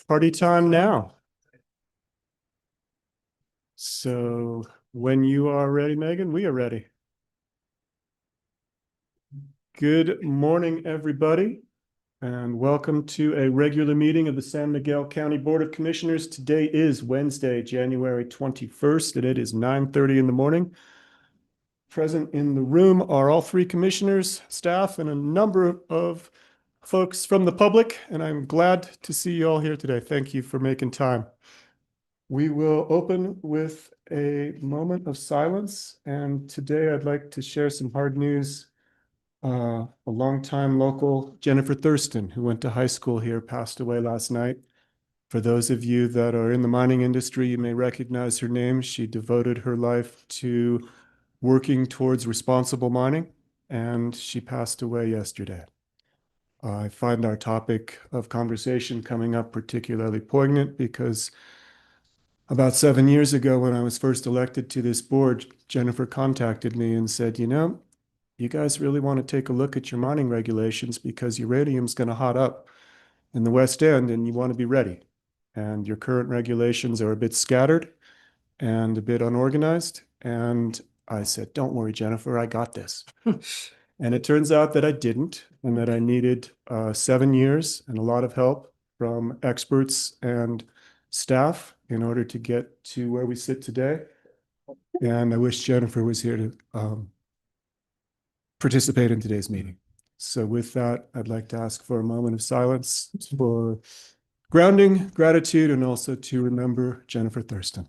Party time now. So when you are ready, Megan, we are ready. Good morning, everybody, and welcome to a regular meeting of the San Miguel County Board of Commissioners. Today is Wednesday, January 21st, and it is 9:30 in the morning. Present in the room are all three commissioners, staff, and a number of folks from the public, and I'm glad to see you all here today. Thank you for making time. We will open with a moment of silence, and today I'd like to share some hard news. A longtime local, Jennifer Thurston, who went to high school here, passed away last night. For those of you that are in the mining industry, you may recognize her name. She devoted her life to working towards responsible mining, and she passed away yesterday. I find our topic of conversation coming up particularly poignant because about 7 years ago, when I was first elected to this board, Jennifer contacted me and said, you guys really want to take a look at your mining regulations because uranium's going to hot up in the West End and you want to be ready. And your current regulations are a bit scattered and a bit unorganized. And I said, don't worry, Jennifer, I got this. And it turns out that I didn't, and that I needed 7 years and a lot of help from experts and staff in order to get to where we sit today. And I wish Jennifer was here to participate in today's meeting. So with that, I'd like to ask for a moment of silence for grounding, gratitude, and also to remember Jennifer Thurston.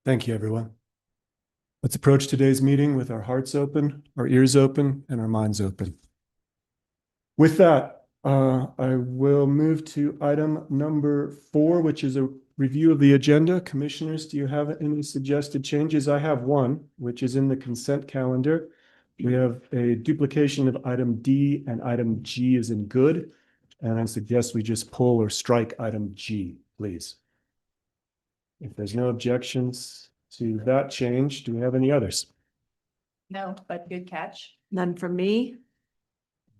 Thank you, everyone. Let's approach today's meeting with our hearts open, our ears open, and our minds open. With that, I will move to item number 4, which is a review of the agenda. Commissioners, do you have any suggested changes? I have one, which is in the consent calendar. We have a duplication of item D and item G is in good. And I suggest we just pull or strike item G, please. If there's no objections to that change, do we have any others? No, but good catch. None from me.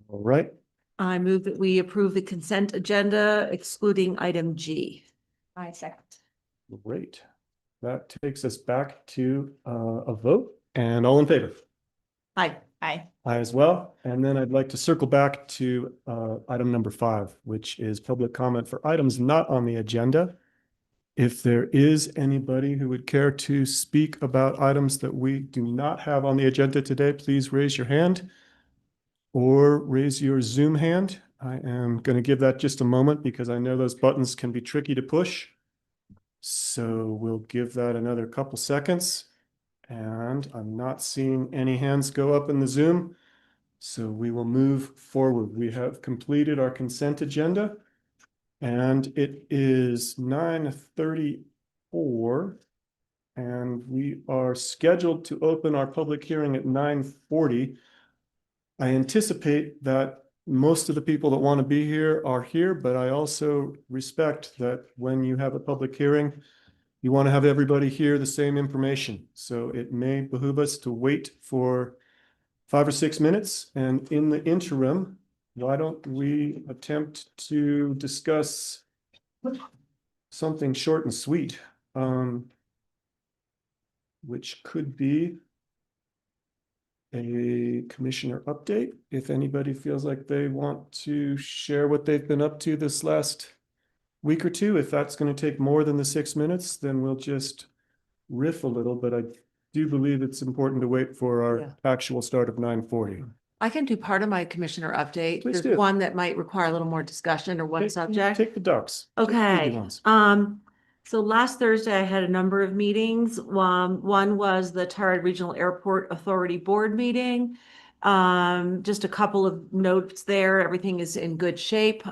All right. I move that we approve the consent agenda excluding item G. I second. Great. That takes us back to a vote, and all in favor? Aye. Aye. Aye as well. And then I'd like to circle back to item number 5, which is public comment for items not on the agenda. If there is anybody who would care to speak about items that we do not have on the agenda today, please raise your hand or raise your Zoom hand. I am going to give that just a moment because I know those buttons can be tricky to push. So we'll give that another couple seconds. And I'm not seeing any hands go up in the Zoom. So we will move forward. We have completed our consent agenda. And it is 9:34. And we are scheduled to open our public hearing at 9:40. I anticipate that most of the people that want to be here are here, but I also respect that when you have a public hearing, you want to have everybody hear the same information. So it may behoove us to wait for 5 or 6 minutes. And in the interim, why don't we attempt to discuss something short and sweet, which could be a commissioner update. If anybody feels like they want to share what they've been up to this last week or two. If that's going to take more than the 6 minutes, then we'll just riff a little, but I do believe it's important to wait for our actual start of 9:40. I can do part of my commissioner update. Please There's do. one that might require a little more discussion or one subject. Take the ducks. Take the easy Okay, ones. so last Thursday I had a number of meetings. One was the Tyrod Regional Airport Authority Board meeting. Just a couple of notes there. Everything is in good shape.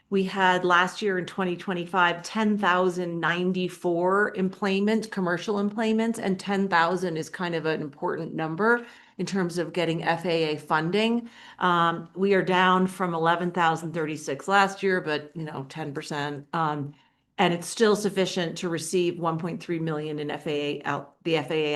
We had last year in 2025, 10,094 commercial employments, and 10,000 is kind of an important number in terms of getting FAA funding. We are down from 11,036 last year, but 10%. And it's still sufficient to receive 1.3 million in the FAA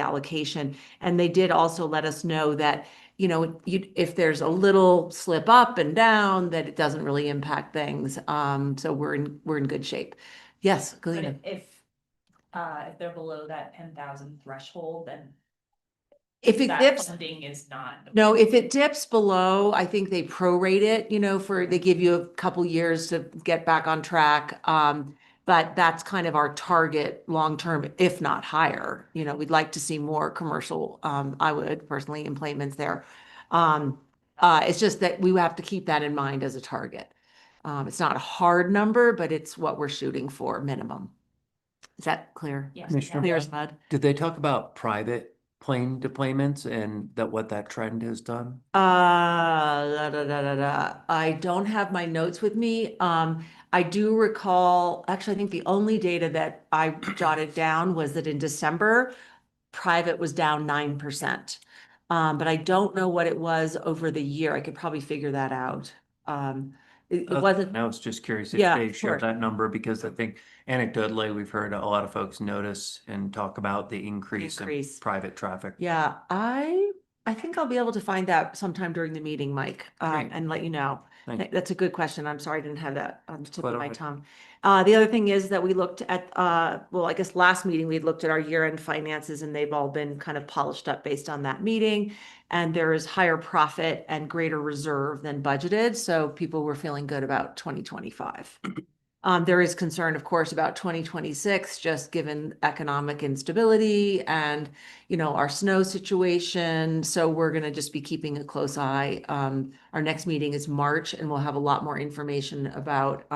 allocation. And they did also let us know that, if there's a little slip up and down, that it doesn't really impact things. So we're in good shape. Yes, But Galina. if they're below that 10,000 threshold, then If it that dips, funding is not. no, if it dips below, I think they prorate it, they give you a couple years to get back on track. But that's kind of our target long-term, if not higher. We'd like to see more commercial, I would personally, employments there. It's just that we have to keep that in mind as a target. It's not a hard number, but it's what we're shooting for minimum. Is that clear? Yes. Commissioner. Clear as mud? Did they talk about private plane deployments and what that trend has done? I don't have my notes with me. I do recall, actually, I think the only data that I jotted down was that in December, private was down 9%. But I don't know what it was over the year. I could probably figure that out. It wasn't, I was just curious if Yeah, they of shared course. that number because I think anecdotally, we've heard a lot of folks notice and talk about the increase in Increase. private traffic. yeah, I think I'll be able to find that sometime during the meeting, Mike, Great. and let you know. Thank you. That's a good question. I'm sorry I didn't have that on the tip Quite of my all right. tongue. The other thing is that we looked at, well, I guess last meeting, we looked at our year-end finances and they've all been kind of polished up based on that meeting. And there is higher profit and greater reserve than budgeted. So people were feeling good about 2025. There is concern, of course, about 2026, just given economic instability and, our snow situation. So we're going to just be keeping a close eye. Our next meeting is March, and we'll have a lot more information about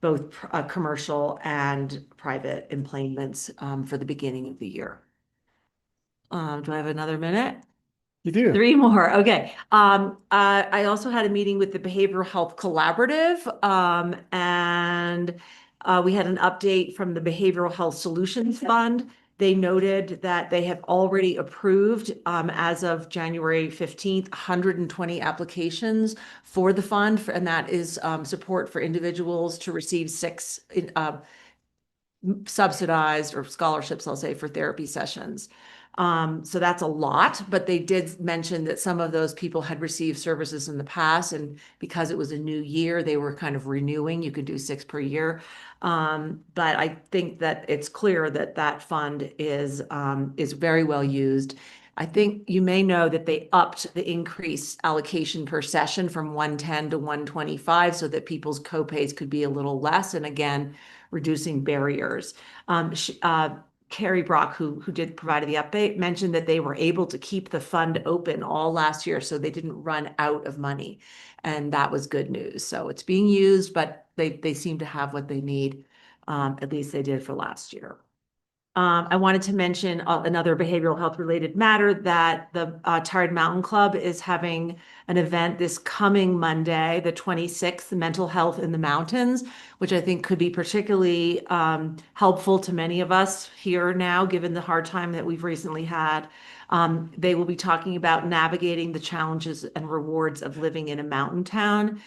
both commercial and private employments for the beginning of the year. Do I have another minute? You do. 3 more. Okay. I also had a meeting with the Behavioral Health Collaborative, and we had an update from the Behavioral Health Solutions Fund. They noted that they have already approved, as of January 15th, 120 applications for the fund, and that is support for individuals to receive 6 subsidized or scholarships, I'll say, for therapy sessions. So that's a lot, but they did mention that some of those people had received services in the past, and because it was a new year, they were kind of renewing. You could do 6 per year. But I think that it's clear that that fund is very well used. I think you may know that they upped the increased allocation per session from 110 to 125 so that people's copays could be a little less, and again, reducing barriers. Carrie Brock, who did provide the update, mentioned that they were able to keep the fund open all last year, so they didn't run out of money. And that was good news. So it's being used, but they seem to have what they need. At least they did for last year. I wanted to mention another behavioral health related matter, that the Tired Mountain Club is having an event this coming Monday, the 26th, Mental Health in the Mountains, which I think could be particularly helpful to many of us here now, given the hard time that we've recently had. They will be talking about navigating the challenges and rewards of living in a mountain town.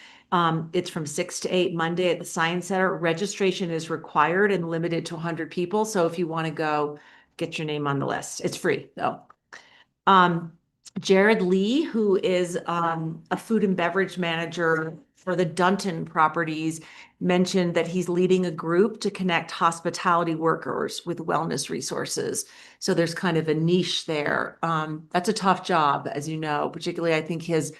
It's from 6 to 8 Monday at the Science Center. Registration is required and limited to 100 people. So if you want to go, get your name on the list. It's free though. Jared Lee, who is a food and beverage manager for the Dunton properties, mentioned that he's leading a group to connect hospitality workers with wellness resources. So there's kind of a niche there. That's a tough job, as you know, particularly I think his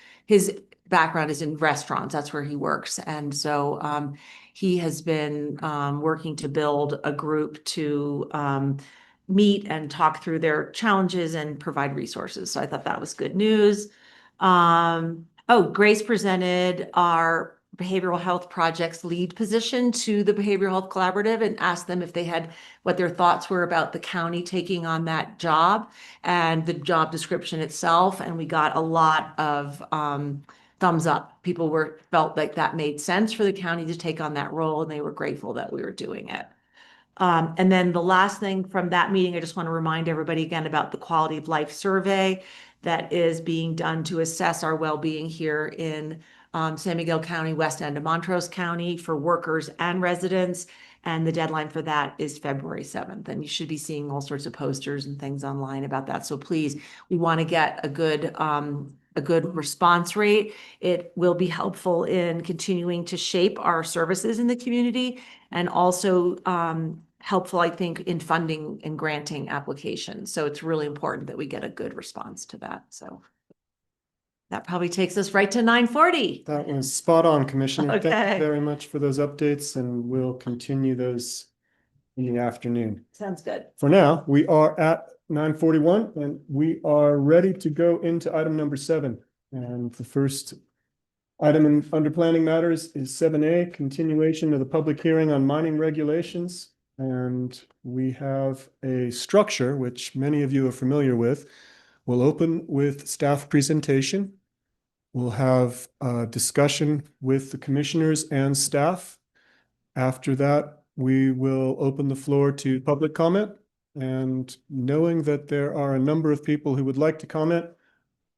background is in restaurants. That's where he works. And so he has been working to build a group to meet and talk through their challenges and provide resources. So I thought that was good news. Grace presented our behavioral health projects lead position to the Behavioral Health Collaborative and asked them if they had what their thoughts were about the county taking on that job and the job description itself. And we got a lot of thumbs up. People felt like that made sense for the county to take on that role, and they were grateful that we were doing it. And then the last thing from that meeting, I just want to remind everybody again about the quality of life survey that is being done to assess our well-being here in San Miguel County, west end of Montrose County for workers and residents. And the deadline for that is February 7th. And you should be seeing all sorts of posters and things online about that. So please, we want to get a good response rate. It will be helpful in continuing to shape our services in the community and also helpful, I think, in funding and granting applications. So it's really important that we get a good response to that. So that probably takes us right to 9:40. That was spot on, Commissioner. Thank Okay. you very much for those updates, and we'll continue those in the afternoon. Sounds good. For now, we are at 9:41 and we are ready to go into item number 7. And the first item under planning matters is 7A, continuation of the public hearing on mining regulations. And we have a structure, which many of you are familiar with. We'll open with staff presentation. We'll have a discussion with the commissioners and staff. After that, we will open the floor to public comment. And knowing that there are a number of people who would like to comment,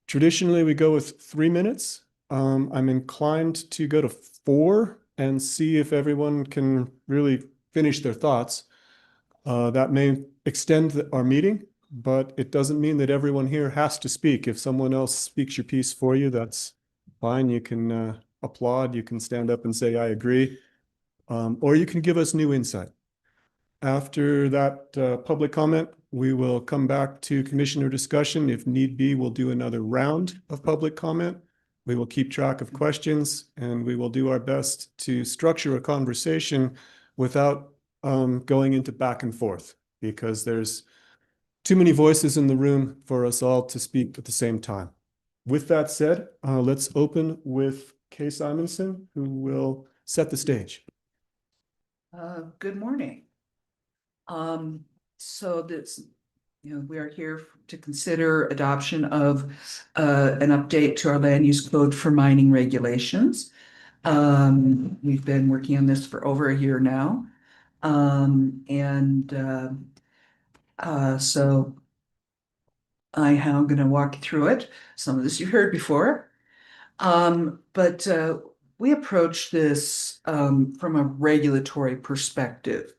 traditionally we go with 3 minutes. I'm inclined to go to 4 and see if everyone can really finish their thoughts. That may extend our meeting, but it doesn't mean that everyone here has to speak. If someone else speaks your piece for you, that's fine. You can applaud, you can stand up and say, I agree. Or you can give us new insight. After that public comment, we will come back to commissioner discussion. If need be, we'll do another round of public comment. We will keep track of questions, and we will do our best to structure a conversation without going into back and forth, because there's too many voices in the room for us all to speak at the same time. With that said, let's open with Kay Simonson, who will set the stage. Good morning. So this, we are here to consider adoption of an update to our land use code for mining regulations. We've been working on this for over a year now. So I am going to walk you through it. Some of this you heard before. But we approach this from a regulatory perspective.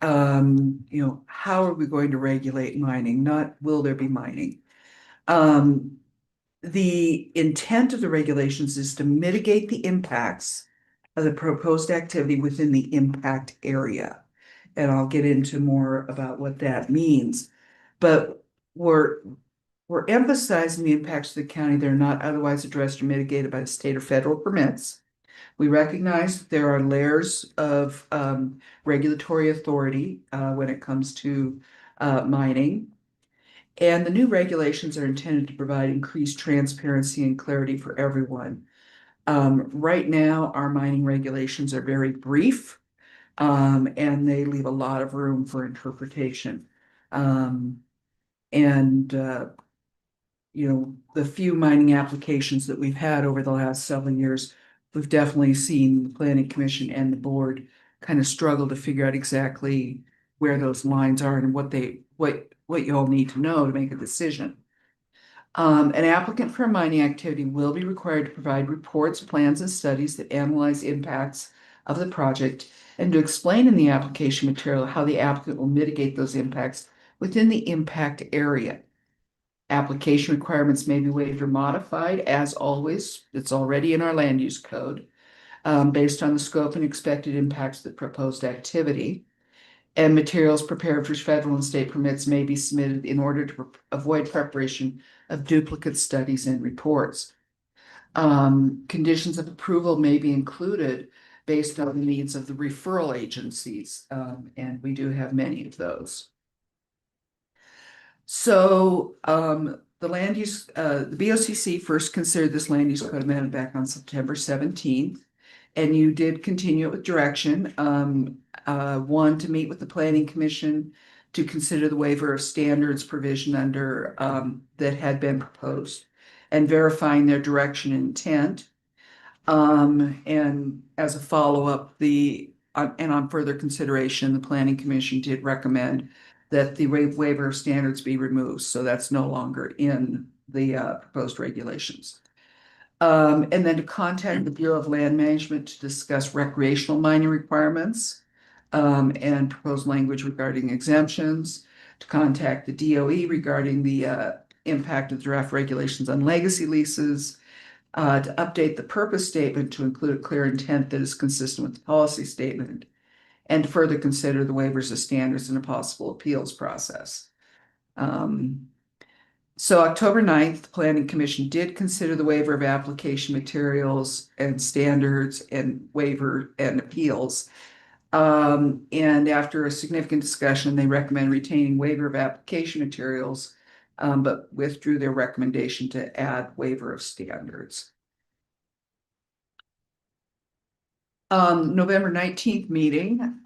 How are we going to regulate mining? Not will there be mining? The intent of the regulations is to mitigate the impacts of the proposed activity within the impact area. And I'll get into more about what that means. But we're emphasizing the impacts to the county that are not otherwise addressed or mitigated by the state or federal permits. We recognize that there are layers of regulatory authority when it comes to mining. And the new regulations are intended to provide increased transparency and clarity for everyone. Right now, our mining regulations are very brief, and they leave a lot of room for interpretation. The few mining applications that we've had over the last 7 years, we've definitely seen the Planning Commission and the board kind of struggle to figure out exactly where those lines are and what you all need to know to make a decision. An applicant for a mining activity will be required to provide reports, plans, and studies that analyze impacts of the project and to explain in the application material how the applicant will mitigate those impacts within the impact area. Application requirements may be waived or modified, as always. It's already in our land use code, based on the scope and expected impacts of the proposed activity. And materials prepared for federal and state permits may be submitted in order to avoid preparation of duplicate studies and reports. Conditions of approval may be included based on the needs of the referral agencies, and we do have many of those. So the land use, the BOCC first considered this land use code amendment back on September 17th. And you did continue it with direction, one, to meet with the planning commission to consider the waiver of standards provision under, that had been proposed and verifying their direction and intent. And as a follow-up, and on further consideration, the planning commission did recommend that the waiver of standards be removed, so that's no longer in the proposed regulations. And then to contact the Bureau of Land Management to discuss recreational mining requirements and proposed language regarding exemptions, to contact the DOE regarding the impact of draft regulations on legacy leases, to update the purpose statement to include a clear intent that is consistent with the policy statement, and to further consider the waivers of standards in a possible appeals process. So October 9th, the Planning Commission did consider the waiver of application materials and standards and waiver and appeals. And after a significant discussion, they recommend retaining waiver of application materials, but withdrew their recommendation to add waiver of standards. November 19th meeting,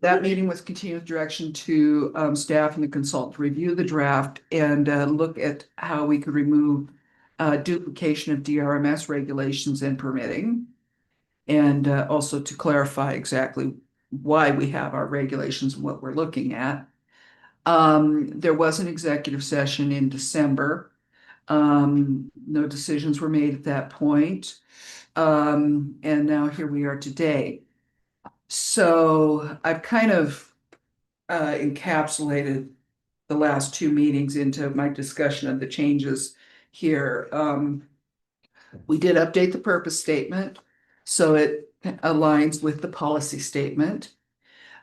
that meeting was continued direction to staff and the consultant to review the draft and look at how we could remove duplication of DRMS regulations and permitting. And also to clarify exactly why we have our regulations and what we're looking at. There was an executive session in December. No decisions were made at that point. And now here we are today. So I've kind of encapsulated the last two meetings into my discussion of the changes here. We did update the purpose statement, so it aligns with the policy statement.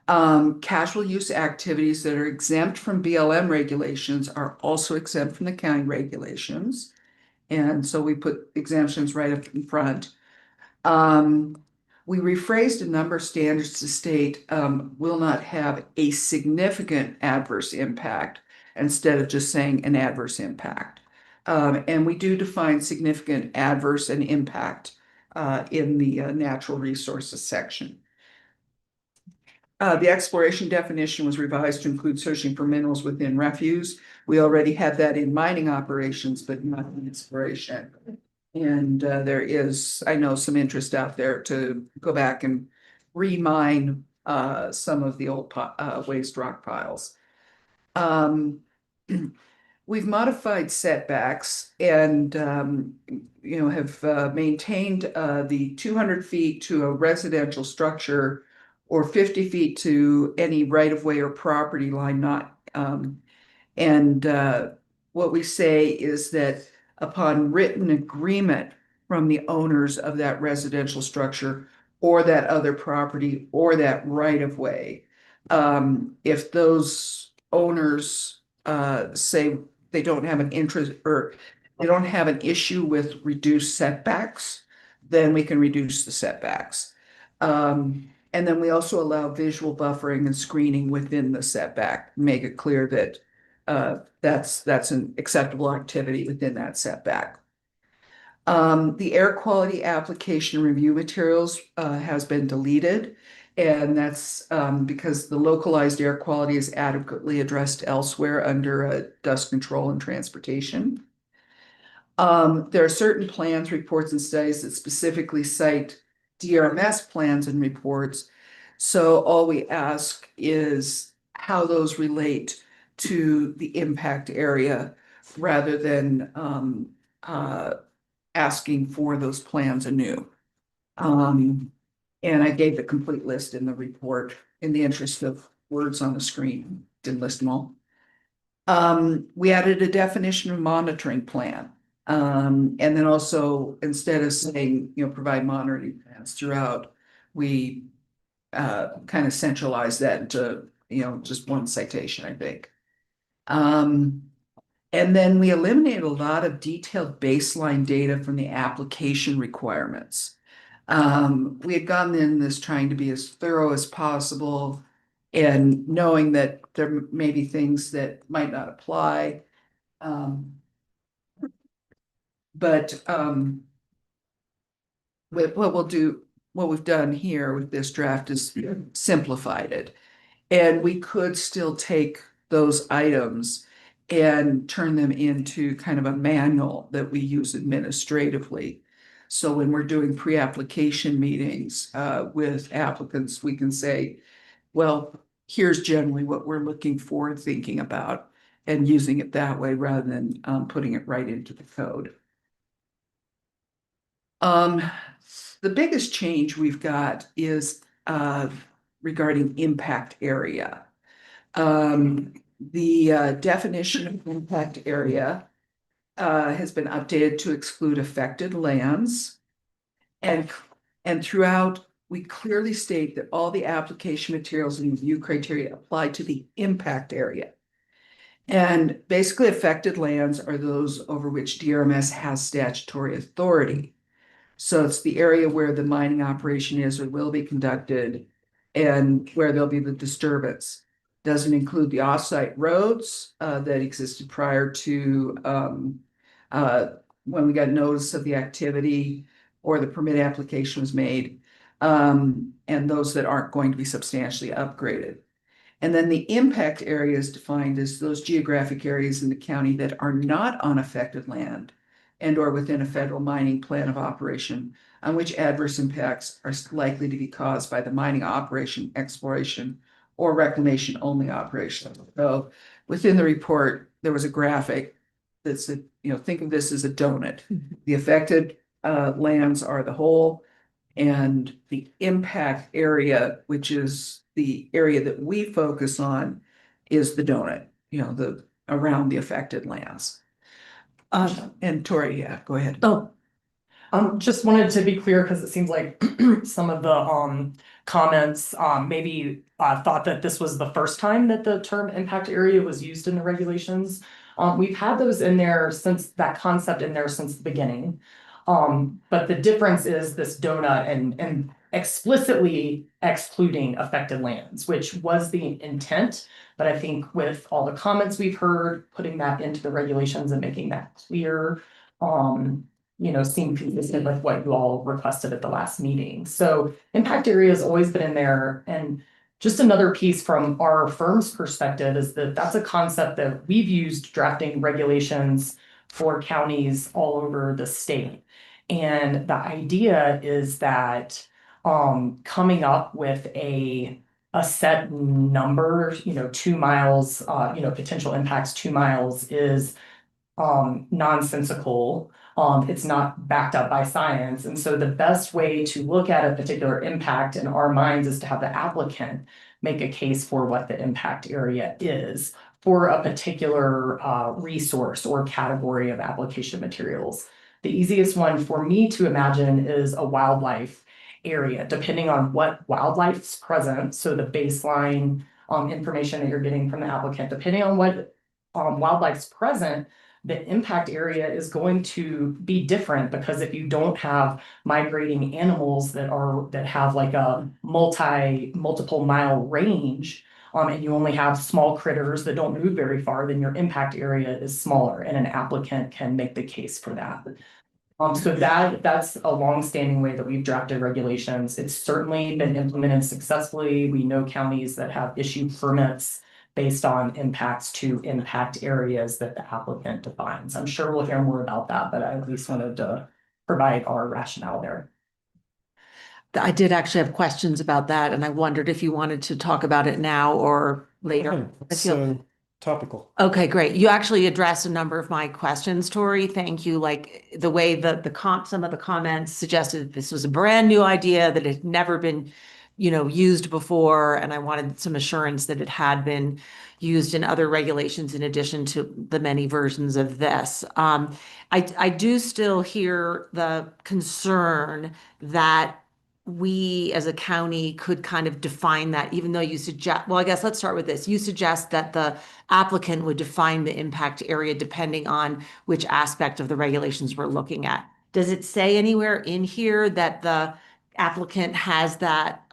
Casual use activities that are exempt from BLM regulations are also exempt from the county regulations. And so we put exemptions right up in front. We rephrased a number of standards to state will not have a significant adverse impact instead of just saying an adverse impact. And we do define significant adverse and impact in the natural resources section. The exploration definition was revised to include searching for minerals within refuse. We already had that in mining operations, but not in exploration. And there is, I know, some interest out there to go back and remine some of the old waste rock piles. We've modified setbacks and have maintained the 200 feet to a residential structure or 50 feet to any right-of-way or property line not. What we say is that upon written agreement from the owners of that residential structure or that other property or that right-of-way, if those owners say they don't have an interest or they don't have an issue with reduced setbacks, then we can reduce the setbacks. And then we also allow visual buffering and screening within the setback, make it clear that that's an acceptable activity within that setback. The air quality application review materials has been deleted, and that's because the localized air quality is adequately addressed elsewhere under dust control and transportation. There are certain plans, reports, and studies that specifically cite DRMS plans and reports. So all we ask is how those relate to the impact area rather than asking for those plans anew. And I gave the complete list in the report in the interest of words on the screen, didn't list them all. We added a definition of monitoring plan. And then also, instead of saying, provide monitoring plans throughout, we kind of centralized that into, just one citation, I think. And then we eliminated a lot of detailed baseline data from the application requirements. We had gone in this trying to be as thorough as possible and knowing that there may be things that might not apply. But what we've done here with this draft is simplified it. And we could still take those items and turn them into kind of a manual that we use administratively. So when we're doing pre-application meetings with applicants, we can say, well, here's generally what we're looking for and thinking about, and using it that way rather than putting it right into the code. The biggest change we've got is regarding impact area. The definition of impact area has been updated to exclude affected lands. And throughout, we clearly state that all the application materials and review criteria apply to the impact area. And basically affected lands are those over which DRMS has statutory authority. So it's the area where the mining operation is or will be conducted and where there'll be the disturbance. Doesn't include the offsite roads that existed prior to when we got notice of the activity or the permit application was made, and those that aren't going to be substantially upgraded. And then the impact area is defined as those geographic areas in the county that are not on affected land and or within a federal mining plan of operation on which adverse impacts are likely to be caused by the mining operation, exploration, or reclamation only operation. So within the report, there was a graphic that said, think of this as a donut. The affected lands are the whole, and the impact area, which is the area that we focus on, is the donut, the around the affected lands. And Tori, yeah, go ahead. Oh, just wanted to be clear because it seems like some of the comments maybe thought that this was the first time that the term impact area was used in the regulations. We've had those in there since that concept in there since the beginning. But the difference is this donut and explicitly excluding affected lands, which was the intent. But I think with all the comments we've heard, putting that into the regulations and making that clear, seemed consistent with what you all requested at the last meeting. So impact area has always been in there. And just another piece from our firm's perspective is that that's a concept that we've used drafting regulations for counties all over the state. And the idea is that coming up with a set number, 2 miles, potential impacts 2 miles is nonsensical. It's not backed up by science. And so the best way to look at a particular impact in our minds is to have the applicant make a case for what the impact area is for a particular resource or category of application materials. The easiest one for me to imagine is a wildlife area, depending on what wildlife's present. So the baseline information that you're getting from the applicant, depending on what wildlife's present, the impact area is going to be different, because if you don't have migrating animals that have like a multiple mile range, and you only have small critters that don't move very far, then your impact area is smaller, and an applicant can make the case for that. So that's a long-standing way that we've drafted regulations. It's certainly been implemented successfully. We know counties that have issued permits based on impacts to impact areas that the applicant defines. I'm sure we'll hear more about that, but I at least wanted to provide our rationale there. I did actually have questions about that, and I wondered if you wanted to talk about it now or later. It's topical. Okay, great. You actually addressed a number of my questions, Tori. Thank you. Like the way that some of the comments suggested this was a brand new idea that had never been, used before. And I wanted some assurance that it had been used in other regulations in addition to the many versions of this. I do still hear the concern that we as a county could kind of define that, even though you suggest, well, I guess let's start with this. You suggest that the applicant would define the impact area depending on which aspect of the regulations we're looking at. Does it say anywhere in here that the applicant has that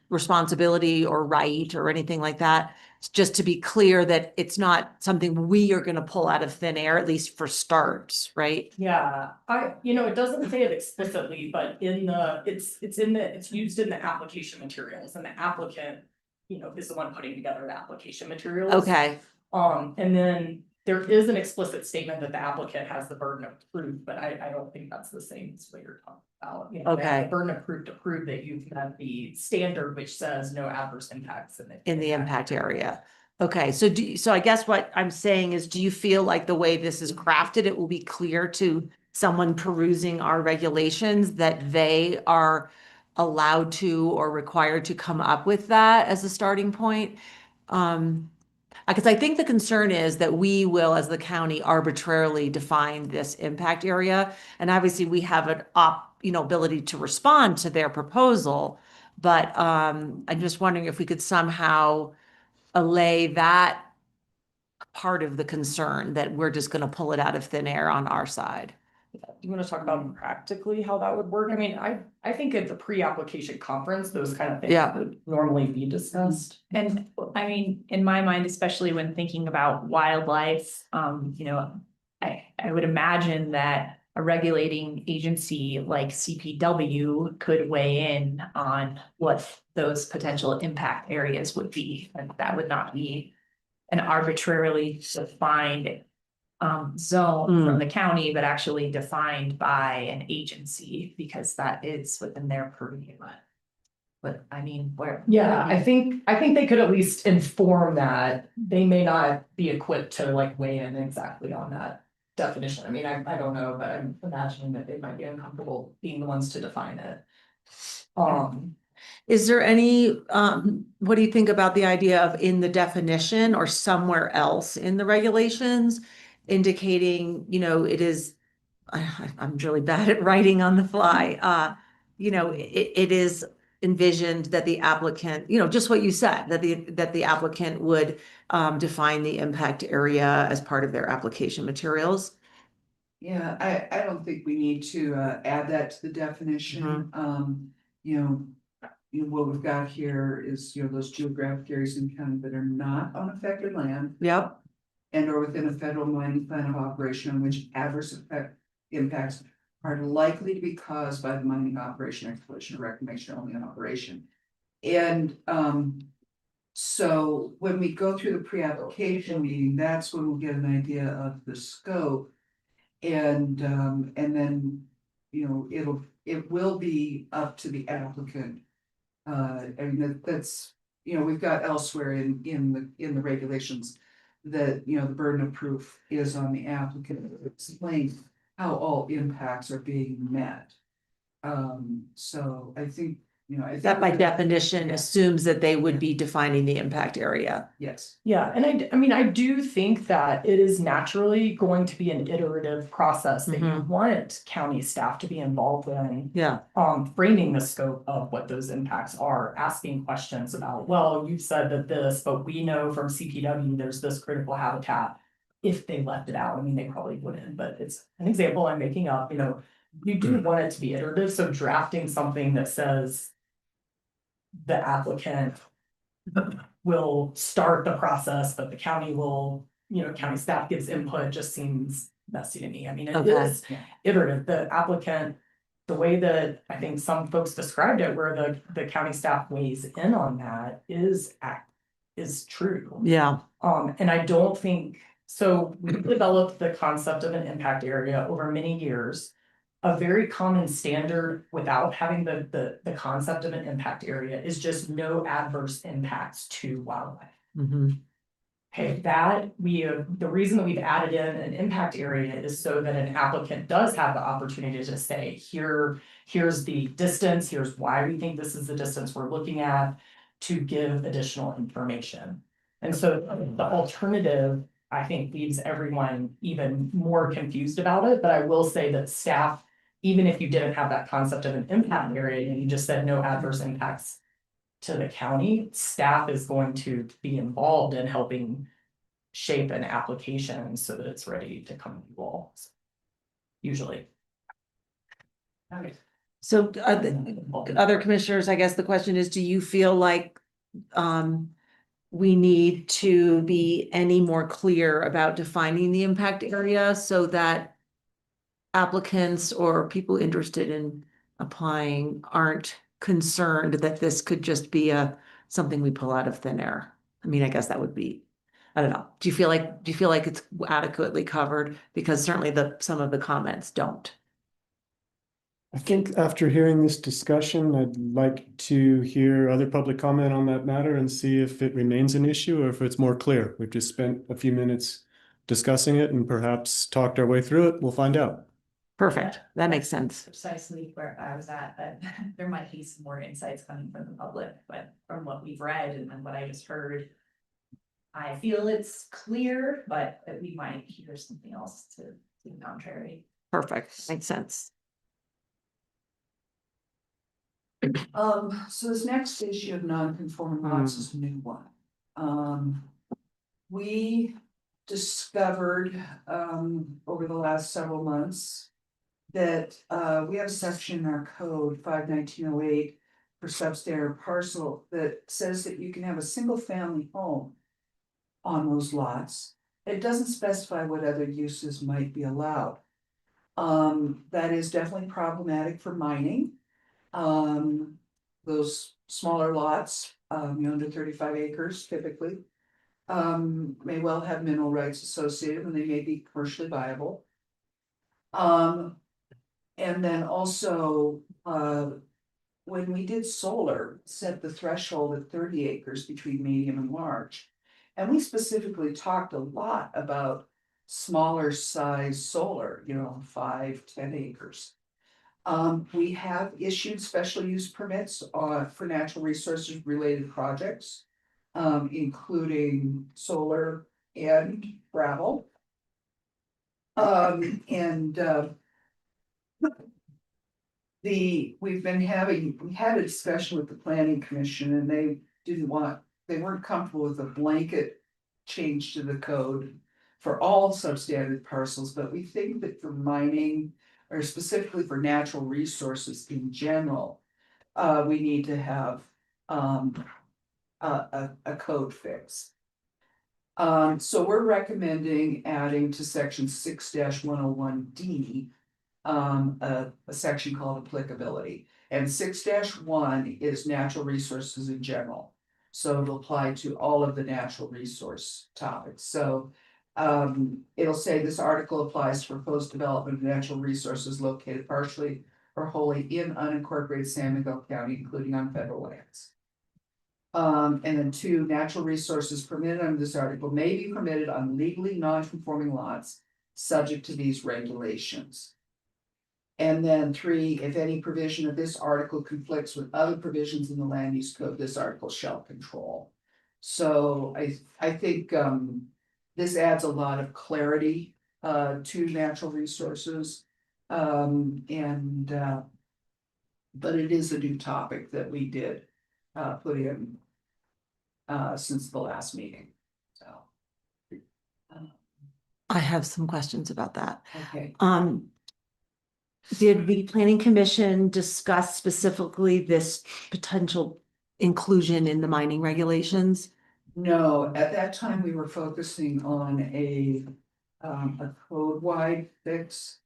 responsibility or right or anything like that just to be clear that it's not something we are gonna pull out of thin air, at least for starts, right? Yeah, it doesn't say it explicitly, but it's used in the application materials and the applicant, is the one putting together the application materials. Okay, And then there is an explicit statement that the applicant has the burden of proof, but I don't think that's the same as what you're talking about. They have Okay. the burden of proof to prove that you've met the standard, which says no adverse impacts in the impact area. Okay, so I guess what I'm saying is, do you feel like the way this is crafted, it will be clear to someone perusing our regulations that they are allowed to or required to come up with that as a starting point? Because I think the concern is that we will, as the county, arbitrarily define this impact area. And obviously, we have ability to respond to their proposal. But I'm just wondering if we could somehow allay that part of the concern that we're just gonna pull it out of thin air on our side. You wanna talk about practically how that would work? I mean, I think at the pre-application conference, those kind of things Yeah. would normally be discussed. And I mean, in my mind, especially when thinking about wildlife, I would imagine that a regulating agency like CPW could weigh in on what those potential impact areas would be. And that would not be an arbitrarily defined zone from the county, but actually defined by an agency, because that is within their purview. But I mean, where? Yeah, I think they could at least inform that. They may not be equipped to like weigh in exactly on that definition. I mean, I don't know, but I'm imagining that they might be uncomfortable being the ones to define it. Is there any, what do you think about the idea of in the definition or somewhere else in the regulations indicating, it is, I'm really bad at writing on the fly. It is envisioned that the applicant, just what you said, that the applicant would define the impact area as part of their application materials. Yeah, I don't think we need to add that to the definition. What we've got here is, those geographic areas in the county that are not on affected land Yep. and or within a federal mining plan of operation on which adverse impacts are likely to be caused by the mining operation, exploration, or reclamation only on operation. And so when we go through the pre-application meeting, that's when we'll get an idea of the scope. And then, it will be up to the applicant. I mean, that's, we've got elsewhere in the regulations that, the burden of proof is on the applicant to explain how all impacts are being met. So I think, I think That by definition assumes that they would be defining the impact area. yes. Yeah, and I mean, I do think that it is naturally going to be an iterative process that you want county staff to be involved in. Yeah. Framing the scope of what those impacts are, asking questions about, well, you said that this, but we know from CPW, there's this critical habitat. If they left it out, I mean, they probably wouldn't, but it's an example I'm making up, you do want it to be iterative, so drafting something that says the applicant will start the process, but the county will, county staff gives input, just seems messy to me. I mean, it Okay. is iterative. The applicant, the way that I think some folks described it, where the county staff weighs in on that is true. Yeah. And I don't think, so we developed the concept of an impact area over many years. A very common standard without having the concept of an impact area is just no adverse impacts to wildlife. Okay, the reason that we've added in an impact area is so that an applicant does have the opportunity to say, here's the distance, here's why we think this is the distance we're looking at, to give additional information. And so the alternative, I think, leaves everyone even more confused about it, but I will say that staff, even if you didn't have that concept of an impact area and you just said no adverse impacts to the county, staff is going to be involved in helping shape an application so that it's ready to come to you all. Usually. So other commissioners, I guess the question is, do you feel like we need to be any more clear about defining the impact area so that applicants or people interested in applying aren't concerned that this could just be something we pull out of thin air. I mean, I guess that would be, I don't know. Do you feel like it's adequately covered? Because certainly some of the comments don't. I think after hearing this discussion, I'd like to hear other public comment on that matter and see if it remains an issue or if it's more clear. We've just spent a few minutes discussing it and perhaps talked our way through it. We'll find out. Perfect. That makes sense. Precisely where I was at, but there might be some more insights coming from the public, but from what we've read and what I just heard. I feel it's clear, but that we might hear something else to the contrary. Perfect. Makes sense. So this next issue of non-conforming lots is a new one. We discovered, over the last several months that, we have a section in our code, 51908, for substandard parcel that says that you can have a single family home on those lots. It doesn't specify what other uses might be allowed. That is definitely problematic for mining. Those smaller lots, under 35 acres typically, may well have mineral rights associated and they may be commercially viable. And then also, when we did solar, set the threshold at 30 acres between medium and large. And we specifically talked a lot about smaller size solar, 5-10 acres. We have issued special use permits for natural resources related projects, including solar and gravel. We had a discussion with the planning commission and they weren't comfortable with a blanket change to the code for all substandard parcels, but we think that for mining or specifically for natural resources in general, we need to have a code fix. So we're recommending adding to section 6-101D a section called applicability. And 6-1 is natural resources in general. So it'll apply to all of the natural resource topics. So it'll say this article applies to proposed development of natural resources located partially or wholly in unincorporated San Miguel County, including on federal lands. And then 2, natural resources permitted under this article may be permitted on legally non-conforming lots, subject to these regulations. And then 3, if any provision of this article conflicts with other provisions in the land use code, this article shall control. So I think this adds a lot of clarity to natural resources. But it is a new topic that we did put in since the last meeting. So I have some questions about that. okay. Did the planning commission discuss specifically this potential inclusion in the mining regulations? No, at that time, we were focusing on a code-wide fix.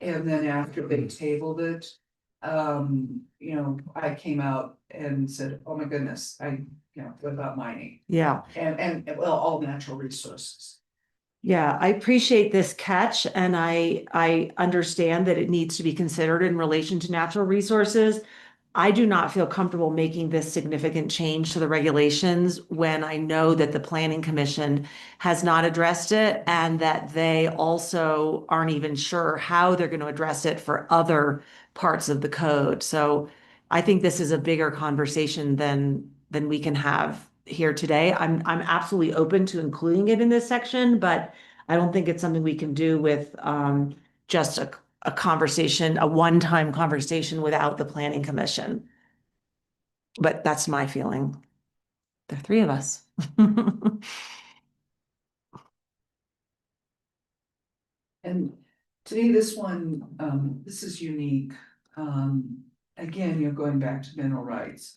And then after they tabled it, I came out and said, oh my goodness, what about mining? Yeah. And well, all natural resources. Yeah, I appreciate this catch and I understand that it needs to be considered in relation to natural resources. I do not feel comfortable making this significant change to the regulations when I know that the planning commission has not addressed it and that they also aren't even sure how they're going to address it for other parts of the code. So I think this is a bigger conversation than we can have here today. I'm absolutely open to including it in this section, but I don't think it's something we can do with just a conversation, a one-time conversation without the planning commission. But that's my feeling. There are 3 of us. And to me, this one, this is unique. Again, going back to mineral rights.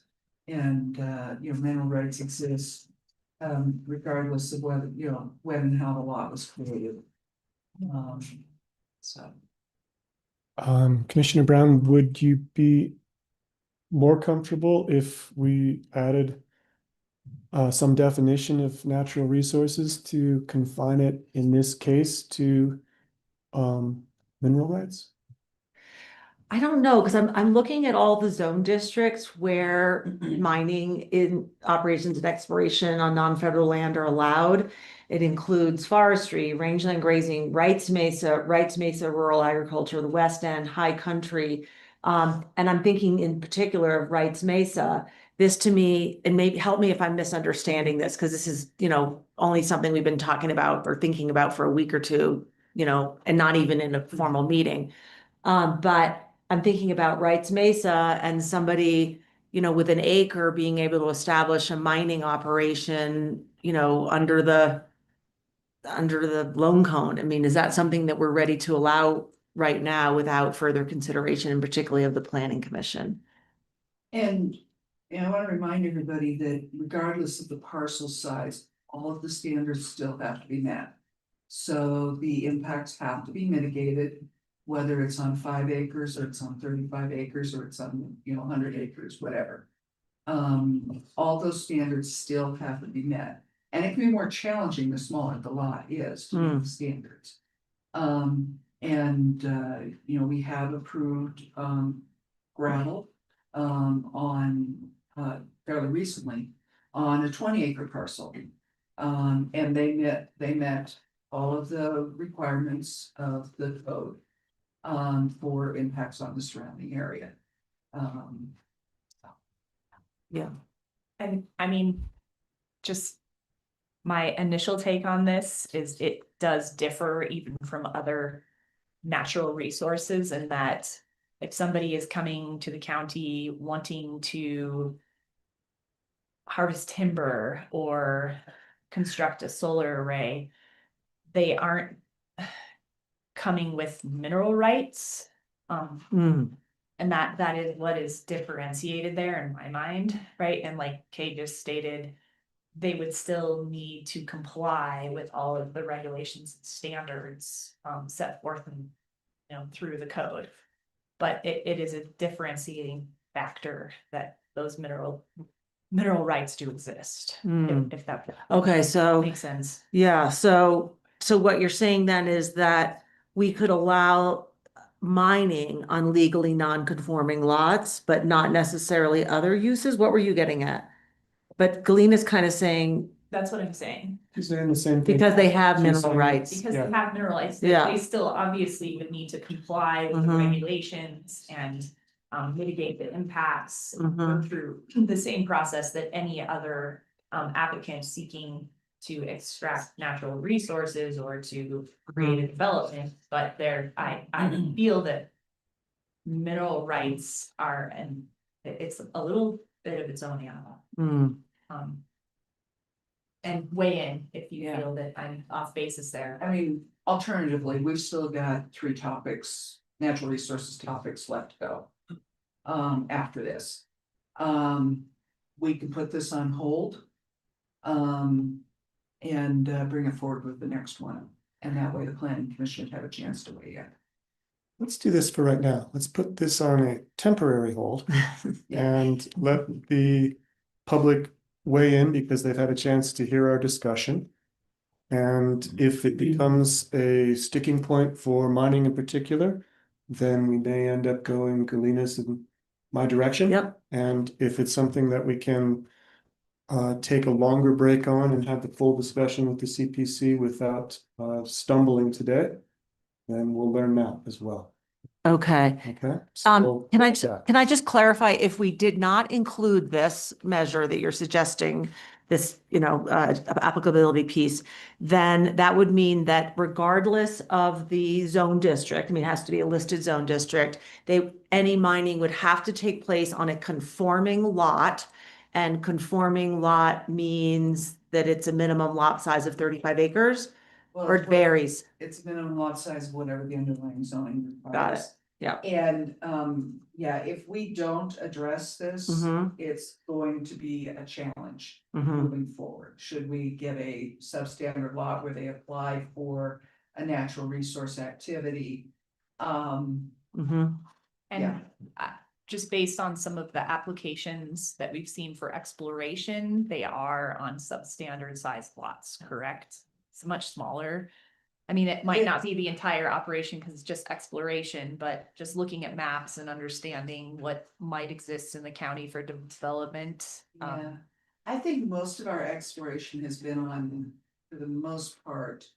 And mineral rights exist regardless of whether, you know, when and how the lot was created. So. Commissioner Brown, would you be more comfortable if we added some definition of natural resources to confine it, in this case, to mineral rights? I don't know, because I'm looking at all the zone districts where mining in operations and exploration on non-federal land are allowed. It includes forestry, rangeland grazing, Wrights Mesa rural agriculture, the West End, high country. And I'm thinking in particular of Wrights Mesa. This to me, and maybe help me if I'm misunderstanding this, because this is, you know, only something we've been talking about or thinking about for a week or two, you know, and not even in a formal meeting. But I'm thinking about Wrights Mesa and somebody, you know, with an acre being able to establish a mining operation, you know, under the loan cone. I mean, is that something that we're ready to allow right now without further consideration, and particularly of the planning commission? And I want to remind everybody that regardless of the parcel size, all of the standards still have to be met. So the impacts have to be mitigated, whether it's on 5 acres or it's on 35 acres or it's on, you know, 100 acres, whatever. All those standards still have to be met. And it can be more challenging the smaller the lot is to meet the standards. You know, we have approved gravel on fairly recently on a 20-acre parcel. And they met all of the requirements of the code for impacts on the surrounding area. Yeah. And I mean, just my initial take on this is it does differ even from other natural resources, and that if somebody is coming to the county wanting to harvest timber or construct a solar array, they aren't coming with mineral rights. And that is what is differentiated there in my mind, right? And like Kay just stated, they would still need to comply with all of the regulations and standards set forth and, you know, through the code. But it is a differentiating factor that those mineral rights do exist. If that Okay, so makes sense. yeah, so what you're saying then is that we could allow mining on legally non-conforming lots, but not necessarily other uses? What were you getting at? But Galena's kind of saying That's what I'm saying. She's saying the same thing. because they have She's mineral saying- rights. Because Yeah. they have mineral rights, Yeah. they still obviously would need to comply with the Mhm. regulations and mitigate the impacts. Go Mhm. through the same process that any other applicant seeking to extract natural resources or to create a development, but I feel that mineral rights are, and it's a little bit of its own animal. And weigh in if you Yeah. feel that I'm off basis there. I mean, alternatively, we've still got 3 topics, natural resources topics left to go. After this. We can put this on hold. And bring it forward with the next one. And that way the planning commission would have a chance to weigh in. Let's do this for right now. Let's put this on a temporary hold and let the public weigh in because they've had a chance to hear our discussion. And if it becomes a sticking point for mining in particular, then we may end up going Galena's in my direction. Yep. And if it's something that we can take a longer break on and have the full discussion with the CPC without stumbling today, then we'll learn that as well. Okay. Okay. So, Can yeah. I just clarify, if we did not include this measure that you're suggesting, this, you know, applicability piece, then that would mean that regardless of the zone district, I mean, it has to be a listed zone district, any mining would have to take place on a conforming lot. And conforming lot means that it's a minimum lot size of 35 acres, or it varies. It's minimum lot size of whatever the underlying zoning Got requires. Yeah. And, yeah, if we don't address this, Mhm. it's going to be a challenge Mhm. moving forward. Should we get a substandard lot where they apply for a natural resource activity? Mhm. And Yeah. just based on some of the applications that we've seen for exploration, they are on substandard sized lots, correct? It's much smaller. I mean, it might not be the entire operation because it's just exploration, but just looking at maps and understanding what might exist in the county for development. Yeah, I think most of our exploration has been on, for the most part,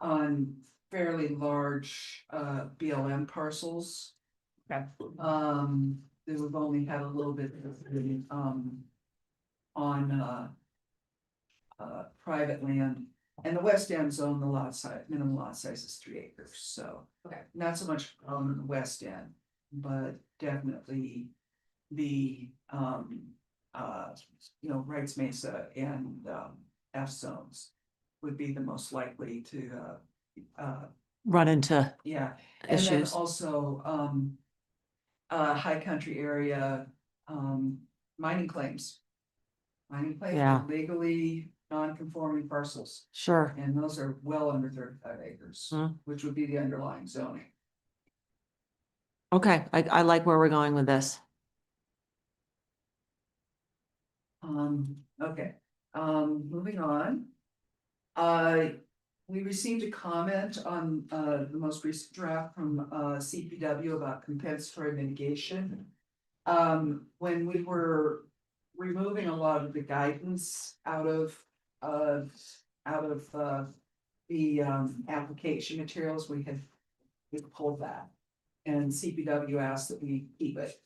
on fairly large BLM parcels. Okay. That we've only had a little bit on private land. And the west end zone, the lot size, minimum lot size is 3 acres, so. Okay. Not so much on the west end, but definitely the Wrights Mesa and F zones would be the most likely to Run into yeah. And then issues. also high country area mining claims. Mining claims Yeah. are legally non-conforming parcels, Sure. and those are well under 35 acres, Hmm. which would be the underlying zoning. Okay, I like where we're going with this. Okay, moving on. We received a comment on, the most recent draft from, CPW about compensatory mitigation. When we were removing a lot of the guidance out of, the, application materials, we pulled that. And CPW asked that we keep it.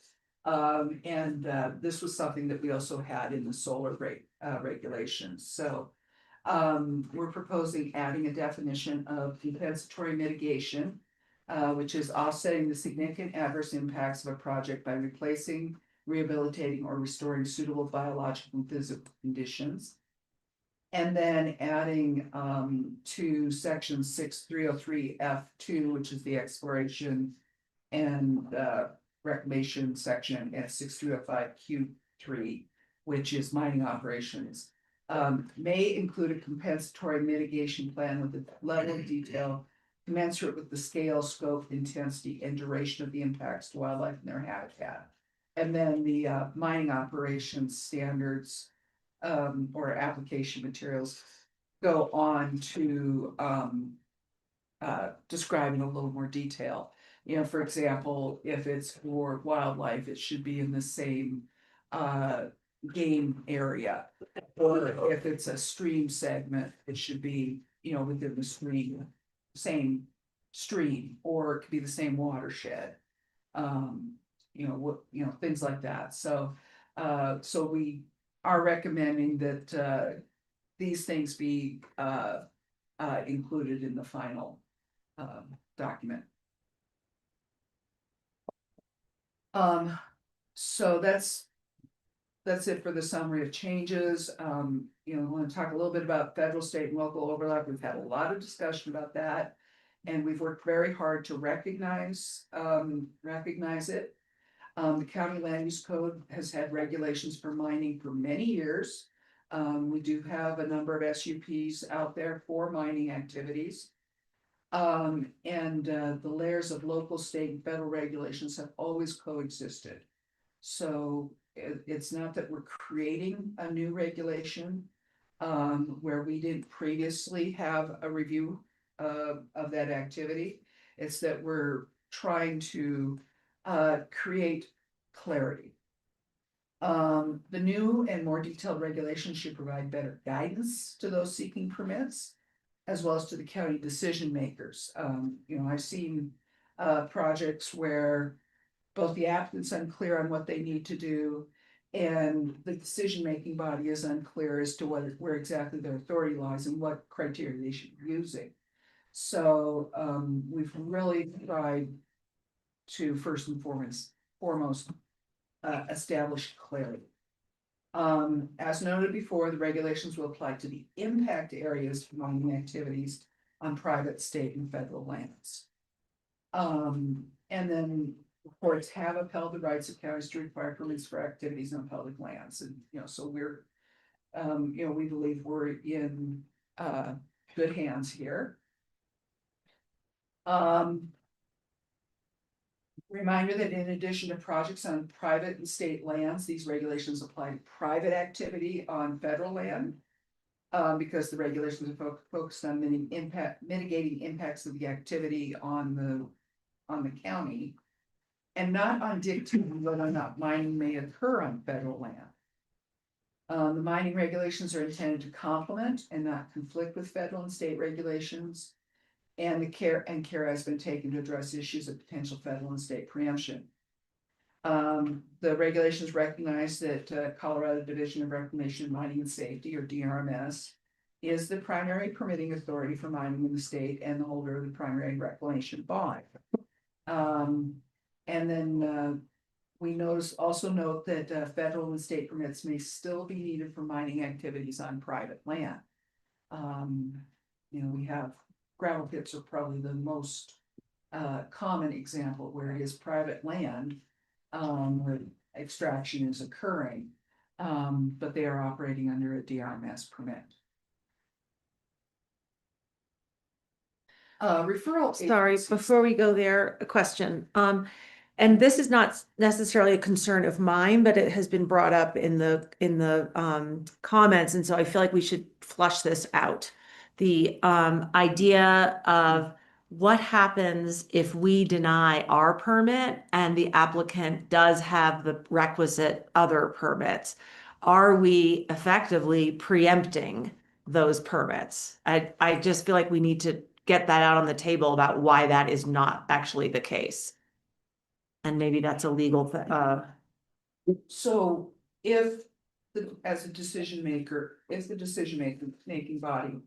This was something that we also had in the solar rate, regulations, so. We're proposing adding a definition of compensatory mitigation. Which is offsetting the significant adverse impacts of a project by replacing, rehabilitating, or restoring suitable biological and physical conditions. And then adding to section 6303 F2, which is the exploration and reclamation section, and 6305 Q3, which is mining operations. May include a compensatory mitigation plan with a level of detail commensurate with the scale, scope, intensity, and duration of the impacts to wildlife and their habitat. And then the mining operations standards or application materials go on to describe in a little more detail. You know, for example, if it's for wildlife, it should be in the same game area. Or if it's a stream segment, it should be, you know, within the stream, same stream, or it could be the same watershed. Things like that. So we are recommending that these things be included in the final document. So that's it for the summary of changes. I want to talk a little bit about federal, state, and local overlap. We've had a lot of discussion about that. And we've worked very hard to recognize it. The county land use code has had regulations for mining for many years. We do have a number of SUPs out there for mining activities. The layers of local, state, and federal regulations have always coexisted. So it's not that we're creating a new regulation where we didn't previously have a review of that activity. It's that we're trying to create clarity. The new and more detailed regulations should provide better guidance to those seeking permits, as well as to the county decision makers. I've seen projects where both the applicant's unclear on what they need to do, and the decision-making body is unclear as to where exactly their authority lies and what criteria they should be using. So we've really tried to first and foremost establish clarity. As noted before, the regulations will apply to the impact areas for mining activities on private, state, and federal lands. And then courts have upheld the rights of counties to require permits for activities on public lands, and, so we're, we believe we're in, good hands here. Reminder that in addition to projects on private and state lands, these regulations apply to private activity on federal land. Because the regulations are focused on mitigating impacts of the activity on the county. And not on dictating whether or not mining may occur on federal land. The mining regulations are intended to complement and not conflict with federal and state regulations. And care has been taken to address issues of potential federal and state preemption. The regulations recognize that Colorado Division of Reclamation, Mining and Safety, or DRMS, is the primary permitting authority for mining in the state and the holder of the primary reclamation bond. And then we also note that federal and state permits may still be needed for mining activities on private land. We have gravel pits are probably the most common example where it is private land where extraction is occurring, but they are operating under a DRMS permit. Referral. Sorry, agencies- before we go there, a question. And this is not necessarily a concern of mine, but it has been brought up in the comments, and so I feel like we should flush this out. The idea of what happens if we deny our permit and the applicant does have the requisite other permits? Are we effectively preempting those permits? I just feel like we need to get that out on the table about why that is not actually the case. And maybe that's a legal thing. So if as a decision maker, if the making body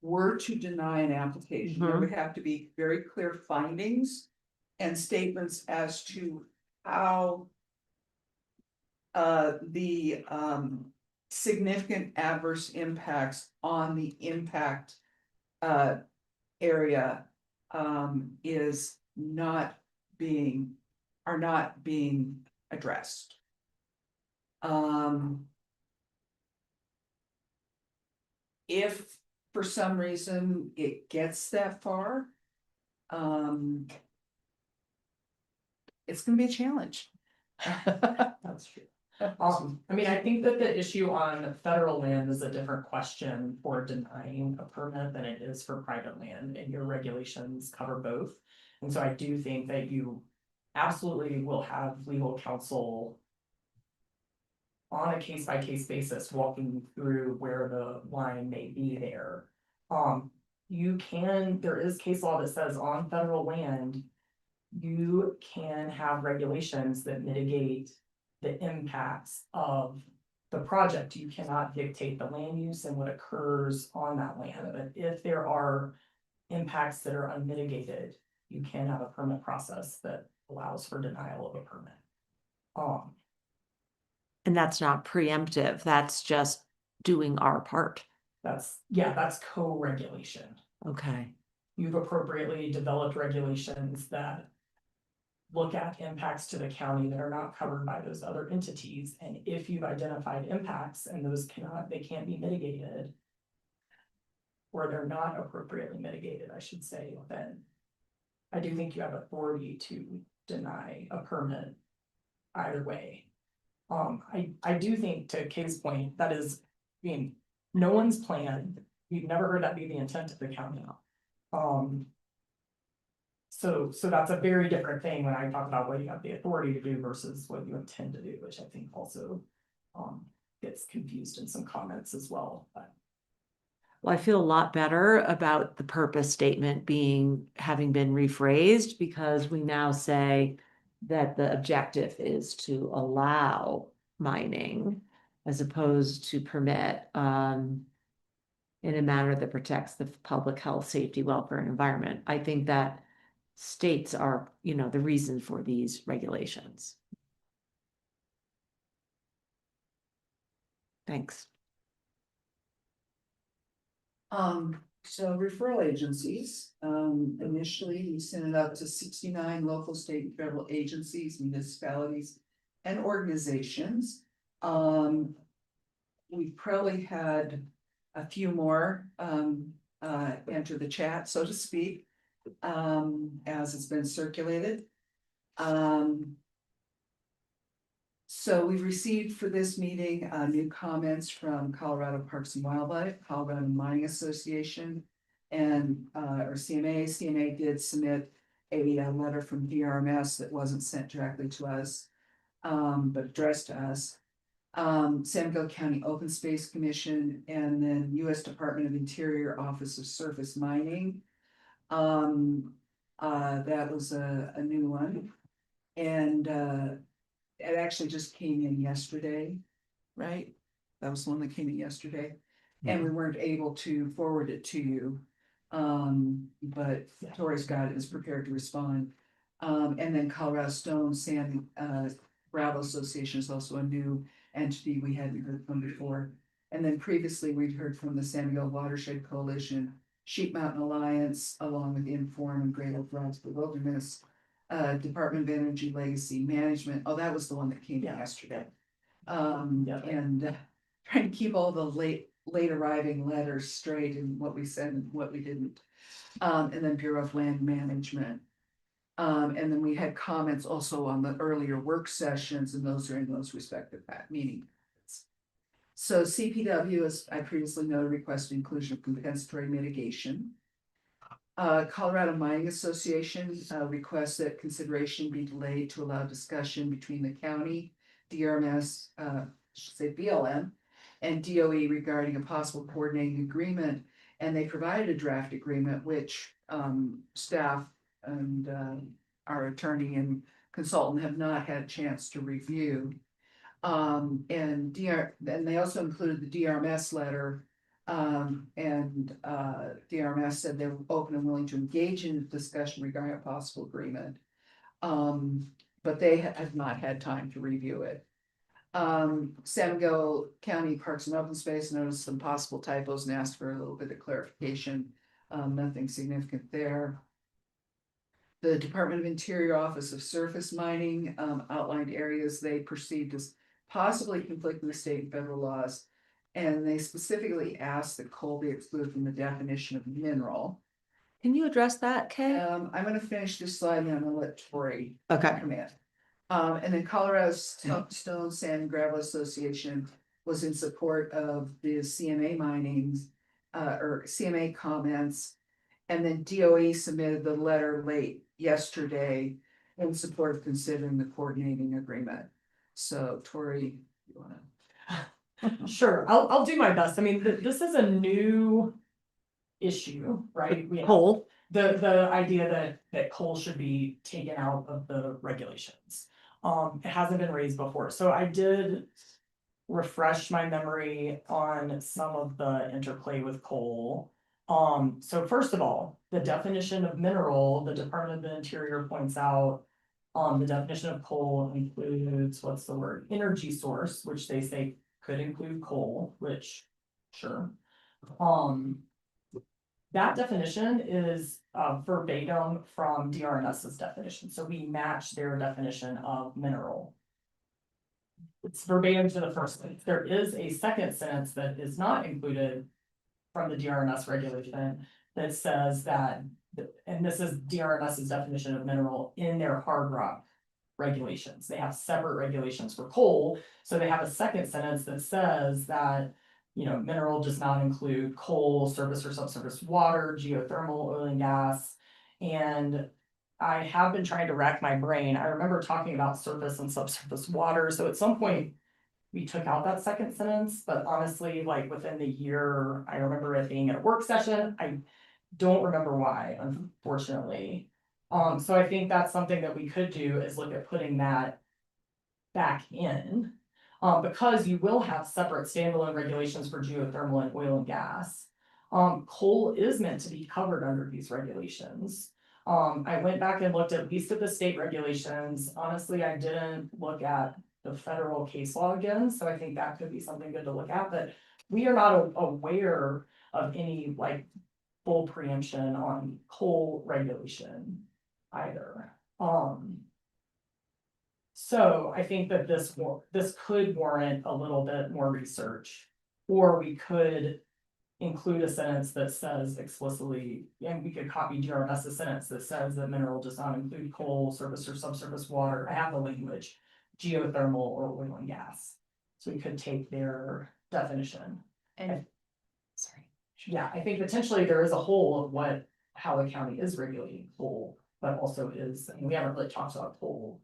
were to deny an application, there would have to be very clear findings and statements as to how the significant adverse impacts on the impact area are not being addressed. If for some reason it gets that far, it's gonna be a challenge. That's true. I mean, I think that the issue on federal land is a different question for denying a permit than it is for private land, and your regulations cover both. And so I do think that you absolutely will have legal counsel on a case by case basis, walking through where the line may be there. There is case law that says on federal land, you can have regulations that mitigate the impacts of the project. You cannot dictate the land use and what occurs on that land, but if there are impacts that are unmitigated, you can have a permit process that allows for denial of a permit. And that's not preemptive, that's just doing our part. That's co-regulation. Okay. You've appropriately developed regulations that look at impacts to the county that are not covered by those other entities. And if you've identified impacts and they can't be mitigated, or they're not appropriately mitigated, I should say, then I do think you have authority to deny a permit either way. I do think, to Kay's point, that is, no one's plan. We've never heard that be the intent of the county. So that's a very different thing when I talk about what you have the authority to do versus what you intend to do, which I think also gets confused in some comments as well. Well, I feel a lot better about the purpose statement having been rephrased, because we now say that the objective is to allow mining as opposed to permit in a manner that protects the public health, safety, welfare, and environment. I think that states are, the reason for these regulations. Thanks. So referral agencies, initially we sent it out to 69 local, state and federal agencies, municipalities and organizations. We probably had a few more enter the chat, so to speak, as it's been circulated. So we've received for this meeting new comments from Colorado Parks and Wildlife, Colorado Mining Association, and or CMA. CMA did submit a letter from DRMS that wasn't sent directly to us, but addressed to us. San Miguel County Open Space Commission, and then U.S. Department of Interior Office of Surface Mining. That was a new one, and it actually just came in yesterday, right? That was the one that came in yesterday, and we weren't able to forward it to you. But Tori's got it, is prepared to respond. And then Colorado Stone Sand Gravel Association is also a new entity we hadn't heard from before. And then previously we'd heard from the San Miguel Watershed Coalition, Sheep Mountain Alliance, along with Inform and Great Oak Roads for Wilderness, Department of Energy Legacy Management. Oh, that was the one that came in yesterday. And trying to keep all the late arriving letters straight and what we said and what we didn't. And then Bureau of Land Management. And then we had comments also on the earlier work sessions, and those are in those respective meetings. So CPW, as I previously noted, requested inclusion of compensatory mitigation. Colorado Mining Association requests that consideration be delayed to allow discussion between the county, DRMS, should say BLM, and DOE regarding a possible coordinating agreement. And they provided a draft agreement, which staff and our attorney and consultant have not had a chance to review. And they also included the DRMS letter. And DRMS said they were open and willing to engage in a discussion regarding a possible agreement. But they have not had time to review it. San Miguel County Parks and Open Space noticed some possible typos and asked for a little bit of clarification. Nothing significant there. The Department of Interior Office of Surface Mining outlined areas they perceived as possibly conflicting with state and federal laws. And they specifically asked that coal be excluded from the definition of mineral. Can you address that, Kay? I'm gonna finish this slide and then I'm gonna let Tori Okay. come in. And then Colorado Stone Sand and Gravel Association was in support of the CMA minings, or CMA comments. And then DOE submitted the letter late yesterday in support of considering the coordinating agreement. So Tori, you wanna? Sure, I'll do my best. I mean, this is a new issue, right? We have Coal. the idea that coal should be taken out of the regulations. It hasn't been raised before, so I did refresh my memory on some of the interplay with coal. So first of all, the definition of mineral, the Department of the Interior points out, the definition of coal includes, what's the word, energy source, which they say could include coal, which, sure. That definition is verbatim from DRMS's definition, so we match their definition of mineral. It's verbatim to the first sentence. There is a second sentence that is not included from the DRMS regulation that says that, and this is DRMS's definition of mineral in their hard rock regulations. They have separate regulations for coal, so they have a second sentence that says that, you know, mineral does not include coal, surface or subsurface water, geothermal, oil and gas. And I have been trying to rack my brain. I remember talking about surface and subsurface water. So at some point we took out that second sentence, but honestly, like within the year, I remember it being at a work session. I don't remember why, unfortunately. So I think that's something that we could do, is look at putting that back in. Because you will have separate standalone regulations for geothermal and oil and gas. Coal is meant to be covered under these regulations. I went back and looked at least at the state regulations. Honestly, I didn't look at the federal case law again, so I think that could be something good to look at, but we are not aware of any like full preemption on coal regulation either. So I think that this could warrant a little bit more research. Or we could include a sentence that says explicitly, and we could copy DRS's sentence that says that mineral does not include coal, surface or subsurface water. I have the language, geothermal or oil and gas. So we could take their definition. And, sorry. Yeah, I think potentially there is a hole of how the county is regulating coal, but also is, and we haven't really talked about coal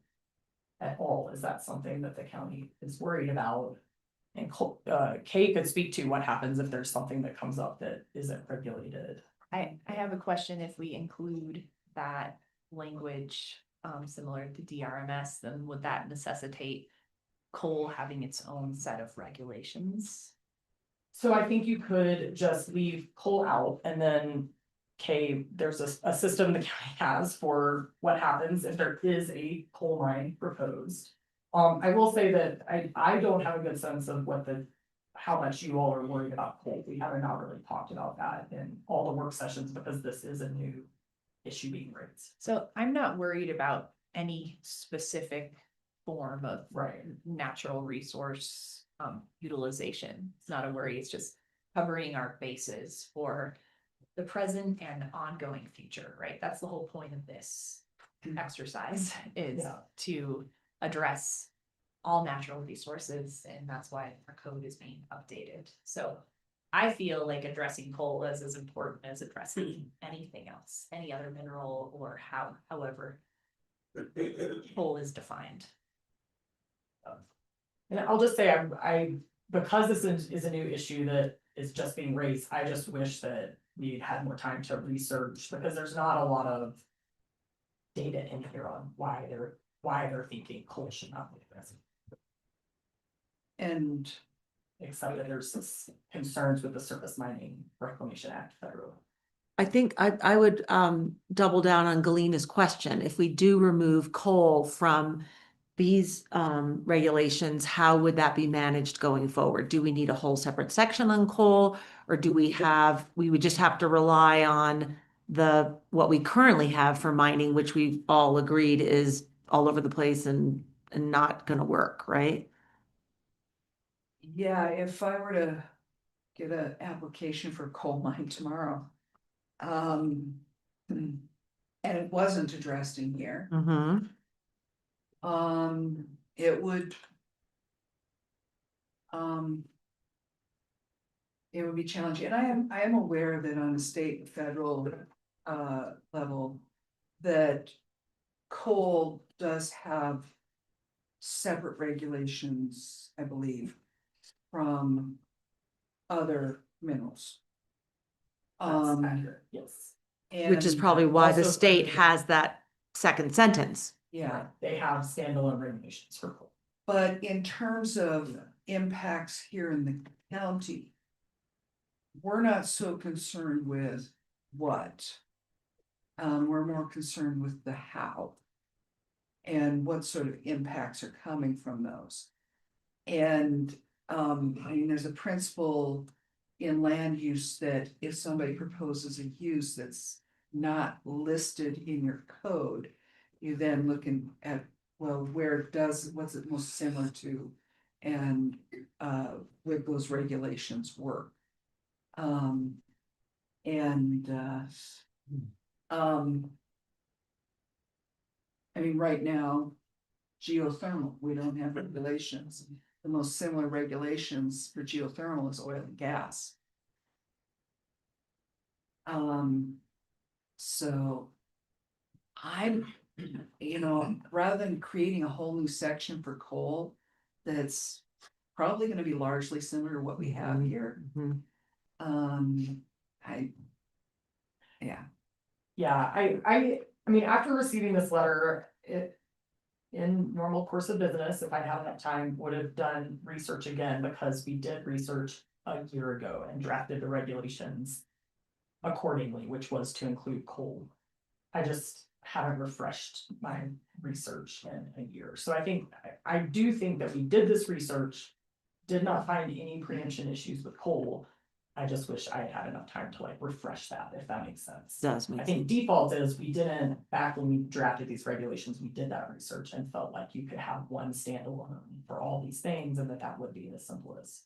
at all. Is that something that the county is worried about? And Kay could speak to what happens if there's something that comes up that isn't regulated. I have a question. If we include that language, similar to DRMS, then would that necessitate coal having its own set of regulations? So I think you could just leave coal out and then, Kay, there's a system the county has for what happens if there is a coal mine proposed. I will say that I don't have a good sense of how much you all are worried about coal. We haven't not really talked about that in all the work sessions because this is a new issue being raised. So I'm not worried about any specific form of Right. natural resource utilization. It's not a worry, it's just covering our bases for the present and ongoing future, right? That's the whole point of this exercise is Yeah. to address all natural resources, and that's why our code is being updated. So I feel like addressing coal is as important as addressing anything else, any other mineral or however coal is defined. And I'll just say, because this is a new issue that is just being raised, I just wish that we had more time to research, because there's not a lot of data in here on why they're thinking coal should not be present. And Except that there's this concerns with the Surface Mining Reclamation Act federally. I think I would double down on Galena's question. If we do remove coal from these regulations, how would that be managed going forward? Do we need a whole separate section on coal? Or do we would just have to rely on what we currently have for mining, which we've all agreed is all over the place and not gonna work, right? yeah, if I were to get an application for a coal mine tomorrow. And it wasn't addressed in here. Mm-hmm. It would. It would be challenging, and I am aware that on a state and federal level. That coal does have separate regulations, I believe, from other minerals. That's accurate, yes. Which is and, probably why the also state federally. has that second sentence. Yeah, They have standalone regulations for coal. but in terms of impacts here in the county. We're not so concerned with what. We're more concerned with the how. And what sort of impacts are coming from those. And, I mean, there's a principle in land use that if somebody proposes a use that's not listed in your code, you then looking at, well, what's it most similar to? And, with those regulations work. I mean, right now, geothermal, we don't have regulations. The most similar regulations for geothermal is oil and gas. So. I'm, rather than creating a whole new section for coal, that's probably gonna be largely similar to what we have here. Mhm. Yeah, I mean, after receiving this letter, in normal course of business, if I'd had enough time, would have done research again, because we did research a year ago and drafted the regulations accordingly, which was to include coal. I just haven't refreshed my research in a year. So I do think that we did this research, did not find any preemption issues with coal. I just wish I had enough time to like refresh that, if that makes sense. Does I make think sense. default is we didn't, back when we drafted these regulations, we did that research and felt like you could have one standalone for all these things and that would be the simplest.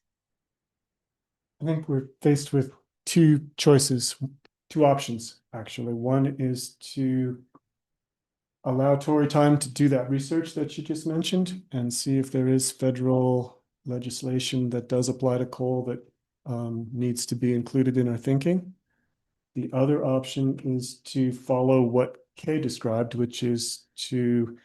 I think we're faced with two choices, two options, actually. One is to allow Tory time to do that research that you just mentioned and see if there is federal legislation that does apply to coal that needs to be included in our thinking. The other option is to follow what Kay described, which is to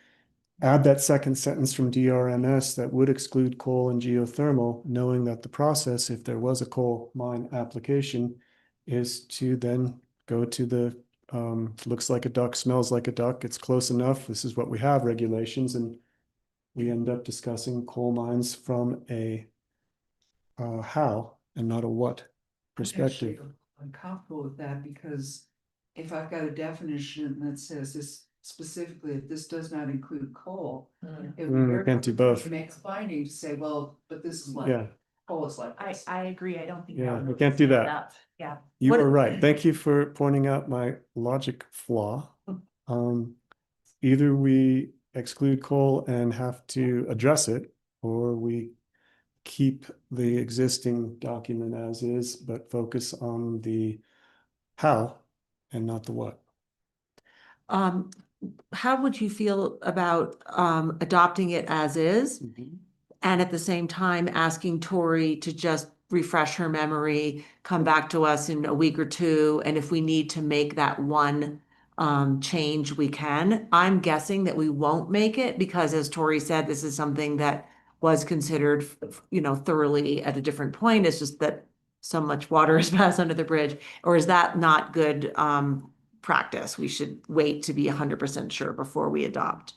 add that second sentence from DRMS that would exclude coal and geothermal, knowing that the process, if there was a coal mine application, is to then go to the looks like a duck, smells like a duck, it's close enough, this is what we have regulations, and we end up discussing coal mines from a how and not a what perspective. Actually, I'm comfortable with that because if I've got a definition that says this specifically, if this does not include coal. It would be we very can't do comfortable both. to make a finding to say, well, but this is like, Yeah, coal is like this. I agree. I don't think. Yeah, that we would can't do stand that. up. Yeah. you What- were right. Thank you for pointing out my logic flaw. Either we exclude coal and have to address it, or we keep the existing document as is, but focus on the how and not the what. How would you feel about adopting it as is? And at the same time, asking Tori to just refresh her memory, come back to us in a week or two, and if we need to make that one change, we can. I'm guessing that we won't make it because, as Tori said, this is something that was considered, thoroughly at a different point. It's just that so much water has passed under the bridge. Or is that not good practice? We should wait to be 100% sure before we adopt.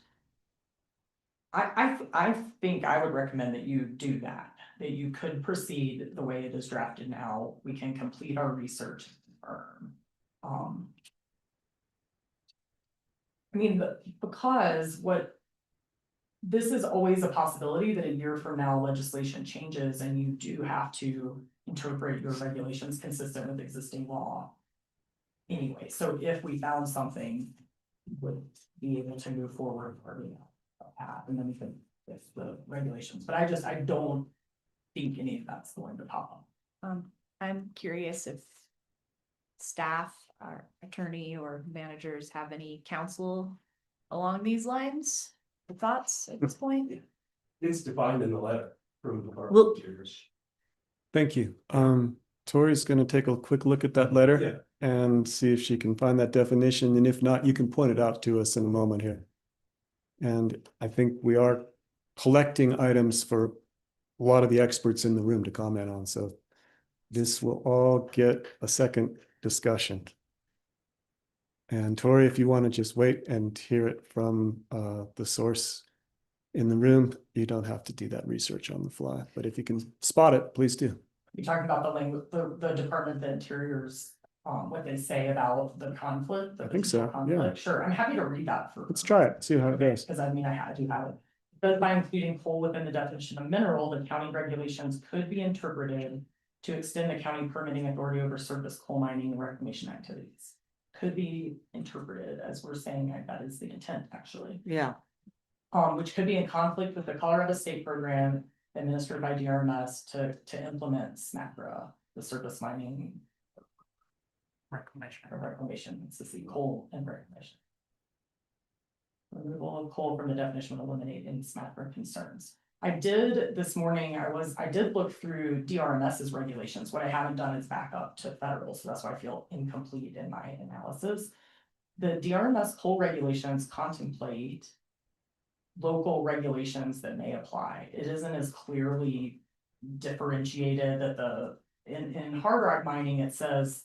I think I would recommend that you do that you could proceed the way it is drafted now. We can complete our research. I mean, because this is always a possibility that a year from now legislation changes and you do have to interpret your regulations consistent with existing law. Anyway, so if we found something, we would be able to move forward or, and then we can fix the regulations, but I don't think any of that's going to pop up. I'm curious if staff, our attorney or managers have any counsel along these lines, or thoughts at this point? It's defined in the letter from the Department Well- of Interior's. Thank you. Tori's going to take a quick look at that letter and see if she can find that definition. And if not, you can point it out to us in a moment here. And I think we are collecting items for a lot of the experts in the room to comment on. So this will all get a second discussion. And Tori, if you want to just wait and hear it from the source in the room, you don't have to do that research on the fly. But if you can spot it, please do. You talked about the language, the Department of the Interior's, what they say about the conflict. I think so, yeah. Conflict. Sure, I'm happy to read that for. Let's try it, see how it goes. Because I mean, I do have it. But by including coal within the definition of mineral, the county regulations could be interpreted to extend the county permitting authority over surface coal mining and reclamation activities. Could be interpreted as we're saying, that is the intent, actually. Yeah. Which could be in conflict with the Colorado State program administered by DRMS to implement SMACRA, the surface mining reclamation, it's the coal and reclamation. Removal of coal from the definition will eliminate any SMACRA concerns. I did this morning, I did look through DRMS's regulations. What I haven't done is back up to federal, so that's why I feel incomplete in my analysis. The DRMS coal regulations contemplate local regulations that may apply. It isn't as clearly differentiated that in hard rock mining, it says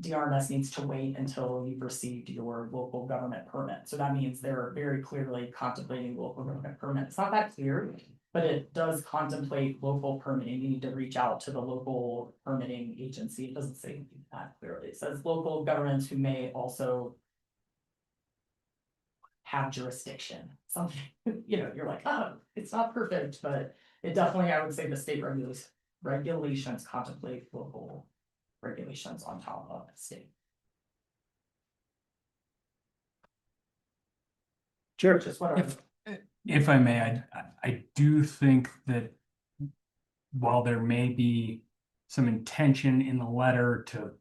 DRMS needs to wait until you've received your local government permit. So that means they're very clearly contemplating local government permit. It's not that clear, but it does contemplate local permitting. You need to reach out to the local permitting agency. It doesn't say that clearly. It says local governments who may also have jurisdiction. Something, you're like, oh, it's not perfect, but it definitely, I would say the state regulations contemplate local regulations on top of the state. Sure. Which is what our If I may, I do think that while there may be some intention in the letter to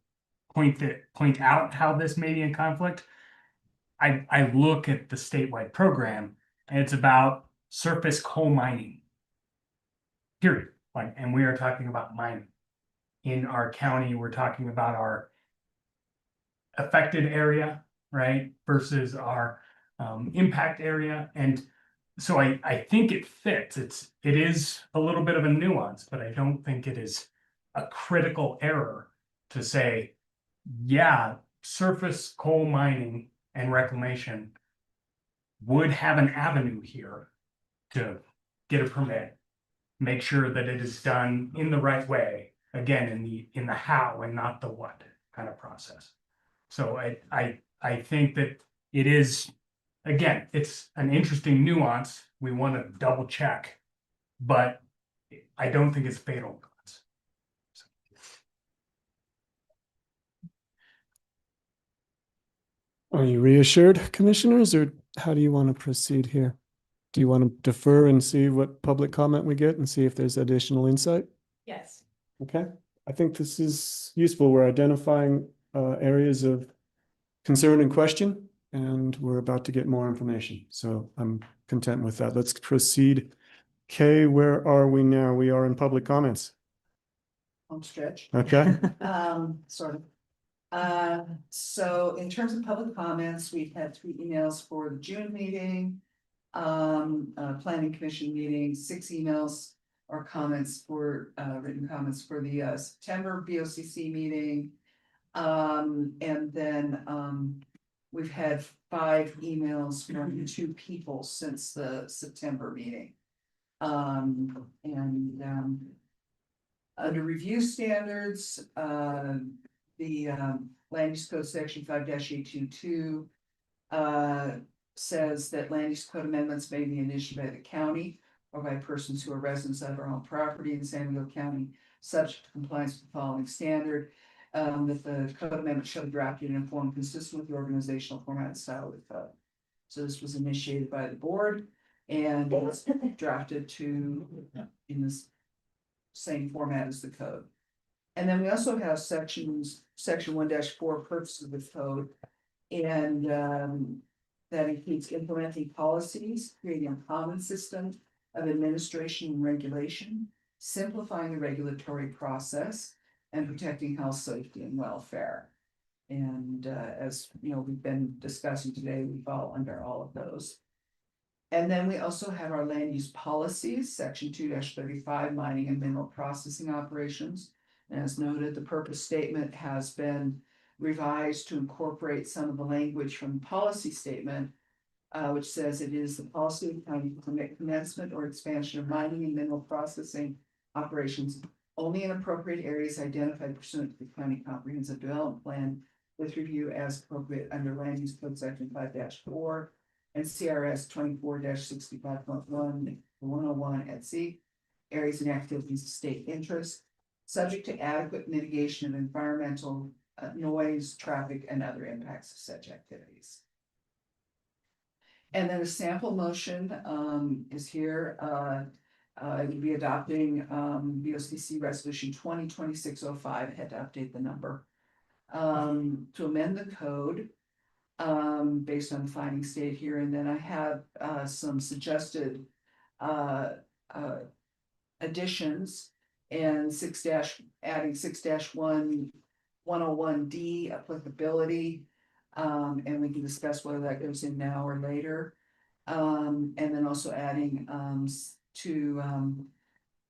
point out how this may be in conflict, I look at the statewide program and it's about surface coal mining. Period. Like, and we are talking about mining. In our county, we're talking about our affected area, right, versus our impact area. And so I think it fits. It is a little bit of a nuance, but I don't think it is a critical error to say, yeah, surface coal mining and reclamation would have an avenue here to get a permit, make sure that it is done in the right way, again, in the how and not the what kind of process. So I think that it is, again, it's an interesting nuance. We want to double check, but I don't think it's fatal. Are you reassured, commissioners, or how do you want to proceed here? Do you want to defer and see what public comment we get and see if there's additional insight? Yes. Okay, I think this is useful. We're identifying areas of concern and question, and we're about to get more information. So I'm content with that. Let's proceed. Kay, where are we now? We are in public comments. Home stretch. Okay, Sort of. So in terms of public comments, we've had 3 emails for the June meeting. Planning commission meeting, 6 emails or comments for, written comments for the September BOCC meeting. And then, we've had 5 emails from 2 people since the September meeting. Under review standards, the land use code section 5-822 says that land use code amendments may be initiated by the county or by persons who are residents of our own property in San Diego County, subject to compliance with the following standard. That the code amendment shall be drafted in a form consistent with the organizational format and style of the code. So this was initiated by the board and it's drafted to in this same format as the code. And then we also have section 1-4 purposes of the code. And that includes implementing policies, creating a common system of administration and regulation, simplifying the regulatory process, and protecting health, safety, and welfare. And as you know, we've been discussing today, we fall under all of those. And then we also have our land use policies, section 2-35, mining and mineral processing operations. And as noted, the purpose statement has been revised to incorporate some of the language from the policy statement, which says it is the policy of the county to permit commencement or expansion of mining and mineral processing operations only in appropriate areas identified pursuant to the county comprehensive development plan with review as appropriate under land use code section 5-4 and CRS 24-65.1 101 at C, areas and activities of state interest, subject to adequate mitigation of environmental noise, traffic, and other impacts of such activities. And then a sample motion is here. It would be adopting BOCC resolution 2026-05. I had to update the number to amend the code based on the finding state here. And then I have some suggested additions and adding 6-1 101D applicability. And we can discuss whether that goes in now or later. And then also adding to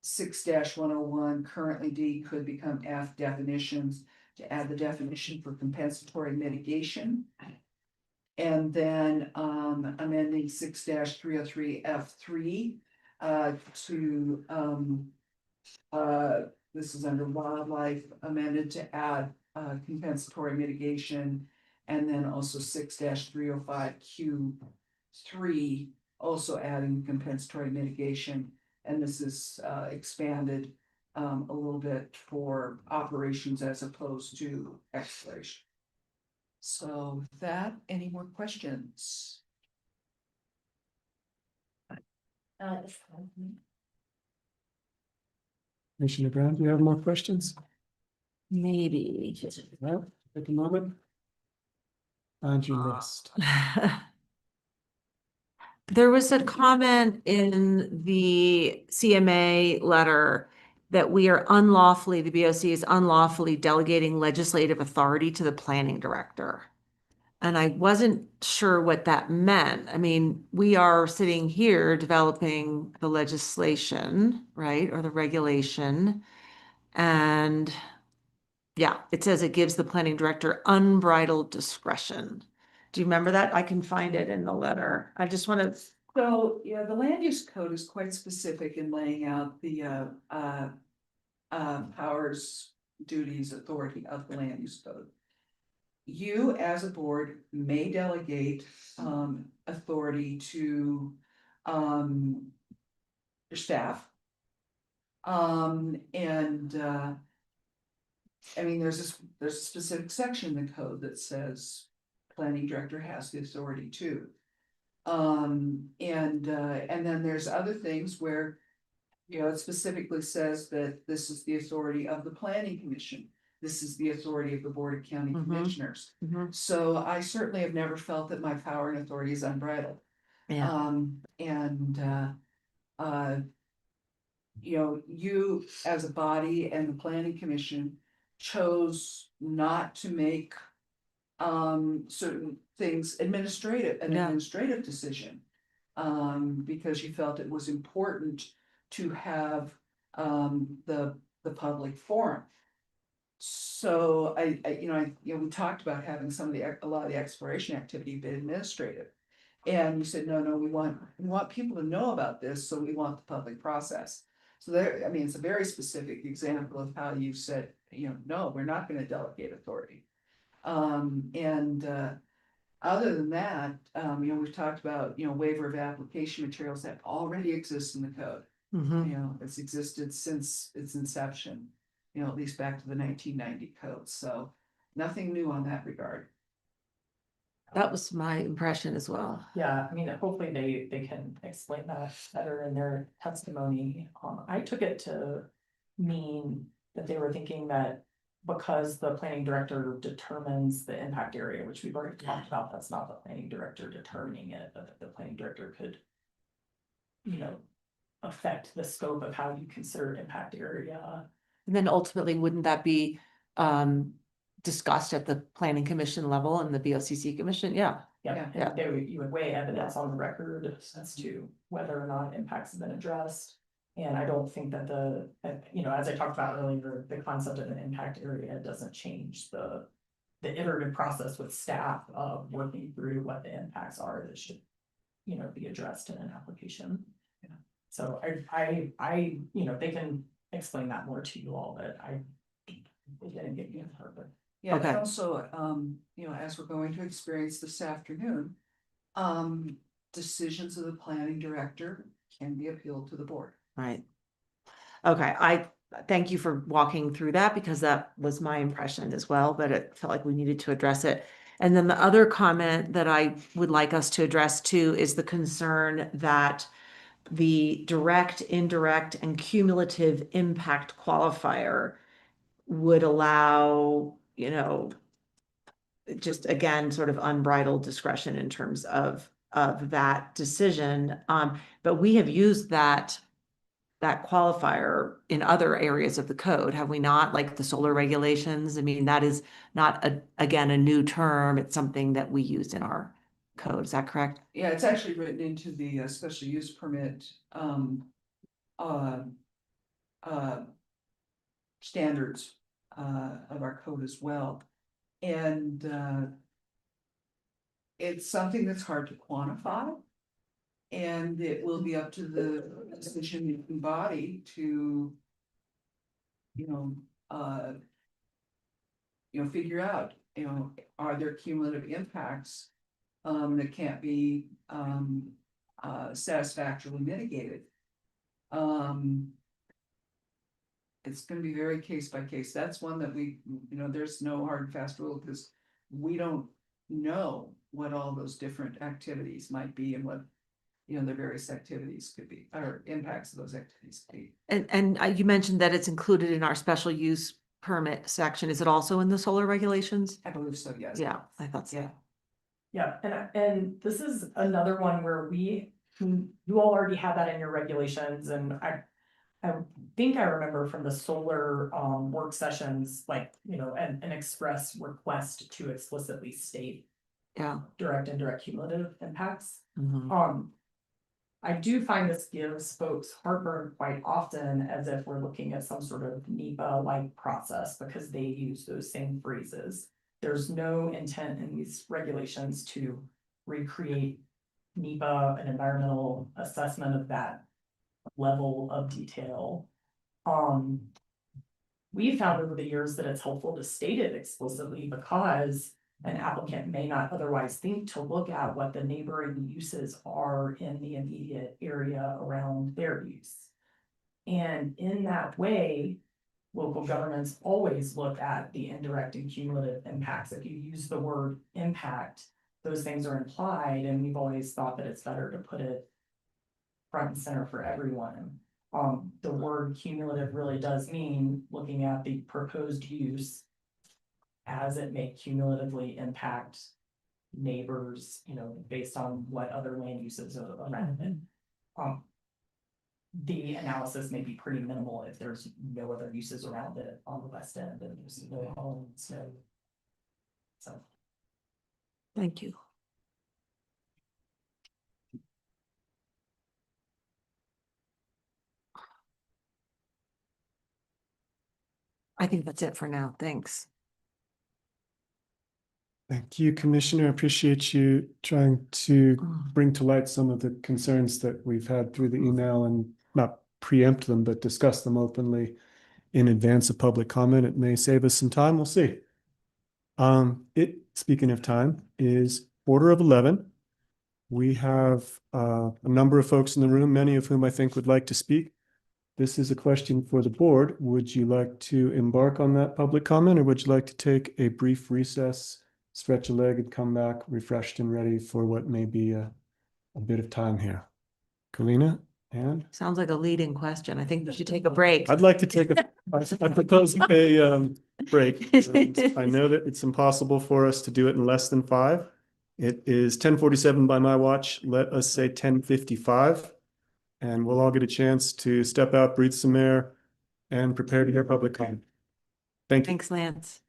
6-101 currently D could become F definitions to add the definition for compensatory mitigation. And then amending 6-303 F3 to this is under wildlife, amended to add compensatory mitigation. And then also 6-305 Q3 also adding compensatory mitigation. And this is expanded a little bit for operations as opposed to exploration. So with that, any more questions? Commissioner Brown, do you have more questions? Maybe. Well, take a moment. Find your list. There was a comment in the CMA letter that we are unlawfully, the BOC is unlawfully delegating legislative authority to the planning director. And I wasn't sure what that meant. I mean, we are sitting here developing the legislation, right, or the regulation. And yeah, it says it gives the planning director unbridled discretion. Do you remember that? I can find it in the letter. I just want to, So, yeah, the land use code is quite specific in laying out the powers, duties, authority of the land use code. You, as a board, may delegate authority to your staff. I mean, there's a specific section in the code that says planning director has the authority to. And then there's other things where, you know, it specifically says that this is the authority of the planning commission. This is the authority of the Board of County Mhm. Commissioners. Mhm. So I certainly have never felt that my power and authority is unbridled. yeah, You know, you as a body and the planning commission chose not to make certain things an Yeah. administrative decision. Because you felt it was important to have the public forum. So we talked about having a lot of the exploration activity be administrative. And we said, no, we want people to know about this, so we want the public process. So there, I mean, it's a very specific example of how you said, no, we're not gonna delegate authority. Other than that, we've talked about, waiver of application materials that already exist in the code. mhm. It's existed since its inception, at least back to the 1990 code, so nothing new on that regard. That was my impression as well. Yeah, I mean, hopefully they can explain that better in their testimony. I took it to mean that they were thinking that because the planning director determines the impact area, which we've already talked about, that's not the planning director determining it, but that the planning director could, affect the scope of how you consider impact area. And then ultimately, wouldn't that be discussed at the planning commission level and the BOCC commission? Yeah. Yeah, Yeah. and you would weigh evidence on the record as to whether or not impacts have been addressed. And I don't think that as I talked about earlier, the concept of an impact area doesn't change the iterative process with staff of working through what the impacts are that should, be addressed in an application. So I they can explain that more to you all, but I didn't get you further. Yeah, Okay. and also, as we're going to experience this afternoon, decisions of the planning director can be appealed to the board. Right. Okay, I thank you for walking through that because that was my impression as well, but it felt like we needed to address it. And then the other comment that I would like us to address too is the concern that the direct, indirect, and cumulative impact qualifier would allow, just again, sort of unbridled discretion in terms of that decision. But we have used that qualifier in other areas of the code, have we not? Like the solar regulations. I mean, that is not again a new term. It's something that we used in our code. Is that correct? Yeah, it's actually written into the special use permit standards of our code as well. And it's something that's hard to quantify. And it will be up to the decision-making body to figure out, are there cumulative impacts that can't be satisfactorily mitigated. it's gonna be very case by case. That's one that we, there's no hard and fast rule because we don't know what all those different activities might be and what, the various activities could be, or impacts of those activities could be. And you mentioned that it's included in our special use permit section. Is it also in the solar regulations? I believe so, yes. Yeah, I thought so. Yeah. Yeah, and this is another one where you all already have that in your regulations, and I think I remember from the solar work sessions, like, an express request to explicitly state Yeah. direct and indirect cumulative impacts. Mhm. I do find this gives folks heartburn quite often, as if we're looking at some sort of NEPA-like process, because they use those same phrases. There's no intent in these regulations to recreate NEPA, an environmental assessment of that level of detail. We found over the years that it's helpful to state it explicitly, because an applicant may not otherwise think to look at what the neighboring uses are in the immediate area around their use. And in that way, local governments always look at the indirect and cumulative impacts. If you use the word impact, those things are implied, and we've always thought that it's better to put it front and center for everyone. The word cumulative really does mean looking at the proposed use as it may cumulatively impact neighbors, based on what other land uses are around it. The analysis may be pretty minimal if there's no other uses around it on the west end, and there's no homes, so. Thank you. I think that's it for now. Thanks. Thank you, Commissioner. I appreciate you trying to bring to light some of the concerns that we've had through the email, and not preempt them, but discuss them openly in advance of public comment. It may save us some time. We'll see. Speaking of time, is 11:15. We have a number of folks in the room, many of whom I think would like to speak. This is a question for the board. Would you like to embark on that public comment, or would you like to take a brief recess, stretch a leg, and come back refreshed and ready for what may be a bit of time here? Kalina, and Sounds like a leading question. I think we should take a break. I'd like to take I propose a break. I know that it's impossible for us to do it in less than 5. It is 10:47 by my watch. Let us say 10:55. And we'll all get a chance to step out, breathe some air, and prepare to hear public comment. Thank you. Thanks, Lance.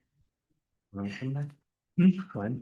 Fine.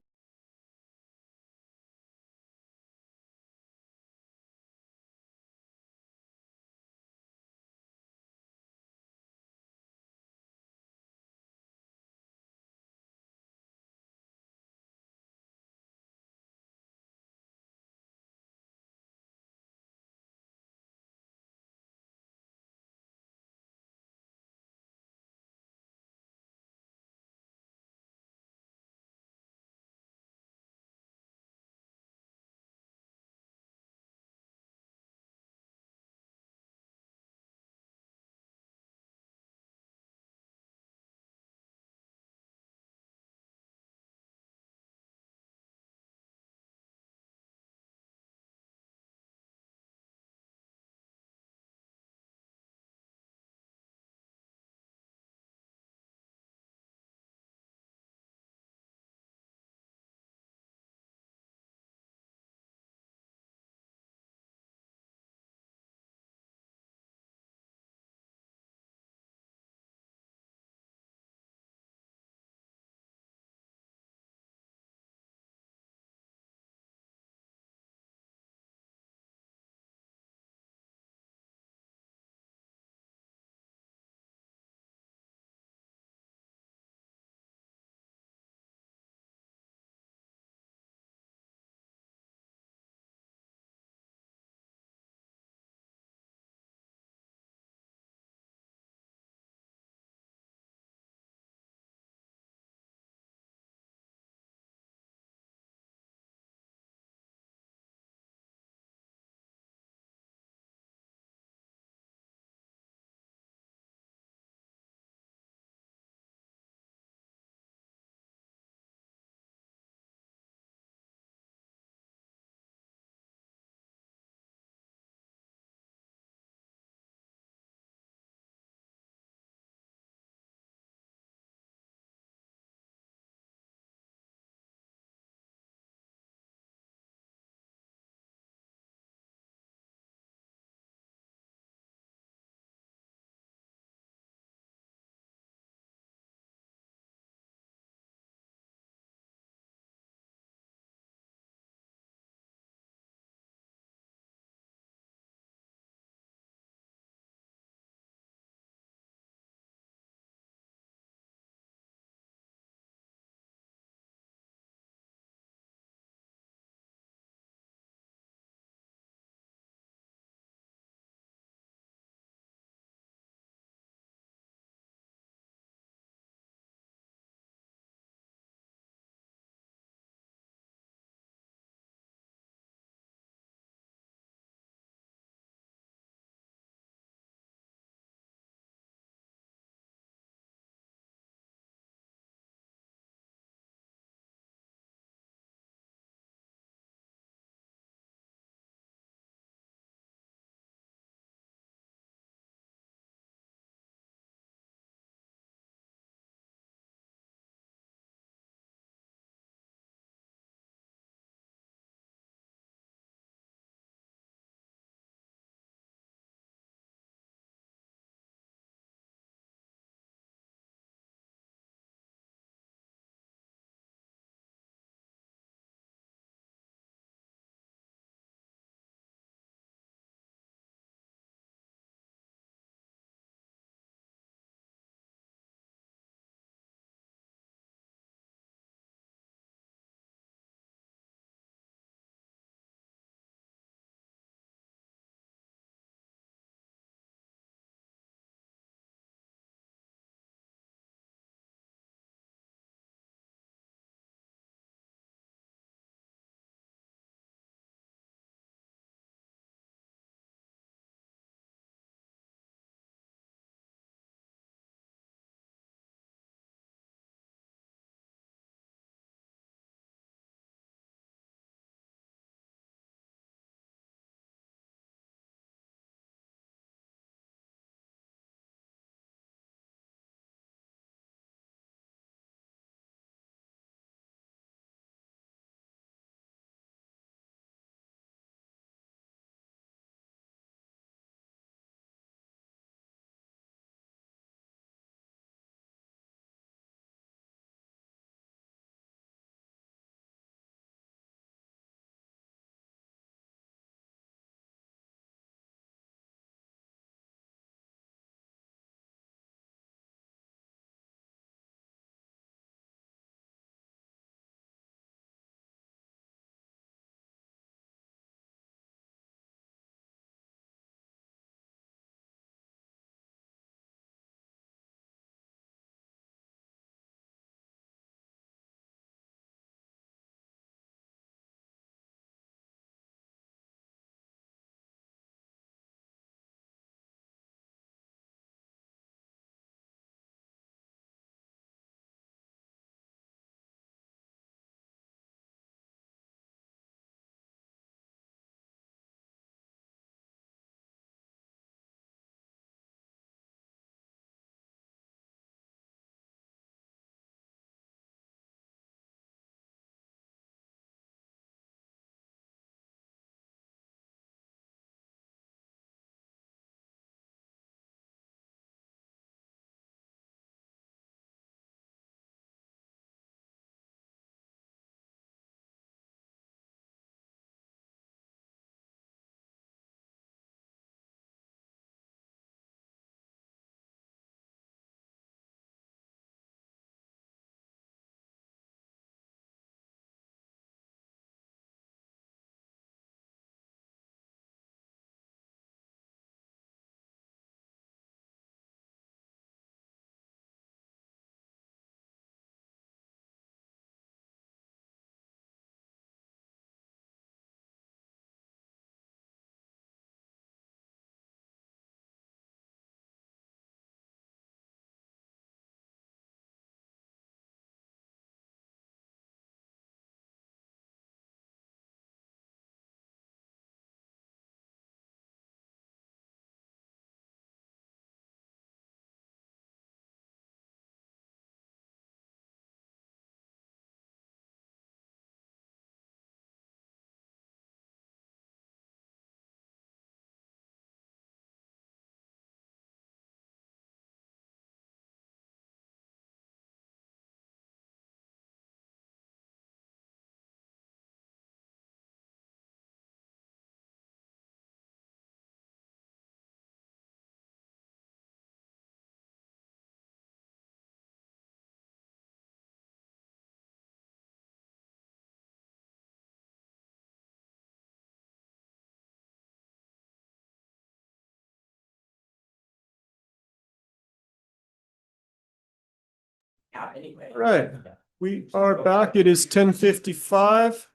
Yeah, anyway. All right, we are back. It is 10:55.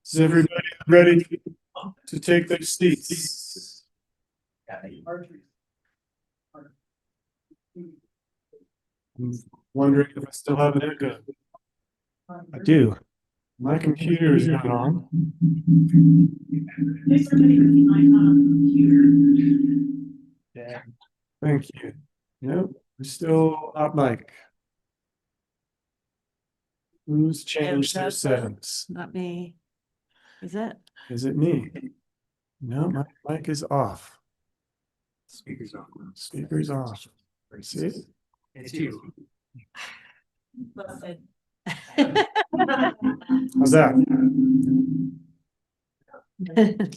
Is everybody ready to take their seats? I'm wondering if I still have an echo. I do. My computer is not on. Yeah. Thank you. Nope, we're still up mic. Who's changed their settings? Not me. Is it? Is it me? No, my mic is off. Speakers on. Speaker's off. See? It's you. How's that?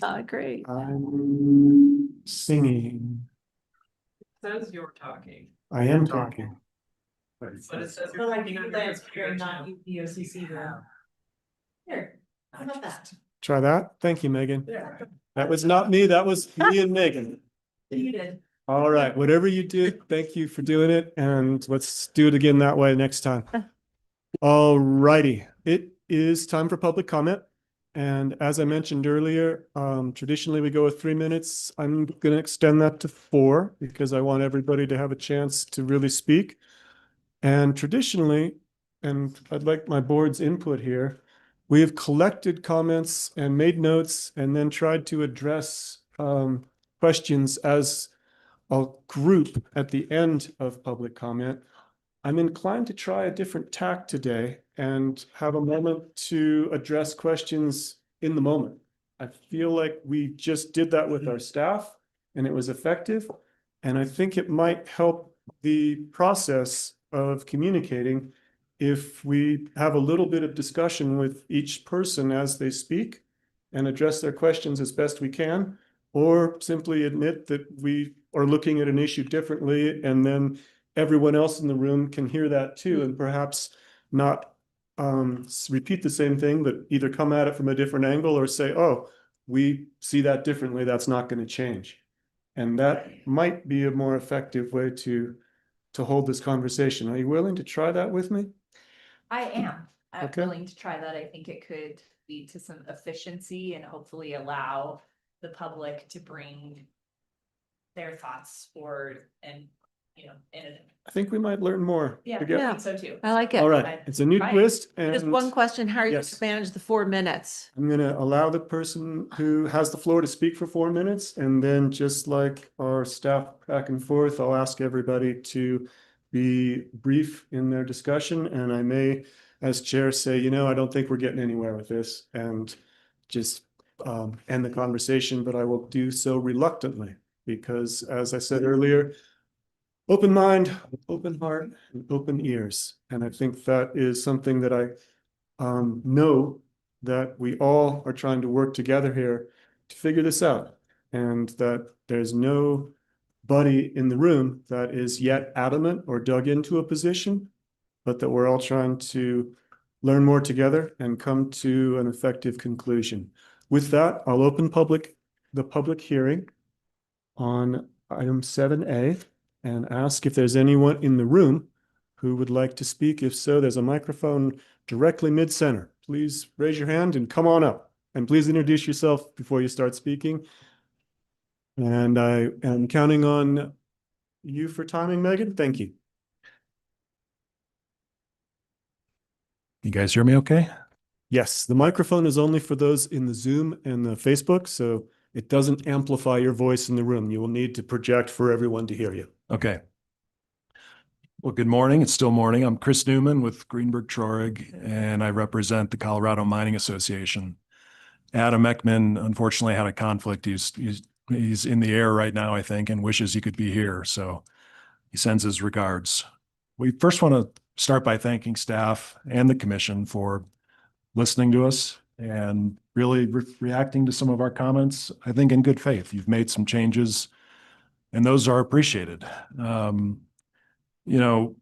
Not great. I'm singing. Says you're talking. I am talking. But it says you're like you're not EOCC room. Here, how about that? Try that. Thank you, Megan. Yeah. That was not me. That was me and Megan. You did. All right, whatever you do, thank you for doing it, and let's do it again that way next time. All righty, it is time for public comment. And as I mentioned earlier, traditionally we go with 3 minutes. I'm going to extend that to 4 because I want everybody to have a chance to really speak. And traditionally, and I'd like my board's input here, we have collected comments and made notes and then tried to address questions as a group at the end of public comment. I'm inclined to try a different tack today and have a moment to address questions in the moment. I feel like we just did that with our staff and it was effective. And I think it might help the process of communicating if we have a little bit of discussion with each person as they speak and address their questions as best we can, or simply admit that we are looking at an issue differently and then everyone else in the room can hear that too, and perhaps not repeat the same thing, but either come at it from a different angle or say, oh, we see that differently, that's not going to change. And that might be a more effective way to hold this conversation. Are you willing to try that with me? I am. I'm Okay. willing to try that. I think it could lead to some efficiency and hopefully allow the public to bring their thoughts forward and, you know, I think we might learn more. yeah, together. I think so too. I like it. All right, it's a new Right. twist Just and one question. How are you going Yes. to manage the 4 minutes? I'm going to allow the person who has the floor to speak for 4 minutes. And then just like our staff back and forth, I'll ask everybody to be brief in their discussion. And I may, as chair, say, you know, I don't think we're getting anywhere with this and just end the conversation, but I will do so reluctantly because as I said earlier, open mind, open heart, and open ears. And I think that is something that I know that we all are trying to work together here to figure this out. And that there's nobody in the room that is yet adamant or dug into a position, but that we're all trying to learn more together and come to an effective conclusion. With that, I'll open the public hearing on item 7A and ask if there's anyone in the room who would like to speak. If so, there's a microphone directly mid-center. Please raise your hand and come on up. And please introduce yourself before you start speaking. And I am counting on you for timing, Megan. Thank you. You guys hear me okay? Yes, the microphone is only for those in the Zoom and the Facebook, so it doesn't amplify your voice in the room. You will need to project for everyone to hear you. Okay. Well, good morning. It's still morning. I'm Chris Newman with Greenberg Traurig, and I represent the Colorado Mining Association. Adam Ekman, unfortunately, had a conflict. He's in the air right now, I think, and wishes he could be here. So he sends his regards. We first want to start by thanking staff and the commission for listening to us and really reacting to some of our comments, I think in good faith. You've made some changes and those are appreciated. You know,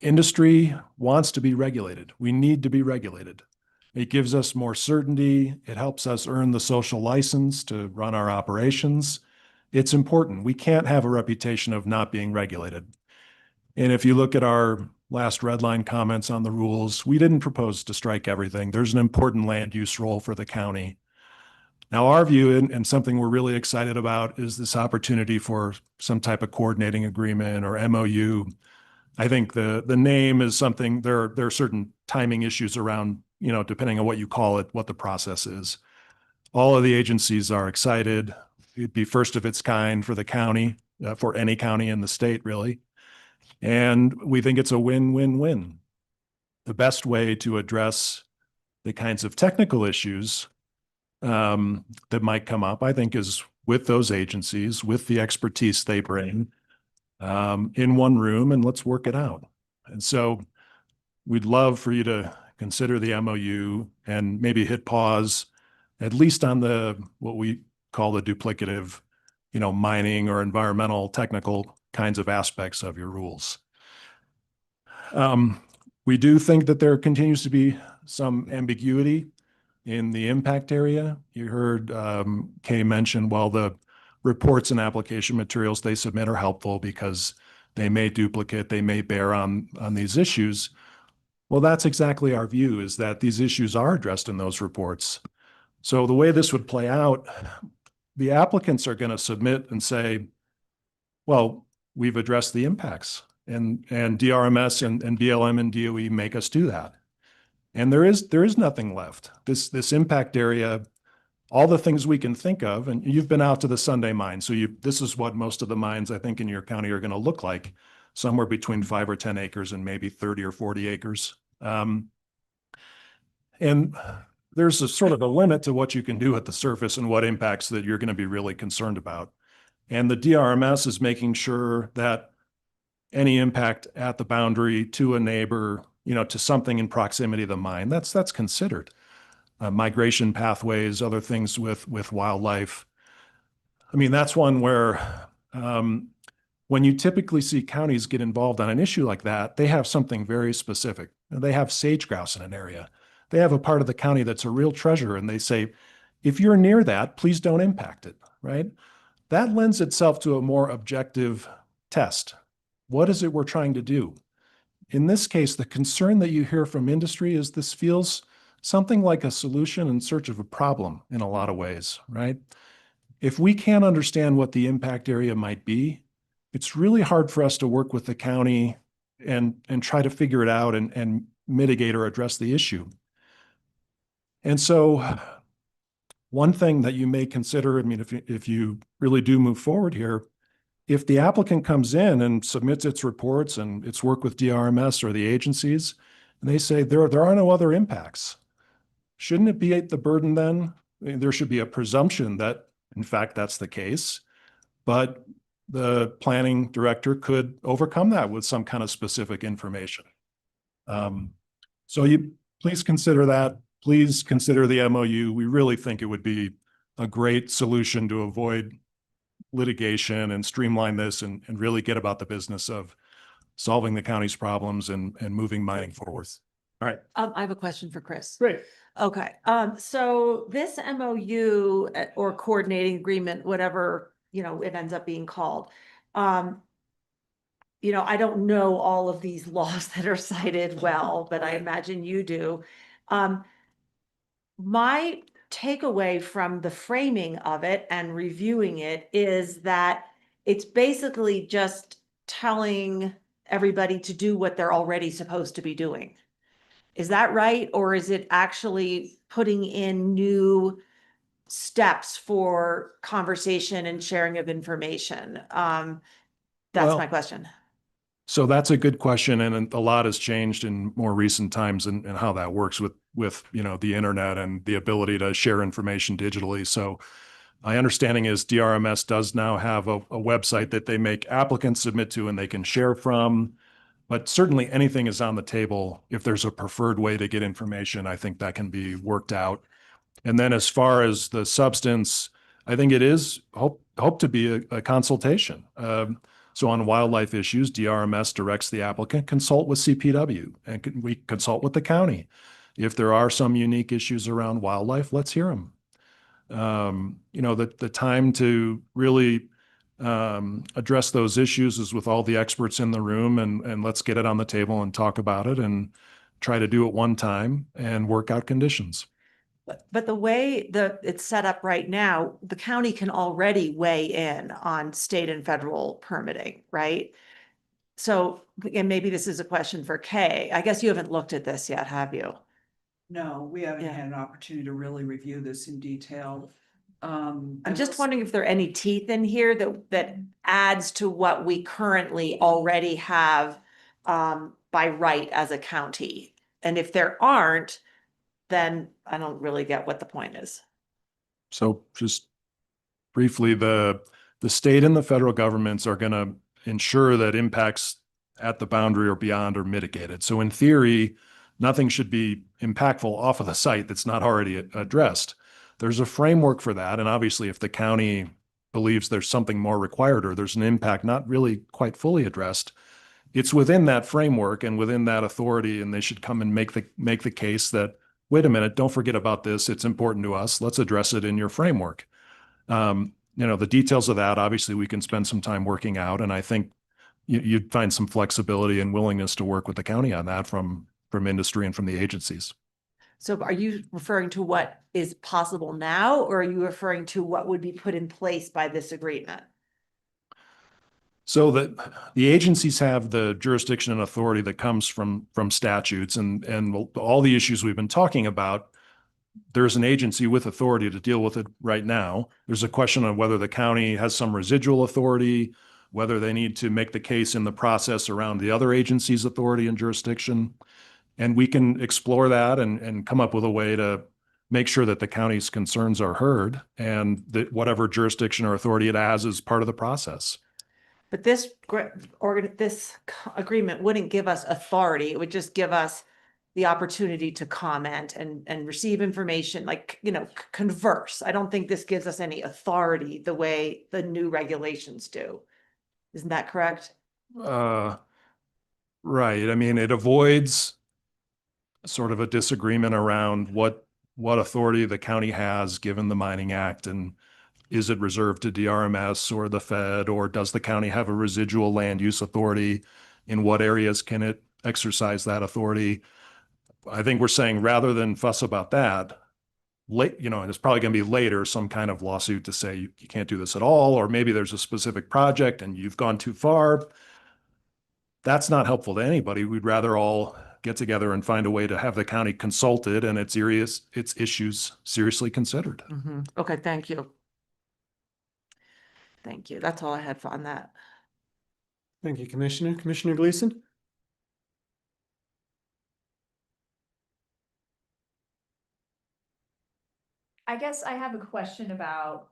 industry wants to be regulated. We need to be regulated. It gives us more certainty. It helps us earn the social license to run our operations. It's important. We can't have a reputation of not being regulated. And if you look at our last red line comments on the rules, we didn't propose to strike everything. There's an important land use role for the county. Now, our view, and something we're really excited about, is this opportunity for some type of coordinating agreement or MOU. I think the name is something, there are certain timing issues around, depending on what you call it, what the process is. All of the agencies are excited. It'd be first of its kind for the county, for any county in the state, really. And we think it's a win-win-win. The best way to address the kinds of technical issues that might come up, I think, is with those agencies, with the expertise they bring, in one room, and let's work it out. And so we'd love for you to consider the MOU and maybe hit pause, at least on what we call the duplicative, mining or environmental technical kinds of aspects of your rules. We do think that there continues to be some ambiguity in the impact area. You heard Kay mention, well, the reports and application materials they submit are helpful because they may duplicate, they may bear on these issues. Well, that's exactly our view, is that these issues are addressed in those reports. So the way this would play out, the applicants are going to submit and say, well, we've addressed the impacts, and DRMS and BLM and DOE make us do that. And there is nothing left. This impact area, all the things we can think of, and you've been out to the Sunday mine, so this is what most of the mines, I think, in your county are going to look like, somewhere between 5 or 10 acres and maybe 30 or 40 acres. And there's a sort of a limit to what you can do at the surface and what impacts that you're going to be really concerned about. And the DRMS is making sure that any impact at the boundary to a neighbor, to something in proximity to the mine, that's considered. Migration pathways, other things with wildlife. I mean, that's one where when you typically see counties get involved on an issue like that, they have something very specific. They have sage grouse in an area. They have a part of the county that's a real treasure, and they say, if you're near that, please don't impact it, right? That lends itself to a more objective test. What is it we're trying to do? In this case, the concern that you hear from industry is this feels something like a solution in search of a problem in a lot of ways, right? If we can't understand what the impact area might be, it's really hard for us to work with the county and try to figure it out and mitigate or address the issue. And so one thing that you may consider, I mean, if you really do move forward here, if the applicant comes in and submits its reports and its work with DRMS or the agencies, and they say there are no other impacts, shouldn't it be the burden then? I mean, there should be a presumption that, in fact, that's the case, but the planning director could overcome that with some kind of specific information. So you please consider that. Please consider the MOU. We really think it would be a great solution to avoid litigation and streamline this and really get about the business of solving the county's problems and moving mining forward. All right. I have a question for Chris. Great. Okay, so this MOU or coordinating agreement, whatever, it ends up being called. I don't know all of these laws that are cited well, but I imagine you do. My takeaway from the framing of it and reviewing it is that it's basically just telling everybody to do what they're already supposed to be doing. Is that right? Or is it actually putting in new steps for conversation and sharing of information? That's my question. So that's a good question. And a lot has changed in more recent times and how that works with the internet and the ability to share information digitally. So my understanding is DRMS does now have a website that they make applicants submit to and they can share from. But certainly anything is on the table. If there's a preferred way to get information, I think that can be worked out. And then as far as the substance, I think it is hope to be a consultation. So on wildlife issues, DRMS directs the applicant, consult with CPW, and we consult with the county. If there are some unique issues around wildlife, let's hear them. The time to really address those issues is with all the experts in the room, and let's get it on the table and talk about it and try to do it one time and work out conditions. But the way it's set up right now, the county can already weigh in on state and federal permitting, right? So, and maybe this is a question for Kay. I guess you haven't looked at this yet, have you? No, we haven't Yeah. had an opportunity to really review this in detail. I'm just wondering if there are any teeth in here that adds to what we currently already have by right as a county. And if there aren't, then I don't really get what the point is. So just briefly, the state and the federal governments are going to ensure that impacts at the boundary or beyond are mitigated. So in theory, nothing should be impactful off of the site that's not already addressed. There's a framework for that. And obviously, if the county believes there's something more required or there's an impact not really quite fully addressed, it's within that framework and within that authority, and they should come and make the case that, wait a minute, don't forget about this. It's important to us. Let's address it in your framework. The details of that, obviously, we can spend some time working out. And I think you'd find some flexibility and willingness to work with the county on that from industry and from the agencies. So are you referring to what is possible now, or are you referring to what would be put in place by this agreement? So that the agencies have the jurisdiction and authority that comes from statutes, and all the issues we've been talking about, there's an agency with authority to deal with it right now. There's a question on whether the county has some residual authority, whether they need to make the case in the process around the other agency's authority and jurisdiction. And we can explore that and come up with a way to make sure that the county's concerns are heard and that whatever jurisdiction or authority it has is part of the process. But this agreement wouldn't give us authority. It would just give us the opportunity to comment and receive information, converse. I don't think this gives us any authority the way the new regulations do. Isn't that correct? Right. I mean, it avoids sort of a disagreement around what authority the county has given the Mining Act, and is it reserved to DRMS or the Fed, or does the county have a residual land use authority? In what areas can it exercise that authority? I think we're saying rather than fuss about that, and it's probably going to be later some kind of lawsuit to say you can't do this at all, or maybe there's a specific project and you've gone too far. That's not helpful to anybody. We'd rather all get together and find a way to have the county consulted and its issues seriously considered. Mm-hmm. Okay, thank you. Thank you. That's all I had on that. Thank you, Commissioner. Commissioner Gleason? I guess I have a question about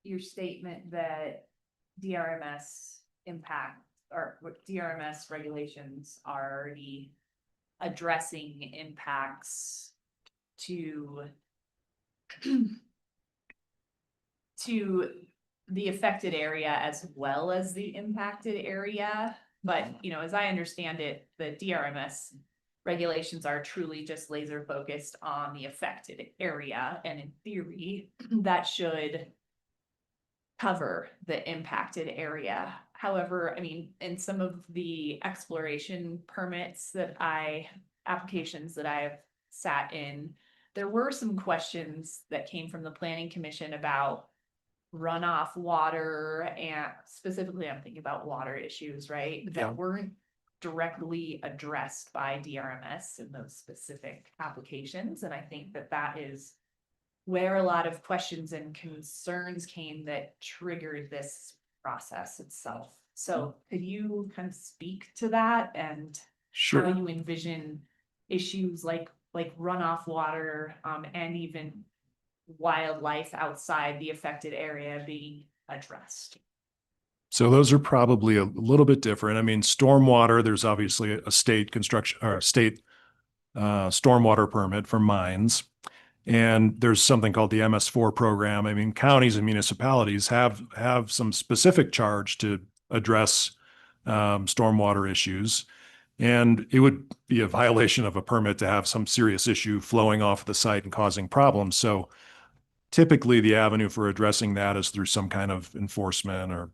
your statement that DRMS impact or what DRMS regulations are already addressing impacts to the affected area as well as the impacted area. But, as I understand it, the DRMS regulations are truly just laser focused on the affected area. And in theory, that should cover the impacted area. However, in some of the exploration applications that I've sat in, there were some questions that came from the Planning Commission about runoff water, and specifically I'm thinking about water issues, right? That weren't directly addressed by DRMS in those specific applications. And I think that is where a lot of questions and concerns came that triggered this process itself. So could you kind of speak to that and Sure. how you envision issues like runoff water and even wildlife outside the affected area being addressed? So those are probably a little bit different. I mean, stormwater, there's obviously a state construction or a state stormwater permit for mines. And there's something called the MS4 program. I mean, counties and municipalities have some specific charge to address stormwater issues. And it would be a violation of a permit to have some serious issue flowing off the site and causing problems. So typically the avenue for addressing that is through some kind of enforcement or,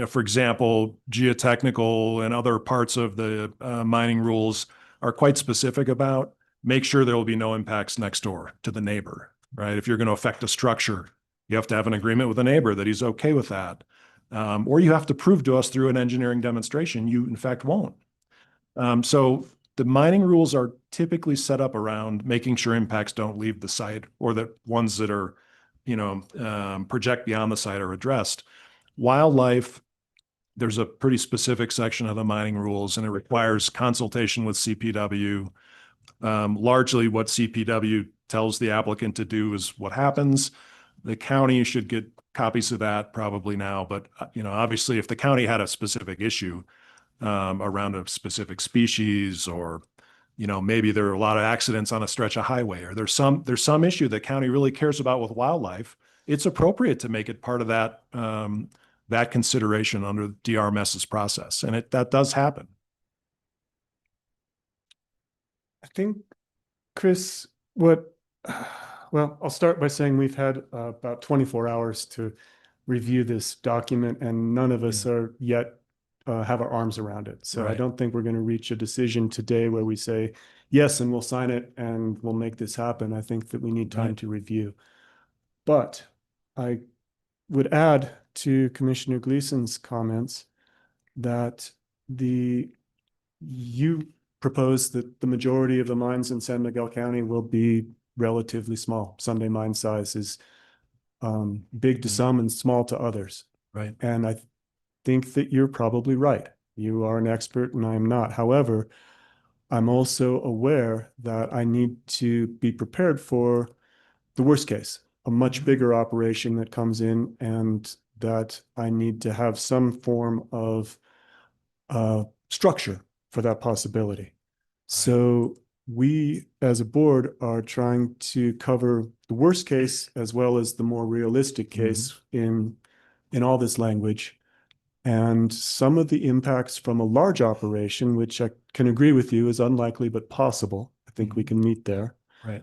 for example, geotechnical and other parts of the mining rules are quite specific about make sure there will be no impacts next door to the neighbor, right? If you're going to affect a structure, you have to have an agreement with the neighbor that he's okay with that. Or you have to prove to us through an engineering demonstration you in fact won't. So the mining rules are typically set up around making sure impacts don't leave the site or that ones that are, project beyond the site are addressed. Wildlife, there's a pretty specific section of the mining rules and it requires consultation with CPW. Largely what CPW tells the applicant to do is what happens. The county should get copies of that probably now, but obviously if the county had a specific issue around a specific species or maybe there are a lot of accidents on a stretch of highway or there's some issue that county really cares about with wildlife, it's appropriate to make it part of that that consideration under DRMS's process. And that does happen. I think, Chris, well, I'll start by saying we've had about 24 hours to review this document and none of us are yet have our arms around it. So I Right. don't think we're going to reach a decision today where we say, yes, and we'll sign it and we'll make this happen. I think that we need time Right. to review. But I would add to Commissioner Gleason's comments that you propose that the majority of the mines in San Miguel County will be relatively small. Sunday mine size is big to some and small to others. Right. And I think that you're probably right. You are an expert and I am not. However, I'm also aware that I need to be prepared for the worst case, a much bigger operation that comes in and that I need to have some form of structure for that possibility. So we as a board are trying to cover the worst case as well as the more realistic case in all this language. And some of the impacts from a large operation, which I can agree with you is unlikely but possible, I think we can meet there, Right.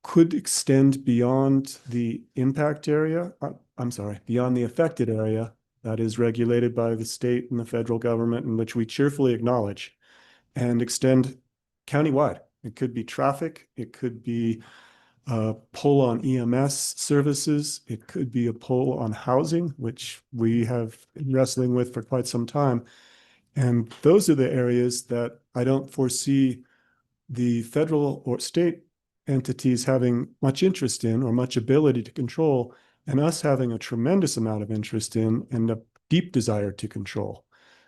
could extend beyond the impact area, beyond the affected area that is regulated by the state and the federal government, in which we cheerfully acknowledge, and extend countywide. It could be traffic, it could be a pull on EMS services, it could be a pull on housing, which we have been wrestling with for quite some time. And those are the areas that I don't foresee the federal or state entities having much interest in or much ability to control, and us having a tremendous amount of interest in and a deep desire to control.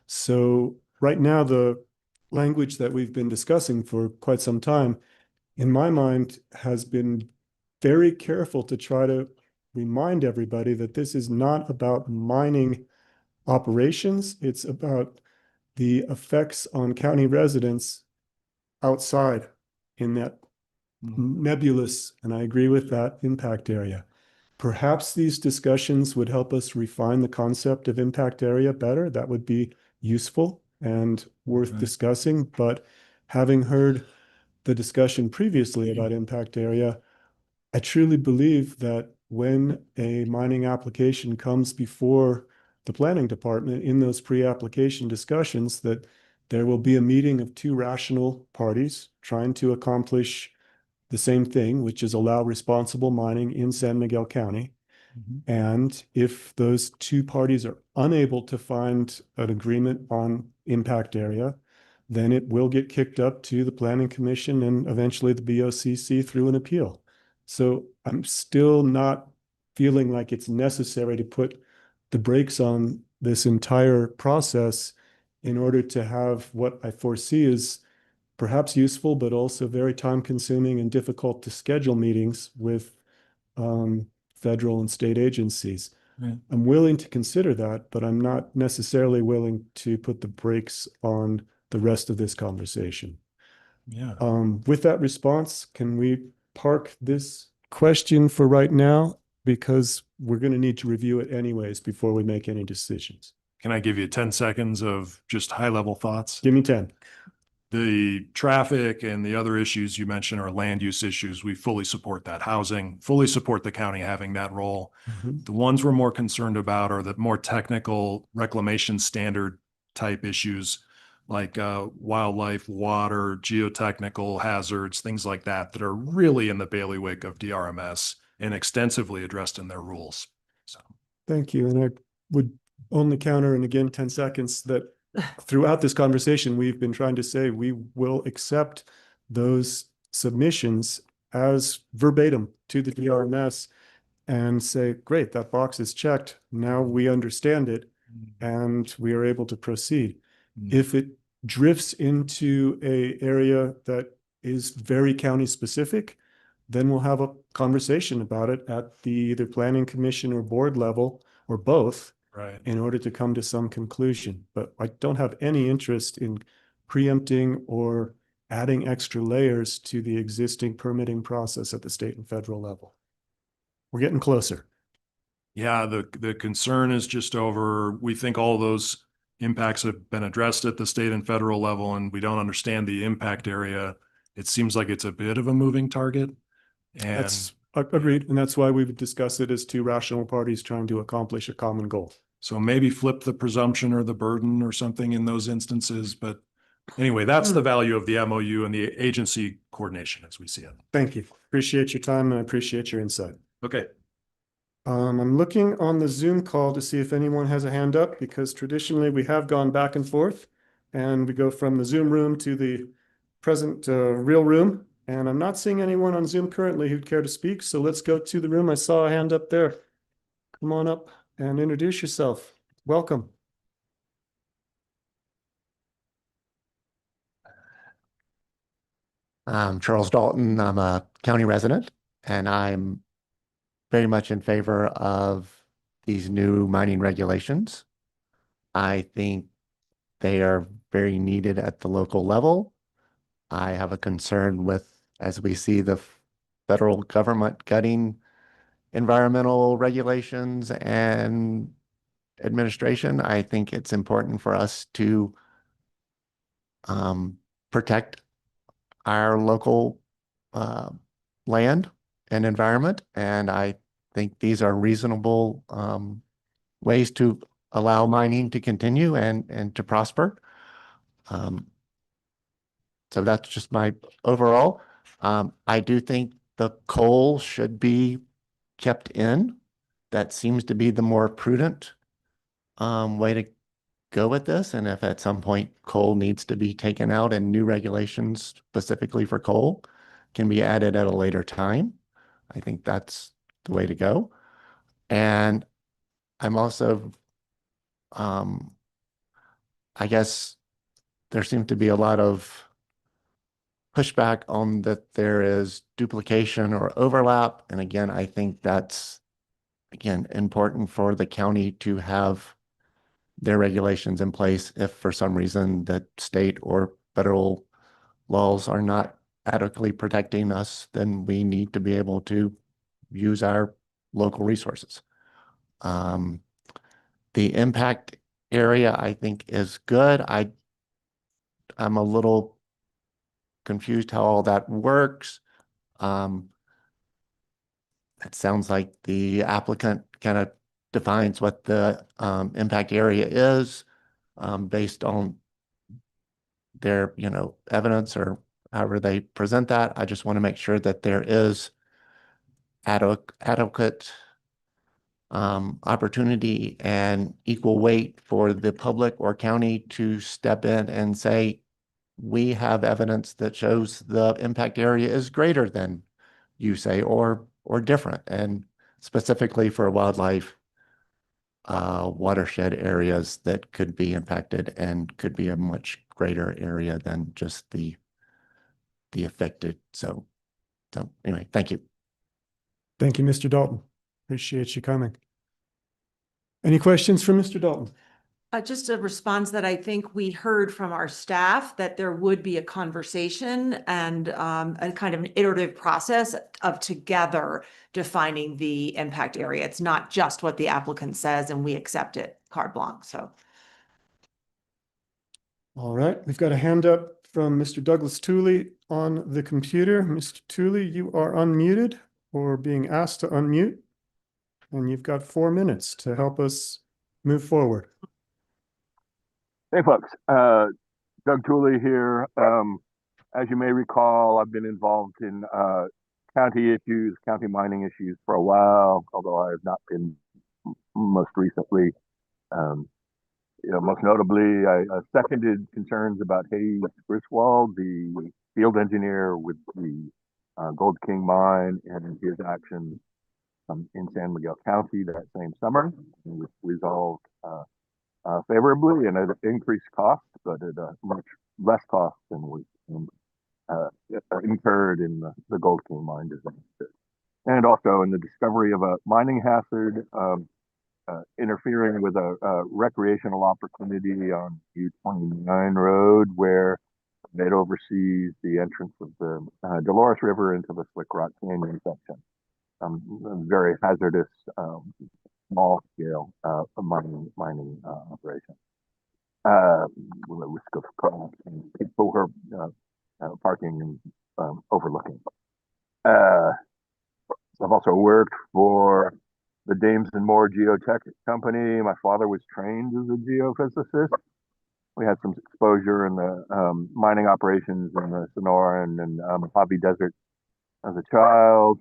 So right now, the language that we've been discussing for quite some time, in my mind, has been very careful to try to remind everybody that this is not about mining operations. It's about the effects on county residents outside in that nebulous, and I agree with that, impact area. Perhaps these discussions would help us refine the concept of impact area better. That would be useful and worth Right. discussing. But having heard the discussion previously about impact area, I truly believe that when a mining application comes before the planning department in those pre-application discussions, that there will be a meeting of two rational parties trying to accomplish the same thing, which is allow responsible mining in San Miguel County. And if those two parties are unable to find an agreement on impact area, then it will get kicked up to the Planning Commission and eventually the BOCC through an appeal. So I'm still not feeling like it's necessary to put the brakes on this entire process in order to have what I foresee is perhaps useful, but also very time-consuming and difficult to schedule meetings with federal and state agencies. Right. I'm willing to consider that, but I'm not necessarily willing to put the brakes on the rest of this conversation. Yeah. With that response, can we park this question for right now? Because we're going to need to review it anyways before we make any decisions. Can I give you 10 seconds of just high level thoughts? Give me 10. The traffic and the other issues you mentioned are land use issues. We fully support that. Housing, fully support the county having that role. The ones we're more concerned about are the more technical reclamation standard type issues like wildlife, water, geotechnical hazards, things like that, that are really in the bailiwick of DRMS and extensively addressed in their rules. So, Thank you. And I would only counter, and again, 10 seconds, that throughout this conversation, we've been trying to say we will accept those submissions as verbatim to the DRMS and say, great, that box is checked. Now we understand it and we are able to proceed. If it drifts into a area that is very county specific, then we'll have a conversation about it at the either planning commission or board level or both right. in order to come to some conclusion. But I don't have any interest in preempting or adding extra layers to the existing permitting process at the state and federal level. We're getting closer. Yeah, the concern is just over, we think all those impacts have been addressed at the state and federal level, and we don't understand the impact area. It seems like it's a bit of a moving target. And That's agreed. And that's why we've discussed it as two rational parties trying to accomplish a common goal. so maybe flip the presumption or the burden or something in those instances. But anyway, that's the value of the MOU and the agency coordination as we see it. Thank you. Appreciate your time and I appreciate your insight. Okay. I'm looking on the Zoom call to see if anyone has a hand up, because traditionally we have gone back and forth and we go from the Zoom room to the present real room. And I'm not seeing anyone on Zoom currently who'd care to speak. So let's go to the room. I saw a hand up there. Come on up and introduce yourself. Welcome. I'm Charles Dalton. I'm a county resident, and I'm very much in favor of these new mining regulations. I think they are very needed at the local level. I have a concern with, as we see the federal government gutting environmental regulations and administration, I think it's important for us to protect our local land and environment. And I think these are reasonable ways to allow mining to continue and to prosper. So that's just my overall. I do think the coal should be kept in. That seems to be the more prudent way to go with this. And if at some point coal needs to be taken out and new regulations specifically for coal can be added at a later time, I think that's the way to go. And I'm also, I guess there seems to be a lot of pushback on that there is duplication or overlap. And again, I think that's, again, important for the county to have their regulations in place if for some reason that state or federal laws are not adequately protecting us, then we need to be able to use our local resources. The impact area, I think, is good. I'm a little confused how all that works. It sounds like the applicant kind of defines what the impact area is based on their, evidence or however they present that. I just want to make sure that there is adequate opportunity and equal weight for the public or county to step in and say, we have evidence that shows the impact area is greater than you say, or different, and specifically for wildlife watershed areas that could be impacted and could be a much greater area than just the affected. So anyway, thank you. Thank you, Mr. Dalton. Appreciate you coming. Any questions for Mr. Dalton? Just a response that I think we heard from our staff that there would be a conversation and a kind of an iterative process of together defining the impact area. It's not just what the applicant says and we accept it carte blanche. So. All right, we've got a hand up from Mr. Douglas Tooley on the computer. Mr. Tooley, you are unmuted or being asked to unmute. And you've got 4 minutes to help us move forward. Hey folks, Doug Tooley here. As you may recall, I've been involved in county issues, county mining issues for a while, although I have not been most recently. Most notably, I seconded concerns about Hayes Griswold, the field engineer with the Gold King mine, and his actions in San Miguel County that same summer, which resolved favorably and at increased cost, but at a much less cost than was incurred in the Gold King mine disaster. And also in the discovery of a mining hazard, interfering with a recreational opportunity on U-29 road, where it oversees the entrance of the Dolores River into the Slick Rock Canyon section. A very hazardous, small scale mining operation. With the risk of people who are parking and overlooking. I've also worked for the Dames and Moore Geotech Company. My father was trained as a geophysicist. We had some exposure in the mining operations in the Sonora and Mojave Desert as a child,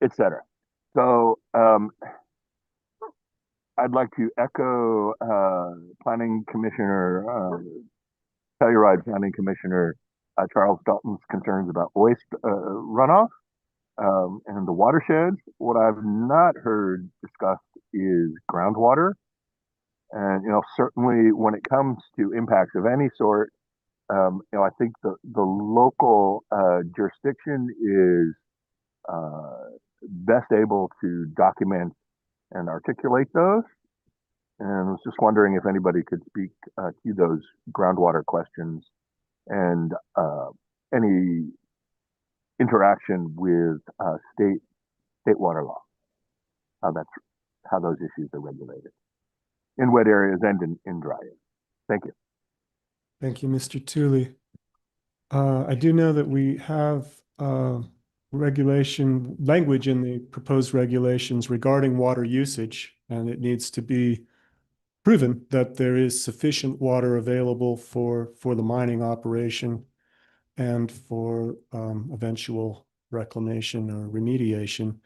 etc. So I'd like to echo Planning Commissioner, Telluride Planning Commissioner Charles Dalton's concerns about waste runoff and the watersheds. What I've not heard discussed is groundwater. And, certainly when it comes to impacts of any sort, I think the local jurisdiction is best able to document and articulate those. And I was just wondering if anybody could speak to those groundwater questions and any interaction with state water law, how those issues are regulated in wet areas and in dry areas. Thank you. Thank you, Mr. Tooley. I do know that we have regulation language in the proposed regulations regarding water usage, and it needs to be proven that there is sufficient water available for the mining operation and for eventual reclamation or remediation.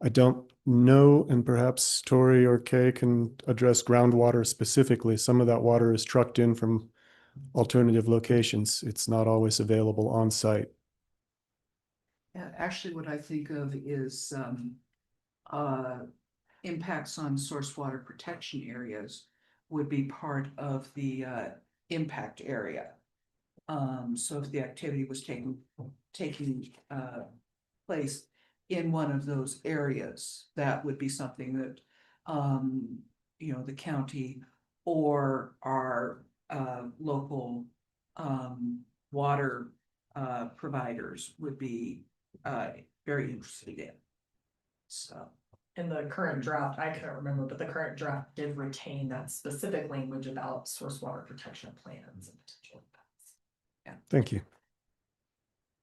I don't know, and perhaps Tori or Kay can address groundwater specifically. Some of that water is trucked in from alternative locations. It's not always available on site. Yeah, actually, what I think of is impacts on source water protection areas would be part of the impact area. So if the activity was taking place in one of those areas, that would be something that the county or our local water providers would be very interested in. So. In the current draft, I couldn't remember, but the current draft did retain that specific language about source water protection plans and potential impacts. Yeah. Thank you.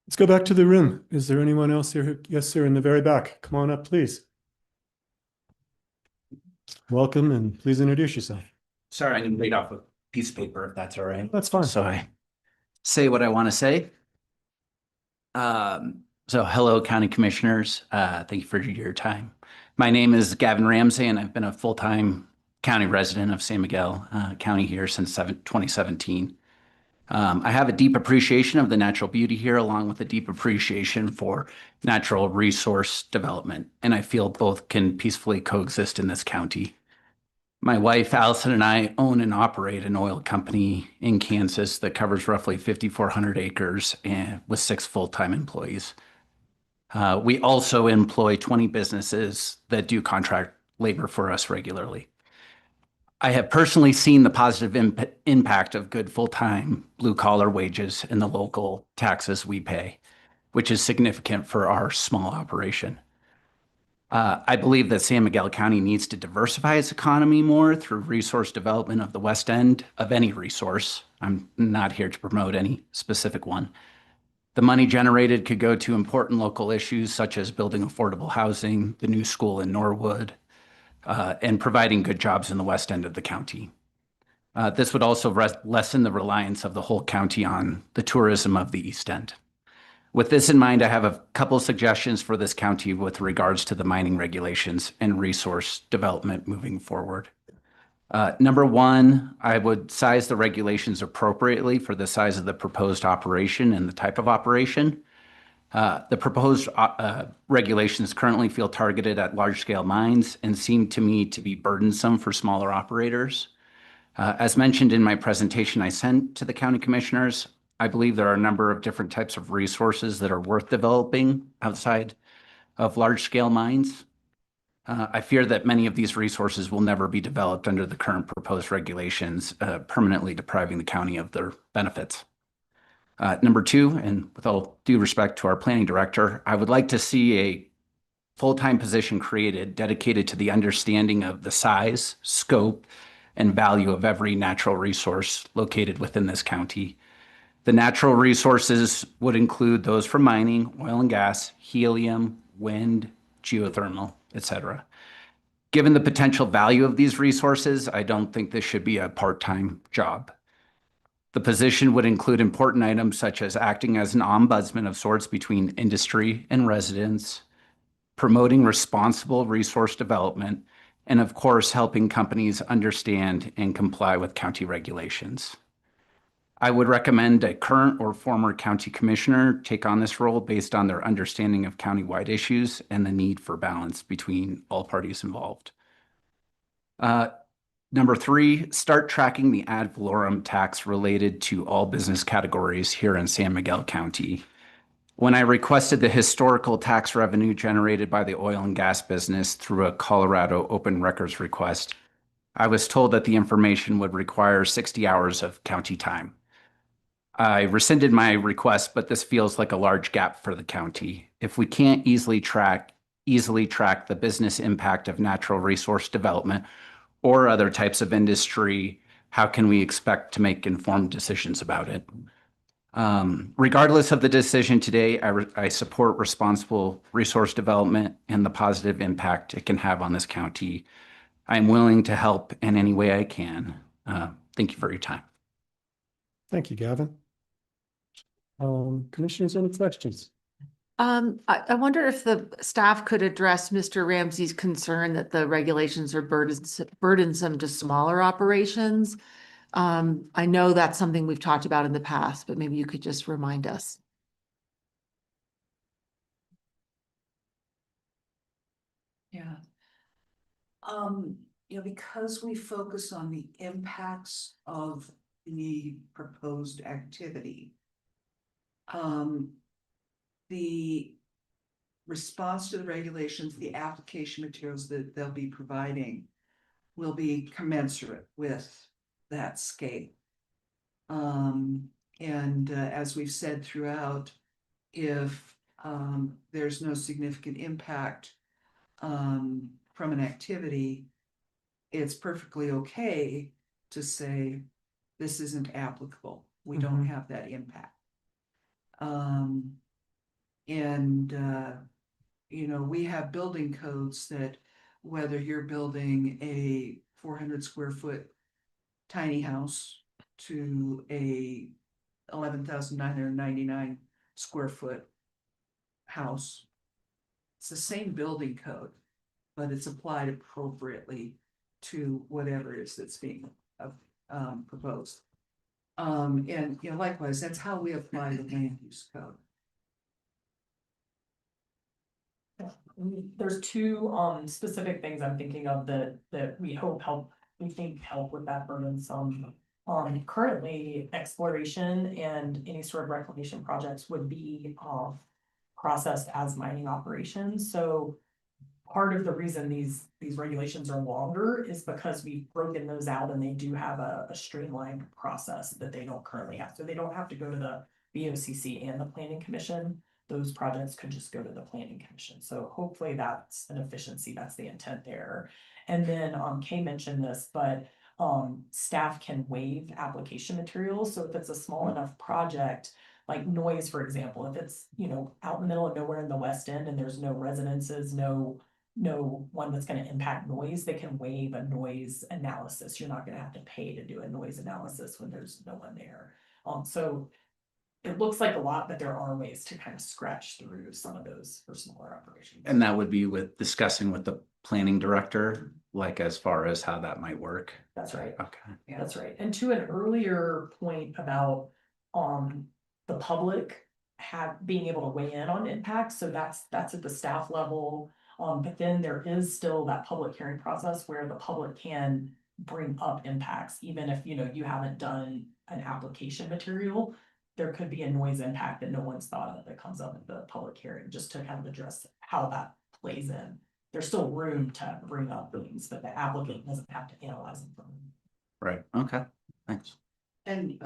Let's go back to the room. Is there anyone else here? Yes, sir, in the very back. Come on up, please. Welcome, and please introduce yourself. Sorry, I didn't read off a piece of paper, if that's all right. That's fine. So I say what I want to say. So hello, County Commissioners. Thank you for your time. My name is Gavin Ramsey, and I've been a full-time county resident of San Miguel County here since 2017. I have a deep appreciation of the natural beauty here, along with a deep appreciation for natural resource development, and I feel both can peacefully coexist in this county. My wife, Allison, and I own and operate an oil company in Kansas that covers roughly 5,400 acres and with 6 full-time employees. We also employ 20 businesses that do contract labor for us regularly. I have personally seen the positive impact of good full-time blue-collar wages and the local taxes we pay, which is significant for our small operation. I believe that San Miguel County needs to diversify its economy more through resource development of the west end of any resource. I'm not here to promote any specific one. The money generated could go to important local issues such as building affordable housing, the new school in Norwood, and providing good jobs in the west end of the county. This would also lessen the reliance of the whole county on the tourism of the east end. With this in mind, I have a couple suggestions for this county with regards to the mining regulations and resource development moving forward. Number one, I would size the regulations appropriately for the size of the proposed operation and the type of operation. The proposed regulations currently feel targeted at large-scale mines and seem to me to be burdensome for smaller operators. As mentioned in my presentation I sent to the county commissioners, I believe there are a number of different types of resources that are worth developing outside of large-scale mines. I fear that many of these resources will never be developed under the current proposed regulations, permanently depriving the county of their benefits. Number two, and with all due respect to our planning director, I would like to see a full-time position created dedicated to the understanding of the size, scope, and value of every natural resource located within this county. The natural resources would include those from mining, oil and gas, helium, wind, geothermal, etc. Given the potential value of these resources, I don't think this should be a part-time job. The position would include important items such as acting as an ombudsman of sorts between industry and residents, promoting responsible resource development, and of course, helping companies understand and comply with county regulations. I would recommend a current or former county commissioner take on this role based on their understanding of countywide issues and the need for balance between all parties involved. Number three, start tracking the ad valorem tax related to all business categories here in San Miguel County. When I requested the historical tax revenue generated by the oil and gas business through a Colorado open records request, I was told that the information would require 60 hours of county time. I rescinded my request, but this feels like a large gap for the county. If we can't easily track the business impact of natural resource development or other types of industry, how can we expect to make informed decisions about it? Regardless of the decision today, I support responsible resource development and the positive impact it can have on this county. I'm willing to help in any way I can. Thank you for your time. Thank you, Gavin. Commissioners, any questions? I wonder if the staff could address Mr. Ramsey's concern that the regulations are burdensome to smaller operations. I know that's something we've talked about in the past, but maybe you could just remind us. Yeah. Because we focus on the impacts of the proposed activity, the response to the regulations, the application materials that they'll be providing will be commensurate with that scale. As we've said throughout, if there's no significant impact from an activity, it's perfectly okay to say this isn't applicable. We don't have that impact. We have building codes that whether you're building a 400 square foot tiny house to a 11,999 square foot house, it's the same building code, but it's applied appropriately to whatever it is that's being proposed. Likewise, that's how we apply the land use code. There's two specific things I'm thinking of that we think help with that burdensome. Currently, exploration and any sort of reclamation projects would be processed as mining operations. So part of the reason these regulations are longer is because we've broken those out and they do have a streamlined process that they don't currently have. So they don't have to go to the BOCC and the Planning Commission those projects could just go to the planning commission. So hopefully that's an efficiency, that's the intent there. And then, Kay mentioned this, but, staff can waive application materials. So if it's a small enough project, like noise, for example, if it's, out in the middle of nowhere in the West End and there's no residences, no one that's gonna impact noise, they can waive a noise analysis. You're not gonna have to pay to do a noise analysis when there's no one there. So it looks like a lot, but there are ways to kind of scratch through some of those for smaller operations. And that would be with discussing with the planning director, like as far as how that might work. That's right. Okay. That's right. And to an earlier point about, the public being able to weigh in on impacts, so that's at the staff level. But then there is still that public hearing process where the public can bring up impacts, even if, you haven't done an application material. There could be a noise impact that no one's thought of that comes up at the public hearing, just to kind of address how that plays in. There's still room to bring up things, but the applicant doesn't have to analyze them. Right. Okay. Thanks. And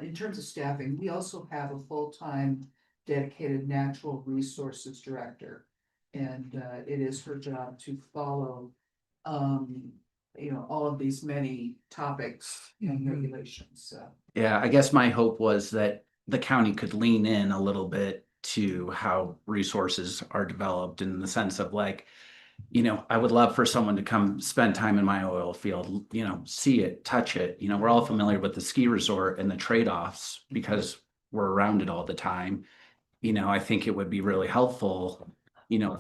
in terms of staffing, we also have a full-time dedicated natural resources director. And it is her job to follow, all of these many topics and regulations, so. Yeah, I guess my hope was that the county could lean in a little bit to how resources are developed in the sense of like, I would love for someone to come spend time in my oil field, see it, touch it. We're all familiar with the ski resort and the trade-offs because we're around it all the time. I think it would be really helpful,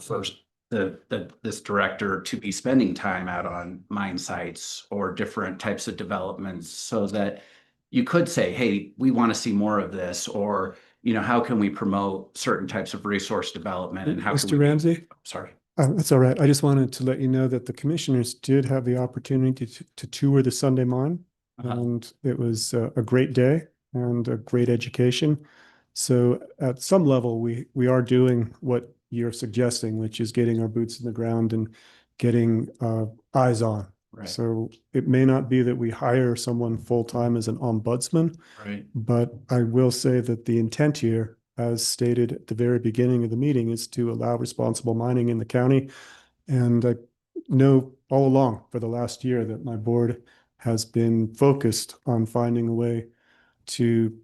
for this director to be spending time out on mine sites or different types of developments so that you could say, hey, we want to see more of this, or, how can we promote certain types of resource development and how can Mr. Ramsey? Sorry. That's all right. I just wanted to let you know that the commissioners did have the opportunity to tour the Sunday mine. And it was a great day and a great education. So at some level, we are doing what you're suggesting, which is getting our boots in the ground and getting eyes on. Right. So it may not be that we hire someone full-time as an ombudsman, Right. but I will say that the intent here, as stated at the very beginning of the meeting, is to allow responsible mining in the county. And I know all along for the last year that my board has been focused on finding a way to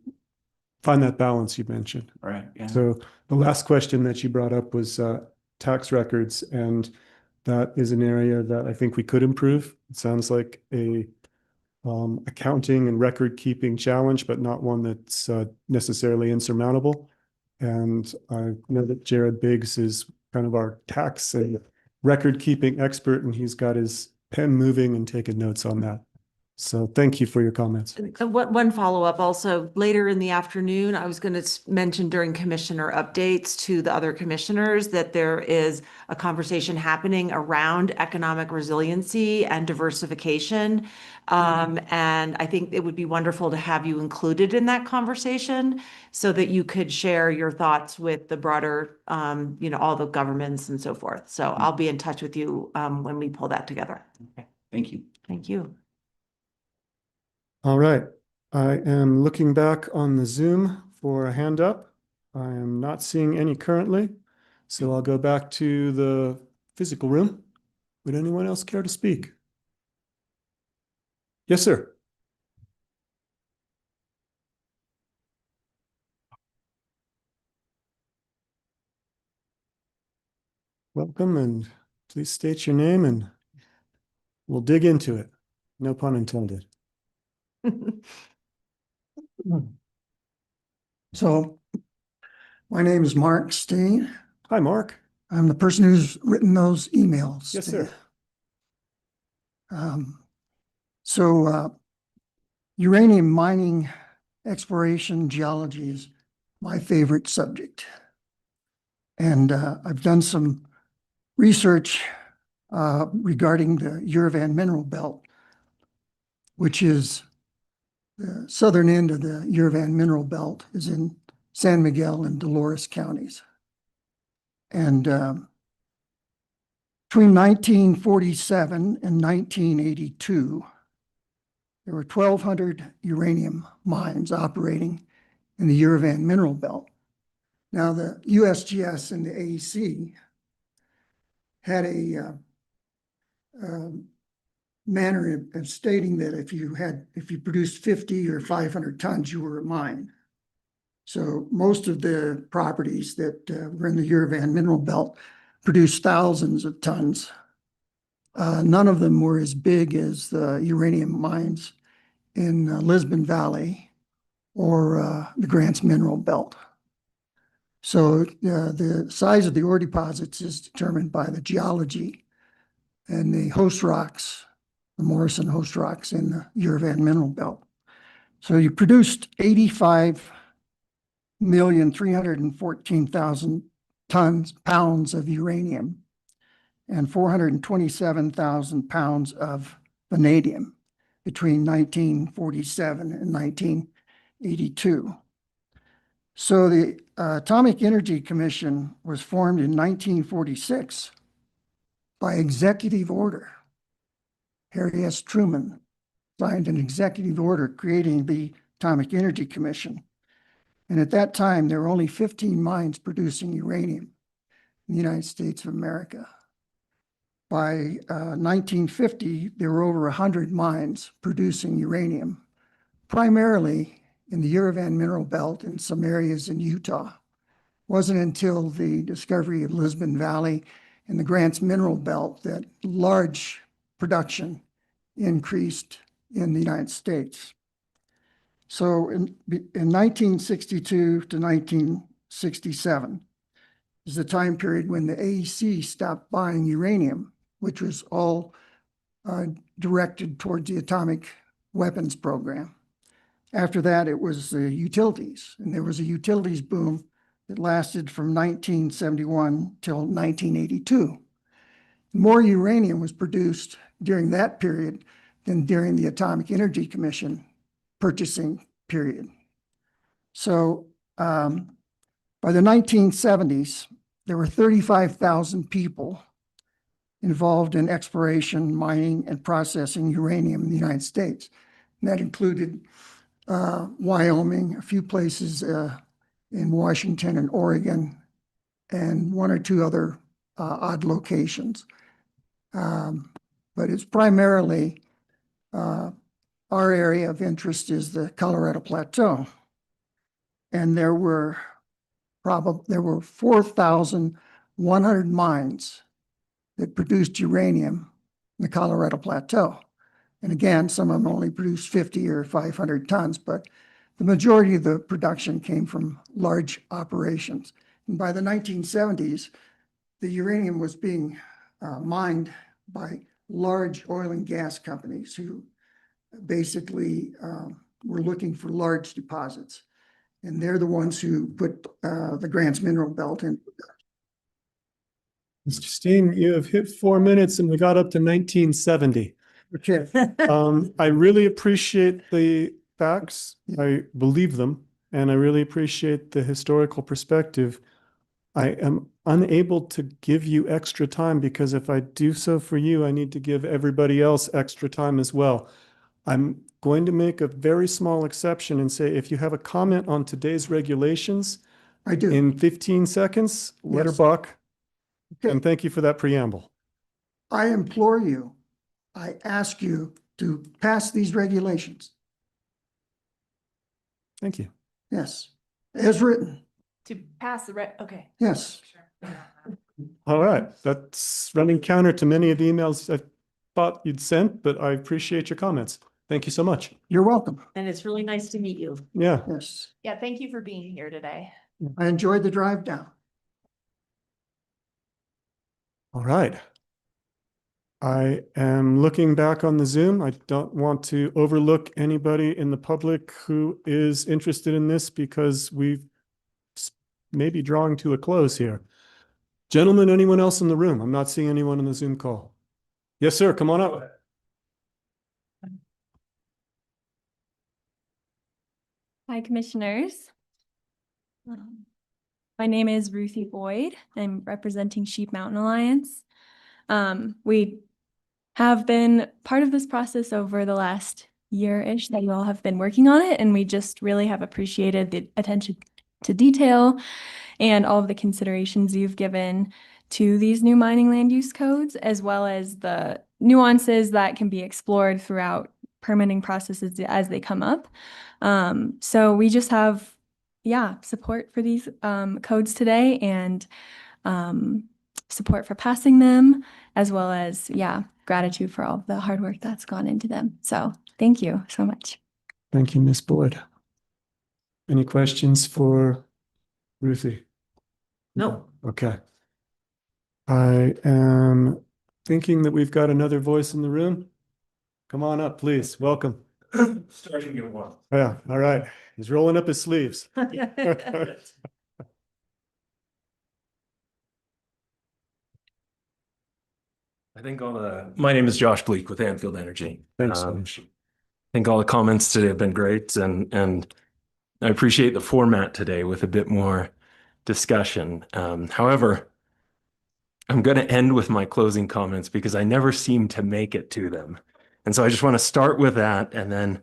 find that balance you mentioned. Right. Yeah. So the last question that you brought up was tax records, and that is an area that I think we could improve. It sounds like a accounting and record keeping challenge, but not one that's necessarily insurmountable. And I know that Jared Biggs is kind of our tax and record keeping expert, and he's got his pen moving and taking notes on that. So thank you for your comments. One follow-up also, later in the afternoon, I was going to mention during commissioner updates to the other commissioners that there is a conversation happening around economic resiliency and diversification. And I think it would be wonderful to have you included in that conversation so that you could share your thoughts with the broader, all the governments and so forth. So I'll be in touch with you when we pull that together. Okay. Thank you. Thank you. All right, I am looking back on the Zoom for a hand up. I am not seeing any currently, so I'll go back to the physical room. Would anyone else care to speak? Yes, sir. Welcome, and please state your name and we'll dig into it. No pun intended. So my name is Mark Steen. Hi, Mark. I'm the person who's written those emails. Yes, sir. Uranium mining, exploration, geology is my favorite subject. And I've done some research regarding the Uravan Mineral Belt, which is the southern end of the Uravan Mineral Belt is in San Miguel and Dolores counties. And between 1947 and 1982, there were 1,200 uranium mines operating in the Uravan Mineral Belt. Now, the USGS and the AEC had a manner of stating that if you produced 50 or 500 tons, you were a mine. So most of the properties that were in the Uravan mineral belt produced thousands of tons. None of them were as big as the uranium mines in Lisbon Valley or the Grants Mineral Belt. So the size of the ore deposits is determined by the geology and the host rocks, the Morrison host rocks in the Uravan Mineral Belt. So you produced 85,314,000 pounds of uranium and 427,000 pounds of vanadium between 1947 and 1982. So the Atomic Energy Commission was formed in 1946 by executive order. Harry S. Truman signed an executive order creating the Atomic Energy Commission. And at that time, there were only 15 mines producing uranium in the United States of America. By 1950, there were over 100 mines producing uranium, primarily in the Uravan Mineral Belt and some areas in Utah. It wasn't until the discovery of Lisbon Valley and the Grants Mineral Belt that large production increased in the United States. So in 1962 to 1967 is the time period when the AEC stopped buying uranium, which was all directed towards the atomic weapons program. After that, it was the utilities, and there was a utilities boom that lasted from 1971 till 1982. More uranium was produced during that period than during the Atomic Energy Commission purchasing period. So by the 1970s, there were 35,000 people involved in exploration, mining, and processing uranium in the United States. And that included Wyoming, a few places in Washington and Oregon, and one or two other odd locations. But it's primarily our area of interest is the Colorado Plateau. And there were 4,100 mines that produced uranium in the Colorado Plateau. And again, some of them only produced 50 or 500 tons, but the majority of the production came from large operations. And by the 1970s, the uranium was being mined by large oil and gas companies who basically were looking for large deposits. And they're the ones who put the Grants Mineral Belt in. Mr. Steen, you have hit 4 minutes and we got up to 1970. Okay. I really appreciate the facts. I believe them, and I really appreciate the historical perspective. I am unable to give you extra time because if I do so for you, I need to give everybody else extra time as well. I'm going to make a very small exception and say if you have a comment on today's regulations, I do. in 15 seconds, let her Yes. buck. Okay. And thank you for that preamble. I implore you, I ask you to pass these regulations. Thank you. Yes, as written. To pass the okay. Yes. All right. That's running counter to many of the emails I thought you'd sent, but I appreciate your comments. Thank you so much. You're welcome. And it's really nice to meet you. Yeah. Yes. Yeah, thank you for being here today. I enjoyed the drive down. All right. I am looking back on the Zoom. I don't want to overlook anybody in the public who is interested in this because we've maybe drawing to a close here. Gentlemen, anyone else in the room? I'm not seeing anyone in the Zoom call. Yes, sir. Come on up. Hi, commissioners. My name is Ruthie Boyd. I'm representing Sheep Mountain Alliance. We have been part of this process over the last year-ish that you all have been working on it, and we just really have appreciated the attention to detail and all of the considerations you've given to these new mining land use codes, as well as the nuances that can be explored throughout permitting processes as they come up. So we just have, support for these codes today and support for passing them, as well as, gratitude for all the hard work that's gone into them. So thank you so much. Thank you, Ms. Boyd. Any questions for Ruthie? No. Okay. I am thinking that we've got another voice in the room. Come on up, please. Welcome. Starting at one. Yeah, all right. He's rolling up his sleeves. I think my name is Josh Bleak with Anfield Energy. Thanks. I think all the comments today have been great, and I appreciate the format today with a bit more discussion. However, I'm going to end with my closing comments because I never seem to make it to them. And so I just want to start with that, and then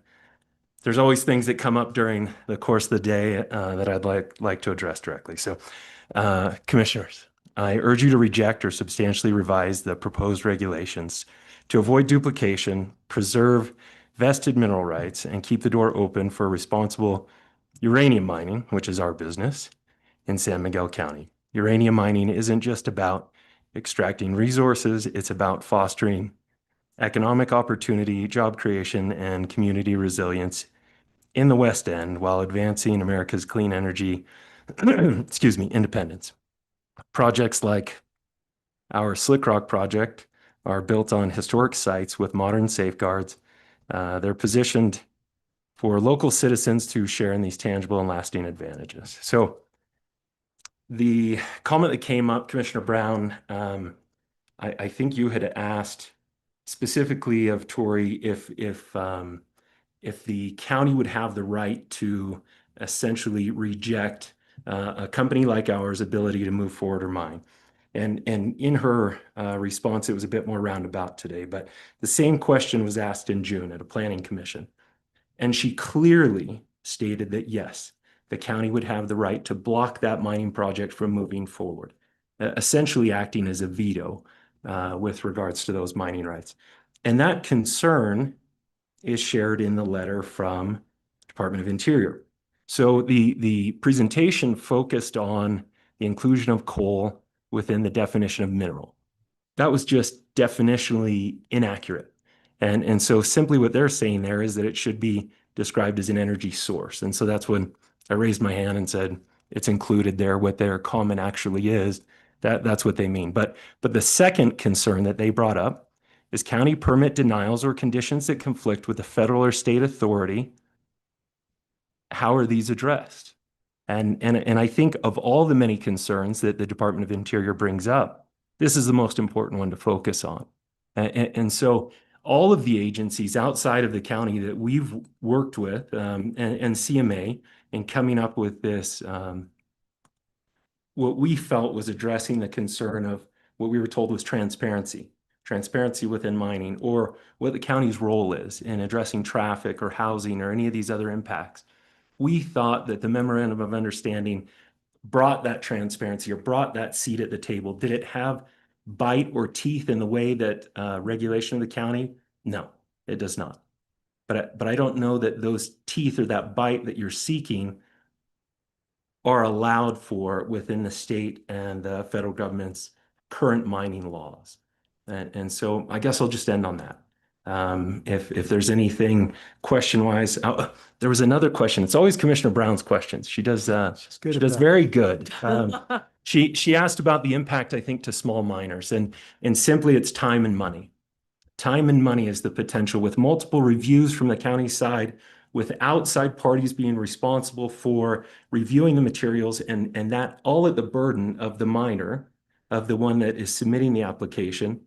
there's always things that come up during the course of the day that I'd like to address directly. So, commissioners, I urge you to reject or substantially revise the proposed regulations to avoid duplication, preserve vested mineral rights, and keep the door open for responsible uranium mining, which is our business, in San Miguel County. Uranium mining isn't just about extracting resources, it's about fostering economic opportunity, job creation, and community resilience in the West End while advancing America's clean energy, independence. Projects like our Slick Rock project are built on historic sites with modern safeguards. They're positioned for local citizens to share in these tangible and lasting advantages. So the comment that came up, Commissioner Brown, I think you had asked specifically of Tori if the county would have the right to essentially reject a company like ours' ability to move forward or mine. And in her response, it was a bit more roundabout today, but the same question was asked in June at a planning commission. And she clearly stated that yes, the county would have the right to block that mining project from moving forward, essentially acting as a veto with regards to those mining rights. And that concern is shared in the letter from Department of Interior. So the presentation focused on the inclusion of coal within the definition of mineral. That was just definitionally inaccurate. And so simply what they're saying there is that it should be described as an energy source. And so that's when I raised my hand and said, it's included there, what their comment actually is, that's what they mean. But the second concern that they brought up is county permit denials or conditions that conflict with the federal or state authority. How are these addressed? And I think of all the many concerns that the Department of Interior brings up, this is the most important one to focus on. And so all of the agencies outside of the county that we've worked with and CMA in coming up with this, what we felt was addressing the concern of what we were told was transparency within mining, or what the county's role is in addressing traffic or housing or any of these other impacts. We thought that the memorandum of understanding brought that transparency or brought that seat at the table. Did it have bite or teeth in the way that regulation of the county? No, it does not. But I don't know that those teeth or that bite that you're seeking are allowed for within the state and the federal government's current mining laws. And so I guess I'll just end on that. If there's anything question-wise, there was another question. It's always Commissioner Brown's questions. She does very good. She asked about the impact, I think, to small miners, and simply it's time and money. Time and money is the potential with multiple reviews from the county side, with outside parties being responsible for reviewing the materials, and that all at the burden of the miner, of the one that is submitting the application.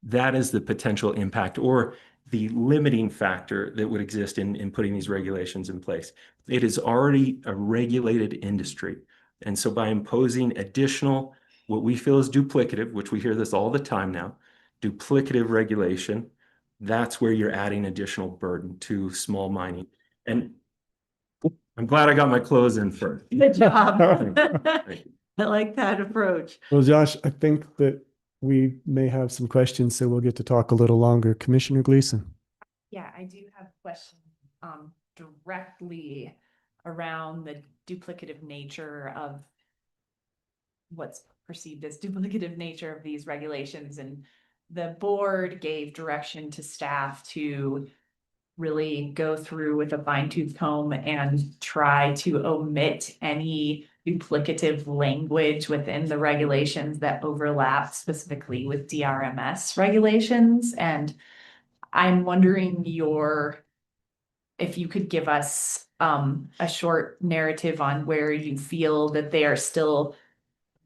That is the potential impact or the limiting factor that would exist in putting these regulations in place. It is already a regulated industry. And so by imposing additional, what we feel is duplicative, which we hear this all the time now, duplicative regulation, that's where you're adding additional burden to small mining. And I'm glad I got my clothes in first. Good job. Thank you. I like that approach. Well, Josh, I think that we may have some questions, so we'll get to talk a little longer. Commissioner Gleason. Yeah, I do have questions directly around the duplicative nature of what's perceived as duplicative nature of these regulations. And the board gave direction to staff to really go through with a fine-tooth comb and try to omit any duplicative language within the regulations that overlap specifically with DRMS regulations. And I'm wondering if you could give us a short narrative on where you feel that they are still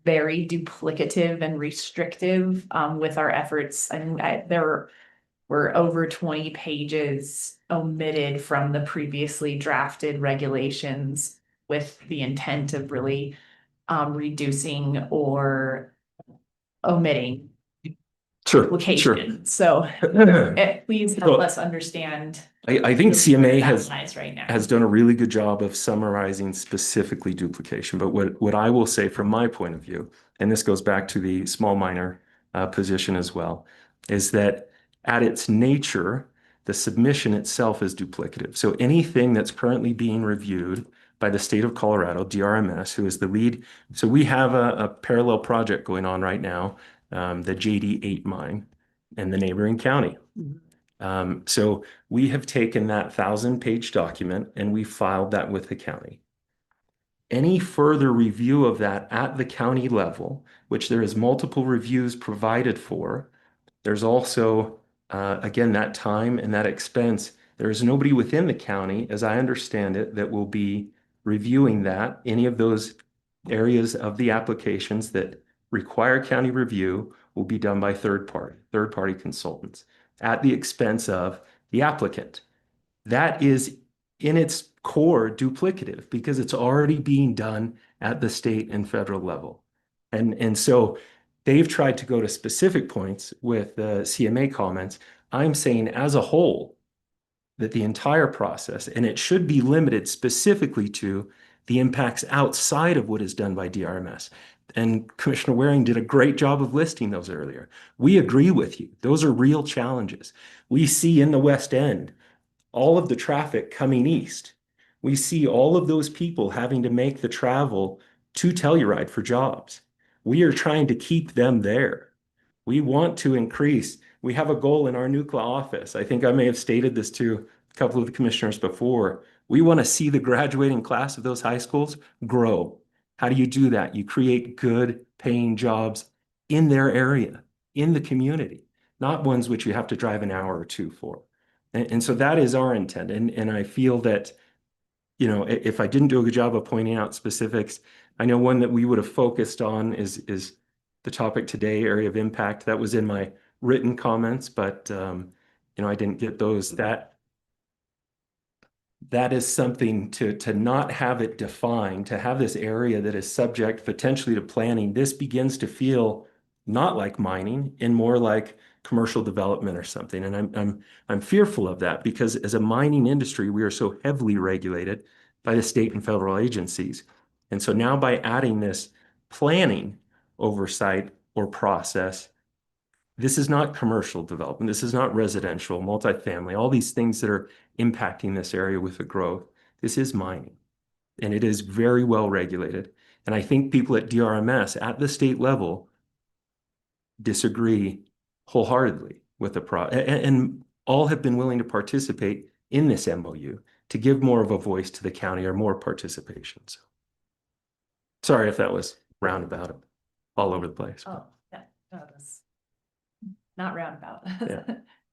very duplicative and restrictive with our efforts. And there were over 20 pages omitted from the previously drafted regulations with the intent of really reducing or omitting duplication. So please help us understand. I think CMA has right now. has done a really good job of summarizing specifically duplication. But what I will say from my point of view, and this goes back to the small minor position as well, is that at its nature, the submission itself is duplicative. So anything that's currently being reviewed by the state of Colorado, DRMS, who is the lead. So we have a parallel project going on right now, the JD8 mine in the neighboring county. So we have taken that 1,000-page document and we filed that with the county. Any further review of that at the county level, which there is multiple reviews provided for, there's also, again, that time and that expense. There is nobody within the county, as I understand it, that will be reviewing that. Any of those areas of the applications that require county review will be done by third-party consultants at the expense of the applicant. That is in its core duplicative because it's already being done at the state and federal level. And so they've tried to go to specific points with the CMA comments. I'm saying as a whole that the entire process, and it should be limited specifically to the impacts outside of what is done by DRMS. And Commissioner Waring did a great job of listing those earlier. We agree with you. Those are real challenges. We see in the West End all of the traffic coming east. We see all of those people having to make the travel to Telluride for jobs. We are trying to keep them there. We want to increase. We have a goal in our NUCLA office. I think I may have stated this to a couple of the commissioners before. We want to see the graduating class of those high schools grow. How do you do that? You create good paying jobs in their area, in the community, not ones which you have to drive an hour or two for. And so that is our intent. And I feel that, you know, if I didn't do a good job of pointing out specifics, I know one that we would have focused on is the topic today, area of impact. That was in my written comments, but, you know, I didn't get those. That is something to not have it defined, to have this area that is subject potentially to planning. This begins to feel not like mining and more like commercial development or something. And I'm fearful of that because as a mining industry, we are so heavily regulated by the state and federal agencies. And so now by adding this planning oversight or process, this is not commercial development. This is not residential, multifamily, all these things that are impacting this area with the growth. This is mining, and it is very well regulated. And I think people at DRMS at the state level disagree wholeheartedly with the and all have been willing to participate in this MOU to give more of a voice to the county or more participation. So sorry if that was roundabout, all over the place. Oh, yeah, no, that's not roundabout. Yeah.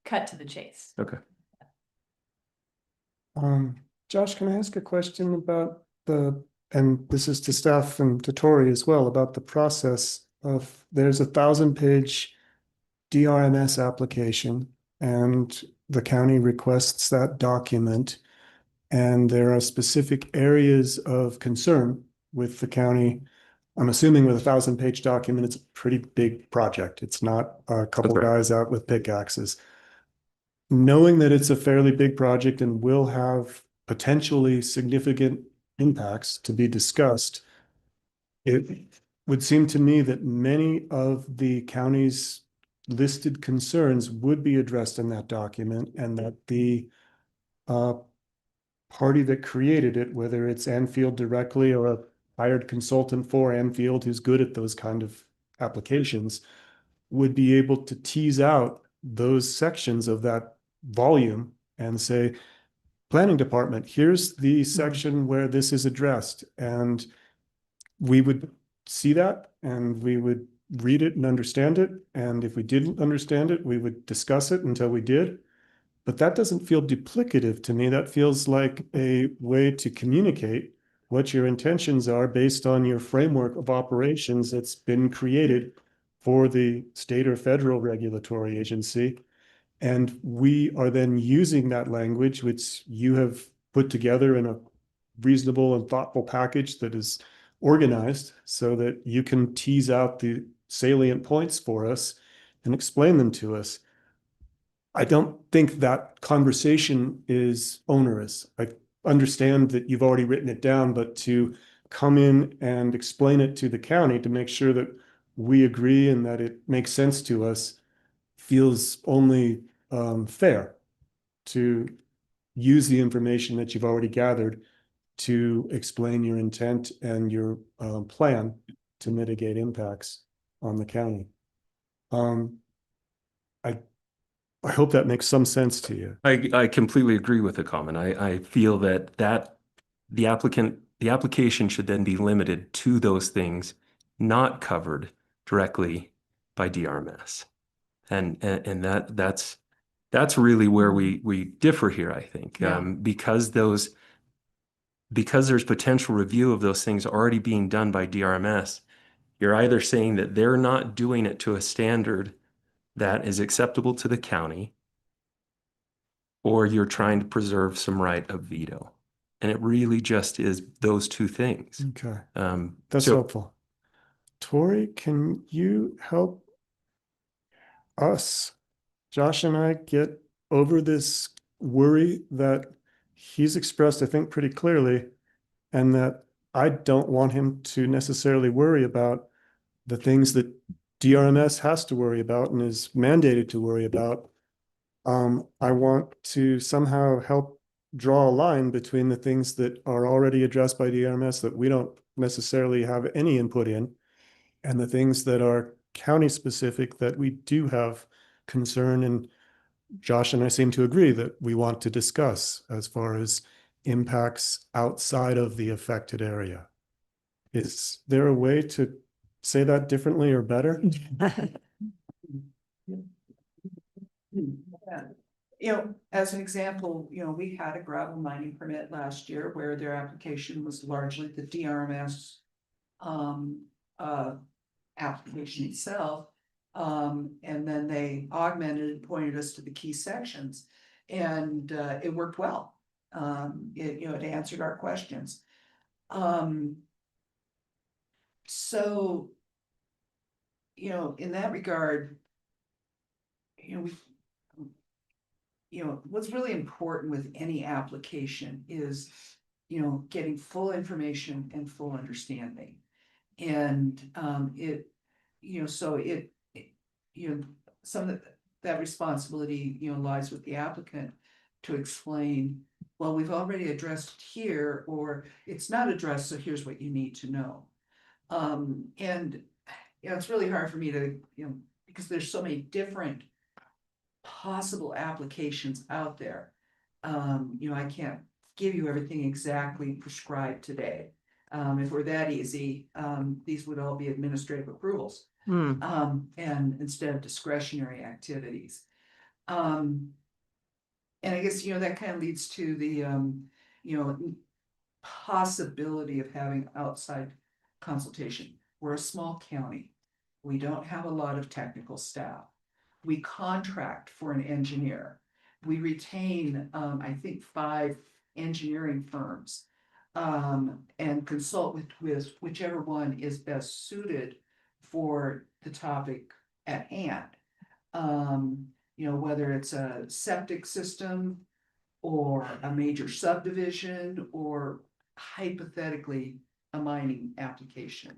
Cut to the chase. Okay. Josh, can I ask a question about and this is to staff and to Tori as well, about the process of, there's a 1,000-page DRMS application and the county requests that document. And there are specific areas of concern with the county. I'm assuming with a 1,000-page document, it's a pretty big project. It's not a couple guys out with pickaxes. Knowing that it's a fairly big project and will have potentially significant impacts to be discussed, it would seem to me that many of the county's listed concerns would be addressed in that document, and that the party that created it, whether it's Anfield directly or a hired consultant for Anfield who's good at those kind of applications, would be able to tease out those sections of that volume and say, planning department, here's the section where this is addressed. And we would see that and we would read it and understand it. And if we didn't understand it, we would discuss it until we did. But that doesn't feel duplicative to me. That feels like a way to communicate what your intentions are based on your framework of operations that's been created for the state or federal regulatory agency. And we are then using that language, which you have put together in a reasonable and thoughtful package that is organized so that you can tease out the salient points for us and explain them to us. I don't think that conversation is onerous. I understand that you've already written it down, but to come in and explain it to the county to make sure that we agree and that it makes sense to us feels only fair to use the information that you've already gathered to explain your intent and your plan to mitigate impacts on the county. I hope that makes some sense to you. I completely agree with the comment. I feel that the application should then be limited to those things not covered directly by DRMS. And that's really where we differ here, I think. Yeah. Because there's potential review of those things already being done by DRMS, you're either saying that they're not doing it to a standard that is acceptable to the county, or you're trying to preserve some right of veto. And it really just is those two things. Okay, that's helpful. Tori, can you help us, Josh and I, get over this worry that he's expressed, I think, pretty clearly, and that I don't want him to necessarily worry about the things that DRMS has to worry about and is mandated to worry about. I want to somehow help draw a line between the things that are already addressed by DRMS that we don't necessarily have any input in, and the things that are county specific that we do have concern, and Josh and I seem to agree that we want to discuss as far as impacts outside of the affected area. Is there a way to say that differently or better? As an example, we had a gravel mining permit last year where their application was largely the DRMS application itself. And then they augmented and pointed us to the key sections, and it worked well. It answered our questions. So, in that regard, what's really important with any application is, getting full information and full understanding. And some of that responsibility, lies with the applicant to explain, well, we've already addressed it here, or it's not addressed, so here's what you need to know. And it's really hard for me to, because there's so many different possible applications out there. I can't give you everything exactly prescribed today. If it were that easy, these would all be administrative approvals, and instead of discretionary activities. And I guess, that kind of leads to the, possibility of having outside consultation. We're a small county. We don't have a lot of technical staff. We contract for an engineer. We retain, I think, 5 engineering firms, and consult with whichever one is best suited for the topic at hand. Whether it's a septic system or a major subdivision or hypothetically a mining application.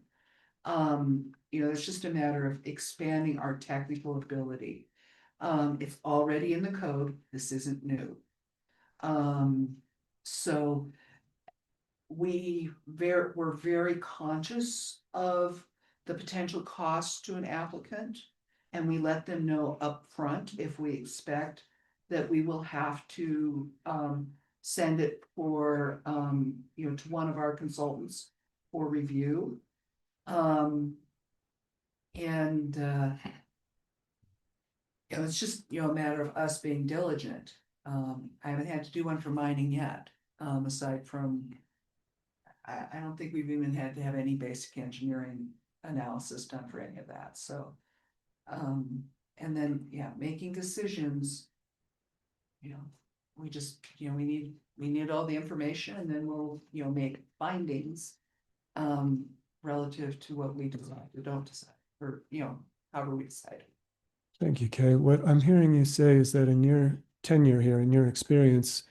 It's just a matter of expanding our technical ability. It's already in the code. This isn't new. So we're very conscious of the potential costs to an applicant. And we let them know upfront if we expect that we will have to send it for to one of our consultants for review. It's just a matter of us being diligent. I haven't had to do one for mining yet, aside from I don't think we've even had to have any basic engineering analysis done for any of that. So and then making decisions, we just we need all the information, and then we'll make findings relative to what we decide or don't decide, or however we decide. Thank you, Kay. What I'm hearing you say is that in your tenure here, in your experience,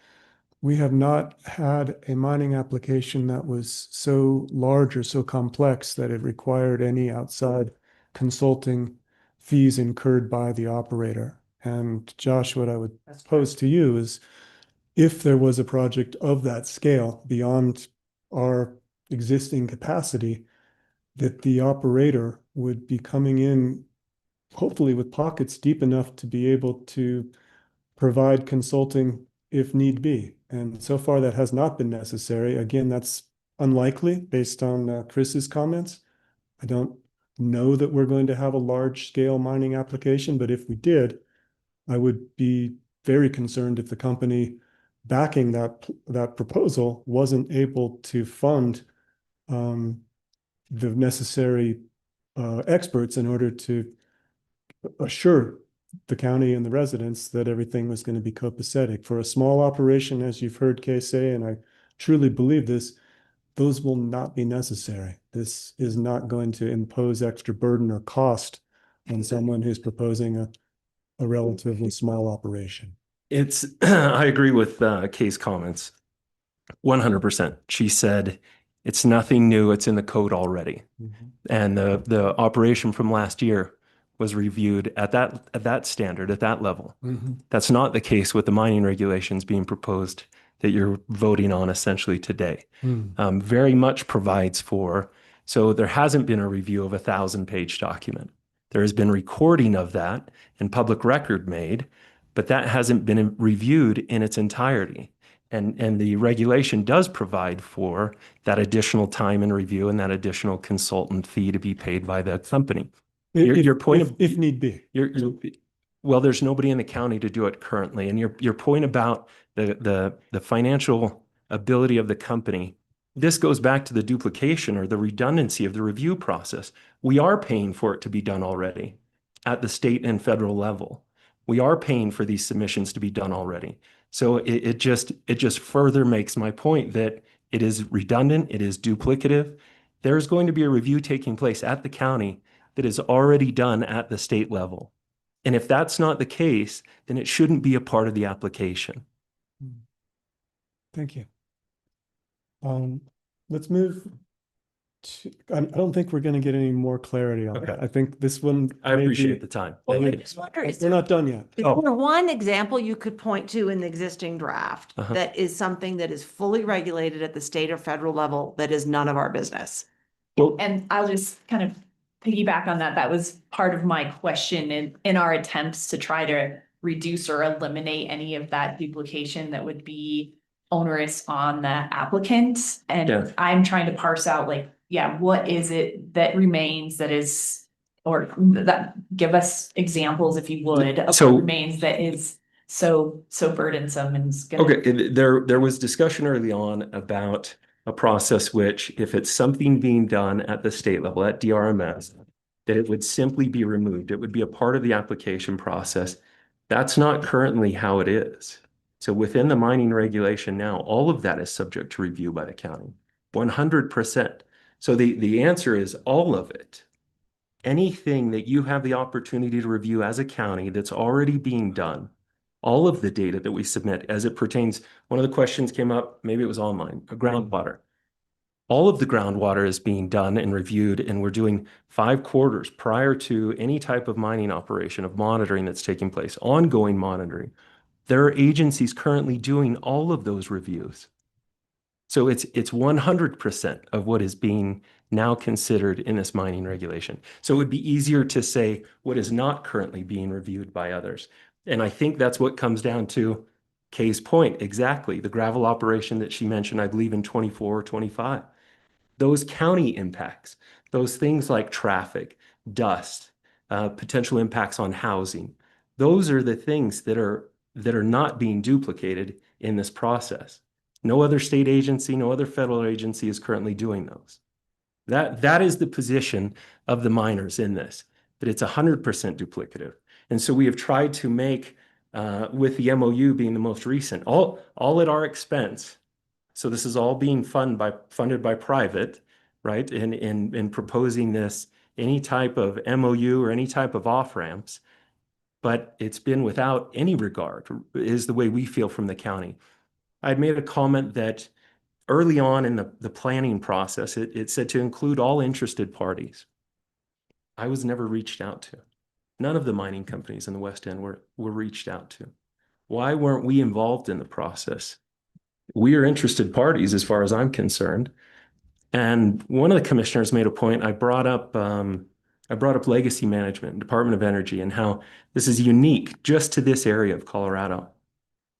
we have not had a mining application that was so large or so complex that it required any outside consulting fees incurred by the operator. And Josh, what I would pose to you is, if there was a project of that scale beyond our existing capacity, that the operator would be coming in hopefully with pockets deep enough to be able to provide consulting if need be. And so far that has not been necessary. Again, that's unlikely based on Chris's comments. I don't know that we're going to have a large scale mining application, but if we did, I would be very concerned if the company backing that proposal wasn't able to fund the necessary experts in order to assure the county and the residents that everything was going to be copacetic. For a small operation, as you've heard Kay say, and I truly believe this, those will not be necessary. This is not going to impose extra burden or cost on someone who's proposing a relatively small operation. I agree with Kay's comments 100%. She said it's nothing new, it's in the code already. And the operation from last year was reviewed at that standard, at that level. That's not the case with the mining regulations being proposed that you're voting on essentially today. Very much provides for, so there hasn't been a review of a 1,000-page document. There has been recording of that and public record made, but that hasn't been reviewed in its entirety. And the regulation does provide for that additional time and review and that additional consultant fee to be paid by the company. Your point, if need be. Well, there's nobody in the county to do it currently. And your point about the financial ability of the company, this goes back to the duplication or the redundancy of the review process. We are paying for it to be done already at the state and federal level. We are paying for these submissions to be done already. So it just further makes my point that it is redundant, it is duplicative. There's going to be a review taking place at the county that is already done at the state level. And if that's not the case, then it shouldn't be a part of the application. Thank you. Let's move to, I don't think we're going to get any more clarity on that. I think this one. I appreciate the time. Well, I just wonder, is We're not done yet. is there one example you could point to in the existing draft that is something that is fully regulated at the state or federal level that is none of our business? And I'll just kind of piggyback on that. That was part of my question in our attempts to try to reduce or eliminate any of that duplication that would be onerous on the applicant. And I'm trying to parse out what is it that remains that is, or that give us examples, if you would, of what remains that is so burdensome and is gonna... Okay, there was discussion early on about a process which, if it's something being done at the state level, at DRMS, that it would simply be removed. It would be a part of the application process. That's not currently how it is. So within the mining regulation now, all of that is subject to review by the county, 100%. So the answer is all of it. Anything that you have the opportunity to review as a county that's already being done, all of the data that we submit as it pertains, one of the questions came up, maybe it was online, groundwater. All of the groundwater is being done and reviewed, and we're doing 5 quarters prior to any type of mining operation of monitoring that's taking place, ongoing monitoring. There are agencies currently doing all of those reviews. So it's 100% of what is being now considered in this mining regulation. So it would be easier to say what is not currently being reviewed by others. And I think that's what comes down to Kay's point, exactly. The gravel operation that she mentioned, I believe in 24 or 25. Those county impacts, those things like traffic, dust, potential impacts on housing, those are the things that are not being duplicated in this process. No other state agency, no other federal agency is currently doing those. That is the position of the miners in this, that it's 100% duplicative. And so we have tried to make, with the MOU being the most recent, all at our expense. So this is all being funded by private, right? In proposing this, any type of MOU or any type of off-ramps, but it's been without any regard, is the way we feel from the county. I'd made a comment that early on in the planning process, it said to include all interested parties. I was never reached out to. None of the mining companies in the West End were reached out to. Why weren't we involved in the process? We are interested parties as far as I'm concerned. And one of the commissioners made a point. I brought up legacy management, Department of Energy, and how this is unique just to this area of Colorado.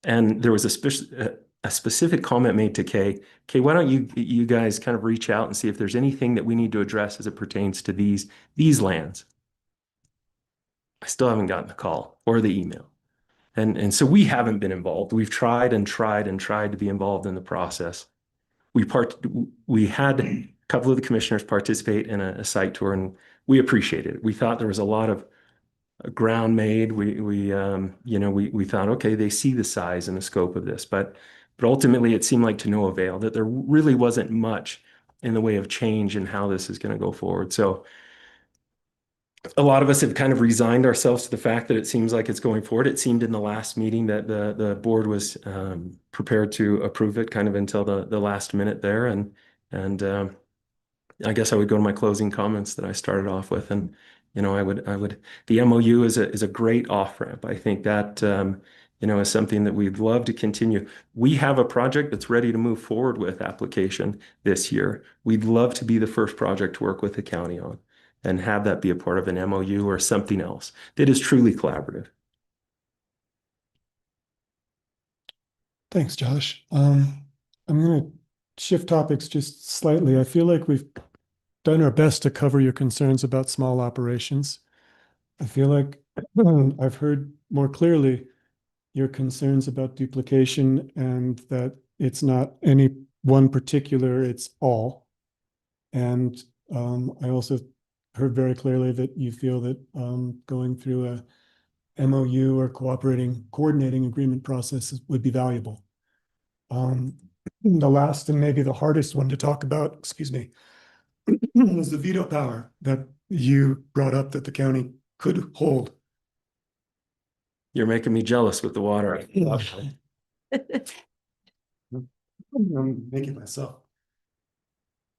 And there was a specific comment made to Kay. Kay, why don't you guys kind of reach out and see if there's anything that we need to address as it pertains to these lands? I still haven't gotten the call or the email. And so we haven't been involved. We've tried and tried and tried to be involved in the process. We had a couple of the commissioners participate in a site tour, and we appreciated it. We thought there was a lot of ground made. We thought, okay, they see the size and the scope of this, but ultimately it seemed like to no avail, that there really wasn't much in the way of change in how this is going to go forward. So a lot of us have kind of resigned ourselves to the fact that it seems like it's going forward. It seemed in the last meeting that the board was prepared to approve it kind of until the last minute there. And I guess I would go to my closing comments that I started off with. And, I would, the MOU is a great off-ramp. I think that, is something that we'd love to continue. We have a project that's ready to move forward with application this year. We'd love to be the first project to work with the county on, and have that be a part of an MOU or something else that is truly collaborative. Thanks, Josh. I'm going to shift topics just slightly. I feel like we've done our best to cover your concerns about small operations. I feel like I've heard more clearly your concerns about duplication and that it's not any one particular, it's all. And I also heard very clearly that you feel that going through a MOU or coordinating agreement process would be valuable. The last and maybe the hardest one to talk about, excuse me, is the veto power that you brought up that the county could hold. You're making me jealous with the water. I'm making myself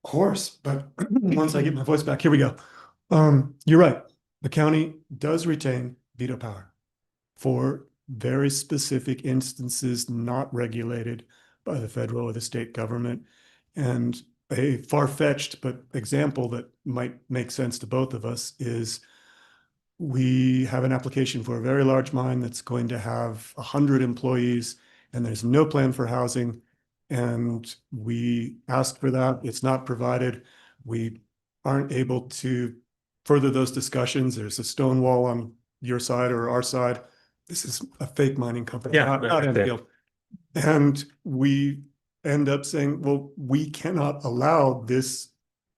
hoarse, but once I get my voice back, here we go. You're right. The county does retain veto power for very specific instances not regulated by the federal or the state government. And a far-fetched but example that might make sense to both of us is we have an application for a very large mine that's going to have 100 employees, and there's no plan for housing. And we asked for that. It's not provided. We aren't able to further those discussions. There's a stone wall on your side or our side. This is a fake mining company, not Enfield. And we end up saying, well, we cannot allow this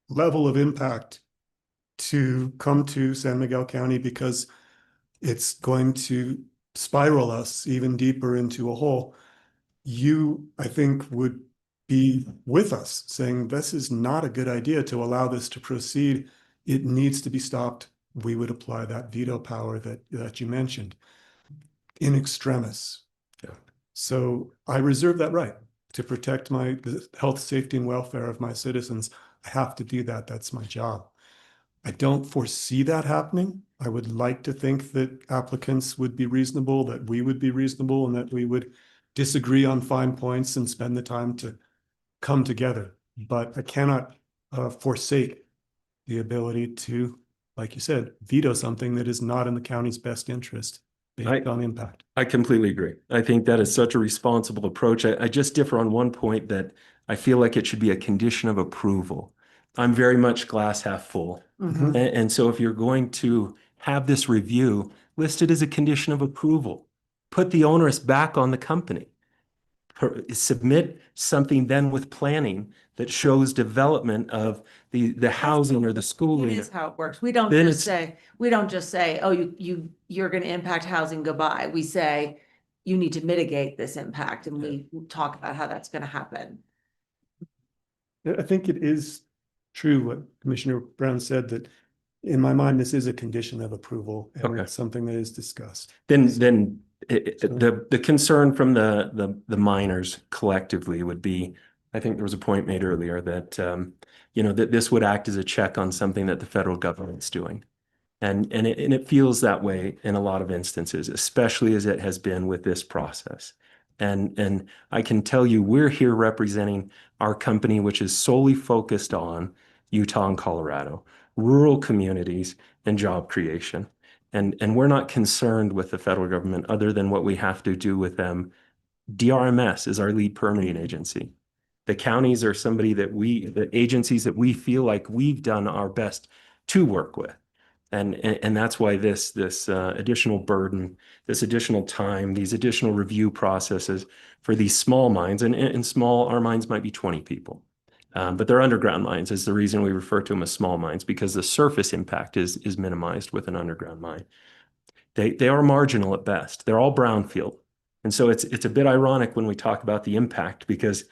level of impact to come to San Miguel County because it's going to spiral us even deeper into a hole. You, I think, would be with us saying this is not a good idea to allow this to proceed. It needs to be stopped. We would apply that veto power that you mentioned in extremis. Yeah. So I reserve that right. to protect the health, safety, and welfare of my citizens, I have to do that. That's my job. I don't foresee that happening. I would like to think that applicants would be reasonable, that we would be reasonable, and that we would disagree on fine points and spend the time to come together. But I cannot forsake the ability to, like you said, veto something that is not in the county's best interest based on impact. I completely agree. I think that is such a responsible approach. I just differ on one point, that I feel like it should be a condition of approval. I'm very much glass half full. Mhm. And so if you're going to have this review, list it as a condition of approval. Put the onus back on the company. Submit something then with planning that shows development of the housing or the It schooling. is how it works. We don't Then just say, oh, you're gonna impact housing, goodbye. We say, you need to mitigate this impact, and we talk about how that's gonna happen. I think it is true what Commissioner Brown said, that in my mind, this is a condition of approval, and Okay. it's something that is discussed. Then the concern from the miners collectively would be, I think there was a point made earlier that, that this would act as a check on something that the federal government's doing. And it feels that way in a lot of instances, especially as it has been with this process. And I can tell you, we're here representing our company, which is solely focused on Utah and Colorado, rural communities and job creation. And we're not concerned with the federal government other than what we have to do with them. DRMS is our lead permitting agency. The counties are somebody the agencies that we feel like we've done our best to work with. And that's why this additional burden, this additional time, these additional review processes for these small mines, and small, our mines might be 20 people. But they're underground mines is the reason we refer to them as small mines, because the surface impact is minimized with an underground mine. They are marginal at best. They're all brownfield. And so it's a bit ironic when we talk about the impact, because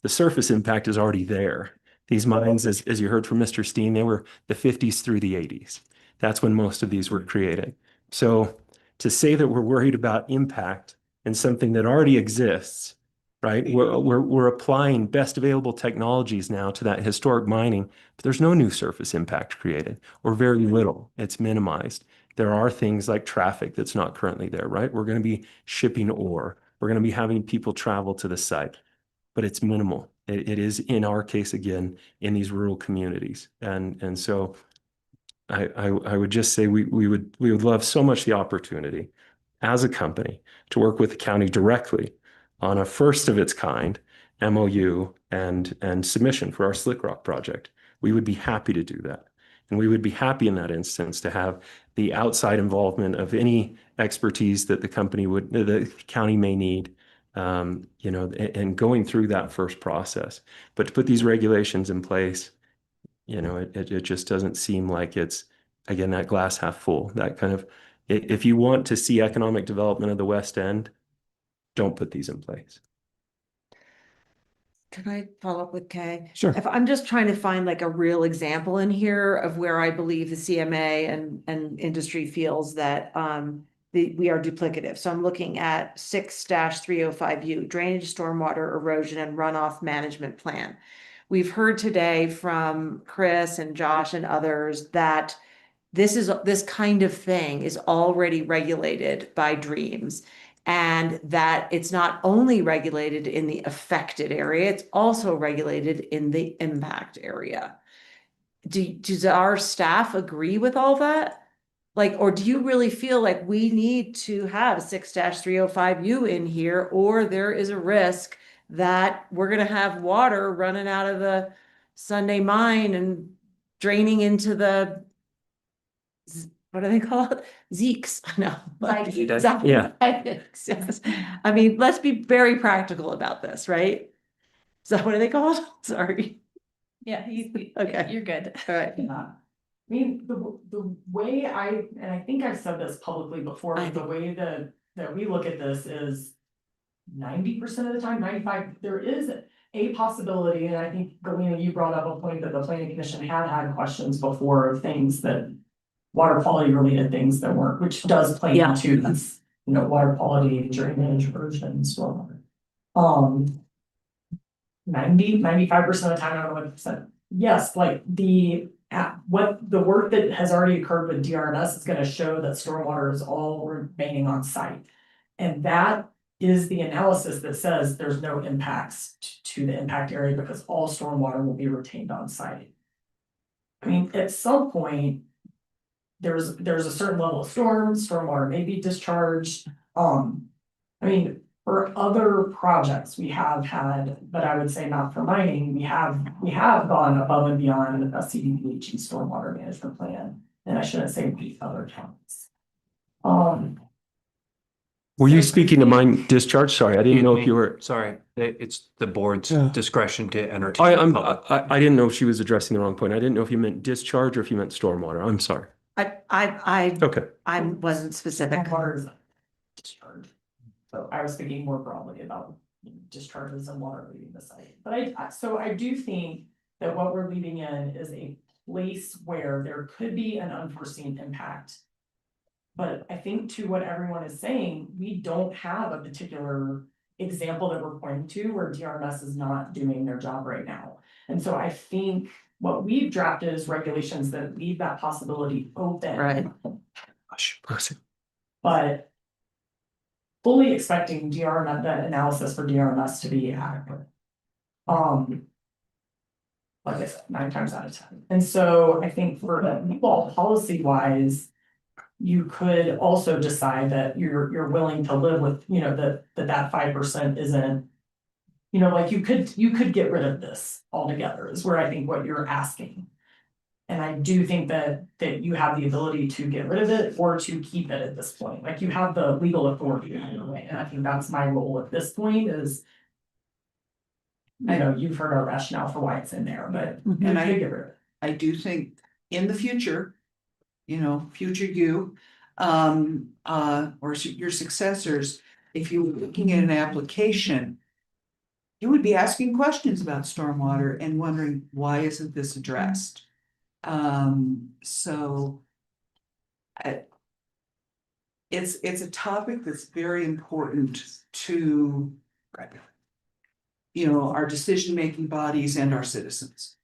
the surface impact is already there. These mines, as you heard from Mr. Steen, they were the 50s through the 80s. That's when most of these were created. So to say that we're worried about impact in something that already exists, right? We're applying best available technologies now to that historic mining, but there's no new surface impact created, or very little. It's minimized. There are things like traffic that's not currently there, right? We're going to be shipping ore. We're going to be having people travel to the site, but it's minimal. It is, in our case, again, in these rural communities. And so I would just say we would love so much the opportunity as a company to work with the county directly on a first of its kind MOU and submission for our Slick Rock project. We would be happy to do that. And we would be happy in that instance to have the outside involvement of any expertise that the county may need, and going through that first process. But to put these regulations in place, it just doesn't seem like it's, again, that glass half full, that kind of, if you want to see economic development of the West End, don't put these in place. Can I follow up with Kay? Sure. If I'm just trying to find like a real example in here of where I believe the CMA and industry feels that we are duplicative. So I'm looking at 6-305U, drainage, stormwater, erosion, and runoff management plan. We've heard today from Chris and Josh and others that this kind of thing is already regulated by DREAMS, and that it's not only regulated in the affected area, it's also regulated in the impact area. Does our staff agree with all that? Like, or do you really feel like we need to have 6-305U in here, or there is a risk that we're going to have water running out of the Sunday mine and draining into the, what do they call it? Zeeks. No. Yeah. Yes. I mean, let's be very practical about this, right? So what are they called? Sorry. Yeah, Okay. you're good. All right. I mean, the way and I think I've said this publicly before, but the way that we look at this is 90% of the time, 95, there is a possibility, and I think, Galena, you brought up a point that the planning commission had questions before of things that water quality related things that weren't, which does play into this, water quality, drainage, erosion, stormwater. 95% of the time, I don't know what percent. Yes, like what the work that has already occurred with DRMS is gonna show that stormwater is all remaining on site. And that is the analysis that says there's no impacts to the impact area because all stormwater will be retained on site. I mean, at some point, there's a certain level of stormwater may be discharged. I mean, for other projects we have had, but I would say not for mining, we have gone above and beyond a CDBG stormwater management plan. And I shouldn't say the other counties. Were you speaking to mine discharge? Sorry, I didn't know if you were. Sorry, it's the board's Yeah. discretion to entertain. I didn't know if she was addressing the wrong point. I didn't know if you meant discharge or if you meant stormwater. I'm sorry. I Okay. wasn't specific. Stormwater is discharged. So I was thinking more broadly about discharges and water leaving the site. But I do think that what we're leaving in is a place where there could be an unforeseen impact. But I think to what everyone is saying, we don't have a particular example that we're pointing to where DRMS is not doing their job right now. And so I think what we've drafted is regulations that leave that possibility open. Right. But fully expecting DRMS, the analysis for DRMS to be adequate. Like I said, 9 times out of 10. And so I think for well, policy wise, you could also decide that you're willing to live with, that 5% isn't, like you could get rid of this altogether is where I think what you're asking. And I do think that you have the ability to get rid of it or to keep it at this point. Like you have the legal authority in a way. And I think that's my role at this point is, I know you've heard our rationale for why it's in there, but And I could get rid of it. I do think in the future, future you, or your successors, if you were looking at an application, you would be asking questions about stormwater and wondering, why isn't this addressed? So it's a topic that's very important to, our decision-making bodies and our citizens.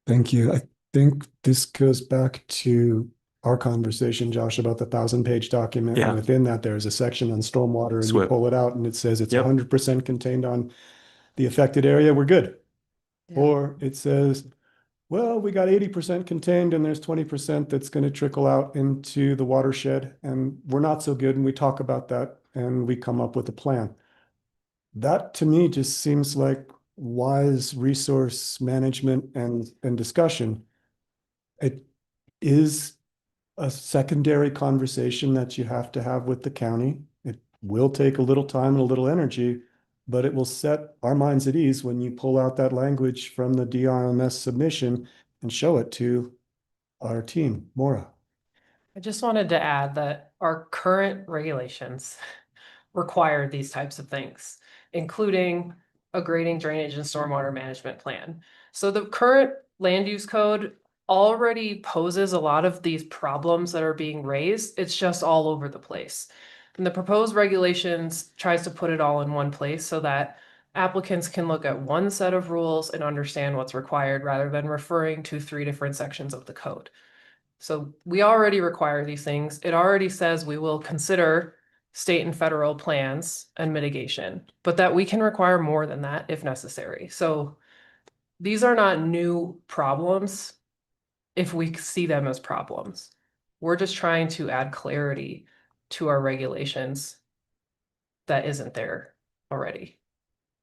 Thank you. I think this goes back to our conversation, Josh, about the 1,000-page document. Yeah. And within that, there is a section on stormwater and you SWIP. pull it out and it says it's Yep. 100% contained on the affected area, we're good. Yeah. Or it says, well, we got 80% contained and there's 20% that's going to trickle out into the watershed and we're not so good. And we talk about that and we come up with a plan. That to me just seems like wise resource management and discussion. It is a secondary conversation that you have to have with the county. It will take a little time and a little energy, but it will set our minds at ease when you pull out that language from the DRMS submission and show it to our team, Maura. I just wanted to add that our current regulations require these types of things, including a grading, drainage, and stormwater management plan. So the current land use code already poses a lot of these problems that are being raised. It's just all over the place. And the proposed regulations tries to put it all in one place so that applicants can look at one set of rules and understand what's required rather than referring to 3 different sections of the code. So we already require these things. It already says we will consider state and federal plans and mitigation, but that we can require more than that if necessary. So these are not new problems if we see them as problems. We're just trying to add clarity to our regulations that isn't there already.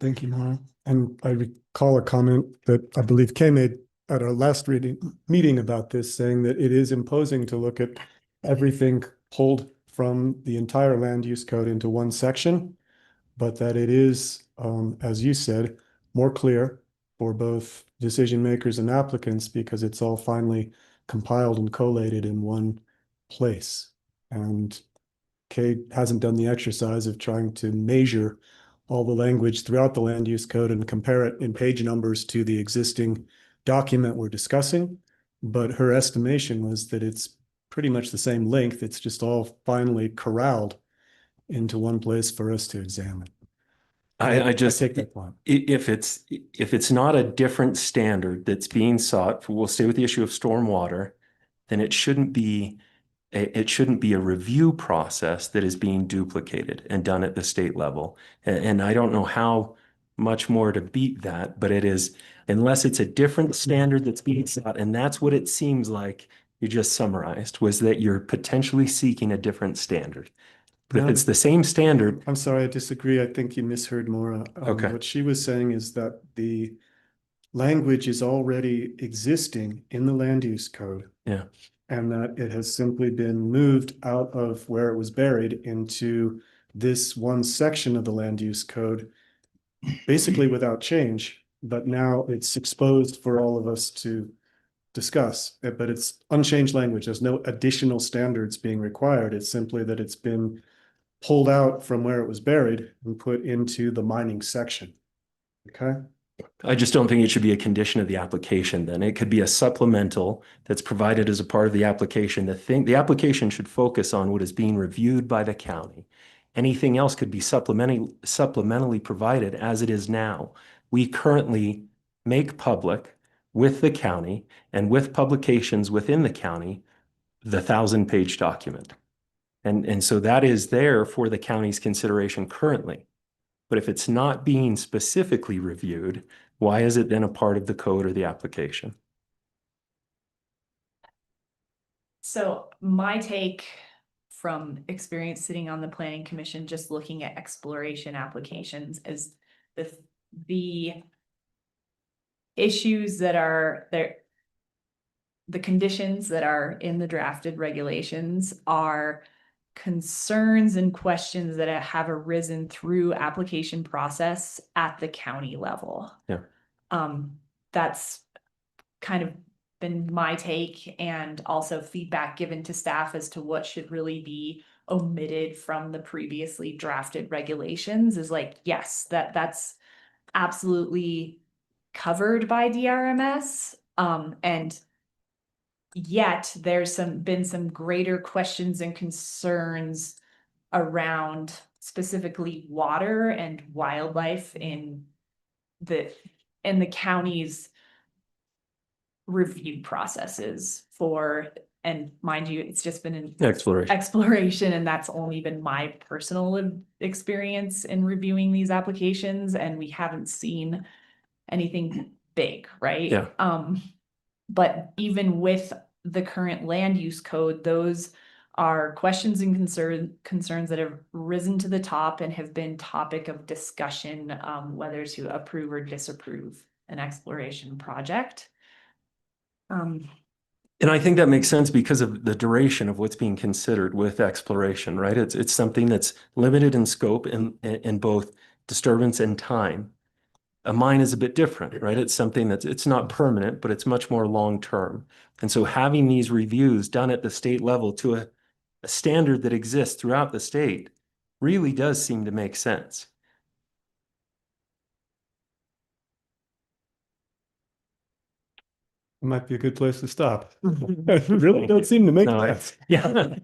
Thank you, Maura. And I recall a comment that I believe Kay made at our last meeting about this, saying that it is imposing to look at everything pulled from the entire land use code into one section, but that it is, as you said, more clear for both decision makers and applicants because it's all finally compiled and collated in one place. And Kay hasn't done the exercise of trying to measure all the language throughout the land use code and compare it in page numbers to the existing document we're discussing. But her estimation was that it's pretty much the same length. It's just all finally corralled into one place for us to examine. I just, take that point. if it's not a different standard that's being sought, we'll stay with the issue of stormwater, then it shouldn't be a review process that is being duplicated and done at the state level. And I don't know how much more to beat that, but it is, unless it's a different standard that's being sought, and that's what it seems like you just summarized, was that you're potentially seeking a different standard. But if it's the same standard, I'm sorry, I disagree. I think you misheard Maura. Okay. What she was saying is that the language is already existing in the land use code. Yeah. And that it has simply been moved out of where it was buried into this one section of the land use code, basically without change, but now it's exposed for all of us to discuss. But it's unchanged language. There's no additional standards being required. It's simply that it's been pulled out from where it was buried and put into the mining section. Okay? I just don't think it should be a condition of the application then. It could be a supplemental that's provided as a part of the application. The application should focus on what is being reviewed by the county. Anything else could be supplementally provided as it is now. We currently make public with the county and with publications within the county, the 1,000-page document. And so that is there for the county's consideration currently. But if it's not being specifically reviewed, why is it then a part of the code or the application? So my take from experience sitting on the planning commission, just looking at exploration applications, is the issues that are there, the conditions that are in the drafted regulations are concerns and questions that have arisen through application process at the county level. Yeah. That's kind of been my take, and also feedback given to staff as to what should really be omitted from the previously drafted regulations is like, yes, that's absolutely covered by DRMS. And yet there's been some greater questions and concerns around specifically water and wildlife in the county's review processes for, and mind you, it's just been an exploration, and that's only been my personal experience in reviewing these applications, and we haven't seen anything big, right? Yeah. But even with the current land use code, those are questions and concerns that have risen to the top and have been topic of discussion, whether to approve or disapprove an exploration project. And I think that makes sense because of the duration of what's being considered with exploration, right? It's something that's limited in scope in both disturbance and time. A mine is a bit different, right? It's something it's not permanent, but it's much more long-term. And so having these reviews done at the state level to a standard that exists throughout the state really does seem to make sense. It might be a good place to stop. I really don't seem to make sense. Yeah.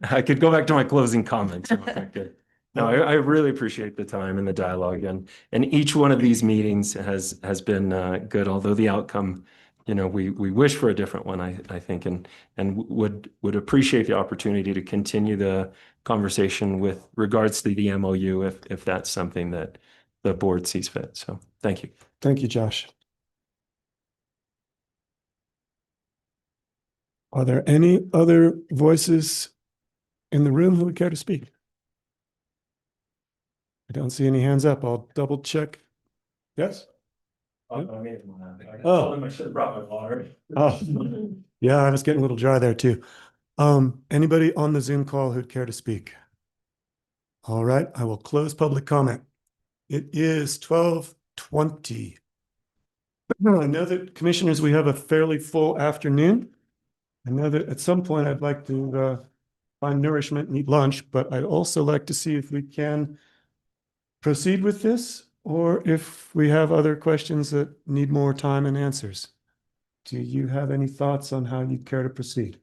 I could go back to my closing comments. No, I really appreciate the time and the dialogue, and each one of these meetings has been good, although the outcome, we wish for a different one, I think, and would appreciate the opportunity to continue the conversation with regards to the MOU if that's something that the board sees fit. So thank you. Thank you, Josh. Are there any other voices in the room who would care to speak? I don't see any hands up. I'll double check. Yes? I told him I should have brought my water. Oh, yeah, I was getting a little dry there too. Anybody on the Zoom call who'd care to speak? All right, I will close public comment. It is 12:20. I know that, commissioners, we have a fairly full afternoon. I know that at some point I'd like to find nourishment and eat lunch, but I'd also like to see if we can proceed with this, or if we have other questions that need more time and answers. Do you have any thoughts on how you'd care to proceed?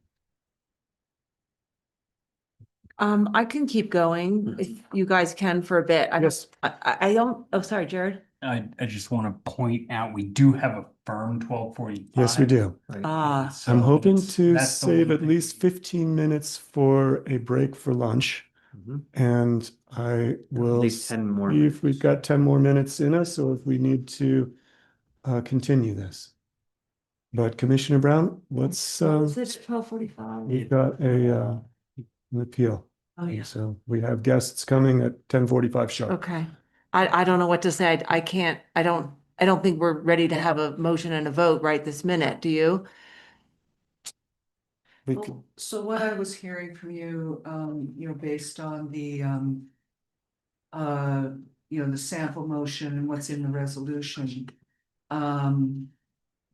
I can keep going if you guys can for a bit. Yes. I don't, oh, sorry, Jared. I just want to point out, we do have a firm 12:45. Yes, we do. Ah, I'm hoping that's- to that's the save one at thing. least 15 minutes for a break for lunch. And I will least 10 more see if we've got 10 more minutes in us or if we need to continue this. But Commissioner Brown, what's is it 12:45? we've got an appeal. Oh, yeah. And so we have guests coming at 10:45 sharp. Okay. I don't know what to say. I can't, I don't think we're ready to have a motion and a vote right this minute. Do you? We could- So what I was hearing from you, based on the, the sample motion and what's in the resolution.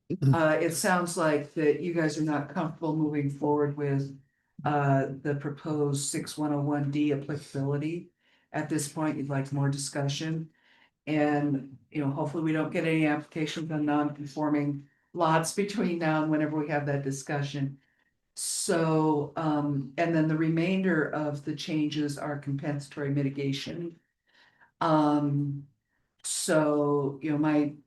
It sounds like that you guys are not comfortable moving forward with, the proposed 6101D applicability. At this point, you'd like more discussion. And, hopefully we don't get any applications on non-conforming lots between now and whenever we have that discussion. So, and then the remainder of the changes are compensatory mitigation. So,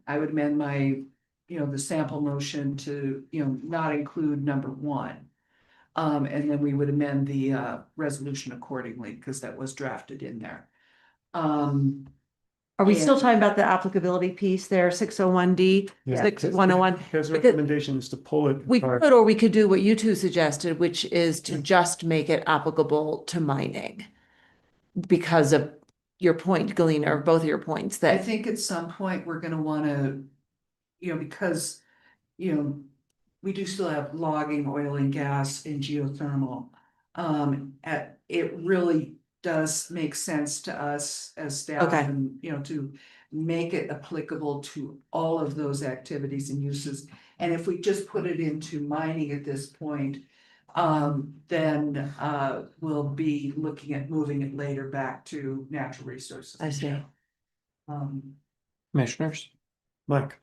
I would amend my, the sample motion to, not include number 1. And then we would amend the, resolution accordingly, because that was drafted in there. Are we still talking about the applicability piece there, 601D, Yeah. 6101? His recommendation is to pull it. We apart. could, or we could do what you two suggested, which is to just make it applicable to mining. Because of your point, Galena, or both of your points I that, think at some point we're gonna wanna, because, we do still have logging, oil and gas and geothermal. It really does make sense to us as staff Okay. and, to make it applicable to all of those activities and uses. And if we just put it into mining at this point, then, we'll be looking at moving it later back to natural resources. I see. Commissioners, Mike,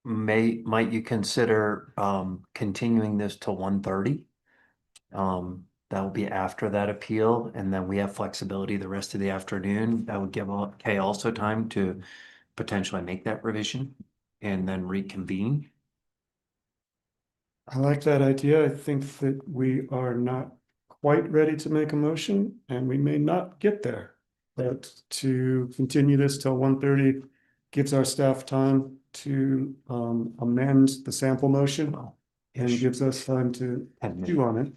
might you consider continuing this till 1:30? That will be after that appeal, and then we have flexibility the rest of the afternoon. That would give Kay also time to potentially make that revision and then reconvene. I like that idea. I think that we are not quite ready to make a motion and we may not get there. But to continue this till 1:30 gives our staff time to amend the sample motion and gives us time to chew on it.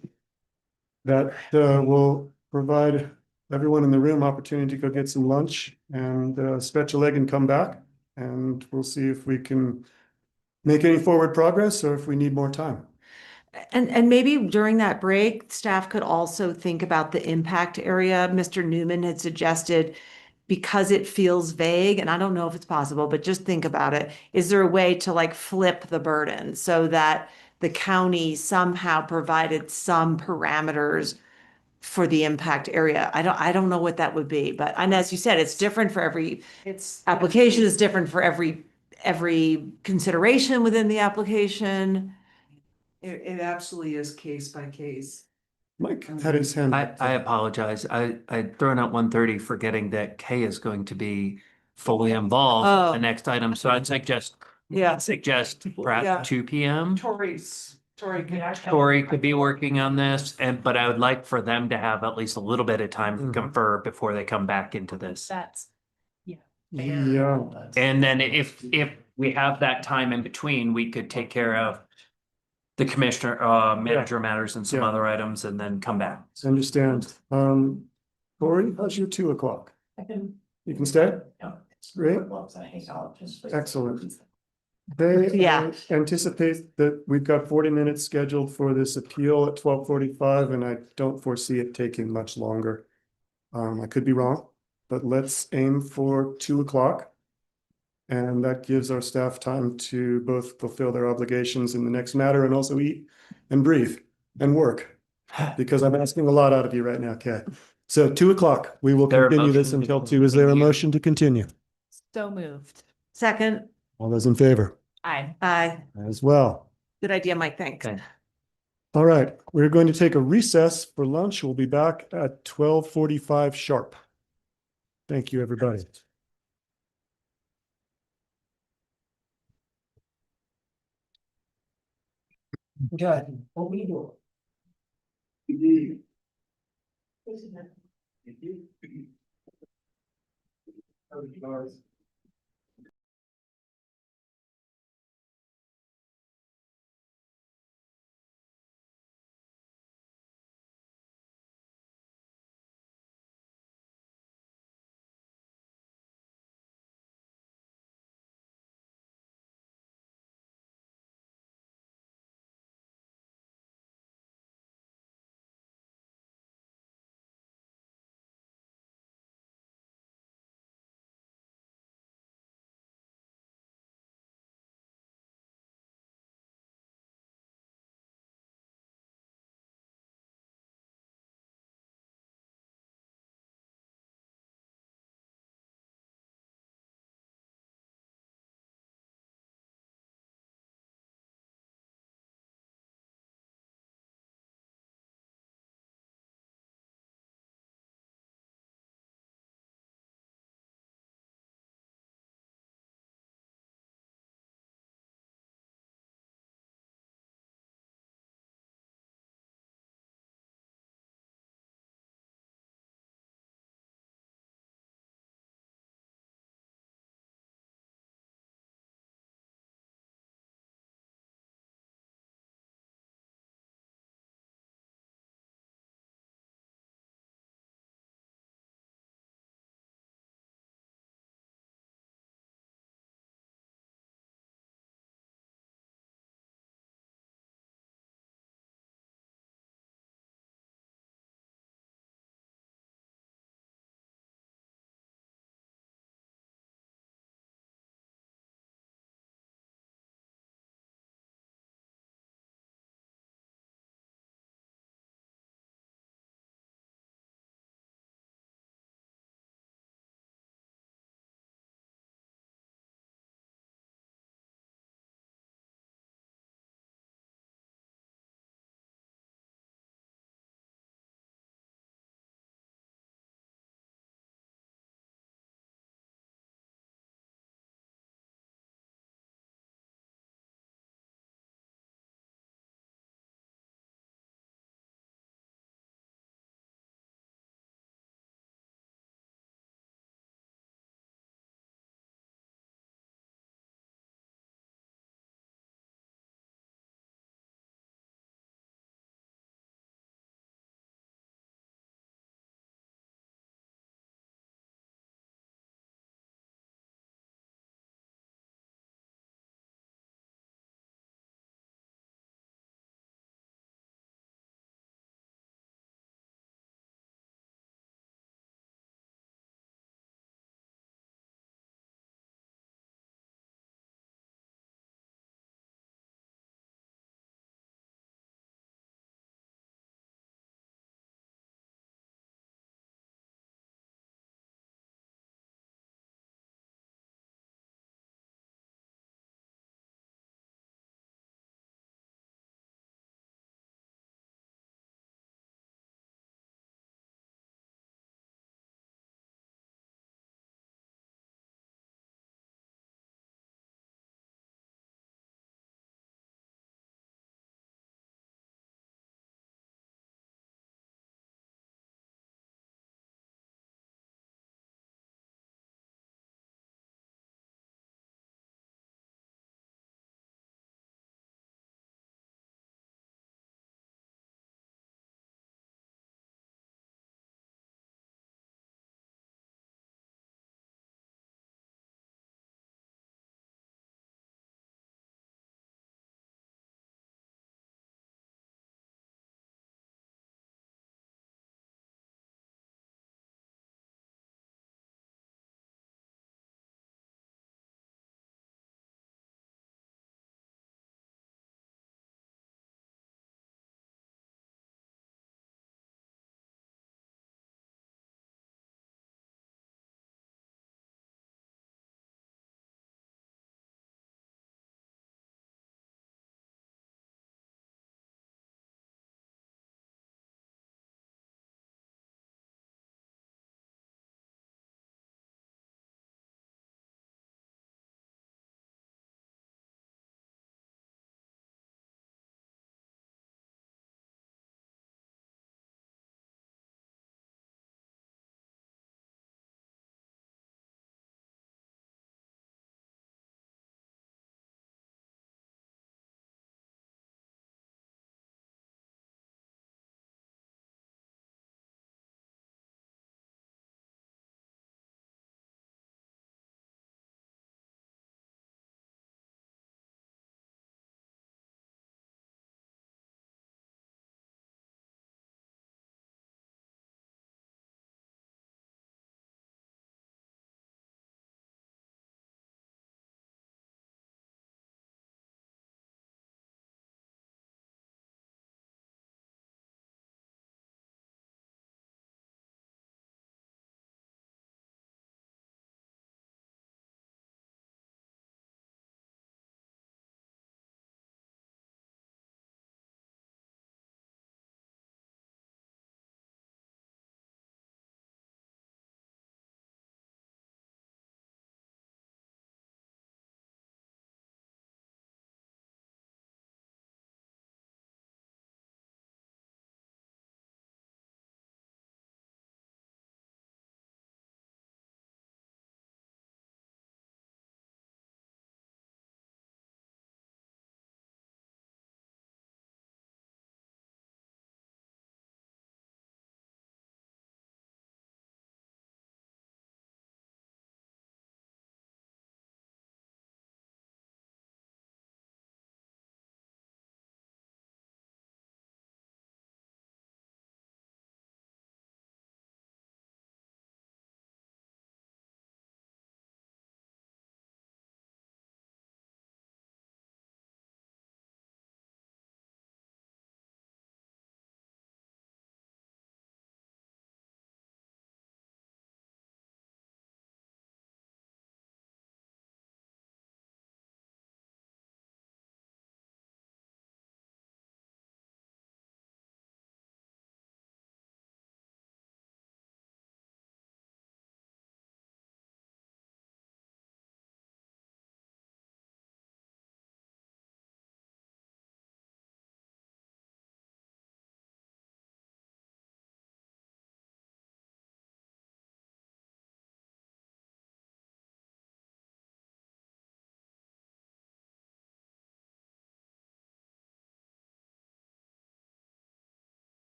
That will provide everyone in the room opportunity to go get some lunch and stretch a leg and come back. And we'll see if we can make any forward progress or if we need more time. and maybe during that break, staff could also think about the impact area. Mr. Newman had suggested, because it feels vague, and I don't know if it's possible, but just think about it. Is there a way to like flip the burden so that the county somehow provided some parameters for the impact area? I don't know what that would be, but, and as you said, it's different for every application, is different for every consideration within the application. It absolutely is case by case. Mike had his hand. I apologize. I'd thrown out 1:30, forgetting that Kay is going to be fully involved Oh. in the next item. So I'd suggest Yeah. perhaps Yeah. 2 p.m. Tori could. Tori could be working on this, but I would like for them to have at least a little bit of time to confer before they come back into this. That's, Yeah, And then if we have that time in between, we could take care of the commissioner, manager matters and some Yeah. other items and then come back. I understand. Corey, how's your 2 o'clock? You can stay? Great. Excellent. They Yeah. anticipate that we've got 40 minutes scheduled for this appeal at 12:45, and I don't foresee it taking much longer. I could be wrong, but let's aim for 2 o'clock. And that gives our staff time to both fulfill their obligations in the next matter and also eat and breathe and work. Because I'm asking a lot out of you right now, Kay. So 2 o'clock, we will There a continue this motion to until 2. Is there a continue? motion to continue? so moved. Second, All those in favor Aye. aye. as well. Good idea, Mike, thanks. Okay. All right, we're going to take a recess for lunch. We'll be back at 12:45 sharp. Thank you, everybody. Good. What we do?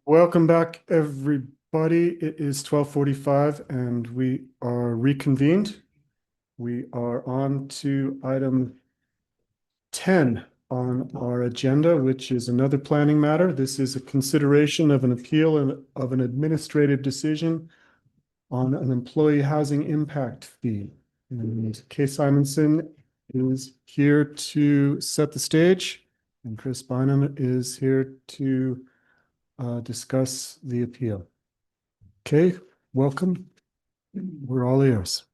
Welcome back, everybody. It is 12:45 and we are reconvened. We are on to item 10 on our agenda, which is another planning matter. This is a consideration of an appeal of an administrative decision on an employee housing impact fee. And Kay Simonson is here to set the stage, and Chris Bynum is here to discuss the appeal. Kay, welcome. We're all ears.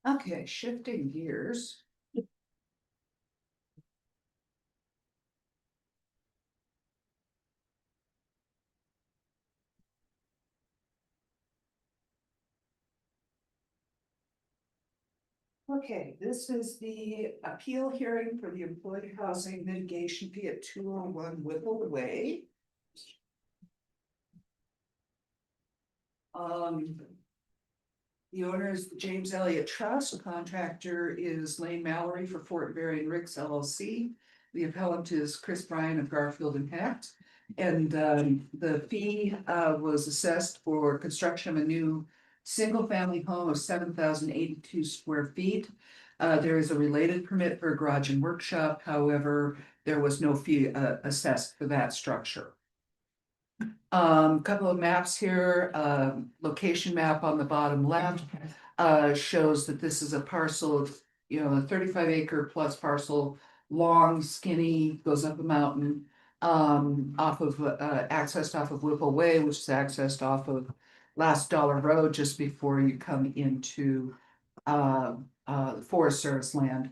Okay, shifting gears. Okay, this is the appeal hearing for the employee housing mitigation fee at 201 Whipple Way. The owner is the James Elliott Trust. The contractor is Lane Mallory for Fort Berry and Ricks LLC. The appellant is Chris Bryan of Garfield and Hecht. And the fee was assessed for construction of a new single-family home of 7,082 square feet. There is a related permit for a garage and workshop. However, there was no fee assessed for that structure. Couple of maps here, location map on the bottom left, shows that this is a parcel of, a 35-acre plus parcel, long, skinny, goes up a mountain, accessed off of Whipple Way, which is accessed off of Last Dollar Road just before you come into Forest Service land.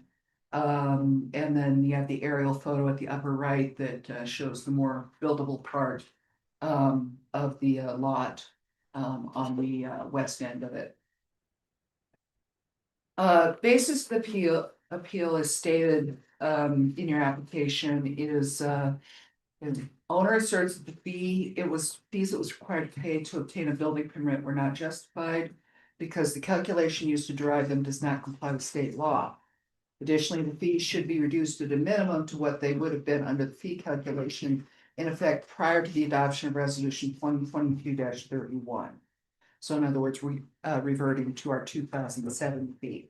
And then you have the aerial photo at the upper right that shows the more buildable part of the lot on the west end of it. Basis of the appeal is stated in your application is the owner asserts that the fees it was required to pay to obtain a building permit were not justified because the calculation used to derive them does not comply with state law. Additionally, the fees should be reduced at a minimum to what they would have been under the fee calculation in effect prior to the adoption of resolution 2022-31. So in other words, reverting to our 2007 fee.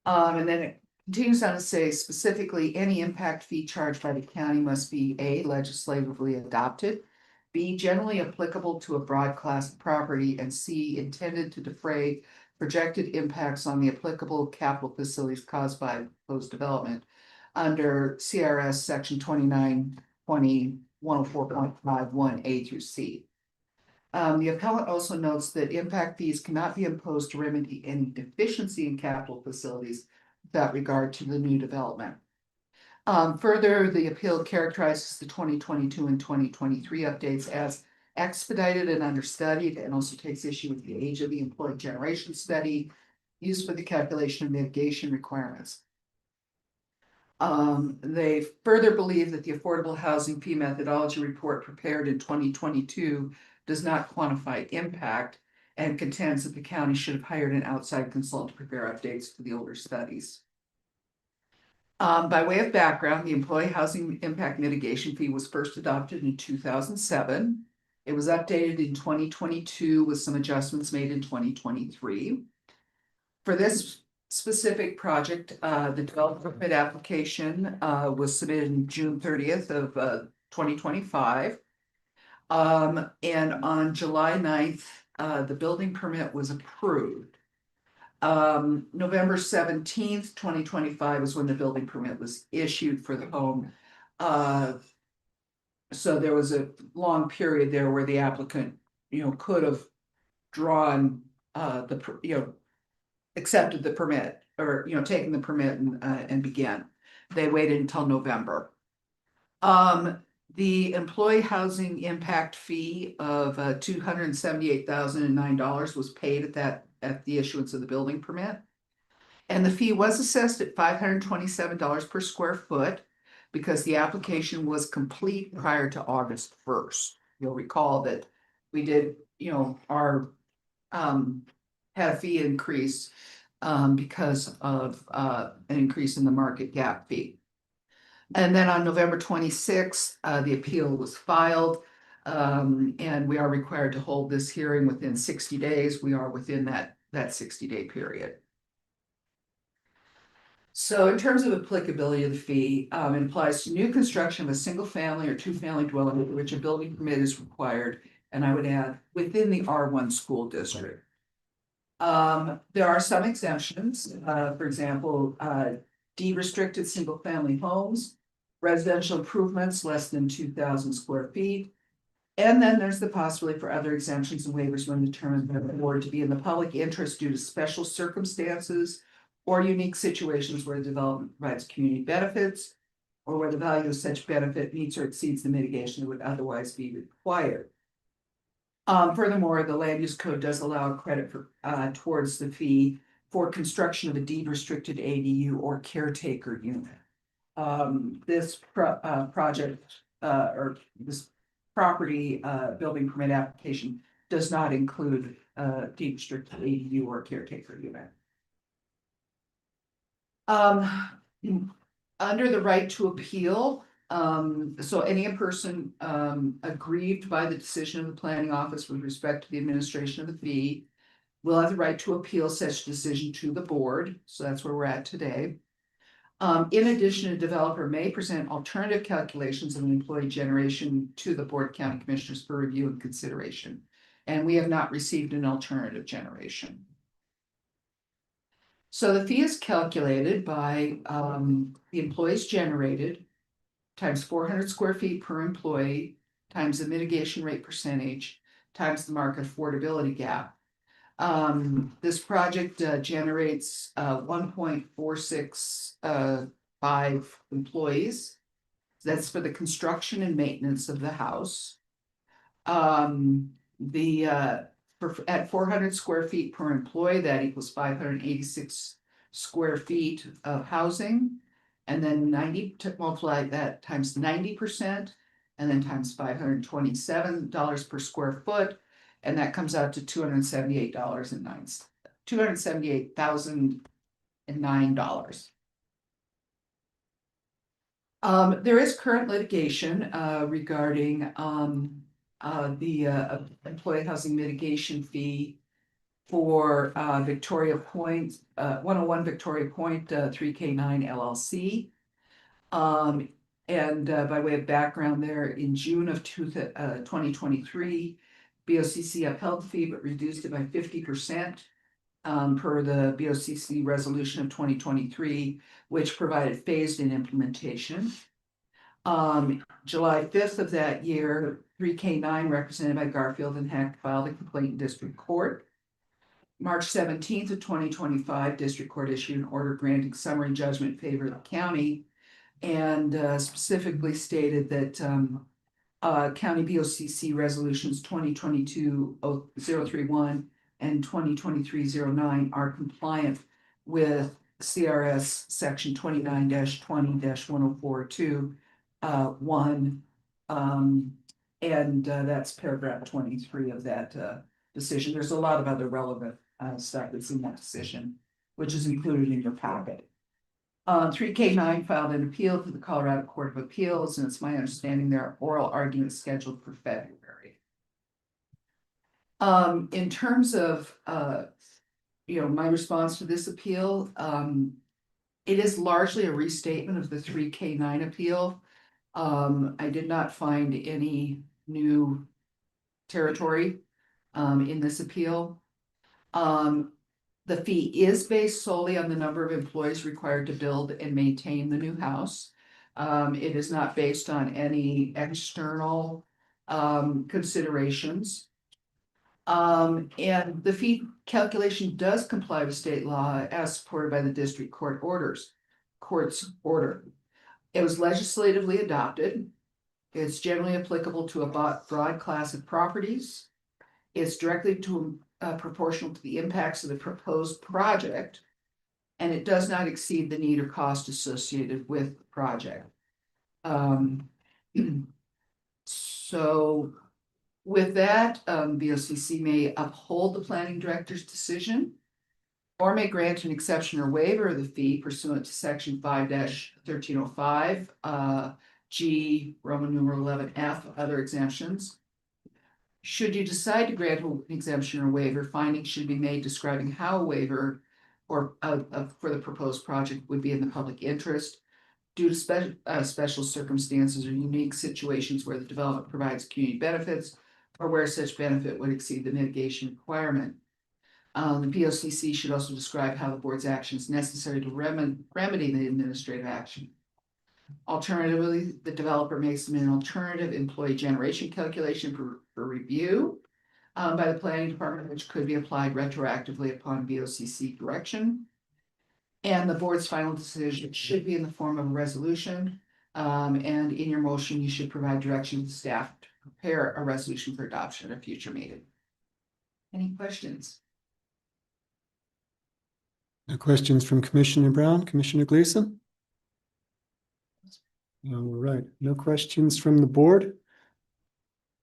And then it continues on to say specifically any impact fee charged by the county must be A, legislatively adopted, B, generally applicable to a broad class of property, and C, intended to defray projected impacts on the applicable capital facilities caused by proposed development under CRS section 104.51 A through C. The appellant also notes that impact fees cannot be imposed to remedy any deficiency in capital facilities without regard to the new development. Further, the appeal characterizes the 2022 and 2023 updates as expedited and understudied, and also takes issue with the age of the employee generation study used for the calculation of mitigation requirements. They further believe that the affordable housing fee methodology report prepared in 2022 does not quantify impact and contends that the county should have hired an outside consultant to prepare updates to the older studies. By way of background, the employee housing impact mitigation fee was first adopted in 2007. It was updated in 2022 with some adjustments made in 2023. For this specific project, the developer permit application was submitted in June 30th of 2025. And on July 9th, the building permit was approved. November 17th, 2025 is when the building permit was issued for the home. So there was a long period there where the applicant, could have drawn accepted the permit or, taken the permit and began. They waited until November. The employee housing impact fee of $278,009 was paid at the issuance of the building permit. And the fee was assessed at $527 per square foot because the application was complete prior to August 1st. You'll recall that we did, had a fee increase because of an increase in the market gap fee. And then on November 26th, the appeal was filed. And we are required to hold this hearing within 60 days. We are within that 60-day period. So in terms of applicability of the fee, it applies to new construction of a single family or two-family dwelling for which a building permit is required. And I would add within the R1 school district. There are some exemptions, for example, deed restricted single family homes, residential improvements less than 2,000 square feet. And then there's the possibility for other exemptions and waivers when determined by the board to be in the public interest due to special circumstances or unique situations where the development provides community benefits or where the value of such benefit meets or exceeds the mitigation that would otherwise be required. Furthermore, the land use code does allow credit for towards the fee for construction of a deed restricted ADU or caretaker unit. This project or this property building permit application does not include deed restricted ADU or caretaker unit. Under the right to appeal, so any person aggrieved by the decision of the planning office with respect to the administration of the fee will have the right to appeal such decision to the board. So that's where we're at today. In addition, a developer may present alternative calculations of an employee generation to the Board of County Commissioners for review and consideration. And we have not received an alternative generation. So the fee is calculated by the employees generated times 400 square feet per employee times the mitigation rate percentage times the market affordability gap. This project generates 1.465 employees. That's for the construction and maintenance of the house. At 400 square feet per employee, that equals 586 square feet of housing. And then 90 to multiply that times 90% and then times $527 per square foot. And that comes out to $278,009. There is current litigation regarding the employee housing mitigation fee for Victoria Point, 101 Victoria Point 3K9 LLC. And by way of background there, in June of 2023, BOCC upheld the fee but reduced it by 50% per the BOCC resolution of 2023, which provided phased-in implementation. July 5th of that year, 3K9, represented by Garfield and Heck, filed a complaint in district court. March 17th of 2025, district court issued an order granting summary judgment in favor of the county and specifically stated that County BOCC resolutions 2022-031 and 2023-09 are compliant with CRS section 29-20-1042 1 and that's paragraph 23 of that decision. There's a lot of other relevant stuff that's in that decision, which is included in your packet. 3K9 filed an appeal to the Colorado Court of Appeals, and it's my understanding there are oral arguments scheduled for February. In terms of my response to this appeal, it is largely a restatement of the 3K9 appeal. I did not find any new territory in this appeal. The fee is based solely on the number of employees required to build and maintain the new house. It is not based on any external considerations. And the fee calculation does comply with state law as supported by the district court's order. It was legislatively adopted. It's generally applicable to a broad class of properties. It's directly proportional to the impacts of the proposed project, and it does not exceed the need or cost associated with the project. So with that, BOCC may uphold the planning director's decision or may grant an exception or waiver of the fee pursuant to section 5-1305, G, Roman numeral 11F, other exemptions. Should you decide to grant an exemption or waiver, findings should be made describing how a waiver or for the proposed project would be in the public interest due to special circumstances or unique situations where the development provides community benefits or where such benefit would exceed the mitigation requirement. The POCC should also describe how the board's action is necessary to remedy the administrative action. Alternatively, the developer may submit an alternative employee generation calculation for review by the planning department, which could be applied retroactively upon BOCC direction. And the board's final decision should be in the form of a resolution. And in your motion, you should provide direction to staff to prepare a resolution for adoption at a future meeting. Any questions? No questions from Commissioner Brown, Commissioner Gleason? All right, no questions from the board.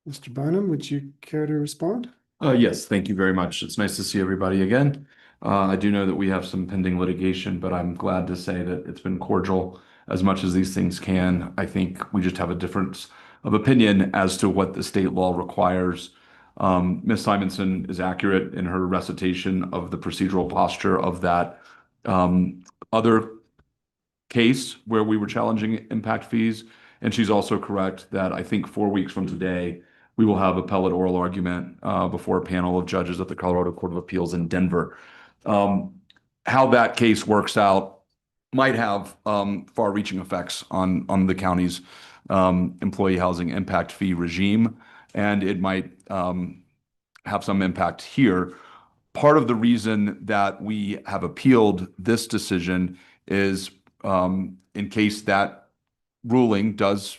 Mr. Barnum, would you care to respond? Yes, thank you very much. It's nice to see everybody again. I do know that we have some pending litigation, but I'm glad to say that it's been cordial as much as these things can. I think we just have a difference of opinion as to what the state law requires. Ms. Simonson is accurate in her recitation of the procedural posture of that other case where we were challenging impact fees. And she's also correct that I think 4 weeks from today, we will have appellate oral argument before a panel of judges at the Colorado Court of Appeals in Denver. How that case works out might have far-reaching effects on the county's employee housing impact fee regime, and it might have some impact here. Part of the reason that we have appealed this decision is in case that ruling does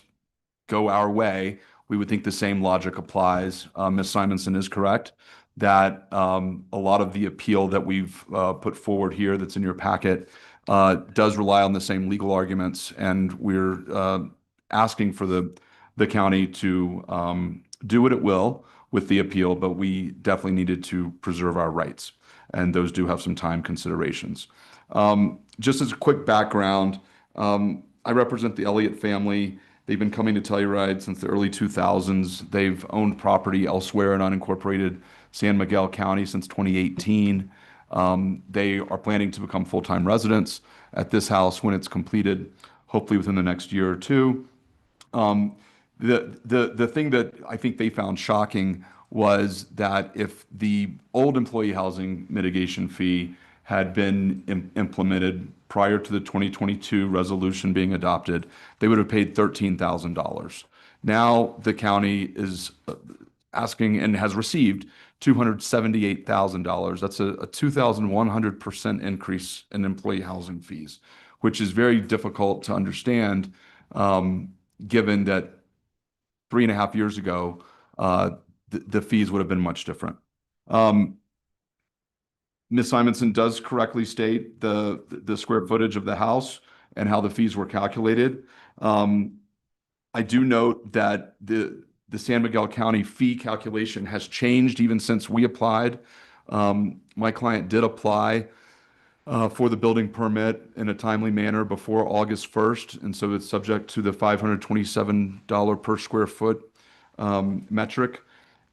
go our way, we would think the same logic applies. Ms. Simonson is correct that a lot of the appeal that we've put forward here that's in your packet does rely on the same legal arguments, and we're asking for the county to do what it will with the appeal, but we definitely needed to preserve our rights, and those do have some time considerations. Just as a quick background, I represent the Elliott family. They've been coming to Telluride since the early 2000s. They've owned property elsewhere in unincorporated San Miguel County since 2018. They are planning to become full-time residents at this house when it's completed, hopefully within the next year or two. The thing that I think they found shocking was that if the old employee housing mitigation fee had been implemented prior to the 2022 resolution being adopted, they would have paid $13,000. Now the county is asking and has received $278,000. That's a 2,100% increase in employee housing fees, which is very difficult to understand, given that 3.5 years ago, the fees would have been much different. Ms. Simonson does correctly state the square footage of the house and how the fees were calculated. I do note that the San Miguel County fee calculation has changed even since we applied. My client did apply for the building permit in a timely manner before August 1st, and so it's subject to the $527 per square foot metric.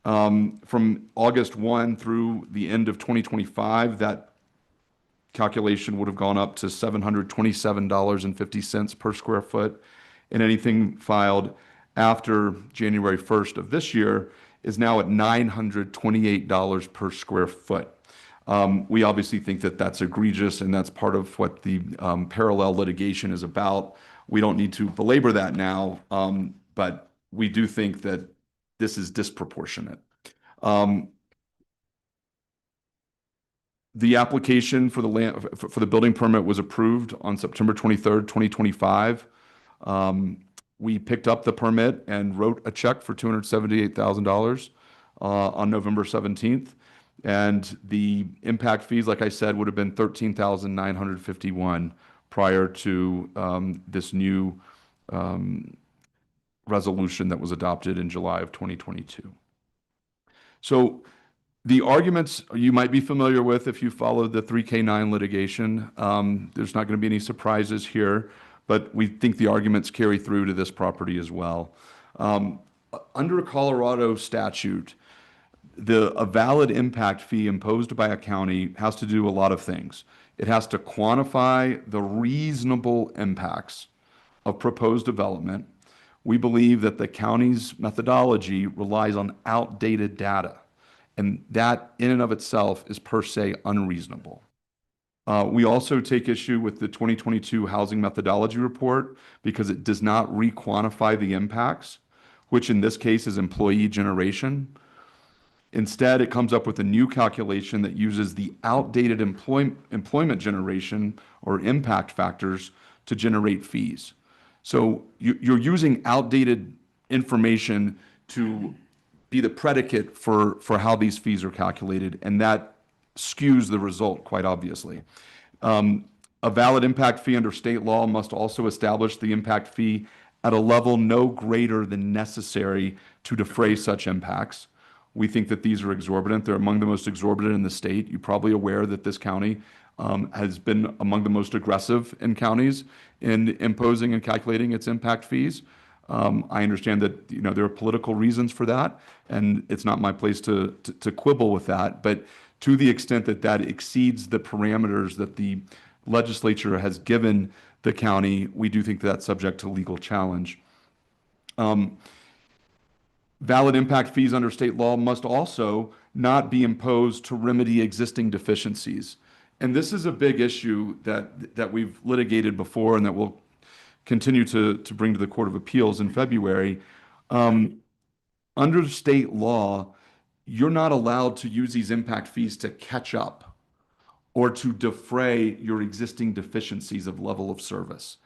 From August 1 through the end of 2025, that calculation would have gone up to $727.50 per square foot, and anything filed after January 1st of this year is now at $928 per square foot. We obviously think that that's egregious, and that's part of what the parallel litigation is about. We don't need to belabor that now, but we do think that this is disproportionate. The application for the building permit was approved on September 23rd, 2025. We picked up the permit and wrote a check for $278,000 on November 17th. And the impact fees, like I said, would have been $13,951 prior to this new resolution that was adopted in July of 2022. So The arguments you might be familiar with if you followed the 3K9 litigation. There's not going to be any surprises here, but we think the arguments carry through to this property as well. Under Colorado statute, a valid impact fee imposed by a county has to do a lot of things. It has to quantify the reasonable impacts of proposed development. We believe that the county's methodology relies on outdated data, and that in and of itself is per se unreasonable. We also take issue with the 2022 Housing Methodology Report because it does not re-quantify the impacts, which in this case is employee generation. Instead, it comes up with a new calculation that uses the outdated employment generation or impact factors to generate fees. So you're using outdated information to be the predicate for how these fees are calculated, and that skews the result quite obviously. A valid impact fee under state law must also establish the impact fee at a level no greater than necessary to defray such impacts. We think that these are exorbitant. They're among the most exorbitant in the state. You're probably aware that this county has been among the most aggressive in counties in imposing and calculating its impact fees. I understand that there are political reasons for that, and it's not my place to quibble with that. But to the extent that that exceeds the parameters that the legislature has given the county, we do think that that's subject to legal challenge. Valid impact fees under state law must also not be imposed to remedy existing deficiencies. And this is a big issue that we've litigated before and that we'll continue to bring to the Court of Appeals in February. Under state law, you're not allowed to use these impact fees to catch up or to defray your existing deficiencies of level of service.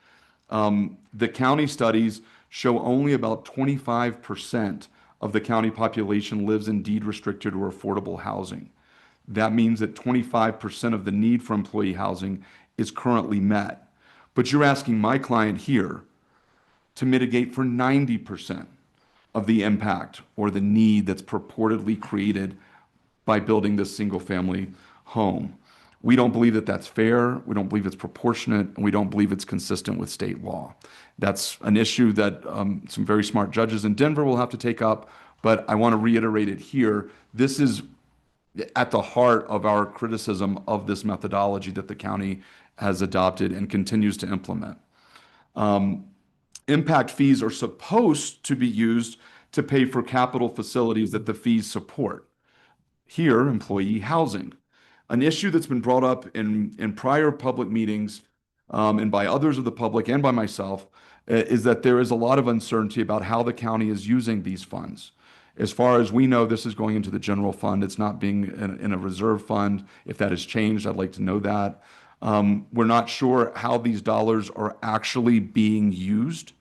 The county studies show only about 25% of the county population lives in deed-restricted or affordable housing. That means that 25% of the need for employee housing is currently met. But you're asking my client here to mitigate for 90% of the impact or the need that's purportedly created by building this single-family home. We don't believe that that's fair, we don't believe it's proportionate, and we don't believe it's consistent with state law. That's an issue that some very smart judges in Denver will have to take up, but I want to reiterate it here. This is at the heart of our criticism of this methodology that the county has adopted and continues to implement. Impact fees are supposed to be used to pay for capital facilities that the fees support. Here, employee housing. An issue that's been brought up in prior public meetings and by others of the public and by myself is that there is a lot of uncertainty about how the county is using these funds. As far as we know, this is going into the general fund. It's not being in a reserve fund. If that has changed, I'd like to know that. We're not sure how these dollars are actually being used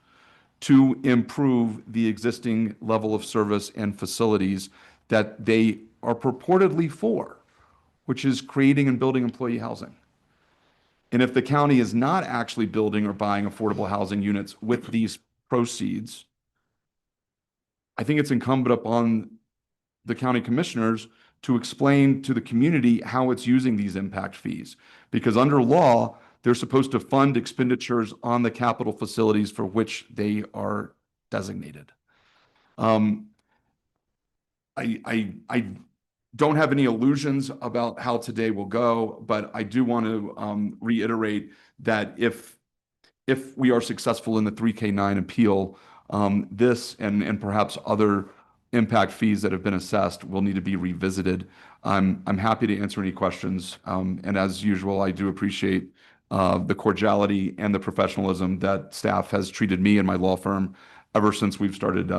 to improve the existing level of service and facilities that they are purportedly for, which is creating and building employee housing. And if the county is not actually building or buying affordable housing units with these proceeds, I think it's incumbent upon the county commissioners to explain to the community how it's using these impact fees. Because under law, they're supposed to fund expenditures on the capital facilities for which they are designated. I don't have any illusions about how today will go, but I do want to reiterate that if we are successful in the 3K9 appeal, this and perhaps other impact fees that have been assessed will need to be revisited. I'm happy to answer any questions. And as usual, I do appreciate the cordiality and the professionalism that staff has treated me and my law firm ever since we've started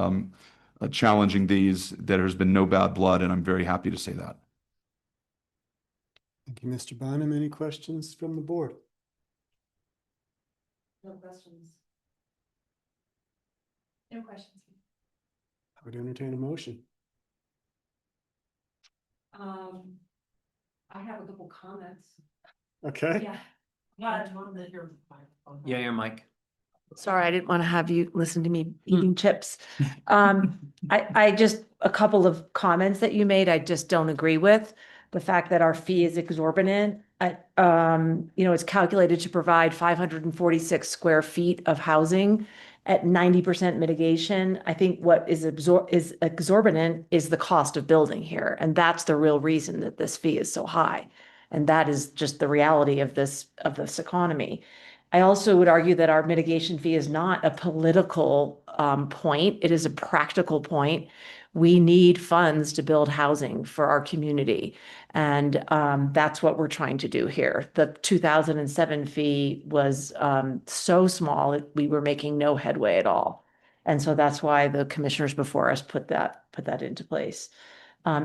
challenging these. There has been no bad blood, and I'm very happy to say that. Thank you, Mr. Bynum. Any questions from the board? No questions. No questions. I would entertain a motion. I have a couple comments. Okay. Yeah. Yeah, your mic. Sorry, I didn't want to have you listen to me eating chips. I just, a couple of comments that you made, I just don't agree with. The fact that our fee is exorbitant. It's calculated to provide 546 square feet of housing at 90% mitigation. I think what is exorbitant is the cost of building here. And that's the real reason that this fee is so high. And that is just the reality of this economy. I also would argue that our mitigation fee is not a political point. It is a practical point. We need funds to build housing for our community. And that's what we're trying to do here. The 2007 fee was so small, we were making no headway at all. And so that's why the commissioners before us put that into place.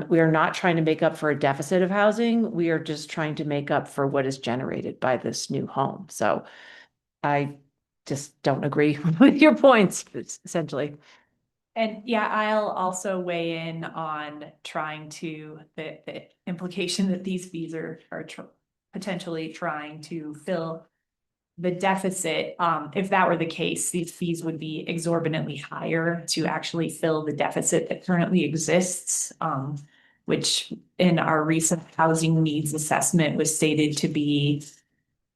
We are not trying to make up for a deficit of housing. We are just trying to make up for what is generated by this new home. So I just don't agree with your points, essentially. And yeah, I'll also weigh in on trying to, the implication that these fees are potentially trying to fill the deficit. If that were the case, these fees would be exorbitantly higher to actually fill the deficit that currently exists, which in our recent housing needs assessment was stated to be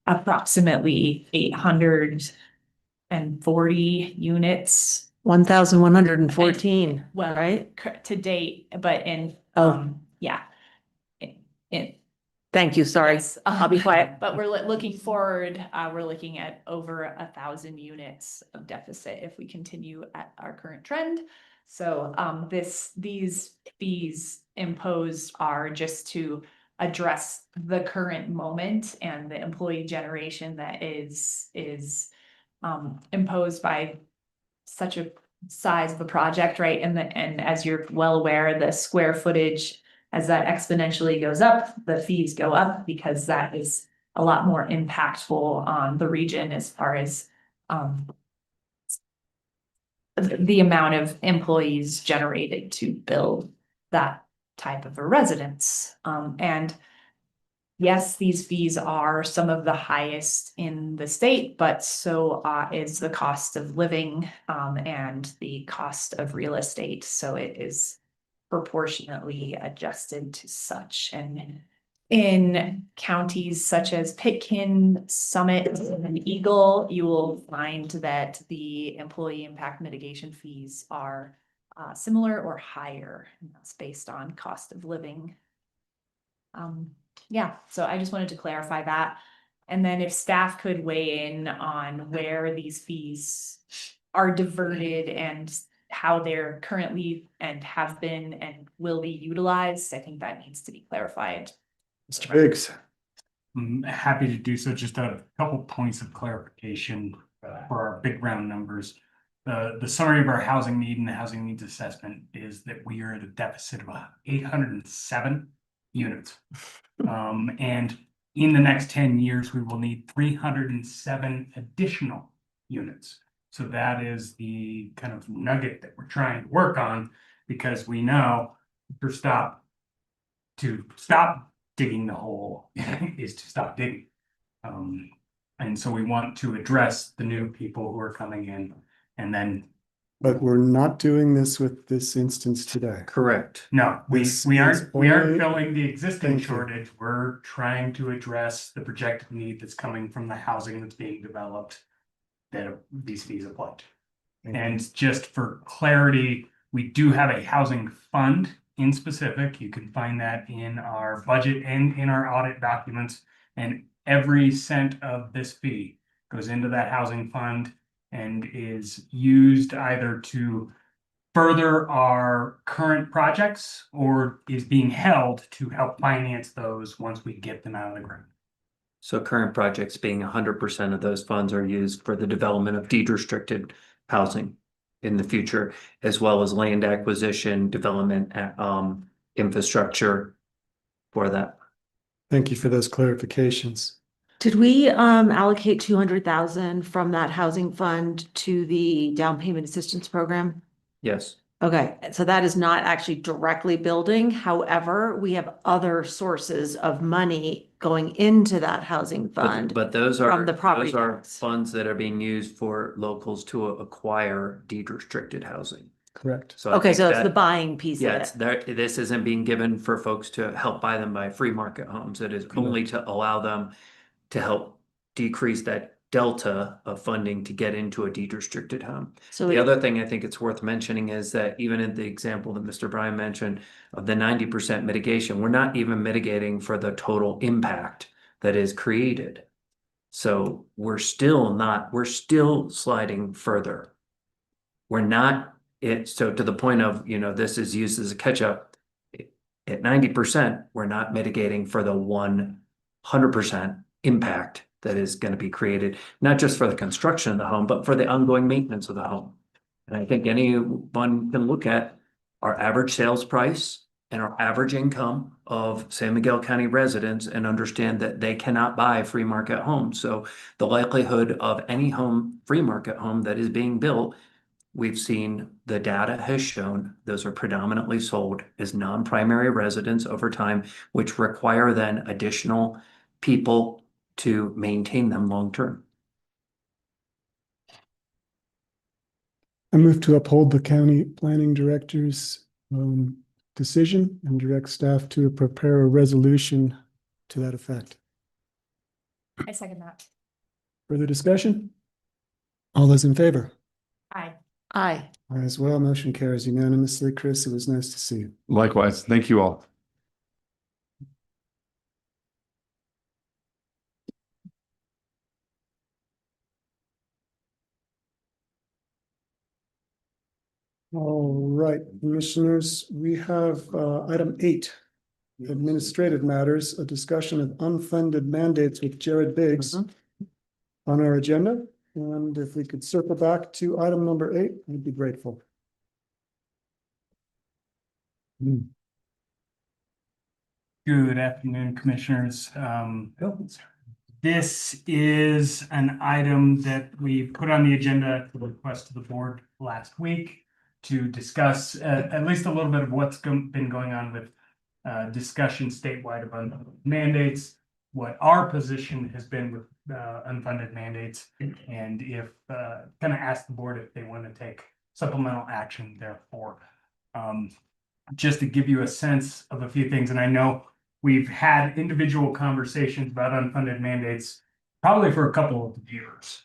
approximately 840 units. 1,114, Well, right? To date, but in, yeah. Thank you, sorry. Yes, I'll be quiet. But we're looking forward, we're looking at over 1,000 units of deficit if we continue at our current trend. So these fees imposed are just to address the current moment and the employee generation that is imposed by such a size of a project, right? And as you're well aware, the square footage, as that exponentially goes up, the fees go up because that is a lot more impactful on the region as far as the amount of employees generated to build that type of a residence. And yes, these fees are some of the highest in the state, but so is the cost of living and the cost of real estate. So it is proportionately adjusted to such. And in counties such as Pitkin, Summit, and Eagle, you will find that the employee impact mitigation fees are similar or higher. And that's based on cost of living. Yeah, so I just wanted to clarify that. And then if staff could weigh in on where these fees are diverted and how they're currently and have been and will be utilized, I think that needs to be clarified. Mr. Biggs. I'm happy to do so. Just a couple points of clarification for our big round numbers. The summary of our housing need and the housing needs assessment is that we are at a deficit of 807 units. And in the next 10 years, we will need 307 additional units. So that is the kind of nugget that we're trying to work on, because we know to stop digging the hole is to stop digging. And so we want to address the new people who are coming in, and then. But we're not doing this with this instance today. Correct. No, we This aren't is filling the existing Thank you. shortage. We're trying to address the projected need that's coming from the housing that's being developed that these fees apply to. And just for clarity, we do have a housing fund in specific. You can find that in our budget and in our audit documents. And every cent of this fee goes into that housing fund and is used either to further our current projects or is being held to help finance those once we get them out of the ground. So current projects being 100% of those funds are used for the development of deed restricted housing in the future, as well as land acquisition, development, infrastructure for that. Thank you for those clarifications. Did we allocate 200,000 from that housing fund to the down payment assistance program? Yes. Okay, so that is not actually directly building. However, we have other sources of money going into that housing fund. But those from are, the property those are tax. funds that are being used for locals to acquire deed restricted housing. Correct. So I Okay, think so it's the that- buying piece Yeah, of it's it. there, this isn't being given for folks to help buy them by free market homes. It is only to allow them to help decrease that delta of funding to get into a deed restricted home. So The it- other thing I think it's worth mentioning is that even in the example that Mr. Bryan mentioned of the 90% mitigation, we're not even mitigating for the total impact that is created. So we're still sliding further. We're not so to the point of, this is used as a catch up. At 90%, we're not mitigating for the 100% impact that is going to be created, not just for the construction of the home, but for the ongoing maintenance of the home. And I think anyone can look at our average sales price and our average income of San Miguel County residents and understand that they cannot buy free market homes. So the likelihood of any free market home that is being built, we've seen the data has shown those are predominantly sold as non-primary residents over time, which require then additional people to maintain them long-term. I move to uphold the county planning director's decision and direct staff to prepare a resolution to that effect. I second that. Further discussion? All those in favor? Aye. Aye. Aye as well. Motion carries unanimously. Chris, it was nice to see you. Likewise. Thank you all. All right, commissioners, we have item 8, administrative matters, a discussion of unfunded mandates with Jared Biggs on our agenda. And if we could circle back to item number 8, I'd be grateful. Good afternoon, commissioners. This is an item that we put on the agenda at the request of the board last week to discuss at least a little bit of what's been going on with discussion statewide of unfunded mandates, what our position has been with unfunded mandates, and if kind of ask the board if they want to take supplemental action therefore. Just to give you a sense of a few things, and I know we've had individual conversations about unfunded mandates probably for a couple of years.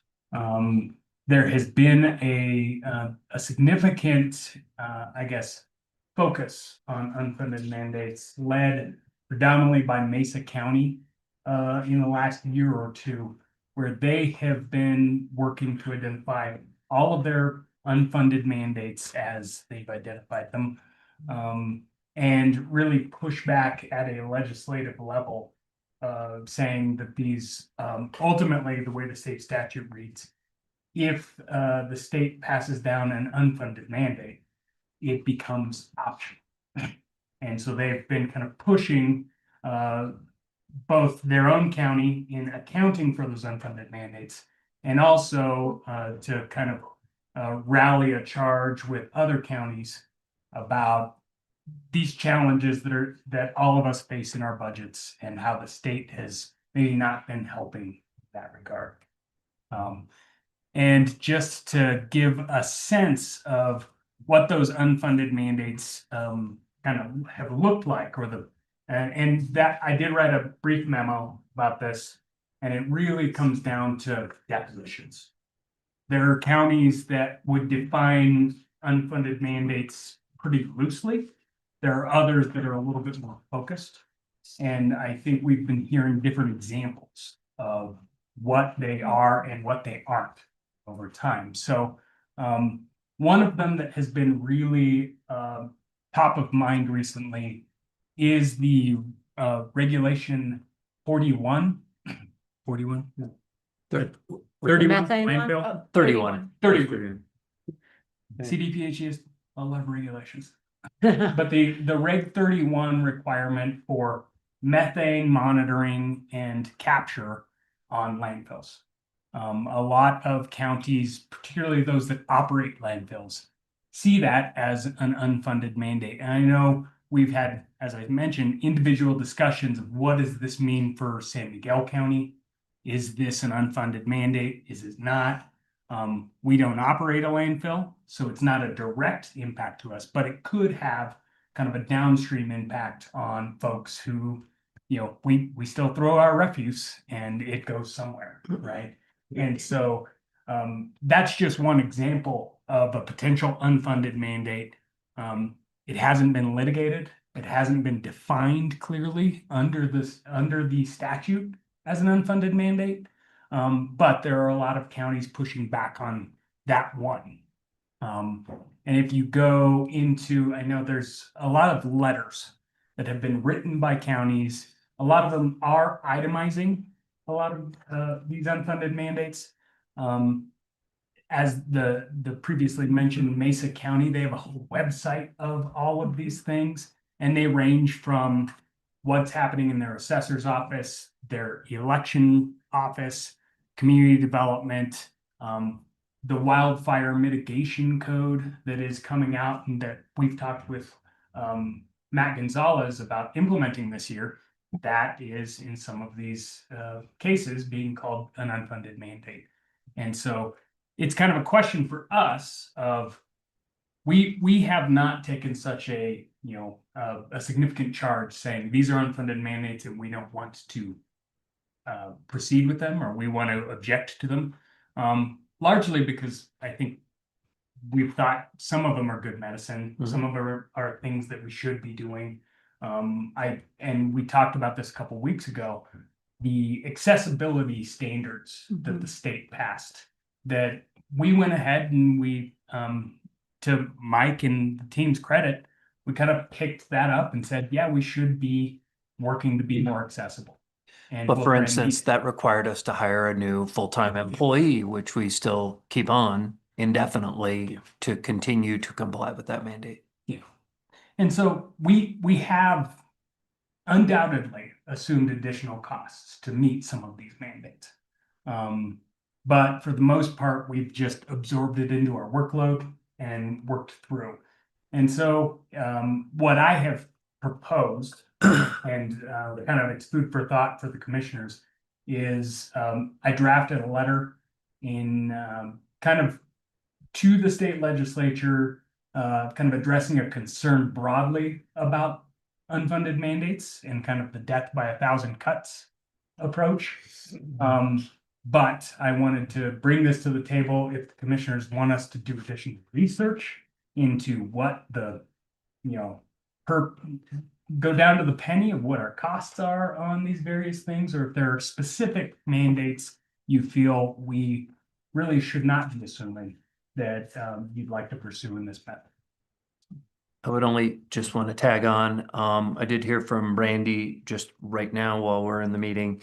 There has been a significant, focus on unfunded mandates led predominantly by Mesa County in the last year or two, where they have been working to identify all of their unfunded mandates as they've identified them. And really push back at a legislative level, saying that these, ultimately, the way the state statute reads, if the state passes down an unfunded mandate, it becomes optional. And so they've been kind of pushing both their own county in accounting for those unfunded mandates, and also to kind of rally a charge with other counties about these challenges that all of us face in our budgets and how the state has maybe not been helping in that regard. And just to give a sense of what those unfunded mandates kind of have looked like, and that I did write a brief memo about this, and it really comes down to depositions. There are counties that would define unfunded mandates pretty loosely. There are others that are a little bit more focused. And I think we've been hearing different examples of what they are and what they aren't over time. So one of them that has been really top of mind recently is the regulation 41. 41? 31? Methane one? Landfill? 31. 31. CDPHE has a lot of regulations. But the Reg 31 requirement for methane monitoring and capture on landfills. A lot of counties, particularly those that operate landfills, see that as an unfunded mandate. And I know we've had, as I mentioned, individual discussions of what does this mean for San Miguel County? Is this an unfunded mandate? Is it not? We don't operate a landfill, so it's not a direct impact to us, but it could have kind of a downstream impact on folks who, you know, we still throw our refuse and it goes somewhere, right? And so that's just one example of a potential unfunded mandate. It hasn't been litigated. It hasn't been defined clearly under the statute as an unfunded mandate. But there are a lot of counties pushing back on that one. And if you go into, I know there's a lot of letters that have been written by counties. A lot of them are itemizing a lot of these unfunded mandates. As the previously mentioned Mesa County, they have a whole website of all of these things, and they range from what's happening in their assessor's office, their election office, community development, the wildfire mitigation code that is coming out and that we've talked with Matt Gonzalez about implementing this year. That is in some of these cases being called an unfunded mandate. And so it's kind of a question for us of we have not taken such a, you know, a significant charge saying these are unfunded mandates and we don't want to proceed with them, or we want to object to them. Largely because I think we've thought some of them are good medicine, some of them are things that we should be doing. And we talked about this a couple weeks ago, the accessibility standards that the state passed, that we went ahead and we, to Mike and the team's credit, we kind of picked that up and said, yeah, we should be working to be more accessible. And But for instance, that required us to hire a new full-time employee, which we still keep on indefinitely to continue to comply with that mandate. Yeah. And so we have undoubtedly assumed additional costs to meet some of these mandates. But for the most part, we've just absorbed it into our workload and worked through. And so what I have proposed, and kind of it's food for thought for the commissioners, is I drafted a letter in kind of to the state legislature, kind of addressing a concern broadly about unfunded mandates and kind of the death by 1,000 cuts approach. But I wanted to bring this to the table if the commissioners want us to do additional research into what the, you know, go down to the penny of what our costs are on these various things, or if there are specific mandates you feel we really should not be assuming that you'd like to pursue in this method. I would only just want to tag on. I did hear from Brandy just right now while we're in the meeting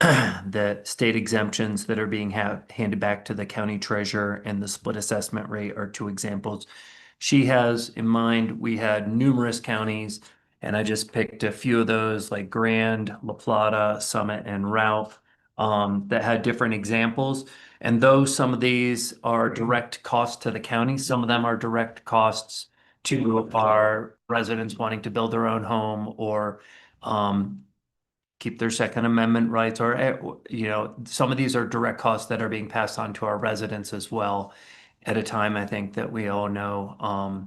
that state exemptions that are being handed back to the county treasurer and the split assessment rate are two examples she has in mind. We had numerous counties, and I just picked a few of those like Grand, La Plata, Summit, and Ralph that had different examples. And though some of these are direct costs to the county, some of them are direct costs to our residents wanting to build their own home or keep their Second Amendment rights, or, you know, some of these are direct costs that are being passed on to our residents as well. At a time, I think that we all know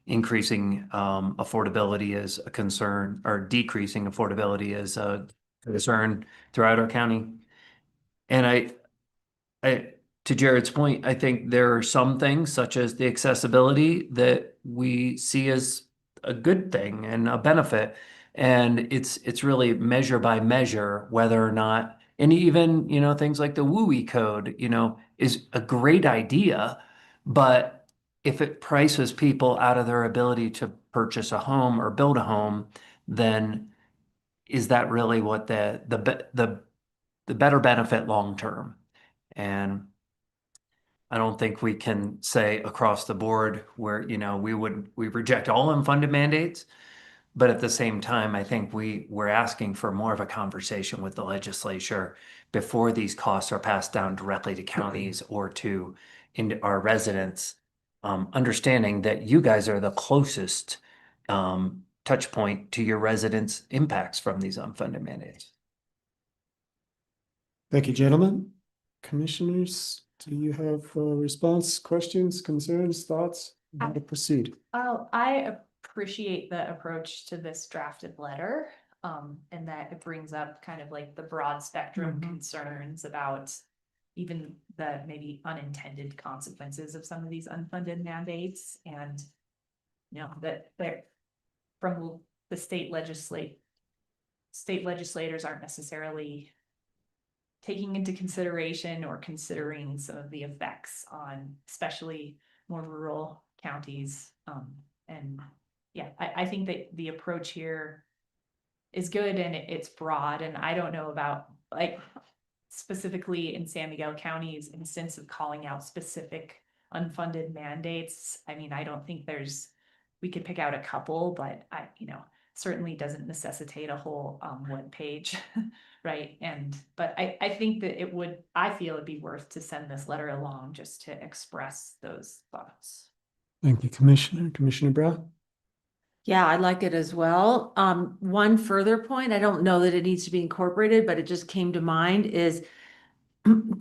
increasing affordability is a concern, or decreasing affordability is a concern throughout our county. And I, to Jared's point, I think there are some things such as the accessibility that we see as a good thing and a benefit. And it's really measure by measure whether or not, and even, you know, things like the WUI code, you know, is a great idea, but if it prices people out of their ability to purchase a home or build a home, then is that really what the better benefit long term? And I don't think we can say across the board where, you know, we reject all unfunded mandates. But at the same time, I think we're asking for more of a conversation with the legislature before these costs are passed down directly to counties or to our residents understanding that you guys are the closest touch point to your residents' impacts from these unfunded mandates. Thank you, gentlemen. Commissioners, do you have a response, questions, concerns, thoughts? How to proceed? Oh, I appreciate the approach to this drafted letter. And that it brings up kind of like the broad spectrum concerns about even the maybe unintended consequences of some of these unfunded mandates, and you know, that they're from the state legislators aren't necessarily taking into consideration or considering some of the effects on especially more rural counties. And yeah, I think that the approach here is good, and it's broad, and I don't know about like specifically in San Miguel County's instance of calling out specific unfunded mandates. I mean, I don't think we could pick out a couple, but certainly doesn't necessitate a whole web page, right? But I think that I feel it'd be worth to send this letter along just to express those thoughts. Thank you, Commissioner. Commissioner Brown? Yeah, I like it as well. One further point, I don't know that it needs to be incorporated, but it just came to mind is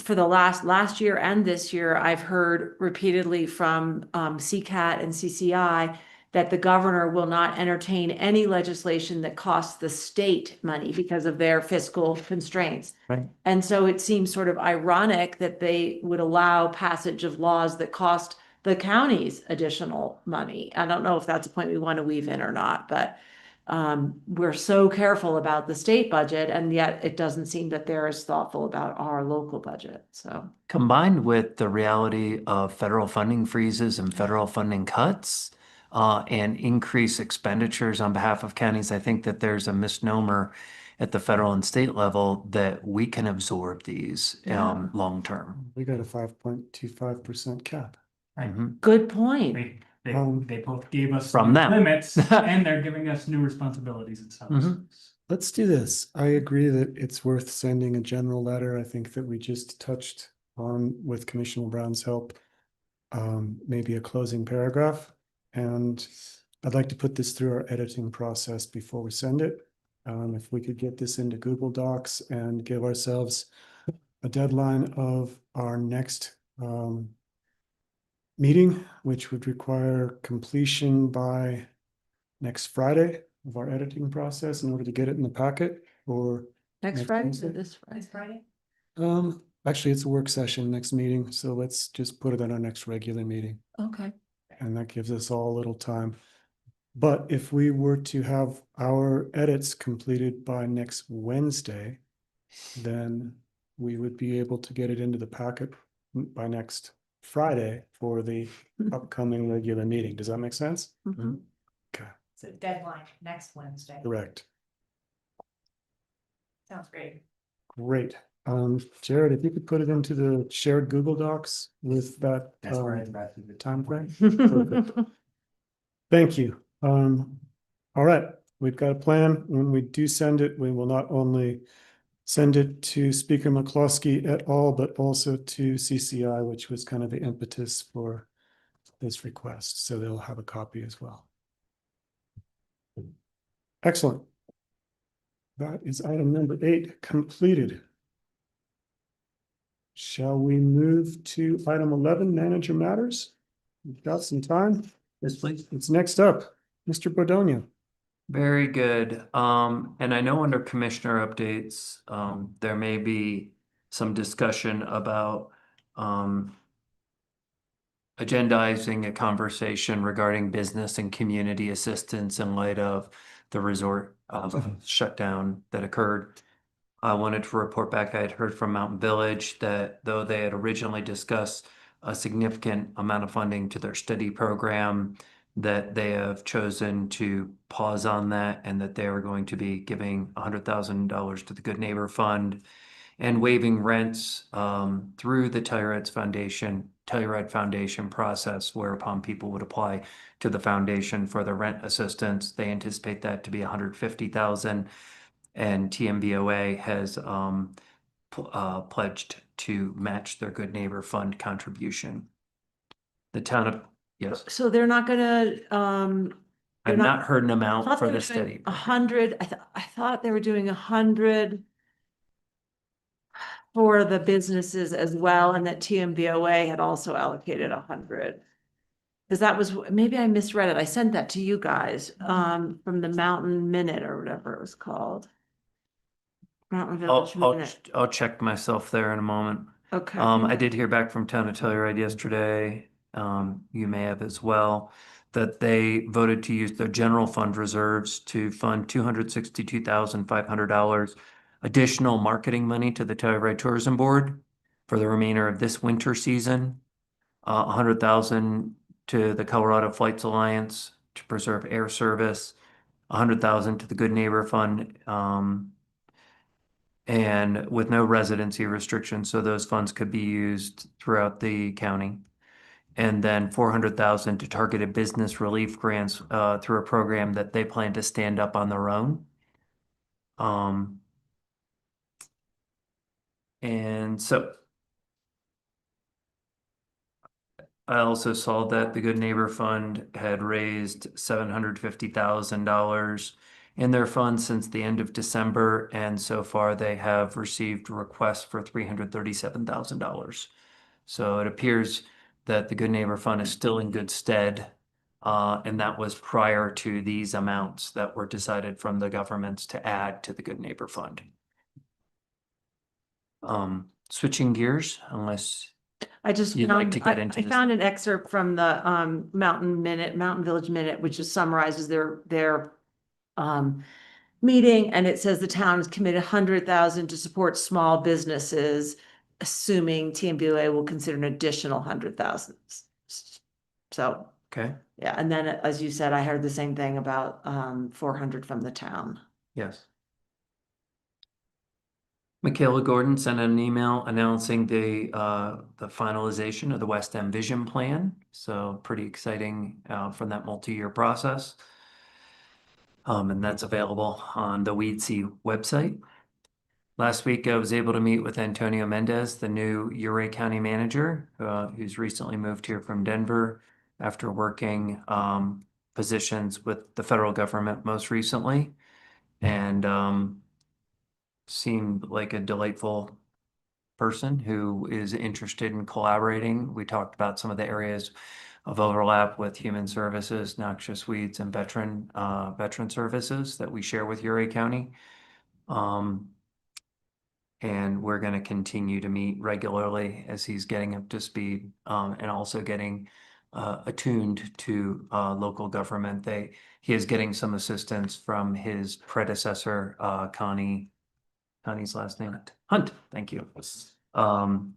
for the last year and this year, I've heard repeatedly from CCAT and CCI that the governor will not entertain any legislation that costs the state money because of their fiscal constraints. Right. And so it seems sort of ironic that they would allow passage of laws that cost the counties additional money. I don't know if that's a point we want to weave in or not, but we're so careful about the state budget, and yet it doesn't seem that they're as thoughtful about our local budget. So Combined with the reality of federal funding freezes and federal funding cuts, and increased expenditures on behalf of counties, I think that there's a misnomer at the federal and state level that we can absorb these long term. We got a 5.25% cap. good point. They both gave us From new them. limits, and they're giving us new responsibilities and stuff. Let's do this. I agree that it's worth sending a general letter. I think that we just touched on, with Commissioner Brown's help, maybe a closing paragraph. And I'd like to put this through our editing process before we send it. If we could get this into Google Docs and give ourselves a deadline of our next meeting, which would require completion by next Friday of our editing process in order to get it in the packet, or Next Friday, Wednesday? or this Friday? This Friday? Actually, it's a work session next meeting, so let's just put it on our next regular meeting. Okay. And that gives us all a little time. But if we were to have our edits completed by next Wednesday, then we would be able to get it into the packet by next Friday for the upcoming regular meeting. Does that make sense? Okay, So deadline next Wednesday. correct. Sounds great. Great. Jared, if you could put it into the shared Google Docs with that That's where I drafted the time frame. Perfect. Thank you. All right, we've got a plan. When we do send it, we will not only send it to Speaker McCloskey et al., but also to CCI, which was kind of the impetus for this request. So they'll have a copy as well. Excellent. That is item number 8 completed. Shall we move to item 11, manager matters? We've got some time. Yes, please. It's next up, Mr. Bodogna. Very good. And I know under commissioner updates, there may be some discussion about agendizing a conversation regarding business and community assistance in light of the resort shutdown that occurred. I wanted to report back, I had heard from Mountain Village that though they had originally discussed a significant amount of funding to their study program, that they have chosen to pause on that, and that they are going to be giving $100,000 to the Good Neighbor Fund and waiving rents through the Telluride Foundation process, whereupon people would apply to the foundation for the rent assistance. They anticipate that to be $150,000, and TMBOA has pledged to match their Good Neighbor Fund contribution. The town of Yes, So they're not gonna, I've they're not heard an I amount thought for they were the doing study. 100, I thought they were doing 100 for the businesses as well, and that TMBOA had also allocated 100. Because that was, maybe I misread it. I sent that to you guys, from the Mountain Minute or whatever it was called. Mountain Village Minute. I'll check myself there in a moment. Okay. I did hear back from Town of Telluride yesterday, you may have as well, that they voted to use their general fund reserves to fund $262,500 additional marketing money to the Telluride Tourism Board for the remainder of this winter season. 100,000 to the Colorado Flights Alliance to preserve air service, 100,000 to the Good Neighbor Fund, and with no residency restrictions, so those funds could be used throughout the county. And then 400,000 to targeted business relief grants through a program that they plan to stand up on their own. And so I also saw that the Good Neighbor Fund had raised $750,000 in their fund since the end of December, and so far they have received requests for $337,000. So it appears that the Good Neighbor Fund is still in good stead, and that was prior to these amounts that were decided from the governments to add to the Good Neighbor Fund. Switching gears, unless I just you'd like found, to get into I this. found an excerpt from the Mountain Village Minute, which just summarizes their meeting, and it says the town has committed 100,000 to support small businesses, assuming TMBOA will consider an additional 100,000. So, Okay, yeah, and then as you said, I heard the same thing about 400 from the town. yes. Michaela Gordon sent an email announcing the finalization of the West End Vision Plan. So pretty exciting from that multi-year process. And that's available on the Weedsy website. Last week, I was able to meet with Antonio Mendez, the new Uray County manager, who's recently moved here from Denver after working positions with the federal government most recently. And seemed like a delightful person who is interested in collaborating. We talked about some of the areas of overlap with human services, noxious weeds, and veteran services that we share with Uray County. And we're going to continue to meet regularly as he's getting up to speed, and also getting attuned to local government. He is getting some assistance from his predecessor, Connie's last name, Hunt, thank you. And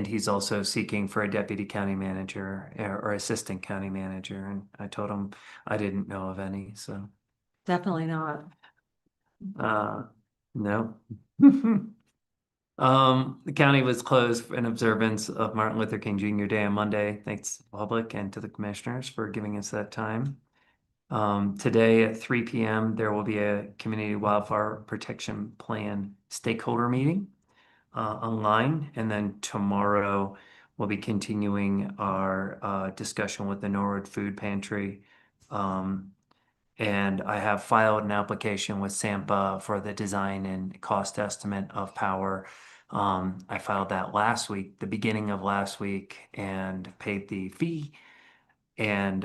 he's also seeking for a deputy county manager or assistant county manager, and I told him I didn't know of any, so. Definitely not. No. The county was closed in observance of Martin Luther King Jr. Day on Monday. Thanks to the public and to the commissioners for giving us that time. Today at 3 p.m. there will be a Community Wildfire Protection Plan stakeholder meeting online, and then tomorrow we'll be continuing our discussion with the Norwood Food Pantry. And I have filed an application with SAMPA for the design and cost estimate of power. I filed that last week, the beginning of last week, and paid the fee. And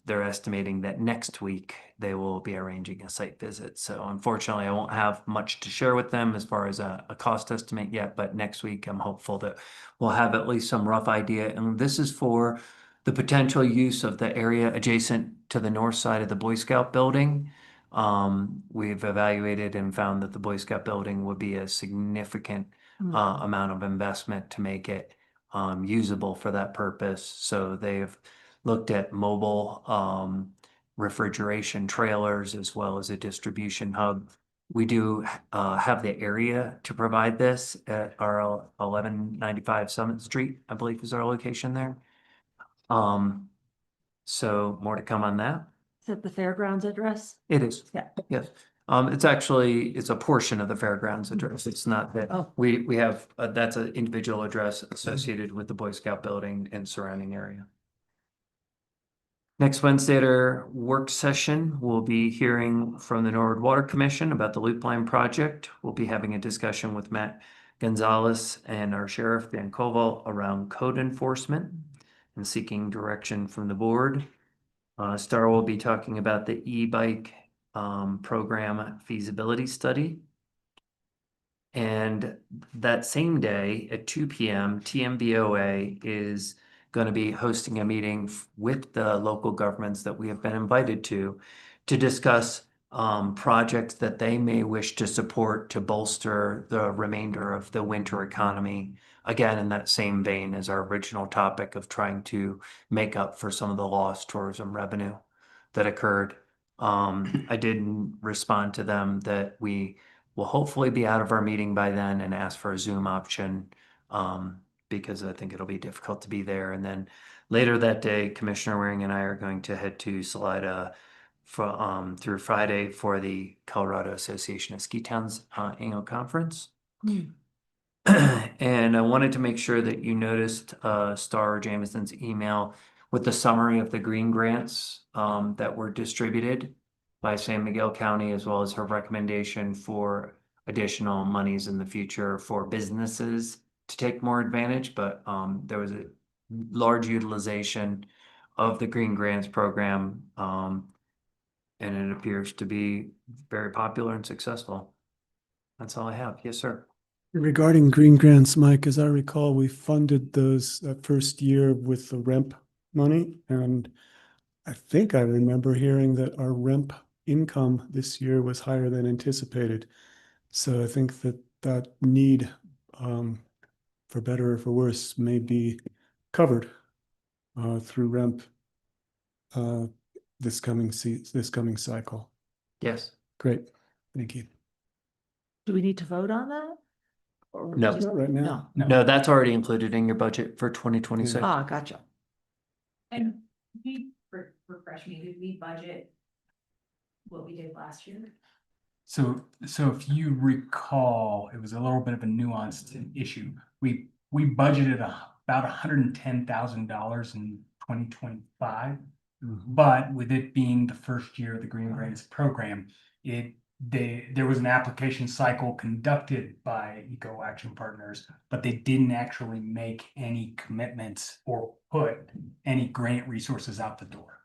they're estimating that next week they will be arranging a site visit. So unfortunately, I won't have much to share with them as far as a cost estimate yet, but next week I'm hopeful that we'll have at least some rough idea. And this is for the potential use of the area adjacent to the north side of the Boy Scout building. We've evaluated and found that the Boy Scout building would be a significant amount of investment to make it usable for that purpose. So they've looked at mobile refrigeration trailers as well as a distribution hub. We do have the area to provide this at our 1195 Summit Street, I believe is our location there. So more to come on that. Is that the fairgrounds address? It is. Yeah. Yes. It's a portion of the fairgrounds address. It's not that Oh. we have, that's an individual address associated with the Boy Scout building and surrounding area. Next Wednesday at our work session, we'll be hearing from the Norwood Water Commission about the Loop Line project. We'll be having a discussion with Matt Gonzalez and our Sheriff Van Koval around code enforcement and seeking direction from the board. Star will be talking about the e-bike program feasibility study. And that same day at 2 p.m., TMBOA is going to be hosting a meeting with the local governments that we have been invited to discuss projects that they may wish to support to bolster the remainder of the winter economy. Again, in that same vein as our original topic of trying to make up for some of the lost tourism revenue that occurred. I did respond to them that we will hopefully be out of our meeting by then and ask for a Zoom option because I think it'll be difficult to be there. And then later that day, Commissioner Waring and I are going to head to Salida through Friday for the Colorado Association of Ski Towns annual conference. And I wanted to make sure that you noticed Star Jamison's email with the summary of the green grants that were distributed by San Miguel County, as well as her recommendation for additional monies in the future for businesses to take more advantage. But there was a large utilization of the green grants program, and it appears to be very popular and successful. That's all I have. Yes, sir. Regarding green grants, Mike, as I recall, we funded those that first year with the REMP money. And I think I remember hearing that our REMP income this year was higher than anticipated. So I think that that need, for better or for worse, may be covered through REMP this coming cycle. Yes. Great. Thank you. Do we need to vote on that? Or No. just- Not right now. No, that's already included in your budget for 2026. Ah, gotcha. And we refresh me, did we budget what we did last year? So if you recall, it was a little bit of a nuanced issue. We budgeted about $110,000 in 2025. But with it being the first year of the Green Grants program, there was an application cycle conducted by Eco Action Partners, but they didn't actually make any commitments or put any grant resources out the door.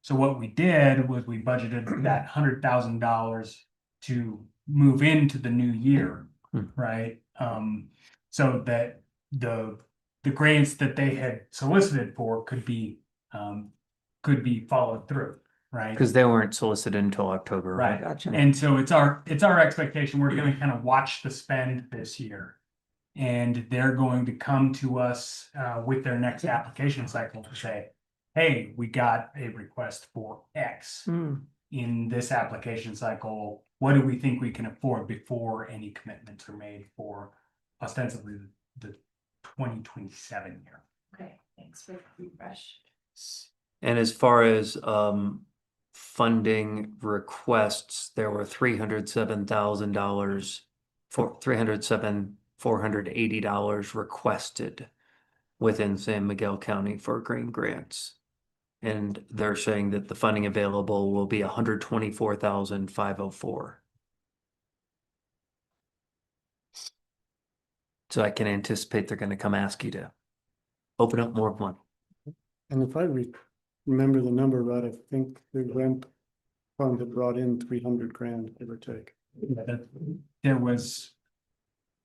So what we did was we budgeted that $100,000 to move into the new year, right? So that the grants that they had solicited for could be followed through, right? Because they weren't solicited until October. Right. Gotcha. And so it's our expectation, we're gonna kind of watch the spend this year. And they're going to come to us with their next application cycle to say, hey, we got a request for X in this application cycle. What do we think we can afford before any commitments are made for ostensibly the 2027 year? Okay, thanks for the refresh. And as far as funding requests, there were $307,000 for $480 requested within San Miguel County for green grants. And they're saying that the funding available will be $124,504. So I can anticipate they're going to come ask you to open up more money. And if I remember the number right, I think the REMP fund had brought in 300 grand, give or take. There was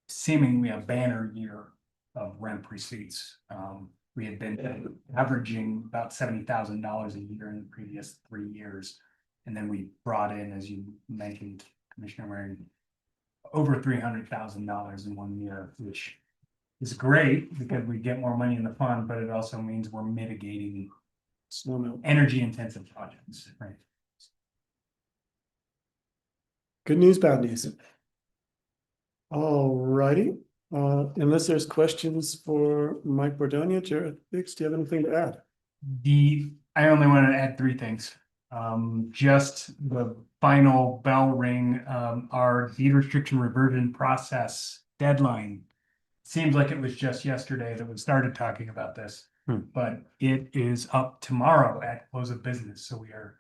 seemingly a banner year of rent receipts. We had been averaging about $70,000 a year in the previous 3 years. And then we brought in, as you mentioned, Commissioner Waring, over $300,000 in 1 year, which is great because we get more money in the fund, but it also means we're mitigating energy intensive projects, right? Good news, bad news. All righty. Unless there's questions for Mike Bordonia, Jared Hicks, do you have anything to add? I only want to add 3 things. Just the final bell ring, our deed restriction reversion process deadline. Seems like it was just yesterday that we started talking about this. but it is up tomorrow at close of business. So we are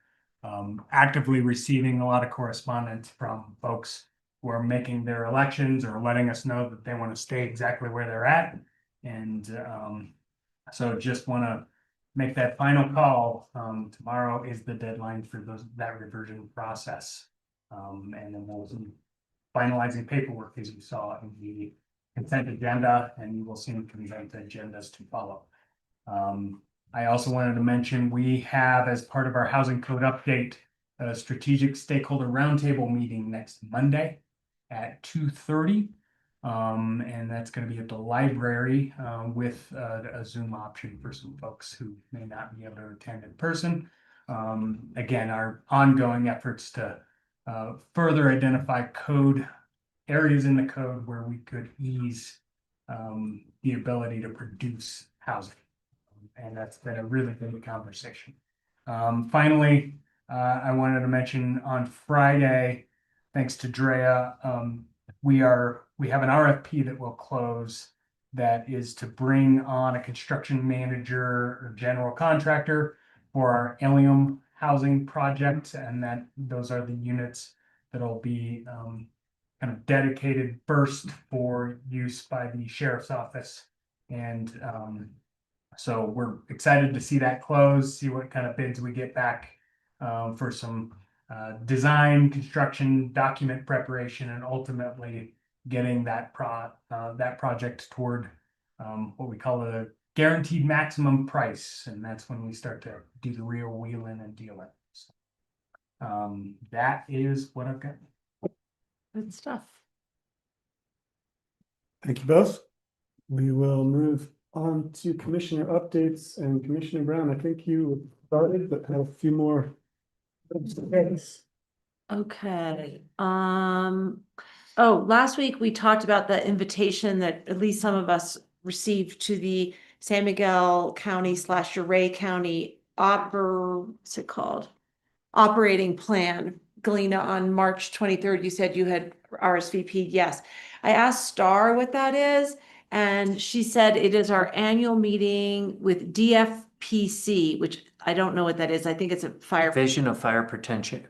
actively receiving a lot of correspondence from folks who are making their elections or letting us know that they want to stay exactly where they're at. And so just want to make that final call. Tomorrow is the deadline for that reversion process. And then we'll be finalizing paperwork, as you saw in the consent agenda, and you will see consent agendas to follow. I also wanted to mention we have, as part of our housing code update, a strategic stakeholder roundtable meeting next Monday at 2:30. And that's going to be at the library with a Zoom option for some folks who may not be able to attend in person. Again, our ongoing efforts to further identify areas in the code where we could ease the ability to produce housing. And that's been a really good conversation. Finally, I wanted to mention on Friday, thanks to Drea, we have an RFP that will close that is to bring on a construction manager or general contractor for our Ilium housing project, and those are the units that'll be kind of dedicated first for use by the sheriff's office. And so we're excited to see that close, see what kind of bids we get back for some design, construction, document preparation, and ultimately getting that project toward what we call a guaranteed maximum price. And that's when we start to do the real wheeling and dealing. So, that is what I've got. Good stuff. Thank you both. We will move on to commissioner updates, and Commissioner Brown, I think you started, but have a few more. Okay, last week we talked about the invitation that at least some of us received to the San Miguel County / Uray County what's it called? Operating plan. Galena, on March 23rd, you said you had RSVP'd. Yes. I asked Star what that is, and she said it is our annual meeting with DFPC, which I don't know what that is. I think it's a Division of Fire Protection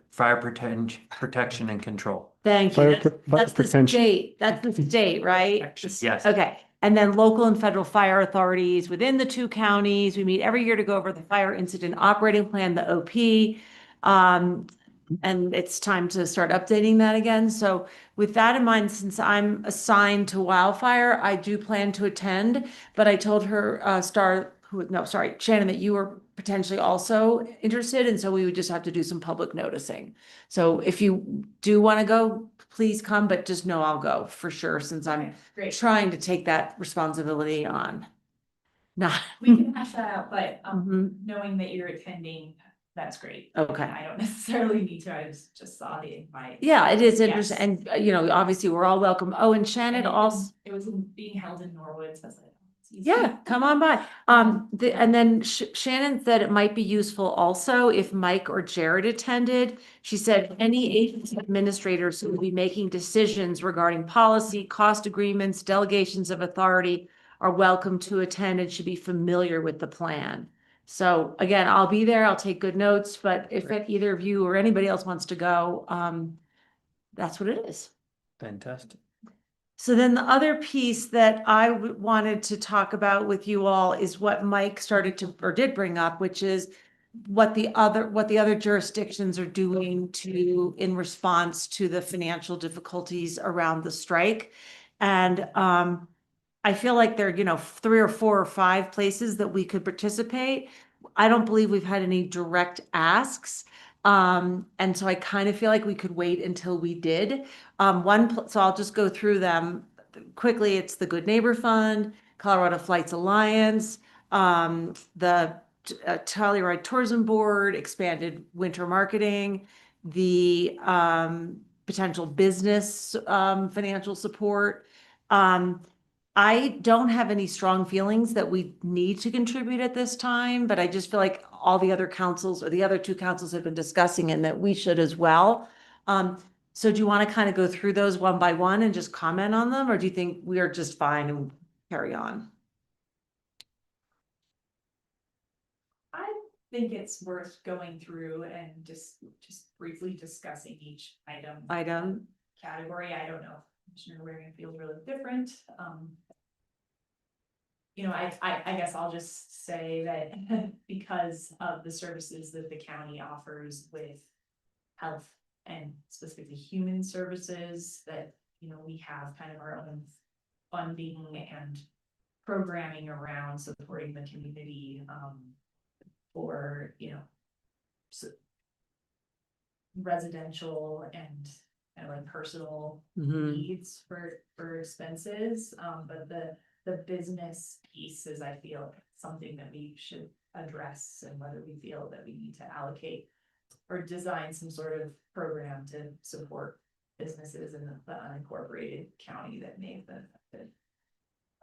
and Control. Thank you. That's the protection. state. That's the state, right? Yes. Okay. And then local and federal fire authorities within the two counties. We meet every year to go over the fire incident operating plan, the OP. And it's time to start updating that again. So with that in mind, since I'm assigned to wildfire, I do plan to attend, but I told her, Shannon, that you were potentially also interested. And so we would just have to do some public noticing. So if you do want to go, please come, but just know I'll go for sure, since I'm Great. trying to take that responsibility on. Not. We can hash that out, but Mhm. knowing that you're attending, that's great. Okay. I don't necessarily need to, I just saw the invite. Yeah, it is Yes. interesting. And, obviously we're all welcome. Oh, and Shannon also. It was being held in Norwood, so I was like, it's easy. Yeah, come on by. And then Shannon said it might be useful also if Mike or Jared attended. She said any agency administrators who will be making decisions regarding policy, cost agreements, delegations of authority are welcome to attend and should be familiar with the plan. So again, I'll be there. I'll take good notes, but if either of you or anybody else wants to go, that's what it is. Fantastic. So then the other piece that I wanted to talk about with you all is what Mike started to, or did bring up, which is what the other jurisdictions are doing in response to the financial difficulties around the strike. And I feel like there are, 3 or 4 or 5 places that we could participate. I don't believe we've had any direct asks. And so I kind of feel like we could wait until we did. So I'll just go through them quickly. It's the Good Neighbor Fund, Colorado Flights Alliance, the Telluride Tourism Board, expanded winter marketing, the potential business financial support. I don't have any strong feelings that we need to contribute at this time, but I just feel like all the other councils or the other 2 councils have been discussing and that we should as well. So do you want to kind of go through those one by one and just comment on them? Or do you think we are just fine and carry on? think it's worth going through and just briefly discussing each Item. category. I don't know, if Commissioner Waring feels really different. You know, I guess I'll just say that because of the services that the county offers with health and specifically human services, that, you know, we have kind of our own funding and programming around supporting the community, for, you know, residential and kind of like personal needs for expenses. But the business piece is, I feel, something that we should address, and whether we feel that we need to allocate or design some sort of program to support businesses in the unincorporated county that may have been affected.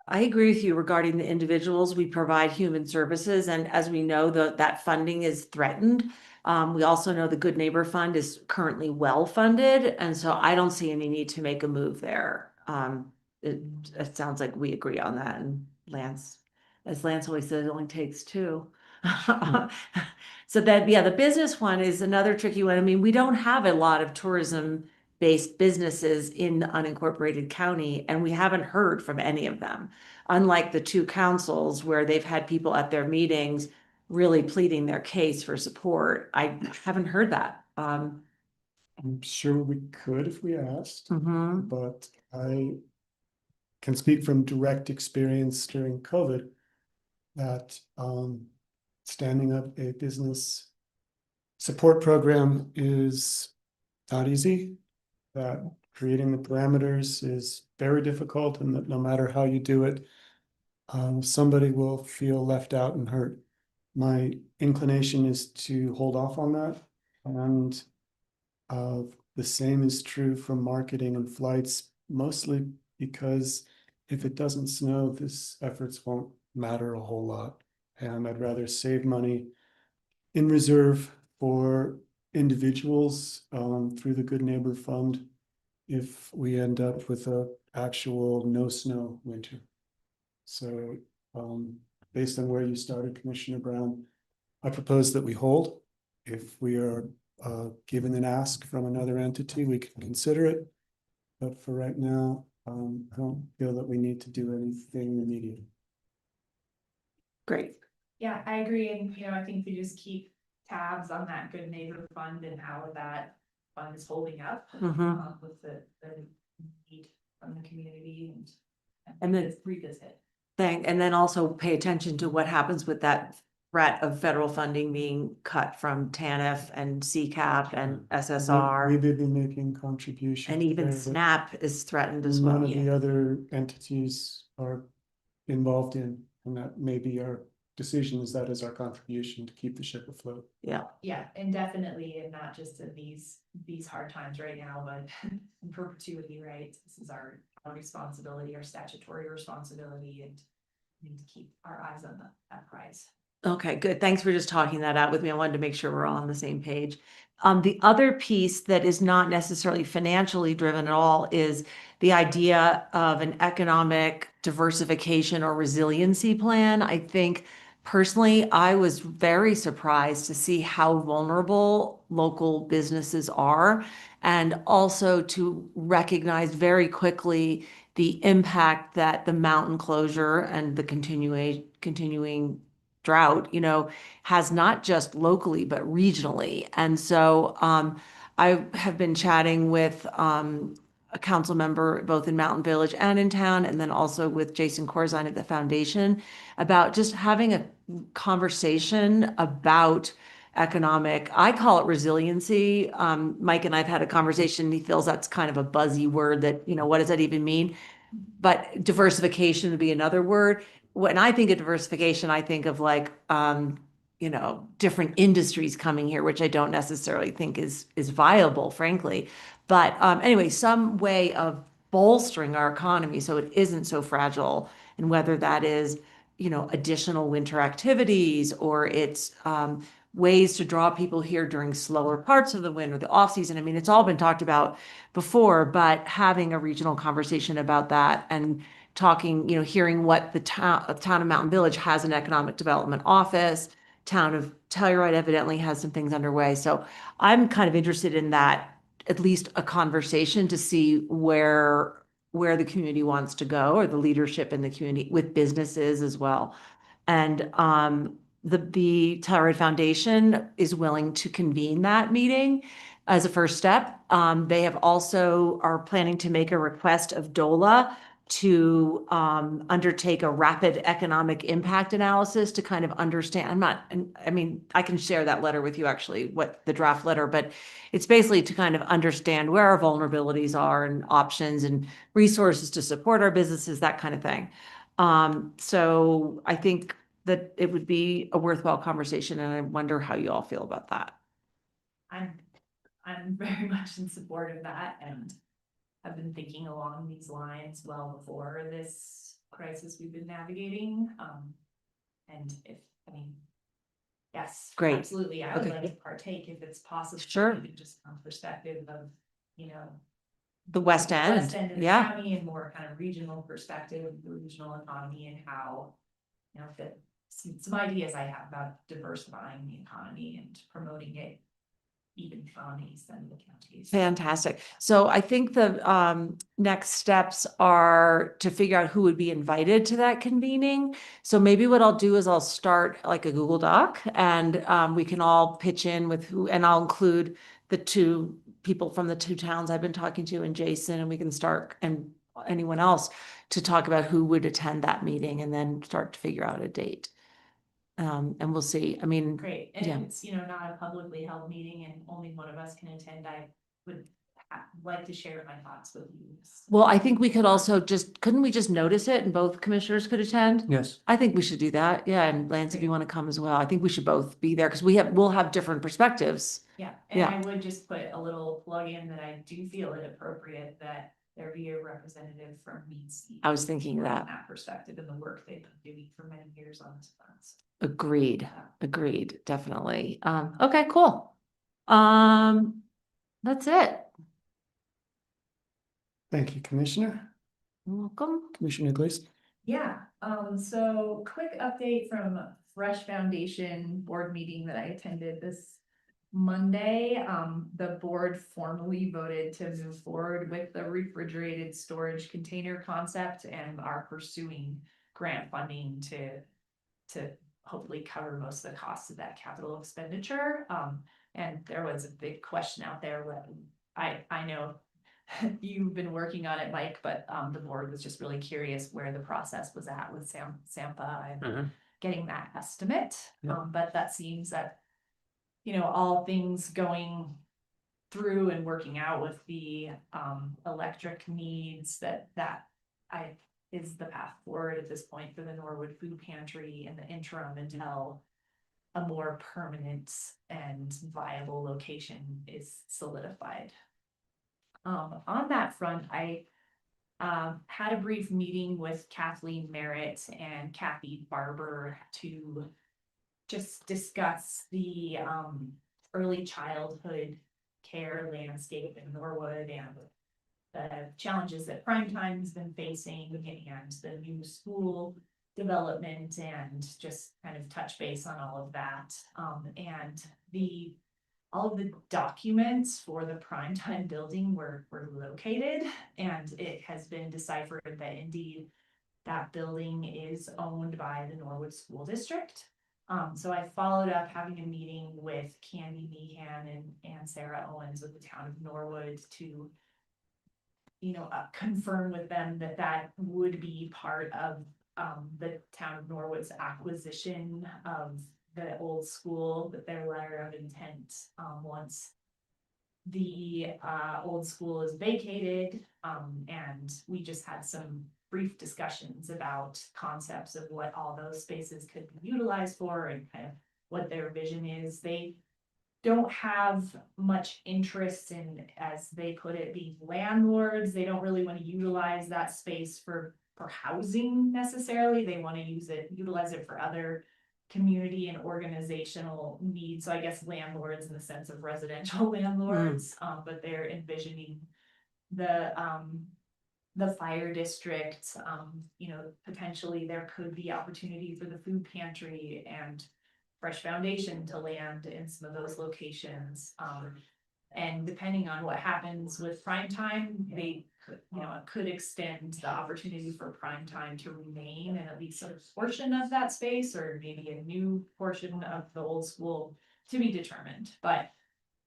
I agree with you regarding the individuals. We provide human services, and as we know, that funding is threatened. We also know the Good Neighbor Fund is currently well funded, and so I don't see any need to make a move there. It sounds like we agree on that, and Lance, as Lance always says, it only takes two. So that, yeah, the business one is another tricky one. I mean, we don't have a lot of tourism-based businesses in the unincorporated county, and we haven't heard from any of them. Unlike the two councils where they've had people at their meetings really pleading their case for support, I haven't heard that. I'm sure we could if we asked, but I can speak from direct experience during COVID that standing up a business support program is not easy, that creating the parameters is very difficult, and that no matter how you do it, somebody will feel left out and hurt. My inclination is to hold off on that, and the same is true for marketing and flights, mostly because if it doesn't snow, this efforts won't matter a whole lot. And I'd rather save money in reserve for individuals through the Good Neighbor Fund if we end up with a actual no snow winter. So based on where you started, Commissioner Brown, I propose that we hold. If we are given an ask from another entity, we can consider it. But for right now, I don't feel that we need to do anything immediate. Great. Yeah, I agree, and you know, I think we just keep tabs on that Good Neighbor Fund and how that fund is holding up with the need from the community, and then revisit. And then also pay attention to what happens with that threat of federal funding being cut from TANF and CCAP and SSR. We've been making contributions. And even there, but SNAP is threatened as well. none of the other entities are involved in, and that may be our decision, is that is our contribution to keep the ship afloat. Yeah. Yeah, and definitely, and not just in these hard times right now, but in perpetuity, right? This is our responsibility, our statutory responsibility, and we need to keep our eyes on that prize. Okay, good. Thanks for just talking that out with me. I wanted to make sure we're all on the same page. The other piece that is not necessarily financially driven at all is the idea of an economic diversification or resiliency plan. I think personally, I was very surprised to see how vulnerable local businesses are, and also to recognize very quickly the impact that the mountain closure and the continuing drought, you know, has not just locally, but regionally. And so I have been chatting with a council member, both in Mountain Village and in town, and then also with Jason Corzine at the foundation, about just having a conversation about economic, I call it resiliency. Mike and I've had a conversation. He feels that's kind of a buzzy word that, you know, what does that even mean? But diversification would be another word. When I think of diversification, I think of like, you know, different industries coming here, which I don't necessarily think is viable, frankly. But anyway, some way of bolstering our economy so it isn't so fragile, and whether that is, you know, additional winter activities, or it's ways to draw people here during slower parts of the winter, the off season. I mean, it's all been talked about before, but having a regional conversation about that, and talking, you know, hearing what the town of Mountain Village has an economic development office, town of Telluride evidently has some things underway. So I'm kind of interested in that, at least a conversation to see where the community wants to go, or the leadership in the community with businesses as well. And the Telluride Foundation is willing to convene that meeting as a first step. They have also are planning to make a request of DOLA to undertake a rapid economic impact analysis to kind of understand. I can share that letter with you, actually, what the draft letter, but it's basically to kind of understand where our vulnerabilities are and options and resources to support our businesses, that kind of thing. So I think that it would be a worthwhile conversation, and I wonder how you all feel about that. I'm very much in support of that, and I've been thinking along these lines well before this crisis we've been navigating. And yes, Great. absolutely, I would Okay. like to partake if it's possible. Sure. Even just from perspective of, The West End, West End of the yeah. county, and more kind of regional perspective, the regional economy, and how, that some ideas I have about diversifying the economy and promoting it even from the east end of the counties. Fantastic. So I think the next steps are to figure out who would be invited to that convening. So maybe what I'll do is I'll start like a Google Doc, and we can all pitch in with who, and I'll include the two people from the two towns I've been talking to, and Jason, and we can start, and anyone else, to talk about who would attend that meeting, and then start to figure out a date. And we'll see. Great, and yeah. if it's, not a publicly held meeting and only one of us can attend, I would like to share my thoughts with you. Well, I think we could also couldn't we just notice it and both commissioners could attend? Yes. I think we should do that. Yeah, and Lance, if you want to come as well, I think we should both be there because we'll have different perspectives. Yeah, and Yeah. I would just put a little plug in that I do feel it appropriate that there be a representative from Mead Seed. I was thinking from that. that perspective and the work they've been doing for many years on this front. Agreed, definitely. Okay, cool. That's it. Thank you, Commissioner. You're welcome. Commissioner Glaze. Yeah, so quick update from Fresh Foundation board meeting that I attended this Monday. The board formally voted to move forward with the refrigerated storage container concept and are pursuing grant funding to hopefully cover most of the costs of that capital expenditure. And there was a big question out there when I know you've been working on it, Mike, but the board was just really curious where the process was at with SAMPA and getting that estimate. But that seems that, all things going through and working out with the electric needs that is the path forward at this point for the Norwood Food Pantry in the interim until a more permanent and viable location is solidified. On that front, I had a brief meeting with Kathleen Merritt and Kathy Barber to just discuss the early childhood care landscape in Norwood and the challenges that Primetime has been facing and the new school development, and just kind of touch base on all of that. And all of the documents for the Primetime building were located, and it has been deciphered that indeed that building is owned by the Norwood School District. So I followed up having a meeting with Candy Meehan and Sarah Owens with the town of Norwood to confirm with them that would be part of the town of Norwood's acquisition of the old school, that their letter of intent, once the old school is vacated. And we just had some brief discussions about concepts of what all those spaces could be utilized for and kind of what their vision is. They don't have much interest in, as they put it, being landlords. They don't really want to utilize that space for housing necessarily. They want to utilize it for other community and organizational needs. So I guess landlords in the sense of residential landlords, but they're envisioning the fire district, potentially there could be opportunity for the food pantry and fresh foundation to land in some of those locations. And depending on what happens with prime time, they could, it could extend the opportunity for prime time to remain in at least a portion of that space, or maybe a new portion of the old school to be determined. But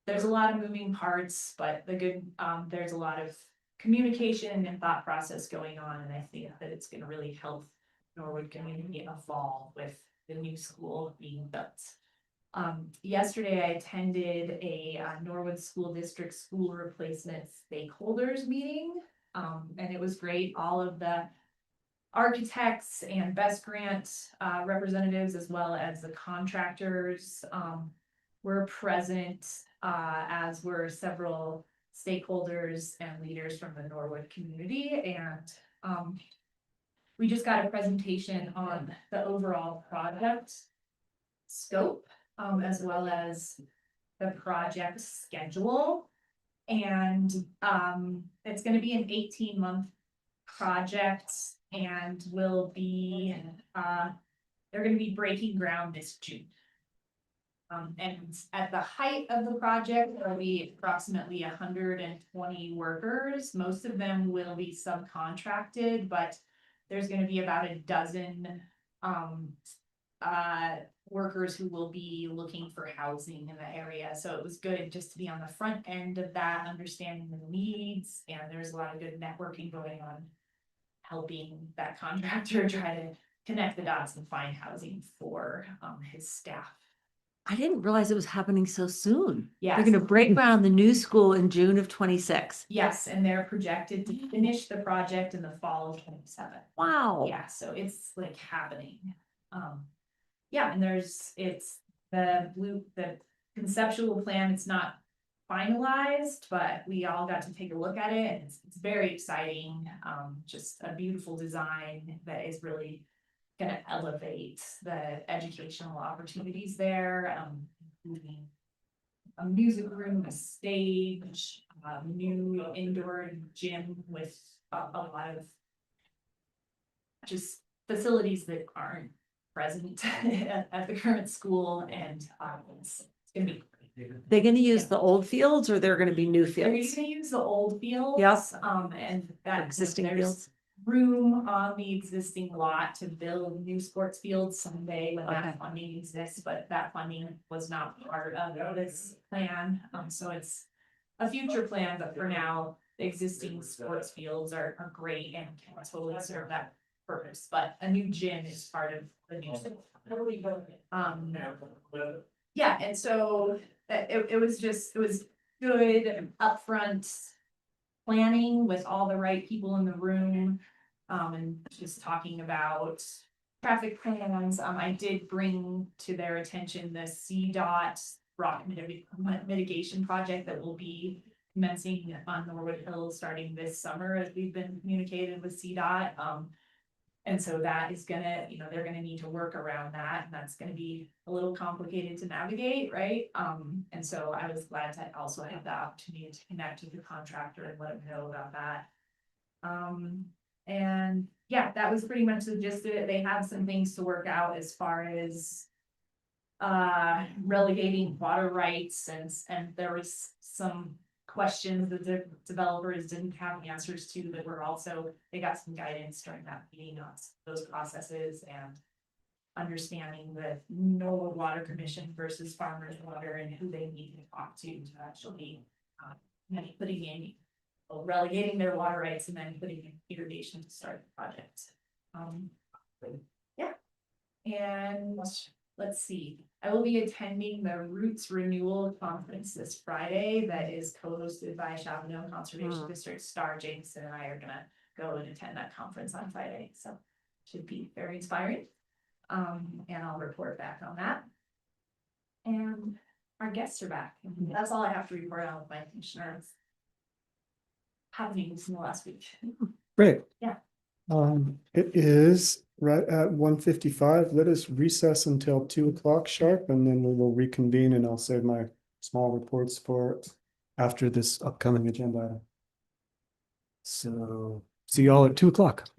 there's a lot of moving parts, but there's a lot of communication and thought process going on, and I think that it's gonna really help Norwood community evolve with the new school being built. Yesterday I attended a Norwood School District school replacement stakeholders meeting. And it was great. All of the architects and Best Grant representatives, as well as the contractors, were present, as were several stakeholders and leaders from the Norwood community. And we just got a presentation on the overall project scope, as well as the project schedule. And it's going to be an 18-month project, and will be they're going to be breaking ground this June. And at the height of the project, there will be approximately 120 workers. Most of them will be subcontracted, but there's going to be about a dozen workers who will be looking for housing in the area. So it was good just to be on the front end of that, understanding the needs, and there's a lot of good networking going on, helping that contractor try to connect the dots and find housing for his staff. I didn't realize it was happening so soon. Yes. They're gonna break ground the new school in June of 26. Yes, and they're projected to finish the project in the fall of 27. Wow. Yeah, so it's like happening. Yeah, and it's the conceptual plan, it's not finalized, but we all got to take a look at it, and it's very exciting. Just a beautiful design that is really gonna elevate the educational opportunities there, including a music room, a stage, new indoor gym with a lot of just facilities that aren't present at the current school, and it's gonna be. They're gonna use the old fields, or they're gonna be new They're fields? gonna use the old fields. Yes. And that Existing there's fields? room on the existing lot to build new sports fields someday when Okay. that funding exists, but that funding was not part of this plan. So it's a future plan, but for now, the existing sports fields are great and can totally serve that purpose, but a new gym is part of the new. Yeah, and so it was good upfront planning with all the right people in the room, and just talking about traffic plans. I did bring to their attention the CDOT rock mitigation project that will be commencing on Norwood Hills starting this summer, as we've been communicated with CDOT. And so that is gonna, they're gonna need to work around that, and that's gonna be a little complicated to navigate, right? And so I was glad to also have the opportunity to connect with the contractor and let them know about that. And yeah, that was pretty much the gist of it. They have some things to work out as far as relegating water rights, and there was some questions that the developers didn't have answers to, that were also, they got some guidance during that meeting on those processes, and understanding the Norwood Water Commission versus Farmers Water and who they need to talk to actually putting in, relegating their water rights and then putting in irrigation to start the project. Yeah. And let's see, I will be attending the Roots Renewal Conference this Friday that is co-hosted by Chavano Conservation District. Star Jameson and I are gonna go and attend that conference on Friday, so should be very inspiring. And I'll report back on that. And our guests are back. That's all I have to report on with my commissioners. Have meetings in the last week. Great. Yeah. It is right at 1:55. Let us recess until 2 o'clock sharp, and then we will reconvene, and I'll save my small reports for after this upcoming agenda item. So see y'all at 2 o'clock.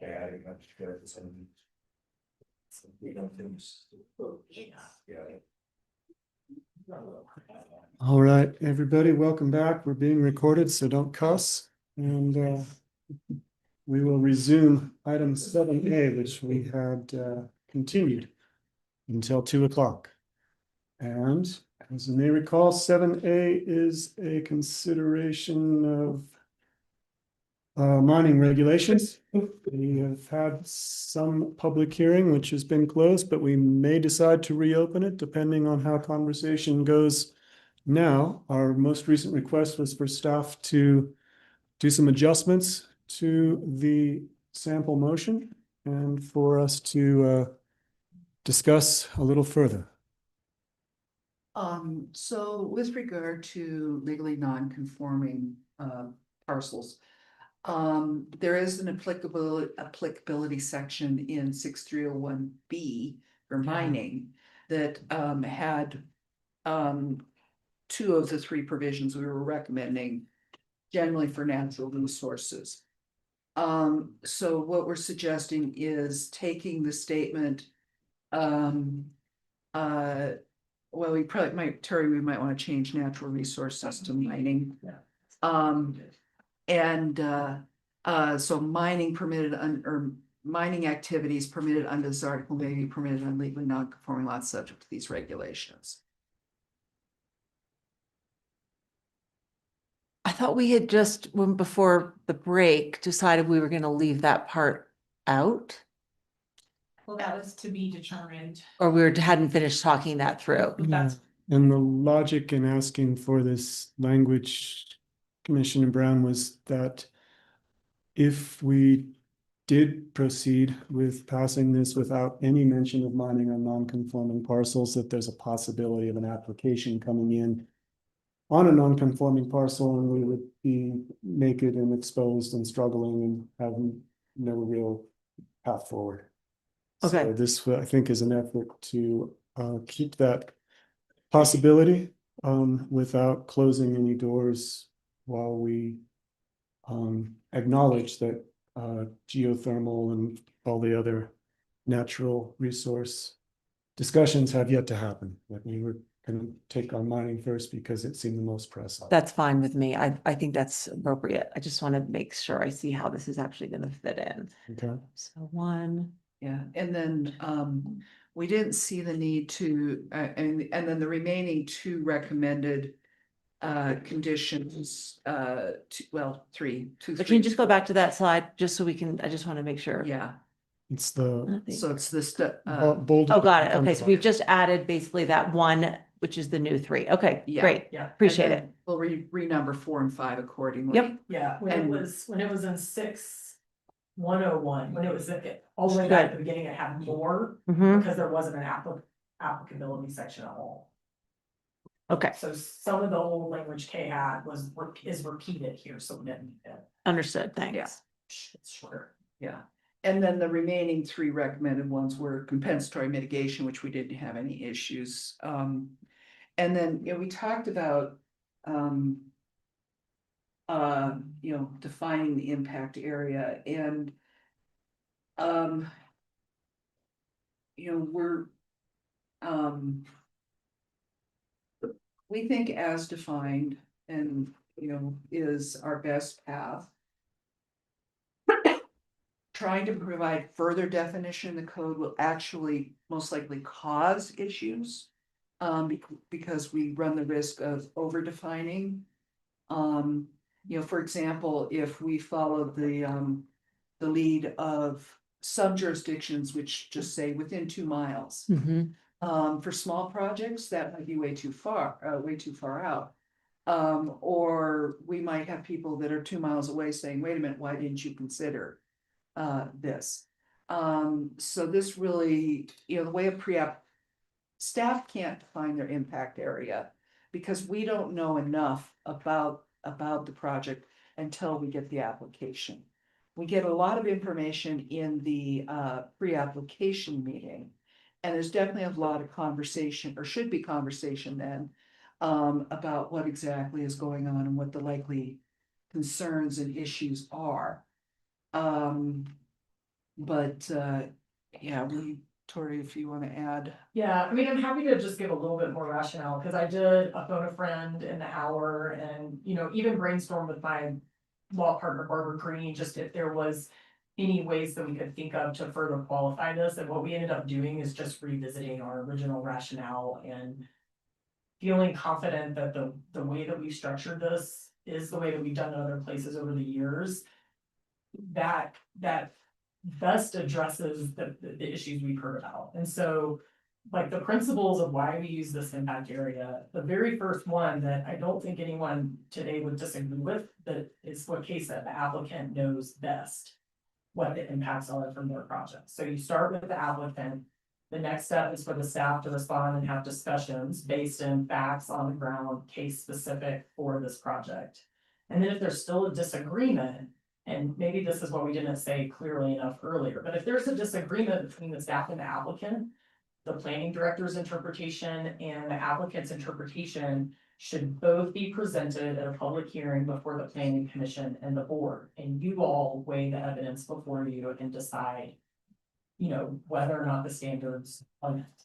Yeah, I think that's good. We don't finish. Yeah. All right, everybody, welcome back. We're being recorded, so don't cuss. And we will resume item 7A, which we had continued until 2 o'clock. And as you may recall, 7A is a consideration of mining regulations. We have had some public hearing, which has been closed, but we may decide to reopen it depending on how conversation goes now. Our most recent request was for staff to do some adjustments to the sample motion and for us to discuss a little further. So with regard to legally non-conforming parcels, there is an applicability section in 6301B for mining that had two of the three provisions we were recommending, generally for natural resources. So what we're suggesting is taking the statement, well, we probably might, Terry, we might want to change natural resources to mining. So mining permitted or mining activities permitted under this article may be permitted on legally non-conforming lots subject to these regulations. I thought we had just, when before the break, decided we were gonna leave that part out. Well, that was to be determined. Or hadn't finished talking that through. That's And the logic in asking for this language, Commissioner Brown, was that if we did proceed with passing this without any mention of mining on non-conforming parcels, that there's a possibility of an application coming in on a non-conforming parcel, and we would be naked and exposed and struggling and having no real path forward. Okay. So this, I think, is an effort to keep that possibility without closing any doors while we acknowledge that geothermal and all the other natural resource discussions have yet to happen. But we were going to take on mining first because it seemed the most pressing. That's fine with me. I think that's appropriate. I just want to make sure I see how this is actually gonna fit in. Okay. So one. Yeah, and then we didn't see the need to, and then the remaining two recommended conditions, three. But can you just go back to that slide, just so we can, I just want to make sure. Yeah, It's the so it's this, bold. Oh, got it. Okay, so we've just added basically that one, which is the new three. Okay, Yeah. great. Yeah. Appreciate it. We'll renumber 4 and 5 accordingly. Yep. Yeah, when And- it was in 6-101, when it was all the way back at the beginning, it had more Mhm. because there wasn't an applicability section at all. Okay, So some of the old language K had is repeated here, so it didn't. understood. Thanks. Yeah. It's shorter. Yeah, and then the remaining 3 recommended ones were compensatory mitigation, which we didn't have any issues. And then, we talked about, defining the impact area and, we're, we think as defined and, is our best path. Trying to provide further definition in the code will actually most likely cause issues. Because we run the risk of over defining. For example, if we followed the lead of some jurisdictions, which just say within 2 miles. Mhm. For small projects, that might be way too far out. Or we might have people that are 2 miles away saying, wait a minute, why didn't you consider this? So this really, the way a pre-app, staff can't define their impact area because we don't know enough about the project until we get the application. We get a lot of information in the pre-application meeting. And there's definitely a lot of conversation, or should be conversation then, about what exactly is going on and what the likely concerns and issues are. But, yeah, Tori, if you want to add. Yeah, I mean, I'm happy to just give a little bit more rationale, because I did a phone a friend in the hour and, even brainstorm with my law partner Barbara Green, just if there was any ways that we could think of to further qualify this. And what we ended up doing is just revisiting our original rationale and feeling confident that the way that we structured this is the way that we've done in other places over the years. That best addresses the issues we've heard about. And so, like, the principles of why we use this impact area, the very first one that I don't think anyone today would disagree with, that is what Kay said, the applicant knows best what the impacts are from their project. So you start with the applicant. The next step is for the staff to respond and have discussions based in facts on the ground, case specific for this project. And then if there's still a disagreement, and maybe this is what we didn't say clearly enough earlier, but if there's a disagreement between the staff and the applicant, the planning director's interpretation and the applicant's interpretation should both be presented at a public hearing before the planning commission and the board. And you all weigh the evidence before you and decide, whether or not the standards are met.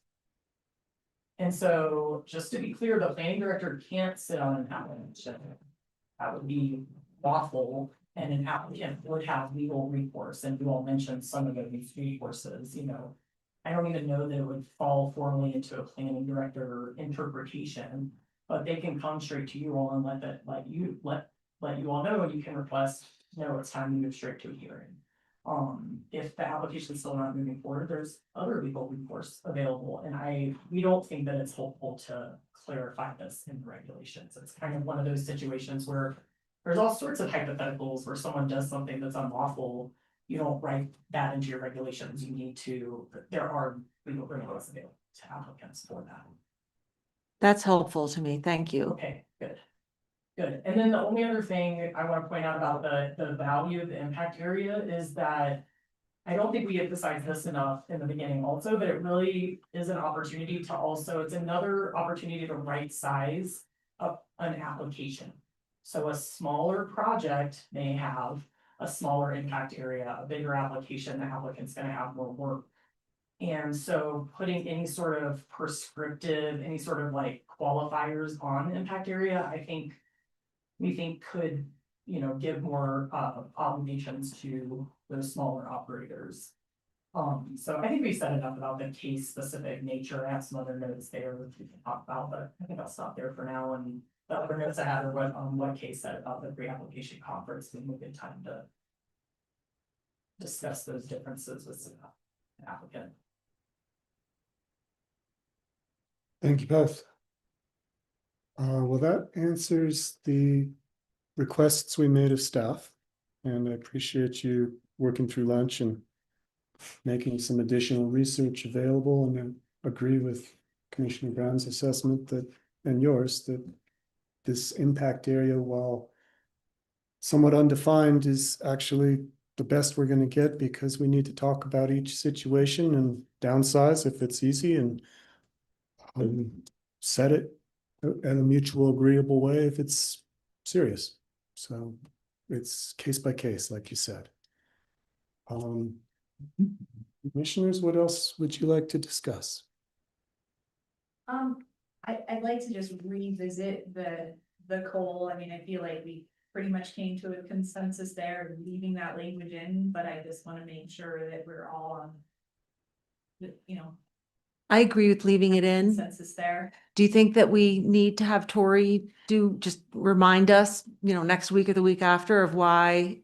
And so, just to be clear, the planning director can't sit on an application. That would be lawful, and an applicant would have legal recourse, and you all mentioned some of those recourses, I don't even know that it would fall formally into a planning director interpretation, but they can come straight to you all and let you all know, and you can request, no, it's time to move straight to a hearing. If the application is still not moving forward, there's other legal recourse available, and we don't think that it's helpful to clarify this in the regulations. It's kind of one of those situations where there's all sorts of hypotheticals where someone does something that's unlawful. You don't write that into your regulations. There are legal recourse available to applicants for that. That's helpful to me. Thank you. Okay, good. Good. And then the only other thing I want to point out about the value of the impact area is that I don't think we emphasized this enough in the beginning also, but it really is an opportunity to also, it's another opportunity to right size up an application. So a smaller project may have a smaller impact area, a bigger application, the applicant's gonna have more work. And so putting any sort of prescriptive, any sort of like qualifiers on impact area, we think could, give more obligations to those smaller operators. So I think we said enough about the case specific nature. I have some other notes there that we can talk about, but I think I'll stop there for now. And the other notes I had are what Kay said about the pre-application conference, we will get time to discuss those differences with the applicant. Thank you both. Well, that answers the requests we made of staff, and I appreciate you working through lunch and making some additional research available, and I agree with Commissioner Brown's assessment and yours, that this impact area, while somewhat undefined, is actually the best we're going to get, because we need to talk about each situation and downsize if it's easy, and set it in a mutual agreeable way if it's serious. So it's case by case, like you said. Commissioners, what else would you like to discuss? I'd like to just revisit the coal. I mean, I feel like we pretty much came to a consensus there, leaving that language in, but I just want to make sure that we're all on, I agree with leaving it in. consensus there. Do you think that we need to have Tori just remind us, next week or the week after, of why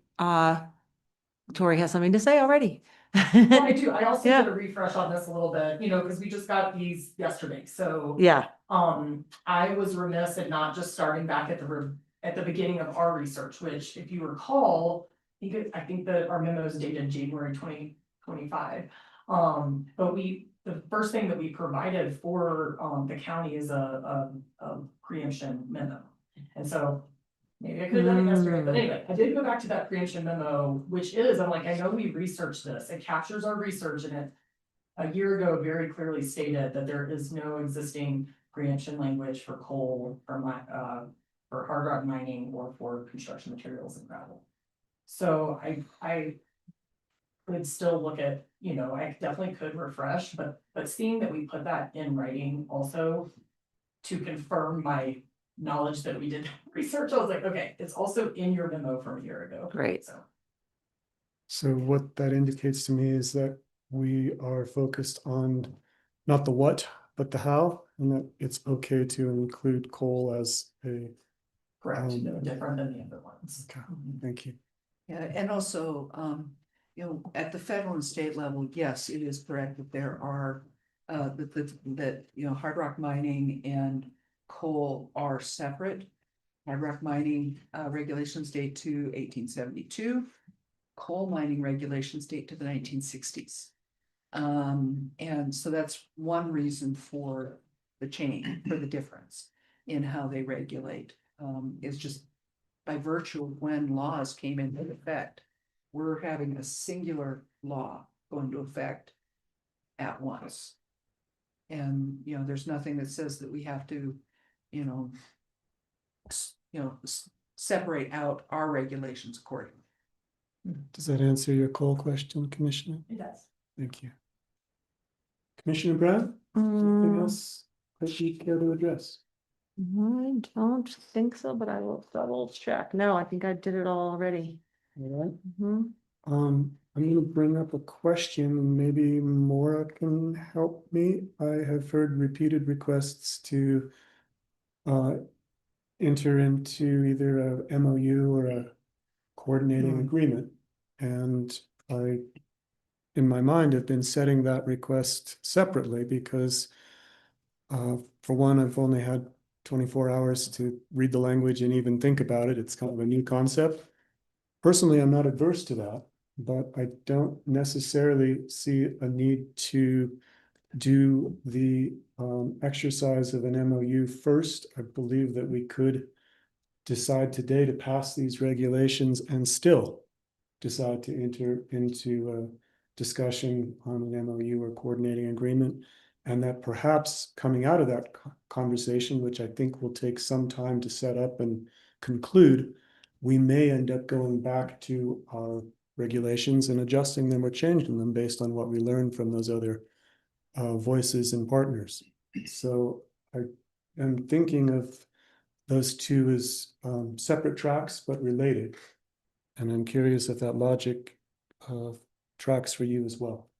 Tori has something to say already? Well, I do. I also Yeah. did a refresh on this a little bit, because we just got these yesterday. So Yeah. I was remiss in not just starting back at the beginning of our research, which, if you recall, I think that our memo is dated January 2025. But the first thing that we provided for the county is a preemption memo. And so maybe I could have done it yesterday, but anyway, I did go back to that preemption memo, which is, I'm like, I know we researched this. It captures our research, and it a year ago very clearly stated that there is no existing preemption language for coal, for hard rock mining, or for construction materials and gravel. So I could still look at, I definitely could refresh, but seeing that we put that in writing also to confirm my knowledge that we did research, I was like, okay, it's also in your memo from a year ago. Great. So what that indicates to me is that we are focused on not the what, but the how, and that it's okay to include coal as a. Correct, no different than the other ones. Okay, thank you. Yeah, and also, at the federal and state level, yes, it is correct that there are, that, hard rock mining and coal are separate. Hard rock mining, regulations date to 1872. Coal mining regulations date to the 1960s. And so that's one reason for the change, for the difference in how they regulate. Is just by virtue of when laws came into effect, we're having a singular law go into effect at once. And, there's nothing that says that we have to, separate out our regulations accordingly. Does that answer your coal question, Commissioner? It does. Thank you. Commissioner Brown, anything else that you care to address? I don't think so, but I will double check. No, I think I did it all already. All right. Mhm. I'm gonna bring up a question, and maybe Maura can help me. I have heard repeated requests to enter into either a MOU or a coordinating agreement. And I, in my mind, have been setting that request separately because for one, I've only had 24 hours to read the language and even think about it. It's kind of a new concept. Personally, I'm not adverse to that, but I don't necessarily see a need to do the exercise of an MOU first. I believe that we could decide today to pass these regulations and still decide to enter into a discussion on an MOU or coordinating agreement. And that perhaps coming out of that conversation, which I think will take some time to set up and conclude, we may end up going back to our regulations and adjusting them or changing them based on what we learned from those other voices and partners. So I am thinking of those two as separate tracks but related. And I'm curious if that logic tracks for you as well.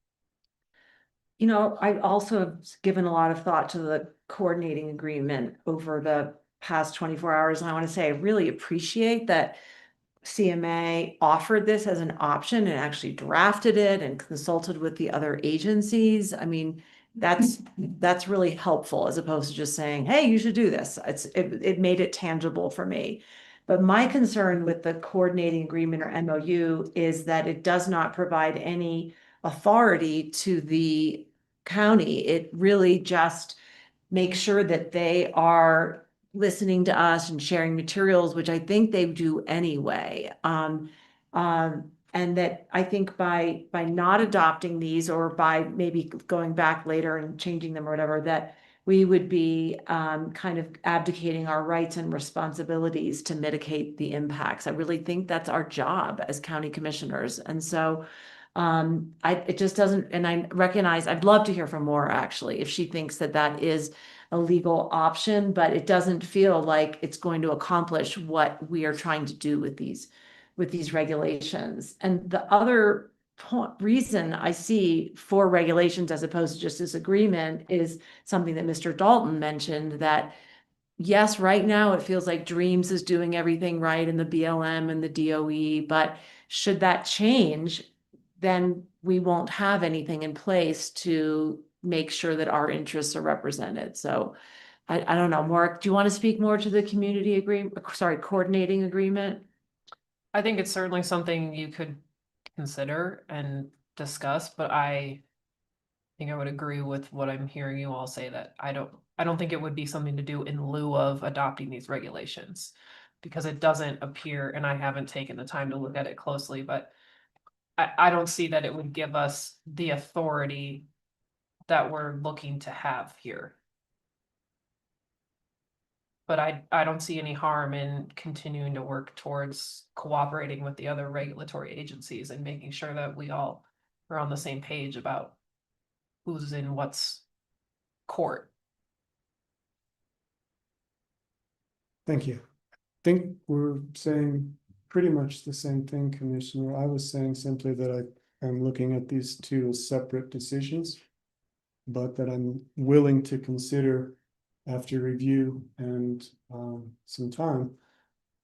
I also have given a lot of thought to the coordinating agreement over the past 24 hours. And I want to say I really appreciate that CMA offered this as an option and actually drafted it and consulted with the other agencies. I mean, that's really helpful as opposed to just saying, hey, you should do this. It made it tangible for me. But my concern with the coordinating agreement or MOU is that it does not provide any authority to the county. It really just makes sure that they are listening to us and sharing materials, which I think they do anyway. And that I think by not adopting these or by maybe going back later and changing them or whatever, that we would be kind of abdicating our rights and responsibilities to mitigate the impacts. I really think that's our job as county commissioners. And so it just doesn't, and I recognize, I'd love to hear from Maura actually, if she thinks that that is a legal option, but it doesn't feel like it's going to accomplish what we are trying to do with these regulations. And the other reason I see for regulations as opposed to just this agreement is something that Mr. Dalton mentioned, that yes, right now it feels like Dreams is doing everything right in the BLM and the DOE, but should that change, then we won't have anything in place to make sure that our interests are represented. So I don't know, Mark, do you want to speak more to the community agreement, sorry, coordinating agreement? I think it's certainly something you could consider and discuss, but I think I would agree with what I'm hearing you all say, that I don't think it would be something to do in lieu of adopting these regulations, because it doesn't appear, and I haven't taken the time to look at it closely, but I don't see that it would give us the authority that we're looking to have here. But I don't see any harm in continuing to work towards cooperating with the other regulatory agencies and making sure that we all we're on the same page about who's in what's court. Thank you. I think we're saying pretty much the same thing, Commissioner. I was saying simply that I am looking at these two as separate decisions, but that I'm willing to consider after review and some time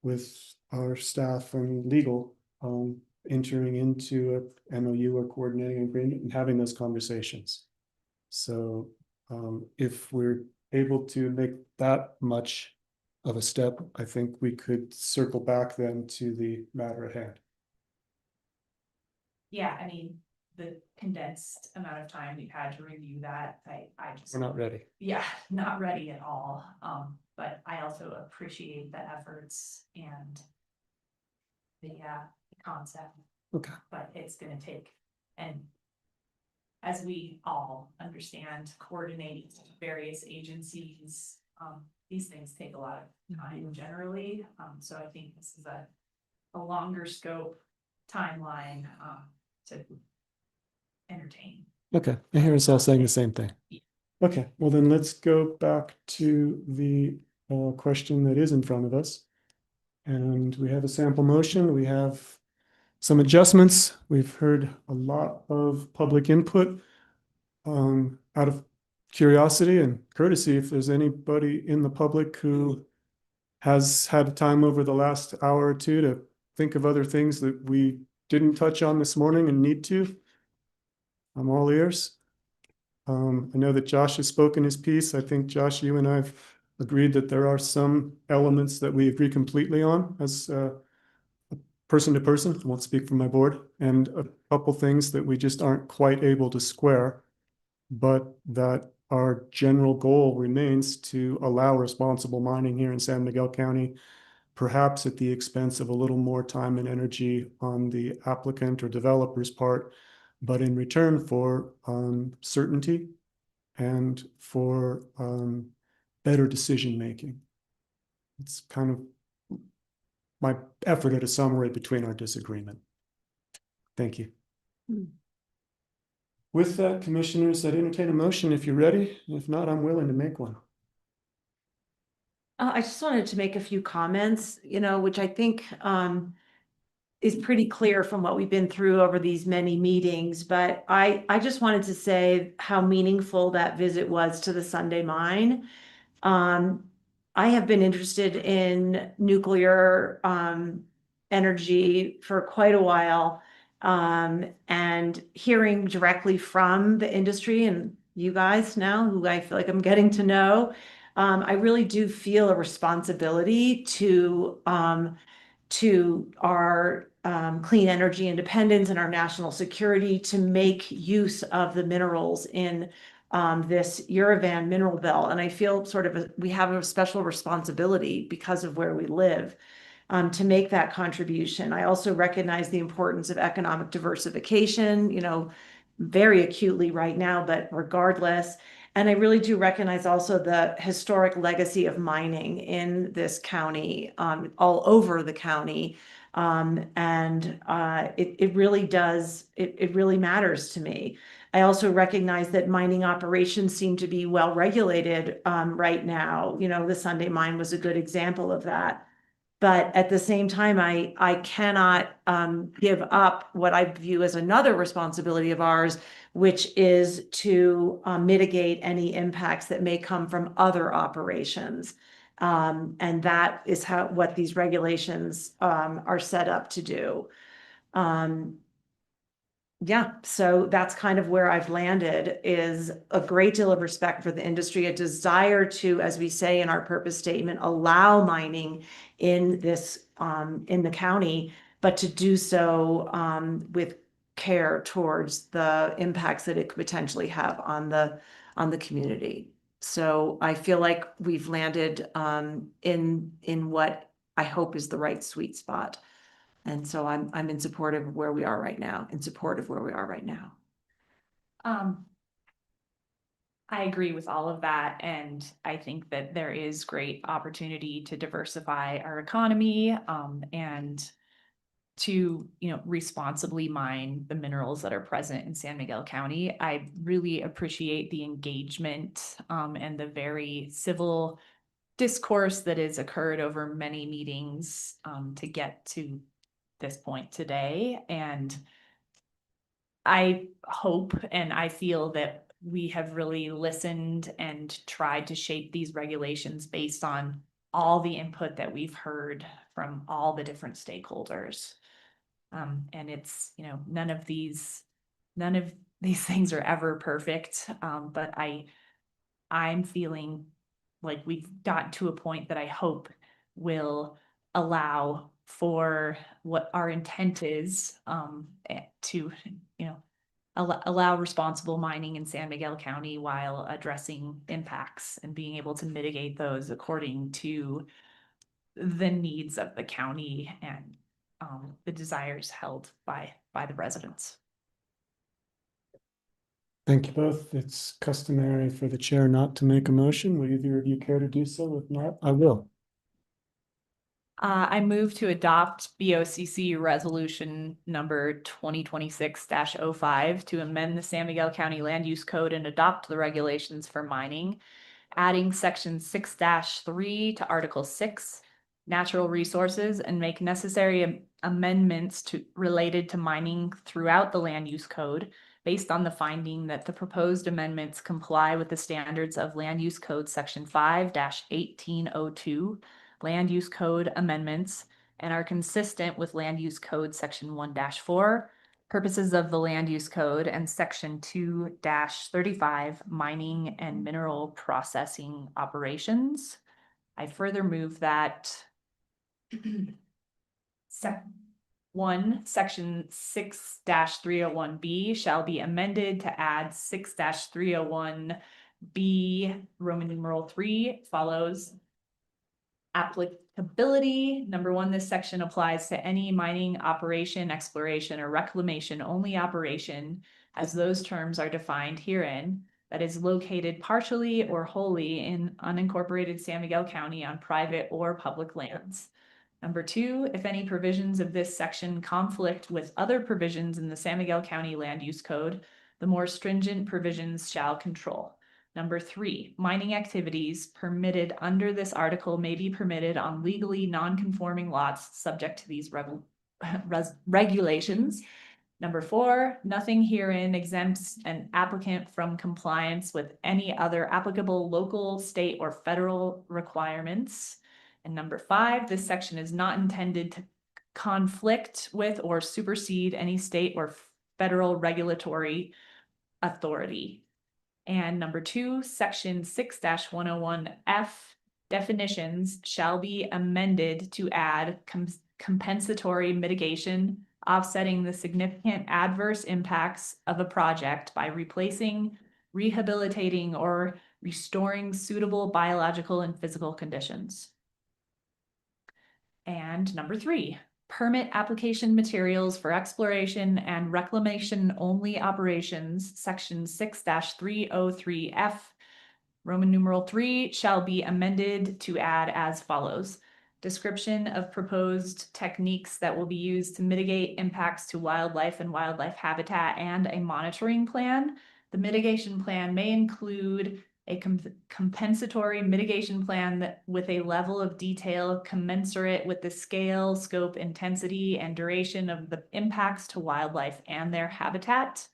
with our staff and legal entering into a MOU or coordinating agreement and having those conversations. So if we're able to make that much of a step, I think we could circle back then to the matter at hand. Yeah, I mean, the condensed amount of time we've had to review that, I just. We're not ready. Yeah, not ready at all. But I also appreciate the efforts and the concept. Okay. But it's gonna take, and as we all understand, coordinating various agencies, these things take a lot of time generally. So I think this is a longer scope timeline to entertain. Okay, I hear us all saying the same thing. Okay, well then let's go back to the question that is in front of us. And we have a sample motion, we have some adjustments. We've heard a lot of public input. Out of curiosity and courtesy, if there's anybody in the public who has had time over the last hour or two to think of other things that we didn't touch on this morning and need to, I'm all ears. I know that Josh has spoken his piece. I think, Josh, you and I've agreed that there are some elements that we agree completely on as person to person. I won't speak for my board, and a couple things that we just aren't quite able to square, but that our general goal remains to allow responsible mining here in San Miguel County, perhaps at the expense of a little more time and energy on the applicant or developer's part, but in return for certainty and for better decision-making. It's kind of my effort at a summary between our disagreement. Thank you. With that, commissioners, I'd entertain a motion if you're ready. If not, I'm willing to make one. I just wanted to make a few comments, which I think is pretty clear from what we've been through over these many meetings. But I just wanted to say how meaningful that visit was to the Sunday Mine. I have been interested in nuclear energy for quite a while, and hearing directly from the industry and you guys now, who I feel like I'm getting to know, I really do feel a responsibility to our clean energy independence and our national security to make use of the minerals in this Uravan mineral belt. And I feel we have a special responsibility because of where we live to make that contribution. I also recognize the importance of economic diversification, very acutely right now, but regardless. And I really do recognize also the historic legacy of mining in this county, all over the county. It really does, it really matters to me. I also recognize that mining operations seem to be well regulated right now. The Sunday Mine was a good example of that. But at the same time, I cannot give up what I view as another responsibility of ours, which is to mitigate any impacts that may come from other operations. And that is what these regulations are set up to do. Yeah, so that's kind of where I've landed, is a great deal of respect for the industry, a desire to, as we say in our purpose statement, allow mining in this in the county, but to do so with care towards the impacts that it could potentially have on the community. So I feel like we've landed in what I hope is the right sweet spot. And so I'm in support of where we are right now, I agree with all of that. And I think that there is great opportunity to diversify our economy and to, responsibly mine the minerals that are present in San Miguel County. I really appreciate the engagement and the very civil discourse that has occurred over many meetings to get to this point today. And I hope and I feel that we have really listened and tried to shape these regulations based on all the input that we've heard from all the different stakeholders. And it's, none of these things are ever perfect. But I'm feeling like we've gotten to a point that I hope will allow for what our intent is, to, allow responsible mining in San Miguel County while addressing impacts and being able to mitigate those according to the needs of the county and the desires held by the residents. Thank you both. It's customary for the chair not to make a motion. Would either of you care to do so? If not, I will. I move to adopt BOCC resolution number 2026-05 to amend the San Miguel County Land Use Code and adopt the regulations for mining, adding section 6-3 to Article 6, natural resources, and make necessary amendments related to mining throughout the land use code based on the finding that the proposed amendments comply with the standards of Land Use Code Section 5-1802, Land Use Code amendments, and are consistent with Land Use Code Section 1-4, purposes of the Land Use Code, and Section 2-35, mining and mineral processing operations. I further move that Section 6-301B shall be amended to add 6-301B, Roman numeral 3 follows. Applicability. Number 1, this section applies to any mining operation, exploration, or reclamation only operation, as those terms are defined herein, that is located partially or wholly in unincorporated San Miguel County on private or public lands. Number 2, if any provisions of this section conflict with other provisions in the San Miguel County Land Use Code, the more stringent provisions shall control. Number 3, mining activities permitted under this article may be permitted on legally non-conforming lots subject to these regulations. Number 4, nothing herein exempts an applicant from compliance with any other applicable local, state, or federal requirements. And number 5, this section is not intended to conflict with or supersede any state or federal regulatory authority. And number 2, section 6-101F, definitions shall be amended to add compensatory mitigation, offsetting the significant adverse impacts of a project by replacing, rehabilitating, or restoring suitable biological and physical conditions. And number 3, permit application materials for exploration and reclamation only operations, section 6-303F, Roman numeral 3, shall be amended to add as follows. Description of proposed techniques that will be used to mitigate impacts to wildlife and wildlife habitat and a monitoring plan. The mitigation plan may include a compensatory mitigation plan that with a level of detail commensurate with the scale, scope, intensity, and duration of the impacts to wildlife and their habitat.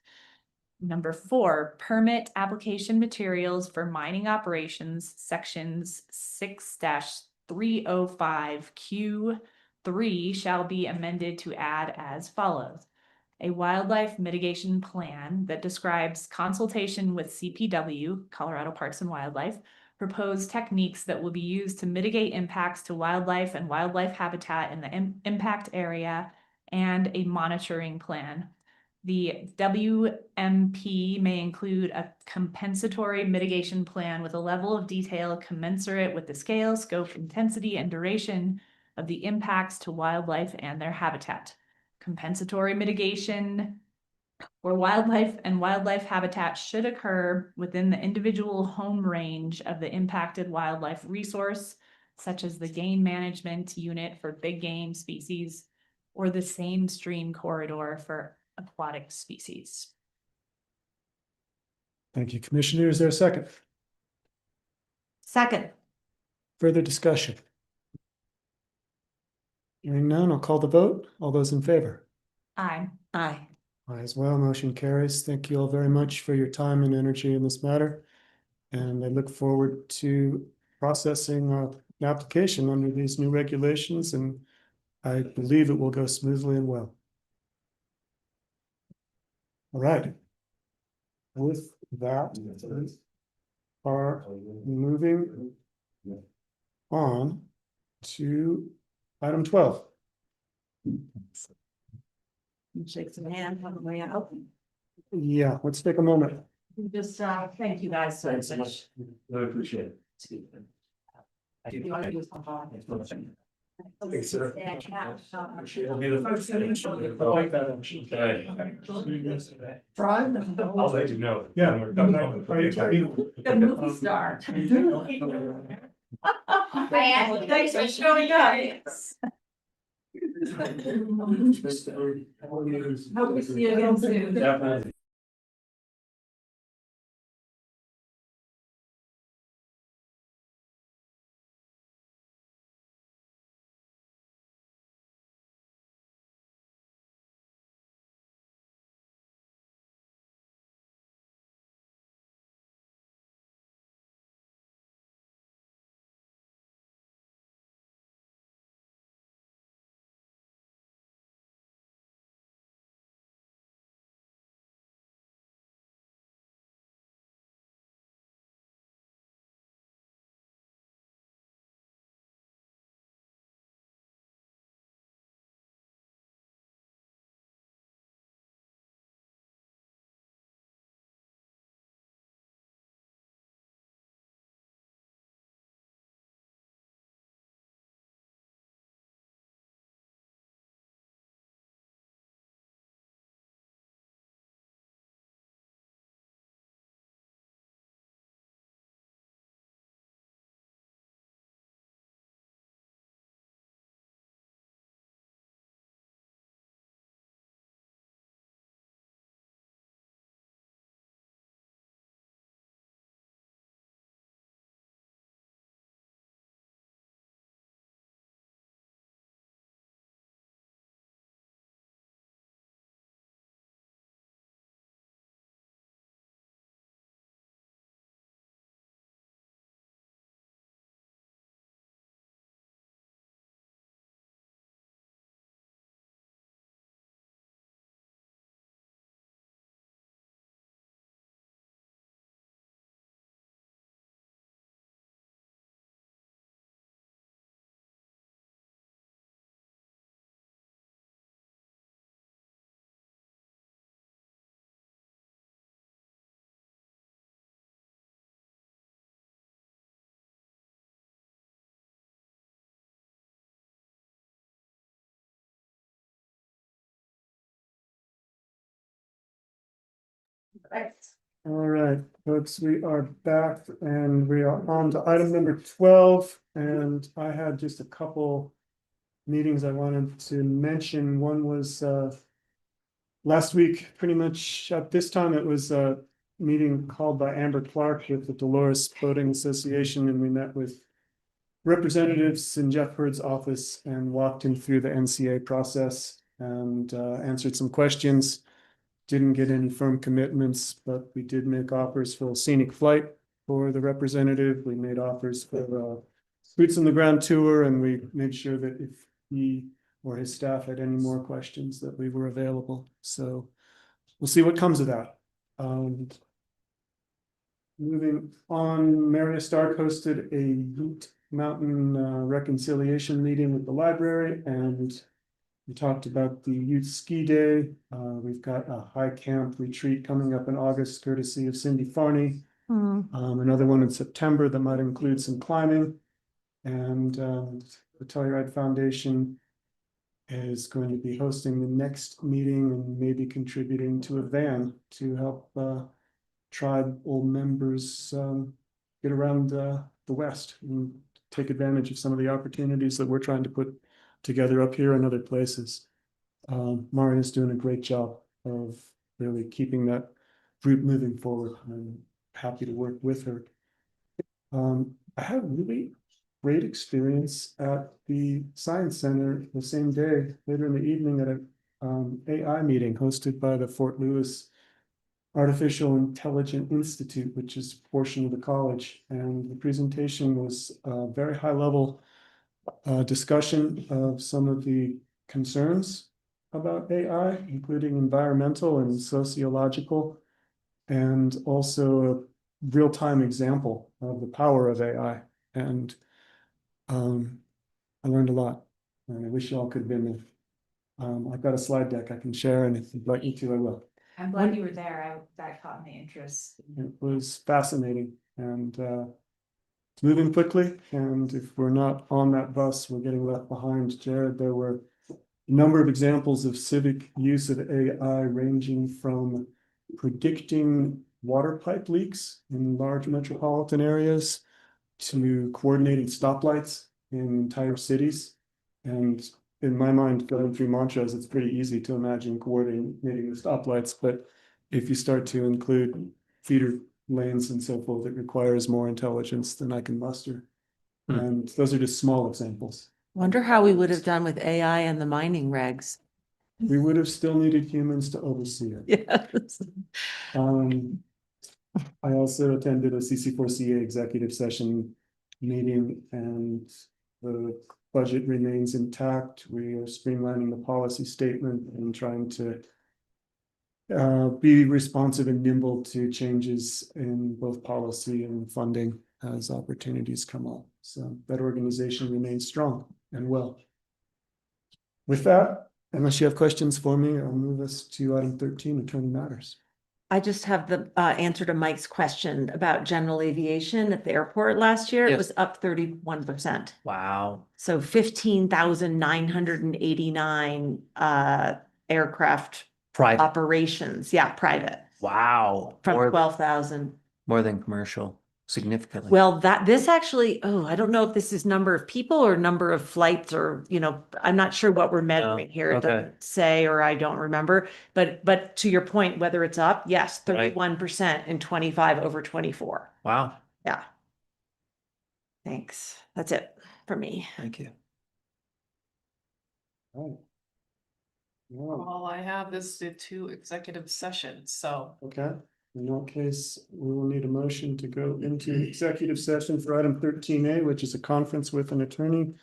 Number 4, permit application materials for mining operations, sections 6-305Q3 shall be amended to add as follows. A wildlife mitigation plan that describes consultation with CPW, Colorado Parks and Wildlife, proposed techniques that will be used to mitigate impacts to wildlife and wildlife habitat in the impact area, and a monitoring plan. The WMP may include a compensatory mitigation plan with a level of detail commensurate with the scale, scope, intensity, and duration of the impacts to wildlife and their habitat. Compensatory mitigation for wildlife and wildlife habitat should occur within the individual home range of the impacted wildlife resource, such as the game management unit for big game species or the same stream corridor for aquatic species. Thank you, Commissioner. Is there a second? Second. Further discussion? Hearing none, I'll call the vote. All those in favor? Aye. Aye. Aye as well, motion carries. Thank you all very much for your time and energy in this matter. And I look forward to processing an application under these new regulations, and I believe it will go smoothly and well. All right. With that, we are moving on to item 12. Shake some hands on the way out. Yeah, let's take a moment. Just, thank you guys so much. I appreciate it. You want to do some fun? Thanks, sir. It'll be the first I'll let you know. Yeah. The movie star. Thanks for showing up. Hope we see you again soon. Definitely. All right, folks, we are back and we are on to item number 12. And I had just a couple meetings I wanted to mention. One was last week, pretty much at this time, it was a meeting called by Amber Clark with the Dolores Boating Association, and we met with representatives in Jeff Hurd's office and walked him through the NCA process and answered some questions. Didn't get any firm commitments, but we did make offers for a scenic flight for the representative. We made offers for boots on the ground tour, and we made sure that if he or his staff had any more questions, that we were available. So we'll see what comes of that. Moving on, Maria Stark hosted a Ute Mountain reconciliation meeting with the library, and we talked about the Youth Ski Day. We've got a high camp retreat coming up in August, courtesy of Cindy Farney. Another one in September that might include some climbing. And the Telluride Foundation is going to be hosting the next meeting and maybe contributing to a van to help tribal members get around the West and take advantage of some of the opportunities that we're trying to put together up here and other places. Maureen is doing a great job of really keeping that group moving forward. I'm happy to work with her. I had a really great experience at the Science Center the same day, later in the evening at a AI meeting hosted by the Fort Lewis Artificial Intelligence Institute, which is a portion of the college. And the presentation was a very high level discussion of some of the concerns about AI, including environmental and sociological, and also a real-time example of the power of AI. And I learned a lot, and I wish y'all could have been there. I've got a slide deck I can share, and if you'd like me to, I will. I'm glad you were there. That caught my interest. It was fascinating, and it's moving quickly, and if we're not on that bus, we're getting left behind. Jared, there were a number of examples of civic use of AI, ranging from predicting water pipe leaks in large metropolitan areas to coordinating stoplights in entire cities. And in my mind, going through Montrose, it's pretty easy to imagine coordinating the stoplights, but if you start to include feeder lanes and so forth, it requires more intelligence than I can muster. And those are just small examples. Wonder how we would have done with AI and the mining regs. We would have still needed humans to oversee it. Yes. I also attended a CC4CA executive session meeting, and the budget remains intact. We are streamlining the policy statement and trying to be responsive and nimble to changes in both policy and funding as opportunities come up. So that organization remains strong and well. With that, unless you have questions for me, I'll move us to item 13, attorney matters. I just have the answer to Mike's question about general aviation at the airport last year. It Yes. was up 31%. Wow. So 15,989 aircraft Private. operations. Yeah, private Wow. from 12,000. More than commercial, significantly. Well, this actually, I don't know if this is number of people or number of flights, or, I'm not sure what we're measuring here. It okay. doesn't say, or I don't remember, but to your point, whether it's up, yes, Right. 31% in 25 over 24. Wow. Yeah. Thanks. That's it for me. Thank you. Oh. Wow. All I have is the 2 executive sessions, so. Okay, in that case, we will need a motion to go into executive session for item 13A, which is a conference with an attorney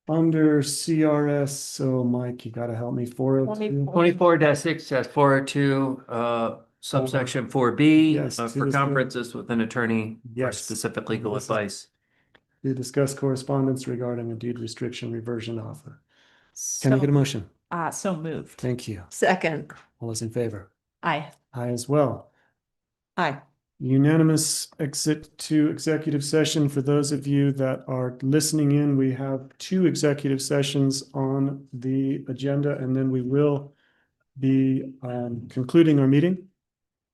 under CRS. So Mike, you gotta help me for it. 24-6-402, subsection 4B, Yes, to for discuss- conferences with an attorney for Yes. specific legal This is- advice. To discuss correspondence regarding a deed restriction reversion offer. Can I get a motion? So moved. Thank you. Second. All those in favor? Aye. Aye as well. Aye. Unanimous exit to executive session. For those of you that are listening in, we have 2 executive sessions on the agenda, and then we will be concluding our meeting.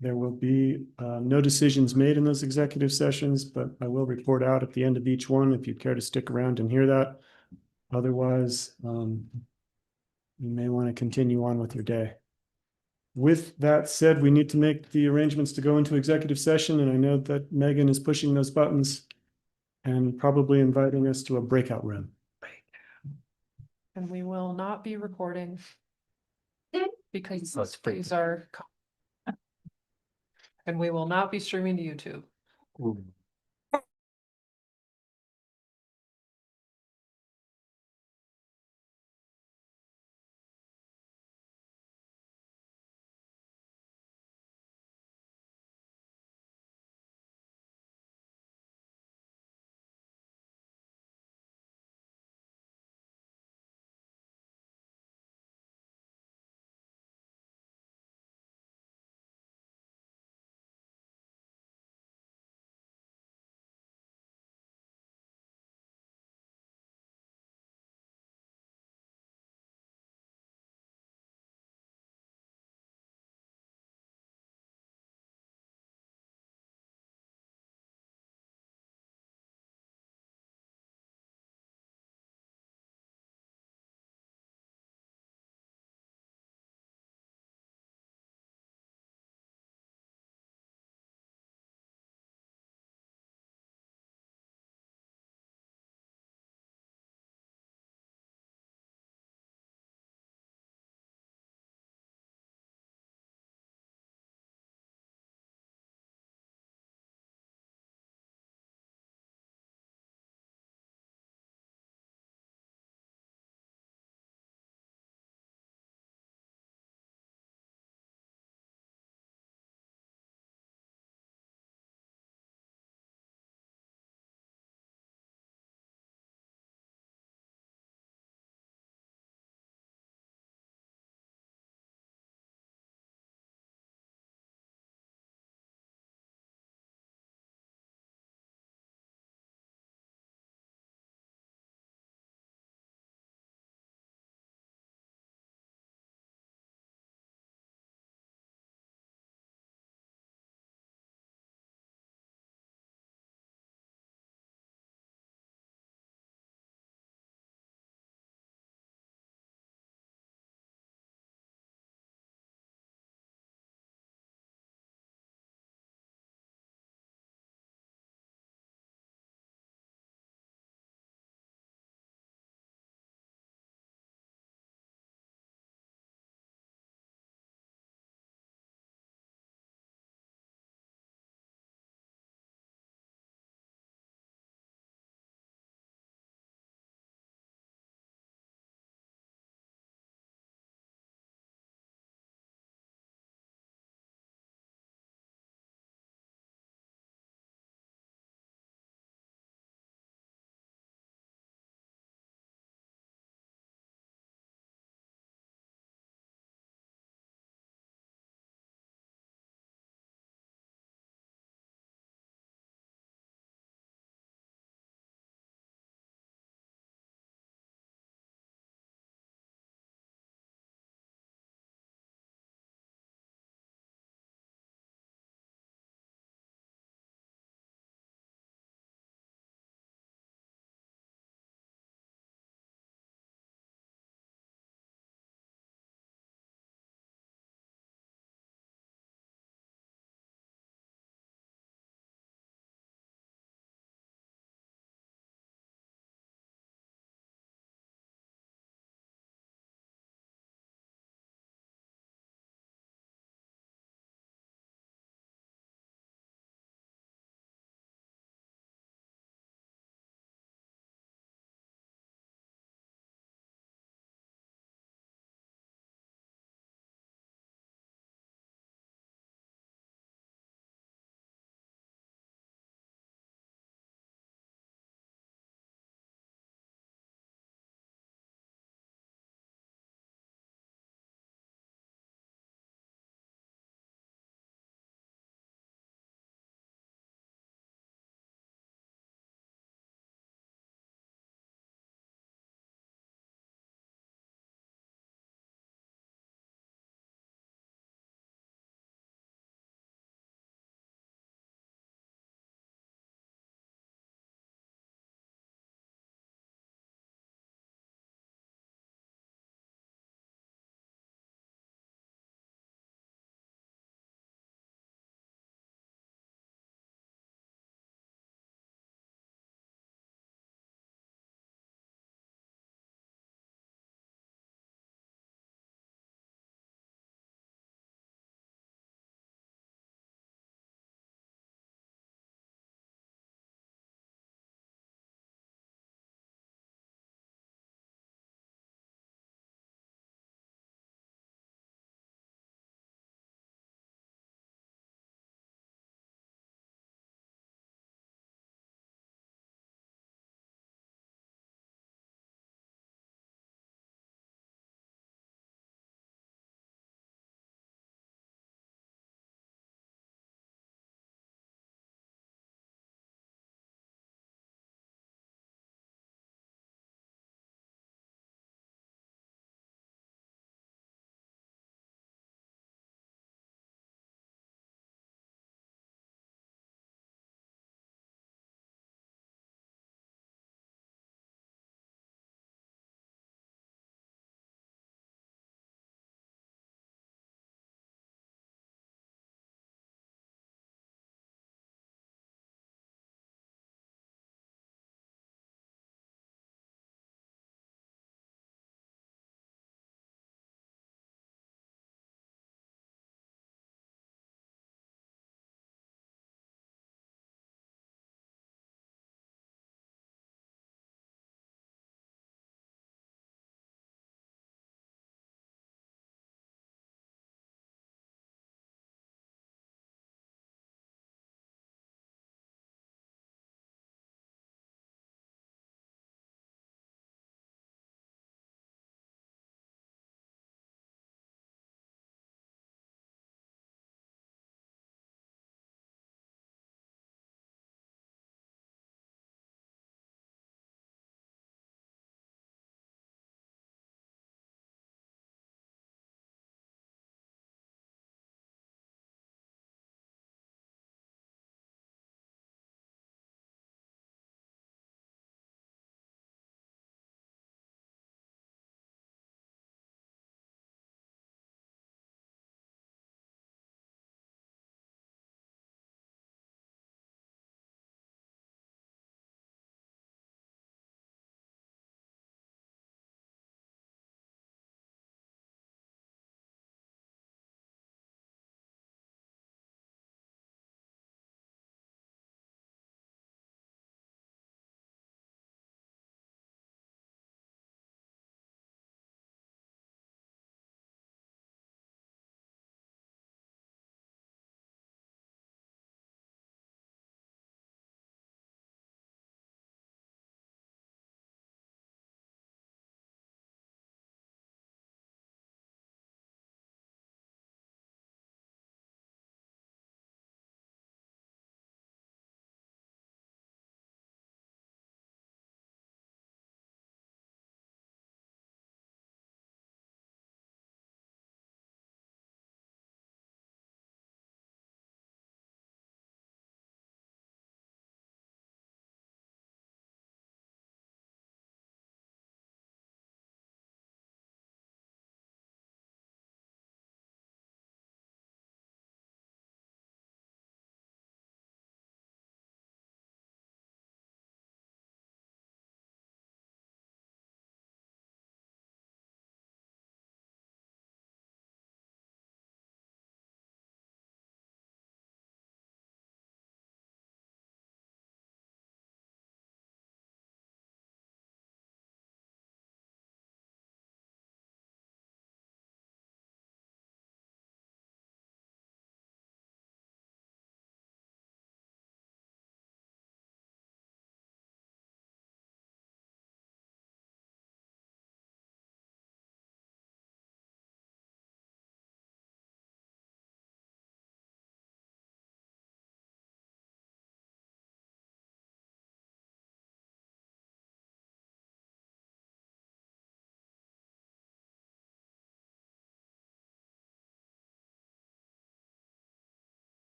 There will be no decisions made in those executive sessions, but I will report out at the end of each one if you care to stick around and hear that. Otherwise, you may want to continue on with your day. With that said, we need to make the arrangements to go into executive session, and I know that Megan is pushing those buttons and probably inviting us to a breakout room. And we will not be recording. Because Let's break these are. And we will not be streaming to YouTube.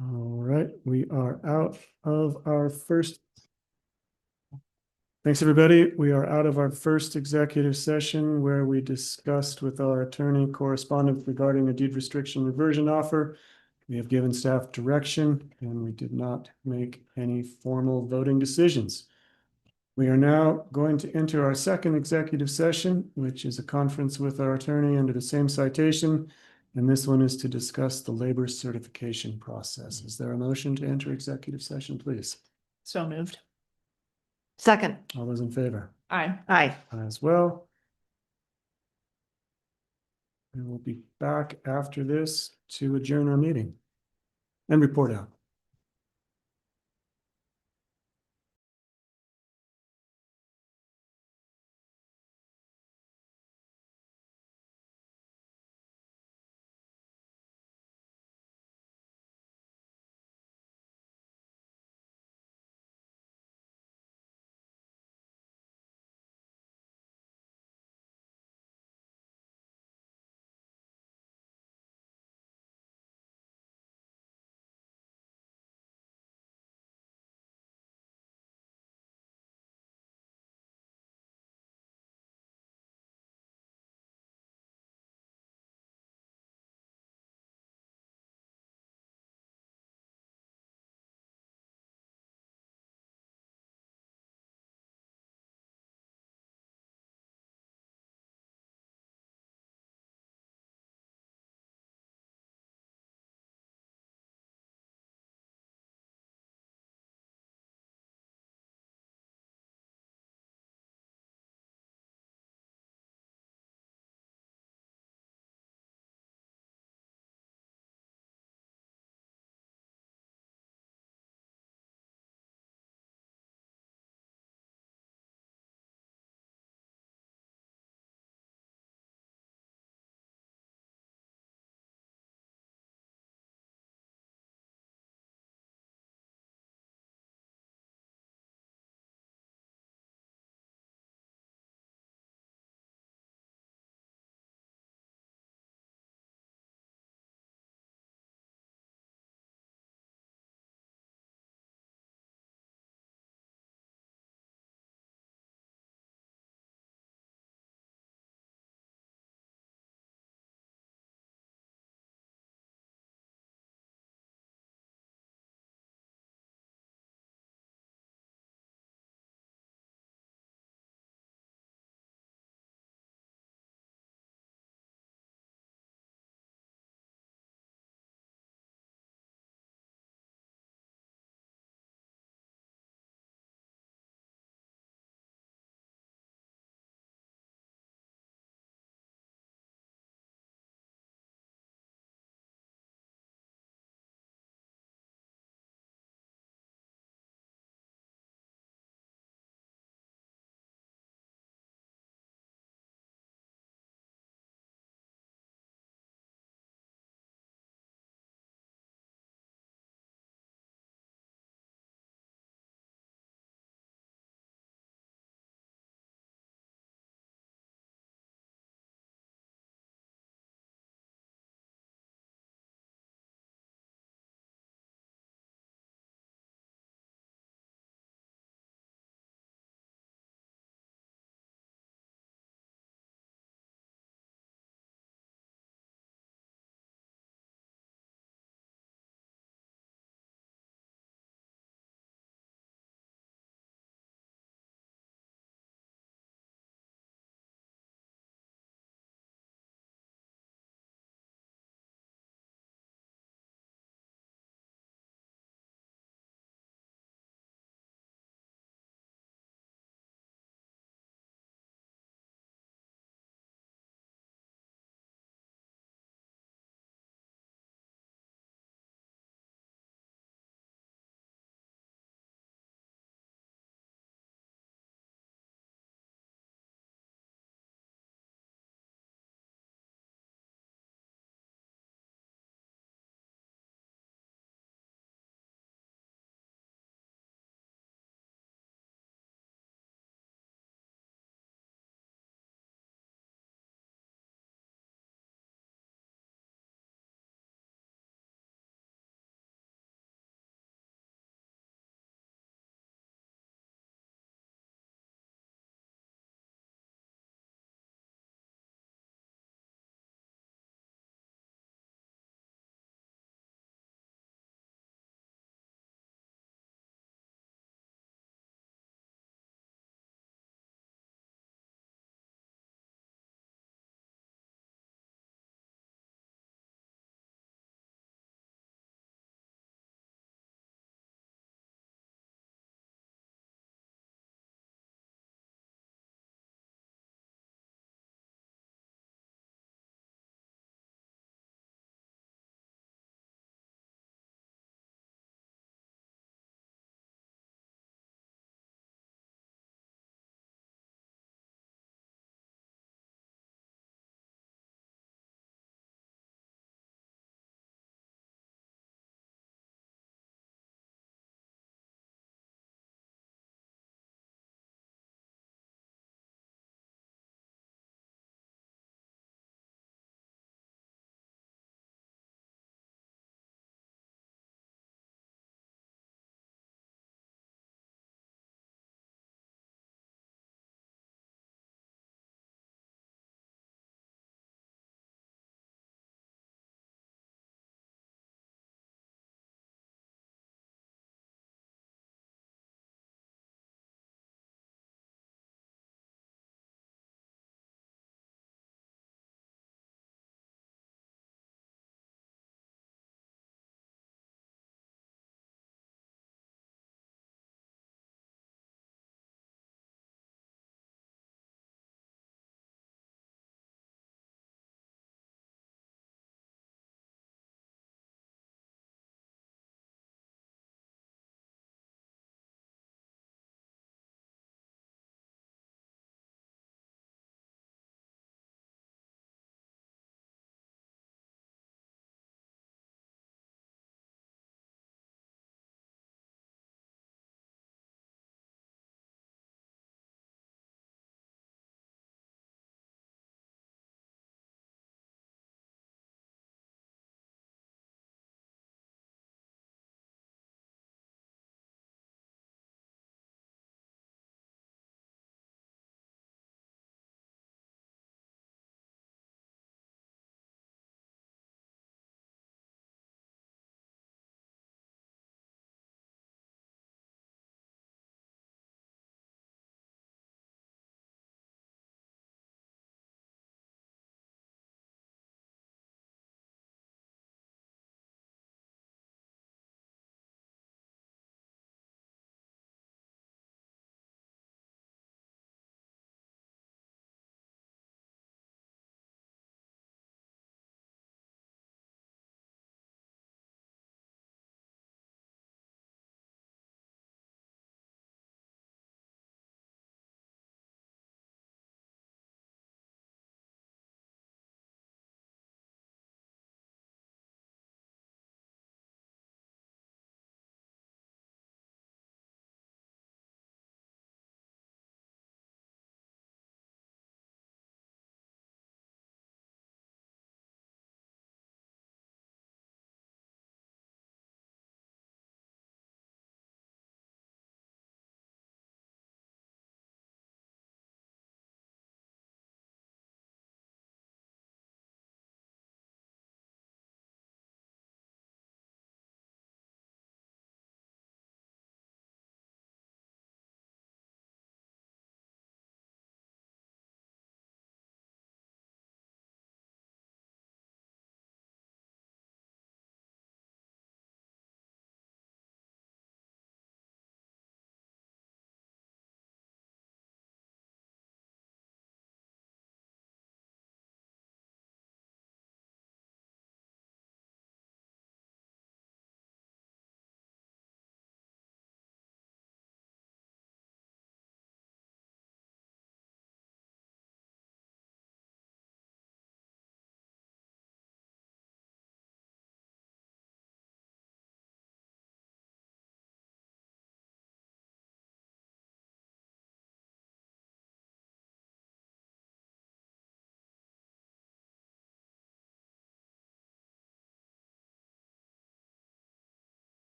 All right, we are out of our first. Thanks, everybody. We are out of our first executive session where we discussed with our attorney correspondence regarding a deed restriction reversion offer. We have given staff direction and we did not make any formal voting decisions. We are now going to enter our second executive session, which is a conference with our attorney under the same citation. And this one is to discuss the labor certification process. Is there a motion to enter executive session, please? So moved. Second. All those in favor? Aye. Aye. As well. We will be back after this to adjourn our meeting and report out.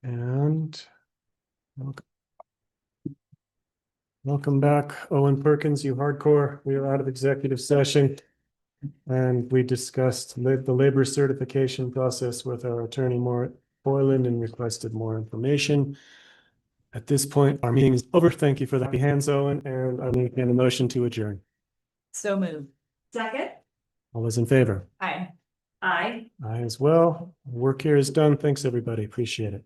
And welcome back, Owen Perkins, you hardcore. We are out of executive session. And we discussed the labor certification process with our attorney, Maura Boylan, and requested more information. At this point, our meeting is over. Thank you for the happy hands, Owen, and I make a motion to adjourn. So moved. Second? All those in favor? Aye. Aye. Aye as well. Work here is done. Thanks, everybody. Appreciate it.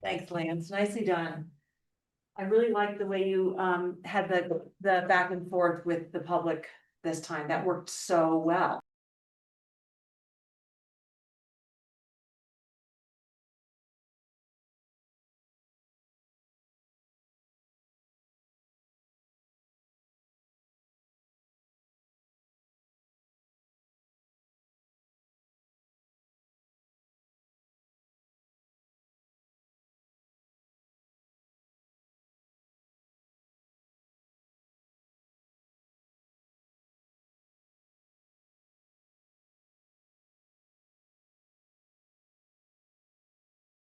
Thanks, Lance. Nicely done. I really like the way you had the back and forth with the public this time. That worked so well.